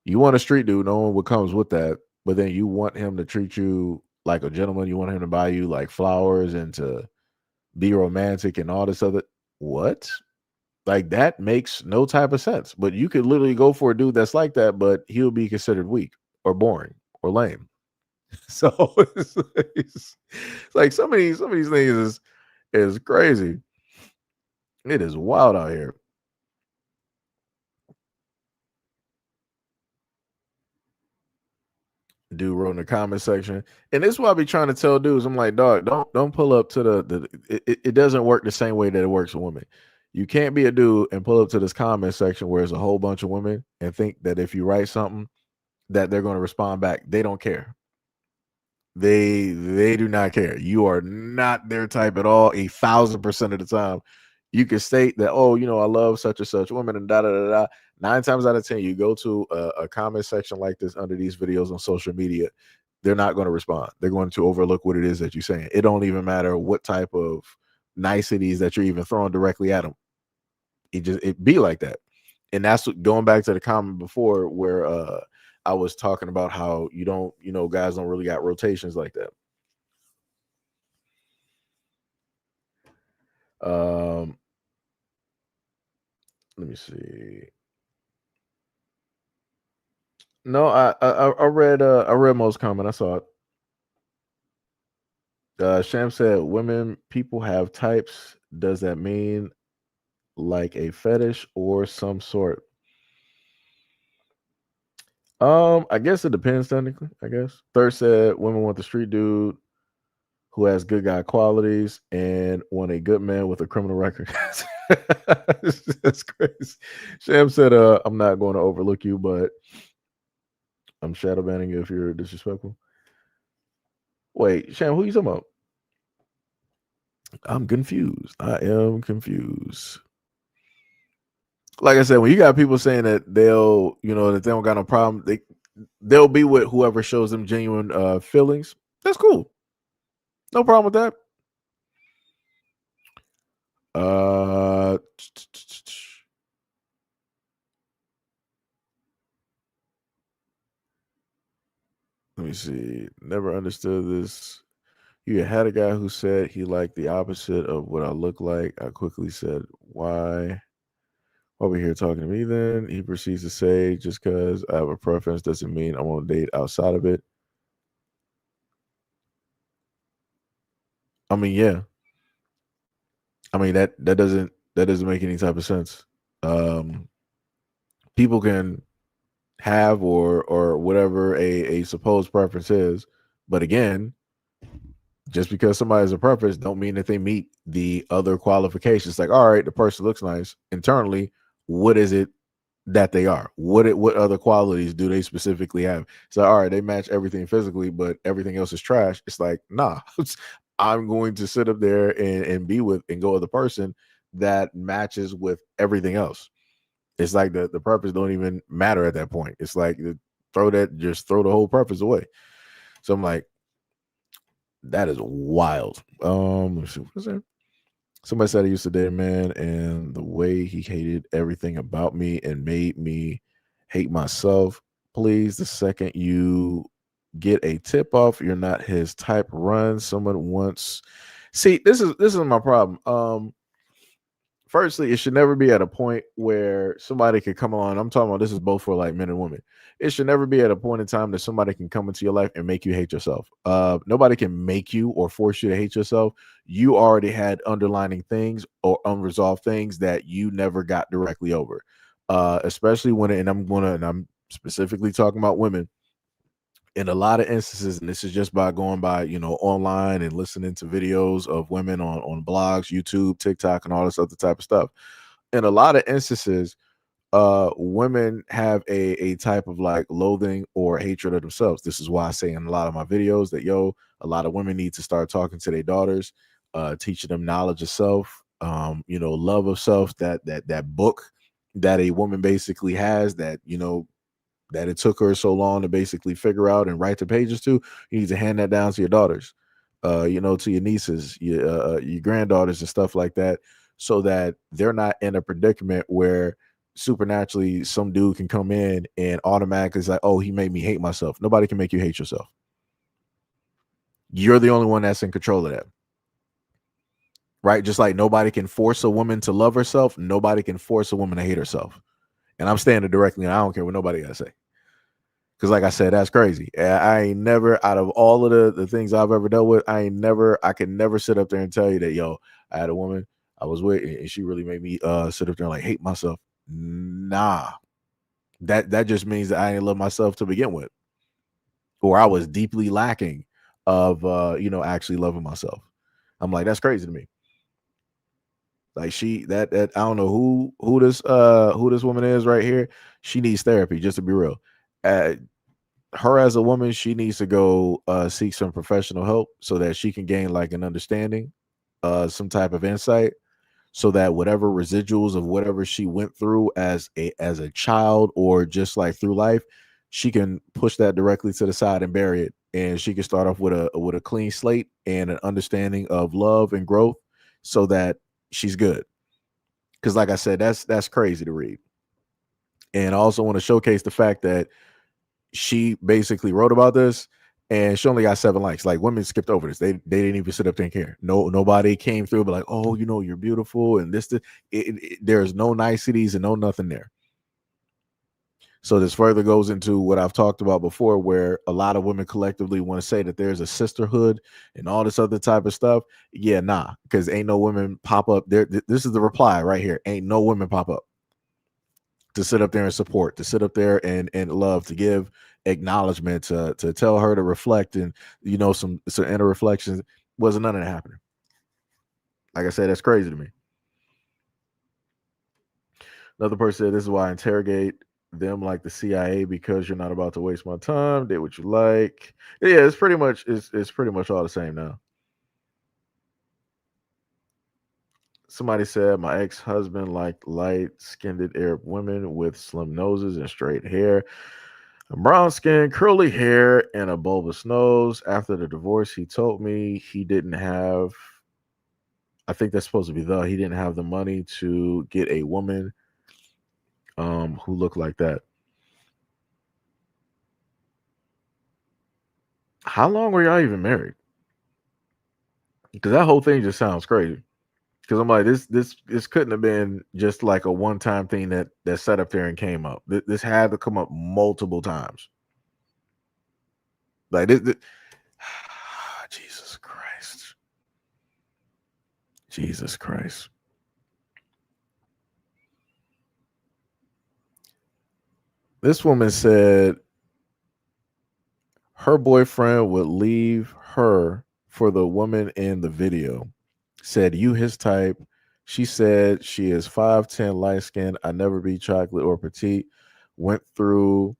You want a street dude, knowing what comes with that, but then you want him to treat you like a gentleman. You want him to buy you like flowers and to be romantic and all this other what? Like that makes no type of sense. But you could literally go for a dude that's like that, but he'll be considered weak or boring or lame. So it's like some of these things is crazy. It is wild out here. Dude wrote in the comment section, and this is what I be trying to tell dudes. I'm like, dog, don't pull up to it doesn't work the same way that it works with women. You can't be a dude and pull up to this comment section where there's a whole bunch of women and think that if you write something that they're going to respond back. They don't care. They do not care. You are not their type at all. 1,000% of the time, you can state that, oh, I love such and such women and da da da da. 9 times out of 10, you go to a comment section like this under these videos on social media, they're not going to respond. They're going to overlook what it is that you're saying. It don't even matter what type of niceties that you're even throwing directly at them. It be like that. And that's what, going back to the comment before where I was talking about how guys don't really got rotations like that. Let me see. No, I read most comment. I saw it. Sham said, "Women, people have types. Does that mean like a fetish or some sort?" I guess it depends technically. I guess. Third said, "Women want the street dude who has good guy qualities and want a good man with a criminal record." That's crazy. Sham said, "I'm not going to overlook you, but I'm shadow banning you if you're disrespectful." Wait, Sham, who you talking about? I'm confused. I am confused. Like I said, when you got people saying that that they don't got no problem, they'll be with whoever shows them genuine feelings. That's cool. No problem with that. Let me see. Never understood this. You had a guy who said he liked the opposite of what I look like. I quickly said, why? Over here talking to me then. He proceeds to say, just because I have a preference doesn't mean I won't date outside of it. I mean, yeah. I mean that doesn't make any type of sense. People can have or whatever a supposed preference is, but again, just because somebody has a preference don't mean that they meet the other qualifications. Like, all right, the person looks nice internally. What is it that they are? What other qualities do they specifically have? So, all right, they match everything physically, but everything else is trash. It's like, nah, I'm going to sit up there and be with and go with the person that matches with everything else. It's like the purpose don't even matter at that point. It's like throw the whole purpose away. So I'm like, that is wild. Let's see, what's there? Somebody said I used to date a man, and the way he hated everything about me and made me hate myself. Please, the second you get a tip off, you're not his type. Run. Someone wants. See, this is my problem. firstly, it should never be at a point where somebody could come on. I'm talking about this is both for like men and women. It should never be at a point in time that somebody can come into your life and make you hate yourself. Nobody can make you or force you to hate yourself. You already had underlining things or unresolved things that you never got directly over. Especially when, and I'm specifically talking about women in a lot of instances, and this is just by going by, online and listening to videos of women on blogs, YouTube, TikTok, and all this other type of stuff. In a lot of instances, women have a type of like loathing or hatred of themselves. This is why I say in a lot of my videos that a lot of women need to start talking to their daughters, teaching them knowledge of self, love of self, that book that a woman basically has that it took her so long to basically figure out and write the pages to. You need to hand that down to your daughters, to your nieces, your granddaughters, and stuff like that, so that they're not in a predicament where supernaturally some dude can come in and automatically is like, oh, he made me hate myself. Nobody can make you hate yourself. You're the only one that's in control of that. Right? Just like nobody can force a woman to love herself, nobody can force a woman to hate herself. And I'm standing directly, and I don't care what nobody got to say. Because like I said, that's crazy. I ain't never, out of all of the things I've ever dealt with, I can never sit up there and tell you that, I had a woman I was with and she really made me sit up there and like hate myself. Nah. That just means that I didn't love myself to begin with. Or I was deeply lacking of actually loving myself. I'm like, that's crazy to me. Like that I don't know who this woman is right here. She needs therapy, just to be real. Her as a woman, she needs to go seek some professional help so that she can gain like an understanding, some type of insight, so that whatever residuals of whatever she went through as a child or just like through life, she can push that directly to the side and bury it, and she can start off with a clean slate and an understanding of love and growth, so that she's good. Because like I said, that's crazy to read. And I also want to showcase the fact that she basically wrote about this and she only got 7 likes. Like, women skipped over this. They didn't even sit up there and care. Nobody came through but like, oh, you're beautiful and there's no niceties and no nothing there. So this further goes into what I've talked about before, where a lot of women collectively want to say that there's a sisterhood and all this other type of stuff. Yeah, nah, because ain't no women pop up there. This is the reply right here. Ain't no women pop up to sit up there and support, to sit up there and love, to give acknowledgement, to tell her to reflect, and some inner reflections. Wasn't none of that happening. Like I said, that's crazy to me. Another person said, this is why I interrogate them like the CIA, because you're not about to waste my time. Did what you like. Yeah, it's pretty much all the same now. Somebody said my ex-husband liked light-skinned Arab women with slim noses and straight hair. Brown skin, curly hair, and a bulbous nose. After the divorce, he told me he didn't have, I think that's supposed to be he didn't have the money to get a woman who looked like that. How long were y'all even married? Because that whole thing just sounds crazy. Because I'm like, this couldn't have been just like a one-time thing that sat up there and came up. This had to come up multiple times. Like this Jesus Christ. Jesus Christ. This woman said her boyfriend would leave her for the woman in the video. Said, you his type. She said she is 5'10", light skin. I never be chocolate or petite. Went through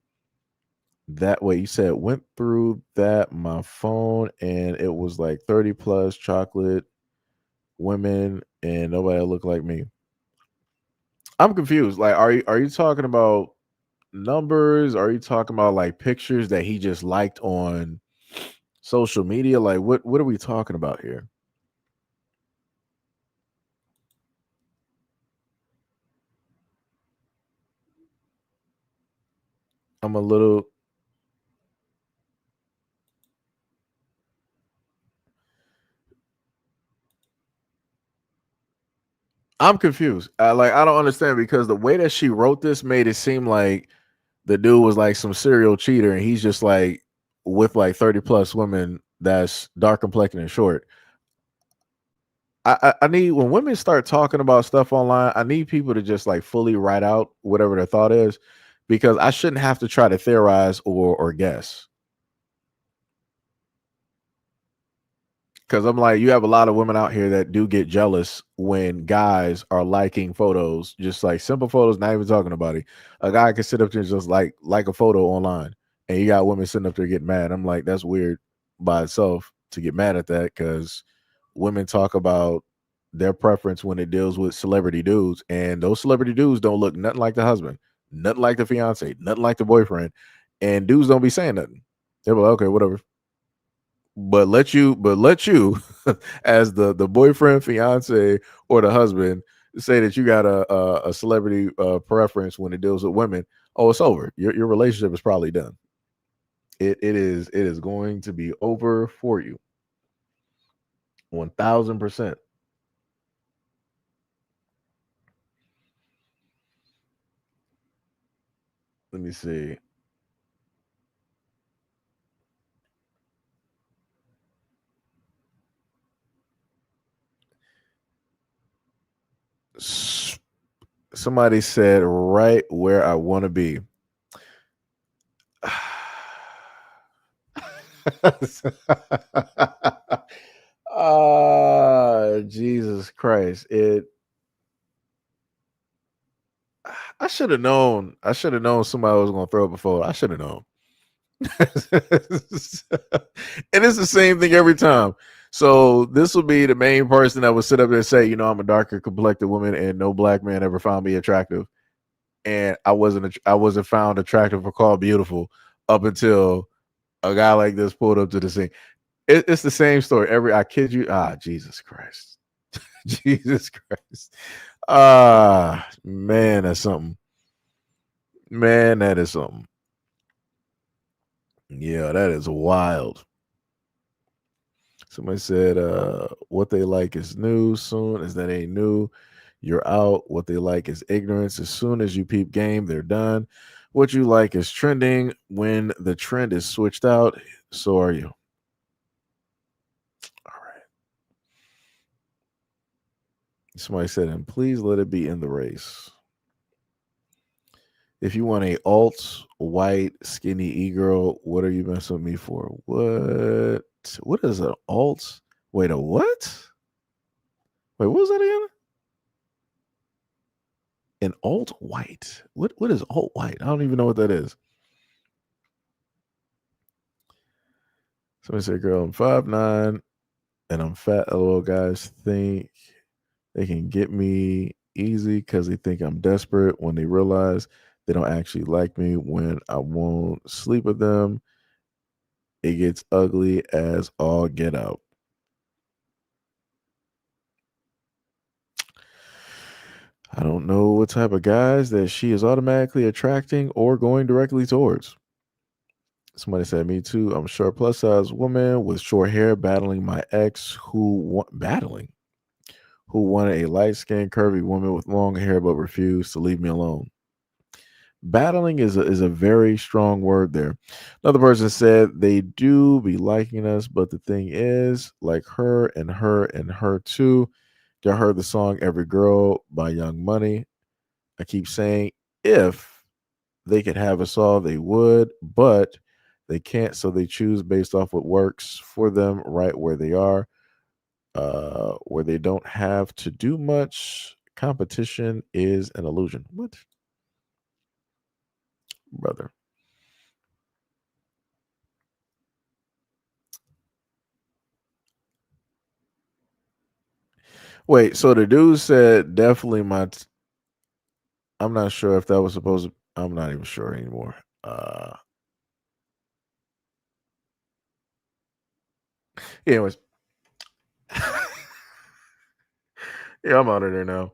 that way. You said went through that my phone and it was like 30 plus chocolate women and nobody looked like me. I'm confused. Like, are you talking about numbers? Are you talking about like pictures that he just liked on social media? Like, what are we talking about here? I'm a little I'm confused. I don't understand because the way that she wrote this made it seem like the dude was like some serial cheater, and he's just like with like 30 plus women that's dark complected and short. I need when women start talking about stuff online, I need people to just like fully write out whatever their thought is, because I shouldn't have to try to theorize or guess. Because I'm like, you have a lot of women out here that do get jealous when guys are liking photos, just like simple photos, not even talking about it. A guy can sit up there and just like a photo online, and you got women sitting up there getting mad. I'm like, that's weird by itself to get mad at that, because women talk about their preference when it deals with celebrity dudes, and those celebrity dudes don't look nothing like the husband, nothing like the fiance, nothing like the boyfriend, and dudes don't be saying nothing. They're like, okay, whatever. But let you as the boyfriend, fiance, or the husband say that you got a celebrity preference when it deals with women. Oh, it's over. Your relationship is probably done. It is going to be over for you. 1000%. Let me see. Somebody said right where I want to be. Jesus Christ. I should have known. I should have known somebody was going to throw up a photo. I should have known. And it's the same thing every time. So this will be the main person that would sit up there and say, I'm a darker complected woman, and no black man ever found me attractive. And I wasn't found attractive or called beautiful up until a guy like this pulled up to the scene. It's the same story. I kid you. Jesus Christ. Jesus Christ. Man, that's something. Man, that is something. Yeah, that is wild. Somebody said, what they like is new. Soon as that ain't new, you're out. What they like is ignorance. As soon as you peep game, they're done. What you like is trending. When the trend is switched out, so are you. All right. Somebody said, and please let it be in the race. If you want a alt, white, skinny e-girl, what are you messing with me for? What? What is an alt? Wait, a what? Wait, what was that again? An alt white. What is alt white? I don't even know what that is. Somebody said, girl, I'm 5'9" and I'm fat. LOL, guys think they can get me easy because they think I'm desperate when they realize they don't actually like me. When I won't sleep with them, it gets ugly as all get out. I don't know what type of guys that she is automatically attracting or going directly towards. Somebody said, me too. I'm a short plus size woman with short hair battling my ex who wanted a light skinned curvy woman with long hair but refused to leave me alone. Battling is a very strong word there. Another person said they do be liking us, but the thing is, like her and her and her too. They heard the song Every Girl by Young Money. I keep saying if they could have us all, they would, but they can't, so they choose based off what works for them right where they are, where they don't have to do much. Competition is an illusion. What, brother? Wait, so the dude said definitely I'm not sure if that was supposed to. I'm not even sure anymore. Anyways, yeah, I'm out of there now.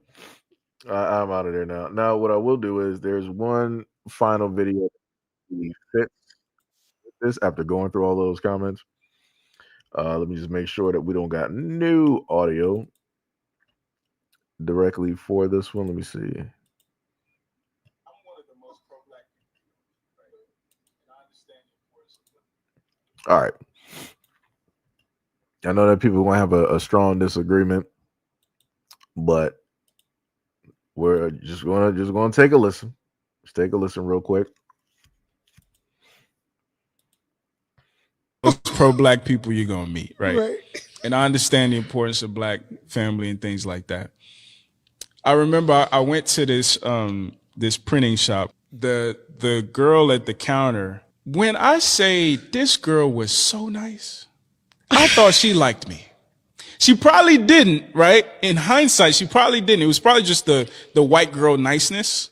I'm out of there now. Now, what I will do is there's one final video that fits this after going through all those comments. Let me just make sure that we don't got new audio. directly for this one. Let me see. All right. I know that people are gonna have a strong disagreement, but we're just gonna take a listen. Let's take a listen real quick. Most pro-black people you're gonna meet, right? And I understand the importance of black family and things like that. I remember I went to this printing shop. The girl at the counter, when I say this girl was so nice, I thought she liked me. She probably didn't, right? In hindsight, she probably didn't. It was probably just the white girl niceness.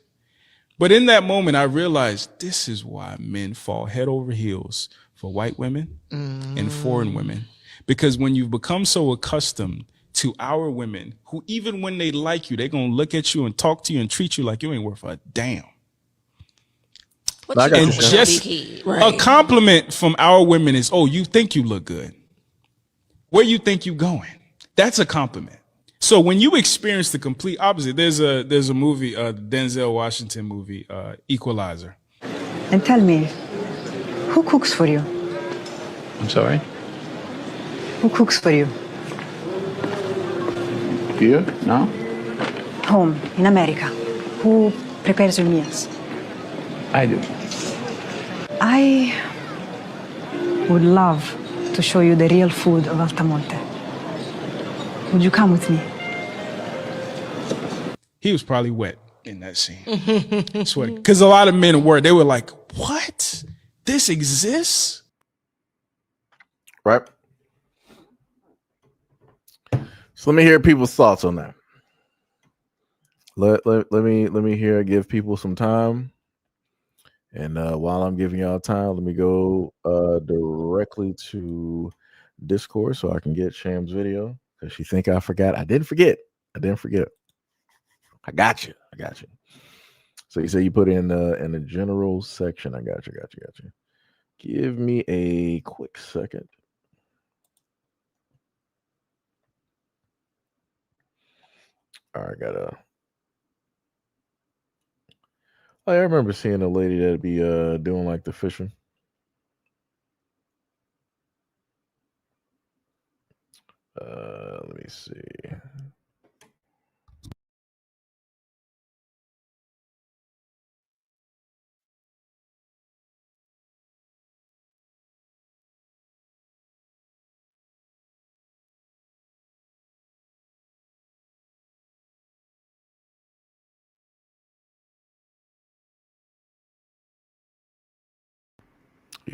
But in that moment, I realized this is why men fall head over heels for white women and foreign women. Because when you've become so accustomed to our women, who even when they like you, they're going to look at you and talk to you and treat you like you ain't worth a damn. And just a compliment from our women is, oh, you think you look good. Where you think you going? That's a compliment. So when you experience the complete opposite, there's a movie, Denzel Washington movie, Equalizer. And tell me, who cooks for you? I'm sorry? Who cooks for you? Here? No? Home, in America. Who prepares your meals? I do. I would love to show you the real food of Altamonte. Would you come with me? He was probably wet in that scene. Because a lot of men were. They were like, what? This exists? Right. So let me hear people's thoughts on that. Let me hear. Give people some time. And while I'm giving y'all time, let me go directly to Discord so I can get Sham's video. Because she think I forgot. I didn't forget. I got you. So you say you put in the general section. I got you. Give me a quick second. All right, I remember seeing a lady that'd be doing like the fishing. Let me see.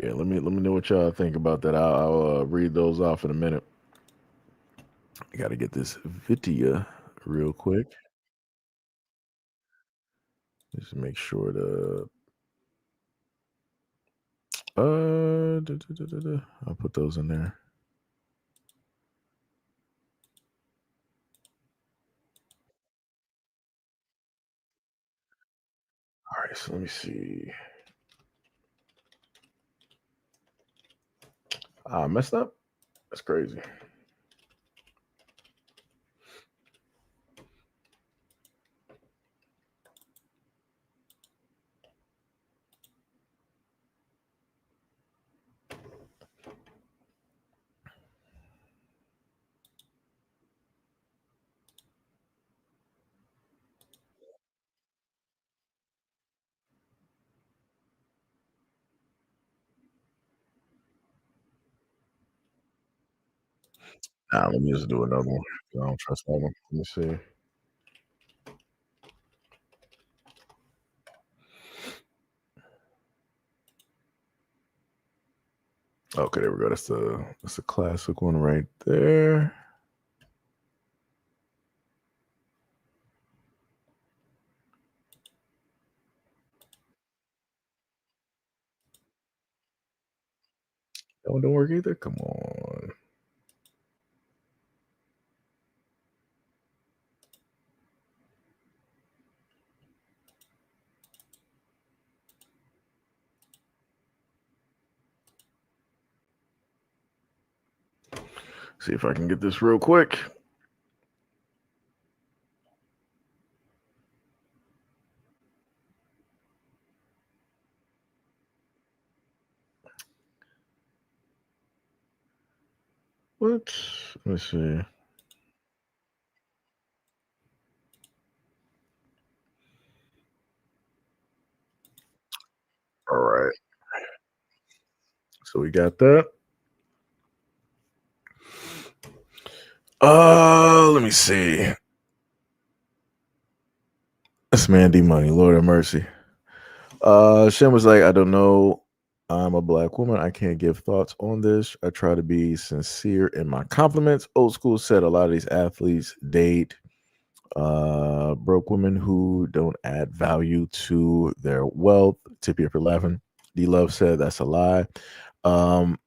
Yeah, let me know what y'all think about that. I'll read those off in a minute. I got to get this video real quick. Just make sure to I'll put those in there. All right, so let me see. I messed up. That's crazy. Let me just do another one. I don't trust that one. Let me see. Okay, there we go. That's the classic one right there. That one don't work either. Come on. See if I can get this real quick. What? Let's see. All right. So we got that. Let me see. This man D Money, Lord have mercy. Shem was like, I don't know. I'm a black woman. I can't give thoughts on this. I try to be sincere in my compliments. Old school said a lot of these athletes date broke women who don't add value to their wealth. Tip you for laughing. D Love said that's a lie. Um,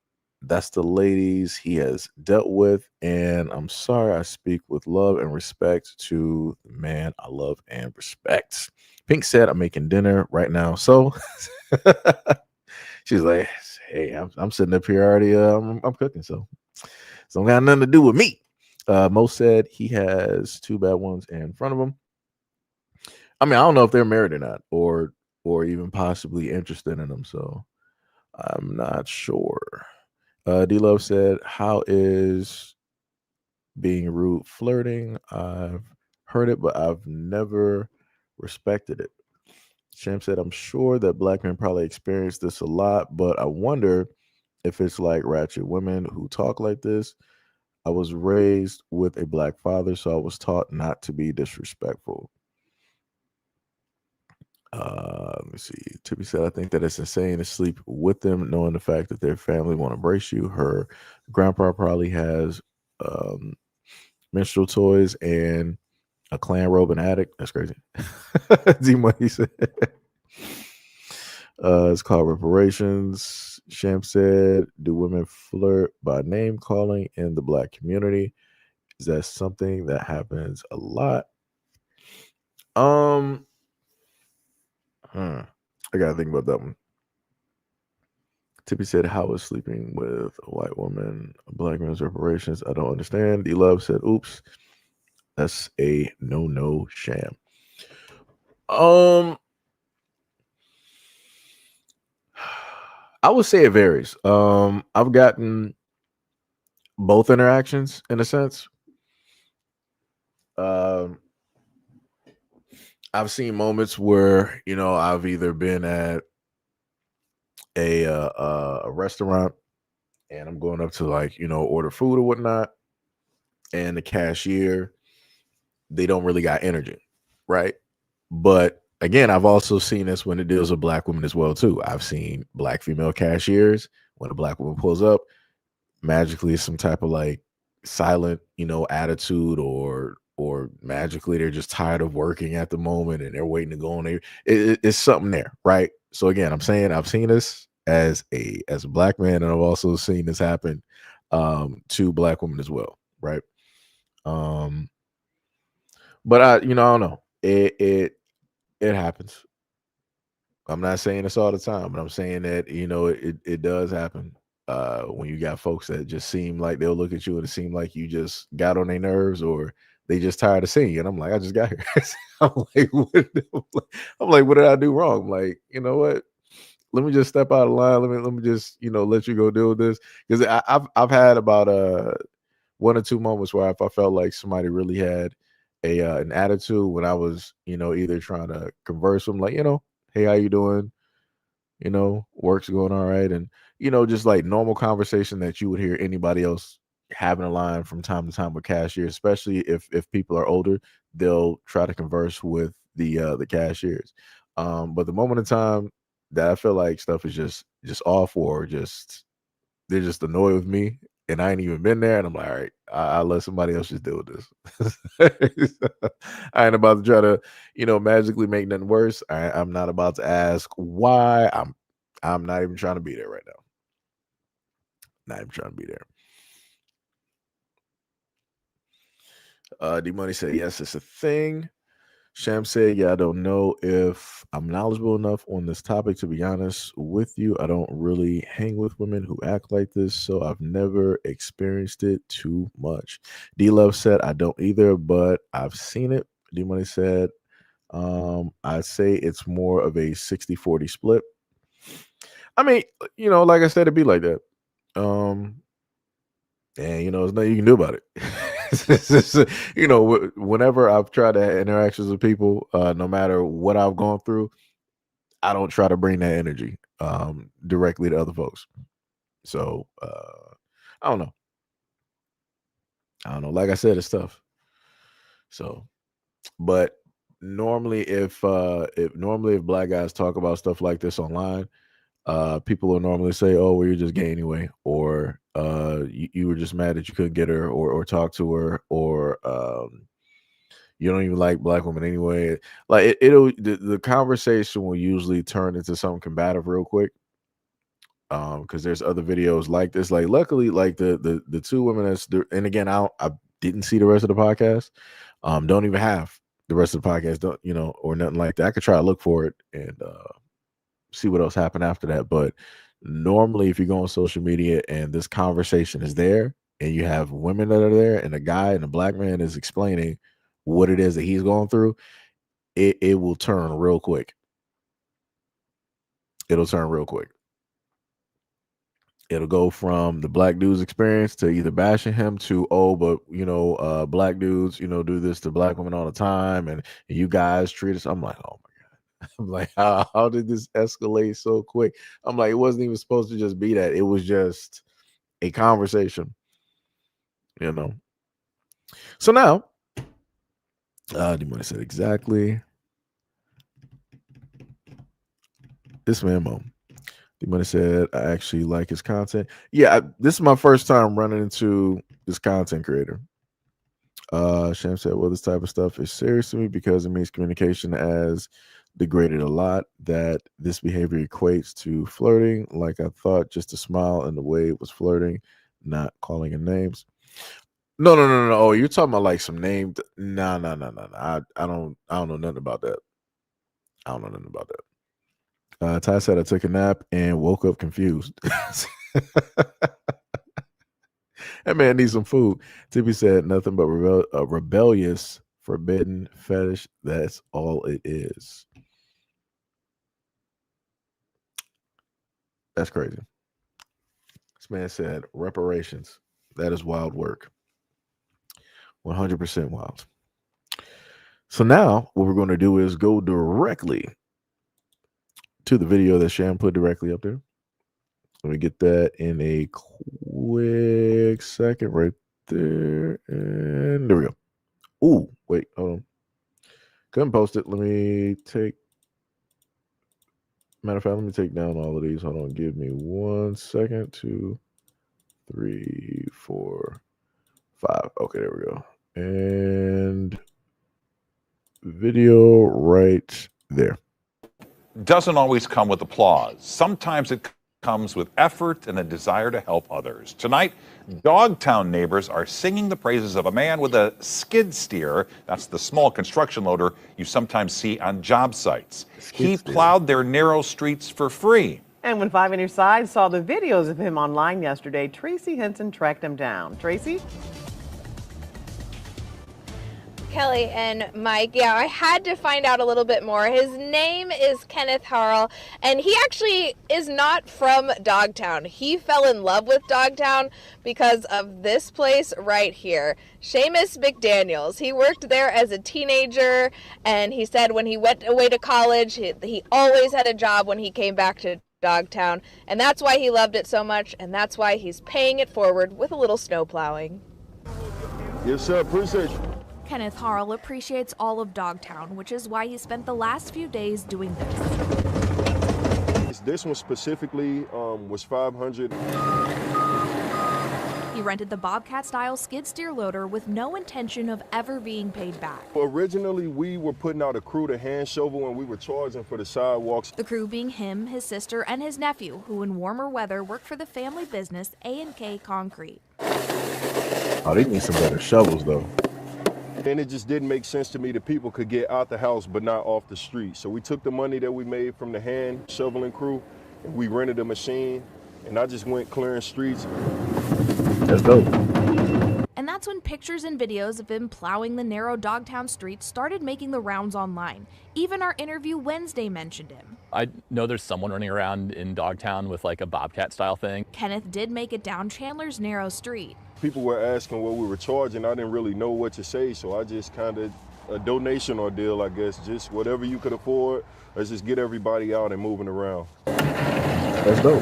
that's the ladies he has dealt with, and I'm sorry. I speak with love and respect to the man I love and respect. Pink said, I'm making dinner right now. So she's like, hey, I'm sitting up here already. I'm cooking. So don't got nothing to do with me. Mo said he has two bad ones in front of him. I mean, I don't know if they're married or not, or even possibly interested in them. So I'm not sure. D Love said, how is being rude flirting? I've heard it, but I've never respected it. Sham said, I'm sure that black men probably experience this a lot, but I wonder if it's like ratchet women who talk like this. I was raised with a black father, so I was taught not to be disrespectful. Let me see. Tippy said, I think that it's insane to sleep with them, knowing the fact that their family won't embrace you. Her grandpa probably has um, menstrual toys and a clan robe and attic. That's crazy. D Money said. It's called reparations. Sham said, do women flirt by name calling in the black community? Is that something that happens a lot? Um, I gotta think about that one. Tippy said, how is sleeping with a white woman, a black man's reparations? I don't understand. D Love said, oops, that's a no Sham. Um, I would say it varies. I've gotten both interactions in a sense. Um, I've seen moments where I've either been at a restaurant and I'm going up to order food or whatnot, and the cashier, they don't really got energy, right? But again, I've also seen this when it deals with black women as well too. I've seen black female cashiers when a black woman pulls up, magically some type of silent, attitude, or magically they're just tired of working at the moment and they're waiting to go on. It's something there, right? So again, I'm saying I've seen this as a black man, and I've also seen this happen to black women as well, right? Um, but I don't know. It happens. I'm not saying this all the time, but I'm saying that it does happen when you got folks that just seem like they'll look at you and it seem like you just got on their nerves, or they just tired of seeing you. And I'm like, I just got here. I'm like, what did I do wrong? I'm like, you know what? Let me just step out of line. Let me just let you go deal with this, because I've had about one or two moments where if I felt like somebody really had an attitude when I was either trying to converse with them, like hey, how you doing? Work's going all right. And, just like normal conversation that you would hear anybody else having a line from time to time with cashiers, especially if people are older, they'll try to converse with the cashiers. But the moment in time that I feel like stuff is just off, or just they're just annoyed with me and I ain't even been there, and I'm like, all right, I'll let somebody else just deal with this. I ain't about to try to, magically make nothing worse. I'm not about to ask why. I'm not even trying to be there right now. Not even trying to be there. D Money said, yes, it's a thing. Sham said, yeah, I don't know if I'm knowledgeable enough on this topic to be honest with you. I don't really hang with women who act like this, so I've never experienced it too much. D Love said, I don't either, but I've seen it. D Money said, I'd say it's more of a 60-40 split. I mean, like I said, it'd be like that. And there's nothing you can do about it. It's just, whenever I've tried to have interactions with people, no matter what I've gone through, I don't try to bring that energy directly to other folks. So I don't know. Like I said, it's tough. So, but normally, if black guys talk about stuff like this online, people will normally say, "Oh, well, you're just gay anyway," or you were just mad that you couldn't get her or talk to her, or you don't even like black women anyway. Like the conversation will usually turn into something combative real quick. Because there's other videos like this. Like, luckily, like the two women and again, I didn't see the rest of the podcast. Don't even have the rest of the podcast, don't or nothing like that. I could try to look for it and see what else happened after that. But normally, if you go on social media and this conversation is there, and you have women that are there, and a guy and a black man is explaining what it is that he's going through, it will turn real quick. It'll turn real quick. It'll go from the black dude's experience to either bashing him to, oh, but black dudes, do this to black women all the time, and you guys treat us. I'm like, oh my God. I'm like, how did this escalate so quick? I'm like, it wasn't even supposed to just be that. It was just a conversation, So now, Demonized said exactly. This man, Mo. Demonized said, I actually like his content. Yeah, this is my first time running into this content creator. Sham said, well, this type of stuff is serious to me because it means communication has degraded a lot, that this behavior equates to flirting. Like, I thought just a smile and the way it was flirting, not calling him names. No. Oh, you're talking about like some name. No. I don't know nothing about that. Ty said, I took a nap and woke up confused. That man needs some food. Tippy said, nothing but rebellious, forbidden fetish. That's all it is. That's crazy. This man said, reparations. That is wild work. 100% wild. So now what we're going to do is go directly to the video that Sham put directly up there. Let me get that in a quick second right there. And there we go. Ooh, wait, hold on. Couldn't post it. Let me take, matter of fact, let me take down all of these. Hold on. Give me 1 second. 2, 3, 4, 5. Okay, there we go. And video right there. Doesn't always come with applause. Sometimes it comes with effort and a desire to help others. Tonight, Dogtown neighbors are singing the praises of a man with a skid steer. That's the small construction loader you sometimes see on job sites. He plowed their narrow streets for free. And when 5 on Your Side saw the videos of him online yesterday, Tracy Henson tracked him down. Tracy? Kelly and Mike, yeah, I had to find out a little bit more. His name is Kenneth Harrell, and he actually is not from Dogtown. He fell in love with Dogtown because of this place right here, Seamus McDaniels. He worked there as a teenager, and he said when he went away to college, he always had a job when he came back to Dogtown, and that's why he loved it so much, and that's why he's paying it forward with a little snow plowing. Yes, sir. Appreciate you. Kenneth Harrell appreciates all of Dogtown, which is why he spent the last few days doing this. This one specifically was $500. He rented the Bobcat-style skid steer loader with no intention of ever being paid back. Originally, we were putting out a crew to hand shovel and we were charging for the sidewalks. The crew being him, his sister, and his nephew, who in warmer weather work for the family business A&K Concrete. Oh, they need some better shovels, though. And it just didn't make sense to me that people could get out the house but not off the street. So we took the money that we made from the hand shoveling crew and we rented a machine, and I just went clearing streets. That's dope. And that's that's when pictures and videos of him plowing the narrow Dogtown streets started making the rounds online. Even our interview Wednesday mentioned him. I know there's someone running around in Dogtown with like a Bobcat style thing. Kenneth did make it down Chandler's narrow street. People were asking what we were charging. I didn't really know what to say, so I just kind of a donation ordeal, I guess. Just whatever you could afford. Let's just get everybody out and moving around. That's dope.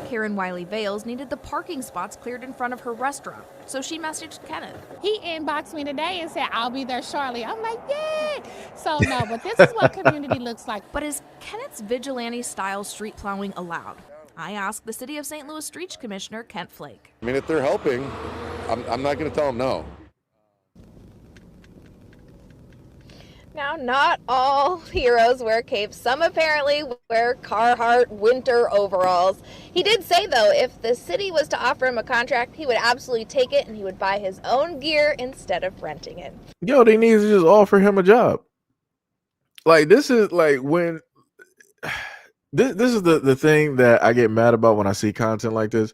Karen Wiley-Vales needed the parking spots cleared in front of her restaurant, so she messaged Kenneth. He inboxed me today and said, I'll be there shortly. I'm like, yeah. So no, but this is what community looks like. But is Kenneth's vigilante-style street plowing allowed? I asked the City of St. Louis Street Commissioner Kent Flake. I mean, if they're helping, I'm not going to tell them no. Now, not all heroes wear capes. Some apparently wear Carhartt winter overalls. He did say, though, if the city was to offer him a contract, he would absolutely take it and he would buy his own gear instead of renting it. Yo, they need to just offer him a job. Like, this is like when this is the thing that I get mad about when I see content like this,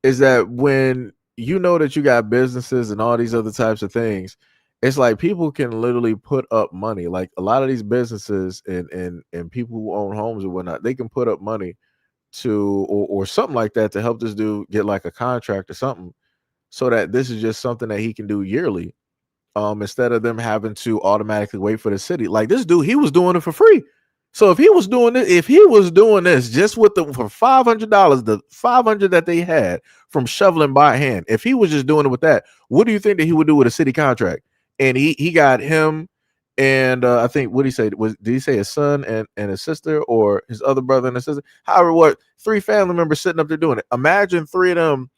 is that when you know that you got businesses and all these other types of things, it's like people can literally put up money. Like a lot of these businesses and people who own homes or whatnot, they can put up money to or something like that to help this dude get like a contract or something, so that this is just something that he can do yearly, instead of them having to automatically wait for the city. Like this dude, he was doing it for free. So if he was doing this just with for $500, the $500 that they had from shoveling by hand, if he was just doing it with that, what do you think that he would do with a city contract? And he got him and I think, what did he say? Did he say his son and his sister, or his other brother and his sister? However, what, 3 family members sitting up there doing it. Imagine 3 of them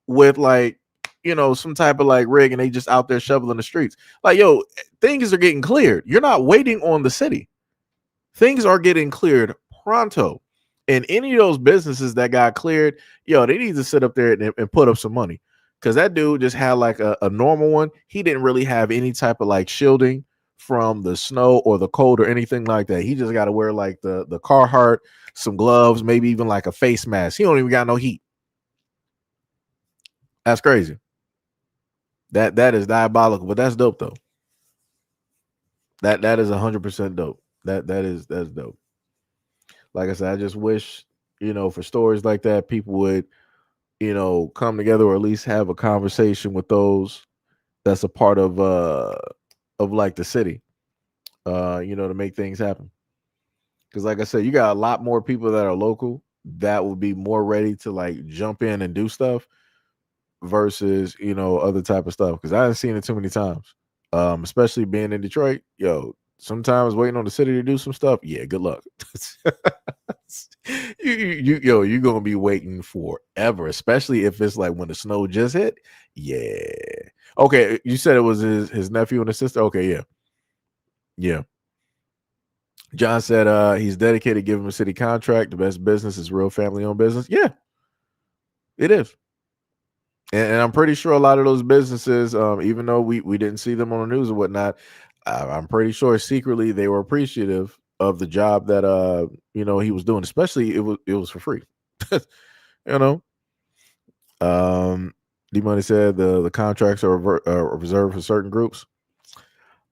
with like, some type of like rig, and they just out there shoveling the streets. Like, yo, things are getting cleared. You're not waiting on the city. Things are getting cleared pronto. And any of those businesses that got cleared, yo, they need to sit up there and put up some money. Because that dude just had like a normal one. He didn't really have any type of like shielding from the snow or the cold or anything like that. He just got to wear like the Carhartt, some gloves, maybe even like a face mask. He don't even got no heat. That's crazy. That is diabolical, but that's dope though. That is 100% dope. That's dope. Like I said, I just wish, for stories like that, people would, come together or at least have a conversation with those that's a part of like the city, to make things happen. Because like I said, you got a lot more people that are local that will be more ready to like jump in and do stuff versus, other type of stuff. Because I haven't seen it too many times, especially being in Detroit. Yo, sometimes waiting on the city to do some stuff. Yeah, good luck. You're gonna be waiting forever, especially if it's like when the snow just hit. Yeah. Okay, you said it was his nephew and his sister. Okay, yeah. John said he's dedicated to give him a city contract. The best business is real family-owned business. Yeah, it is. And I'm pretty sure a lot of those businesses, even though we didn't see them on the news or whatnot, I'm pretty sure secretly they were appreciative of the job that he was doing. Especially it was for free. D-Money said the contracts are reserved for certain groups.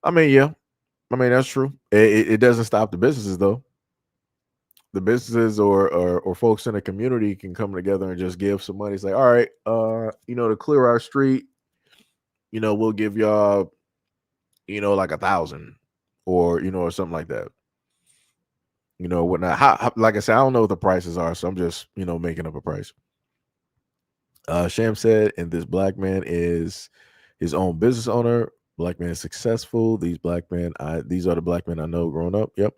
I mean, yeah. I mean, that's true. It doesn't stop the businesses though. The businesses or folks in the community can come together and just give some money. It's like, all right, to clear our street, we'll give y'all, like 1,000 or, or something like that. Whatnot. How, like I said, I don't know what the prices are, so I'm just, making up a price. Sham said, and this black man is his own business owner. Black man is successful. These are the black men I know growing up. Yep.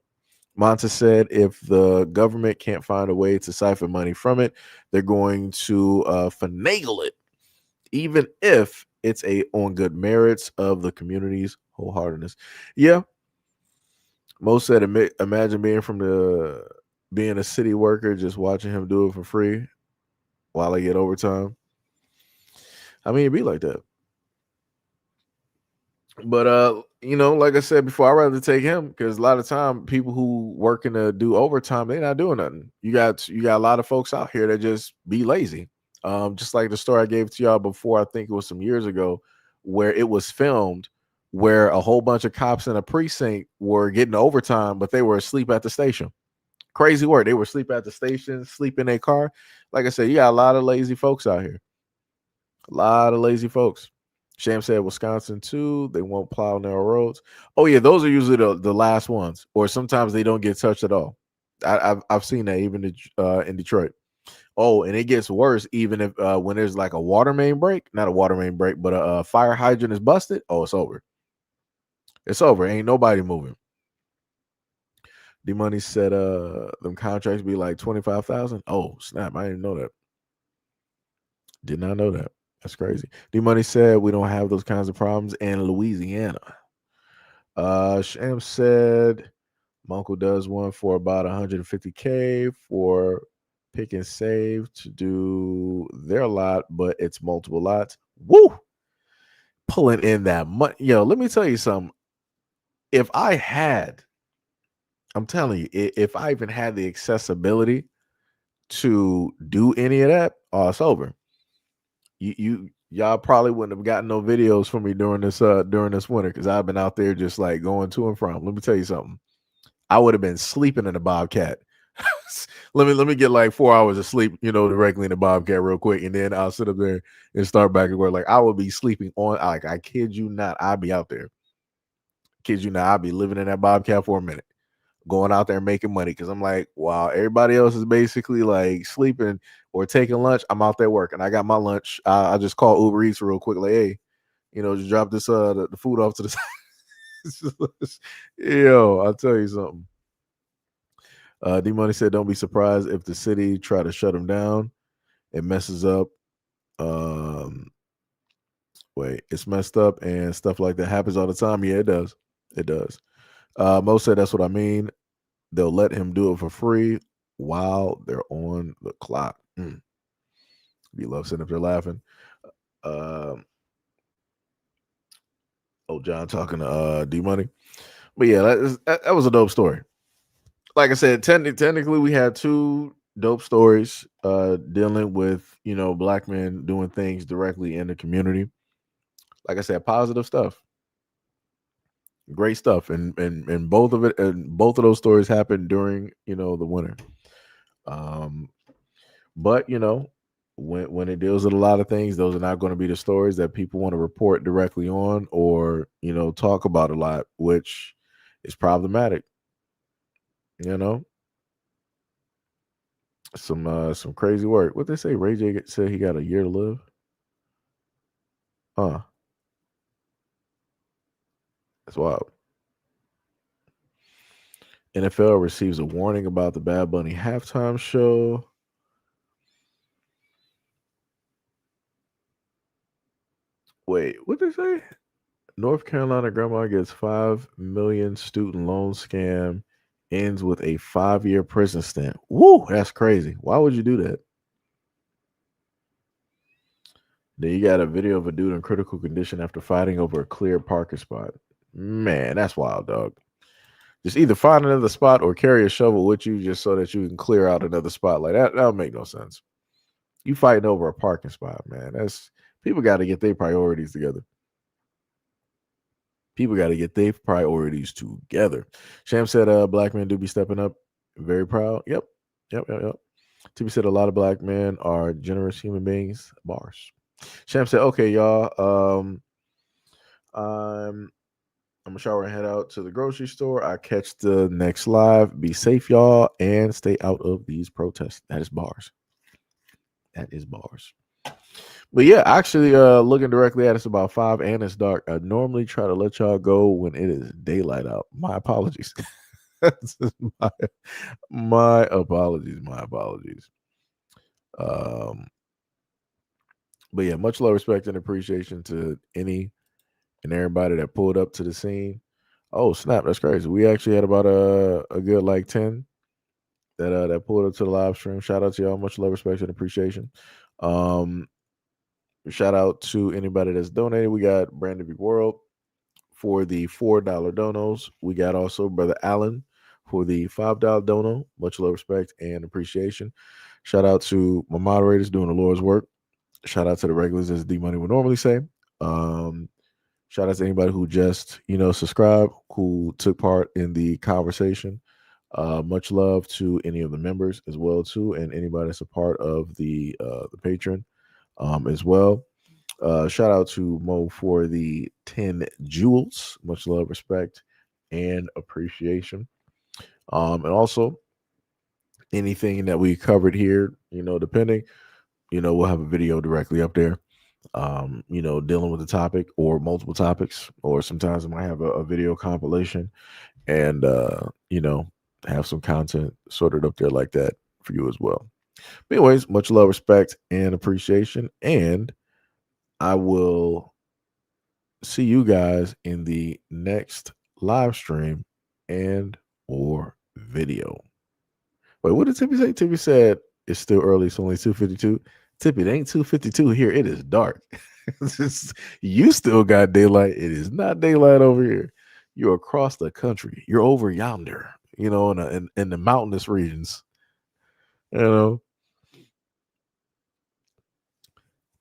Monta said, if the government can't find a way to siphon money from it, they're going to finagle it, even if it's on good merits of the community's wholeheartedness. Yeah. Most said, imagine being a city worker, just watching him do it for free while they get overtime. I mean, it'd be like that. But like I said before, I'd rather take him because a lot of time people who working to do overtime, they're not doing nothing. You got a lot of folks out here that just be lazy. Just like the story I gave to y'all before, I think it was some years ago, where it was filmed where a whole bunch of cops in a precinct were getting overtime, but they were asleep at the station. Crazy word. They were asleep at the station, sleep in their car. Like I said, you got a lot of lazy folks out here. A lot of lazy folks. Sham said Wisconsin too. They won't plow narrow roads. Oh yeah, those are usually the last ones, or sometimes they don't get touched at all. I've seen that even in Detroit. Oh, and it gets worse even if when there's like a water main break, not a water main break, but a fire hydrant is busted. Oh, it's over. It's over. Ain't nobody moving. D Money said them contracts be like 25,000. Oh, snap. I didn't know that. Did not know that. That's crazy. D Money said we don't have those kinds of problems in Louisiana. Sham said my uncle does one for about 150K for pick and save to do their lot, but it's multiple lots. Woo! Pulling in that money. Yo, let me tell you something. If I had, I'm telling you, if I even had the accessibility to do any of that, oh, it's over. Y'all probably wouldn't have gotten no videos from me during this winter because I've been out there just like going to and from. Let me tell you something. I would have been sleeping in a Bobcat. let me get like 4 hours of sleep, directly in the Bobcat real quick, and then I'll sit up there and start back at work. Like I would be sleeping on. Like I kid you not, I'd be out there. Kid you not, I'd be living in that Bobcat for a minute, going out there making money because I'm like, wow, everybody else is basically like sleeping or taking lunch. I'm out there working. I got my lunch. I just call Uber Eats real quick, like, hey, just drop this the food off to the side. Yo, I'll tell you something. D Money said, don't be surprised if the city try to shut them down. It messes up. It's messed up and stuff like that happens all the time. Yeah, it does. It does. Mo said that's what I mean. They'll let him do it for free while they're on the clock. You love sitting up there laughing. John talking to D Money. But yeah, that was a dope story. Like I said, technically we had two dope stories dealing with, black men doing things directly in the community. Like I said, positive stuff. Great stuff. And both of those stories happened during, the winter. But when it deals with a lot of things, those are not going to be the stories that people want to report directly on or, talk about a lot, which is problematic. Some crazy work. What they say? Ray J said he got a year to live. Huh. That's wild. NFL receives a warning about the Bad Bunny halftime show. Wait, what did they say? North Carolina grandma gets $5 million student loan scam, ends with a 5-year prison stint. Woo, that's crazy. Why would you do that? Then you got a video of a dude in critical condition after fighting over a clear parking spot. Man, that's wild, dog. Just either find another spot or carry a shovel with you just so that you can clear out another spot. Like that would make no sense. You fighting over a parking spot, man. That's people got to get their priorities together. People got to get their priorities together. Sham said, black men do be stepping up. Very proud. Yep. Tippy said a lot of black men are generous human beings. Bars. Sham said, okay, y'all. I'm gonna shower and head out to the grocery store. I catch the next live. Be safe, y'all, and stay out of these protests. That is bars. That is bars. But yeah, actually, looking directly at us about 5 and it's dark. I normally try to let y'all go when it is daylight out. My apologies. my apologies. But yeah, much love, respect, and appreciation to any and everybody that pulled up to the scene. Oh snap, that's crazy. We actually had about a good like 10 that pulled up to the live stream. Shout out to y'all. Much love, respect, and appreciation. Shout out to anybody that's donated. We got Brandon B. World for the $4 donos. We got also Brother Allen for the $5 dono. Much love, respect, and appreciation. Shout out to my moderators doing the Lord's work. Shout out to the regulars, as D Money would normally say. Shout out to anybody who just, subscribed, who took part in the conversation. Much love to any of the members as well too, and anybody that's a part of the patron as well. Shout out to Mo for the 10 jewels. Much love, respect, and appreciation. And also anything that we covered here, depending, we'll have a video directly up there. Dealing with the topic or multiple topics, or sometimes I might have a video compilation and have some content sorted up there like that for you as well. But anyways, much love, respect, and appreciation. And I will see you guys in the next live stream and or video. Wait, what did Tippy say? Tippy said it's still early. It's only 2:52. Tippy, it ain't 2:52 here. It is dark. You still got daylight. It is not daylight over here. You're across the country. You're over yonder, in the mountainous regions.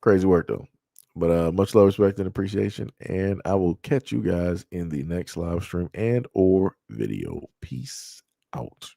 Crazy work though. But much love, respect, and appreciation. And I will catch you guys in the next live stream and or video. Peace out.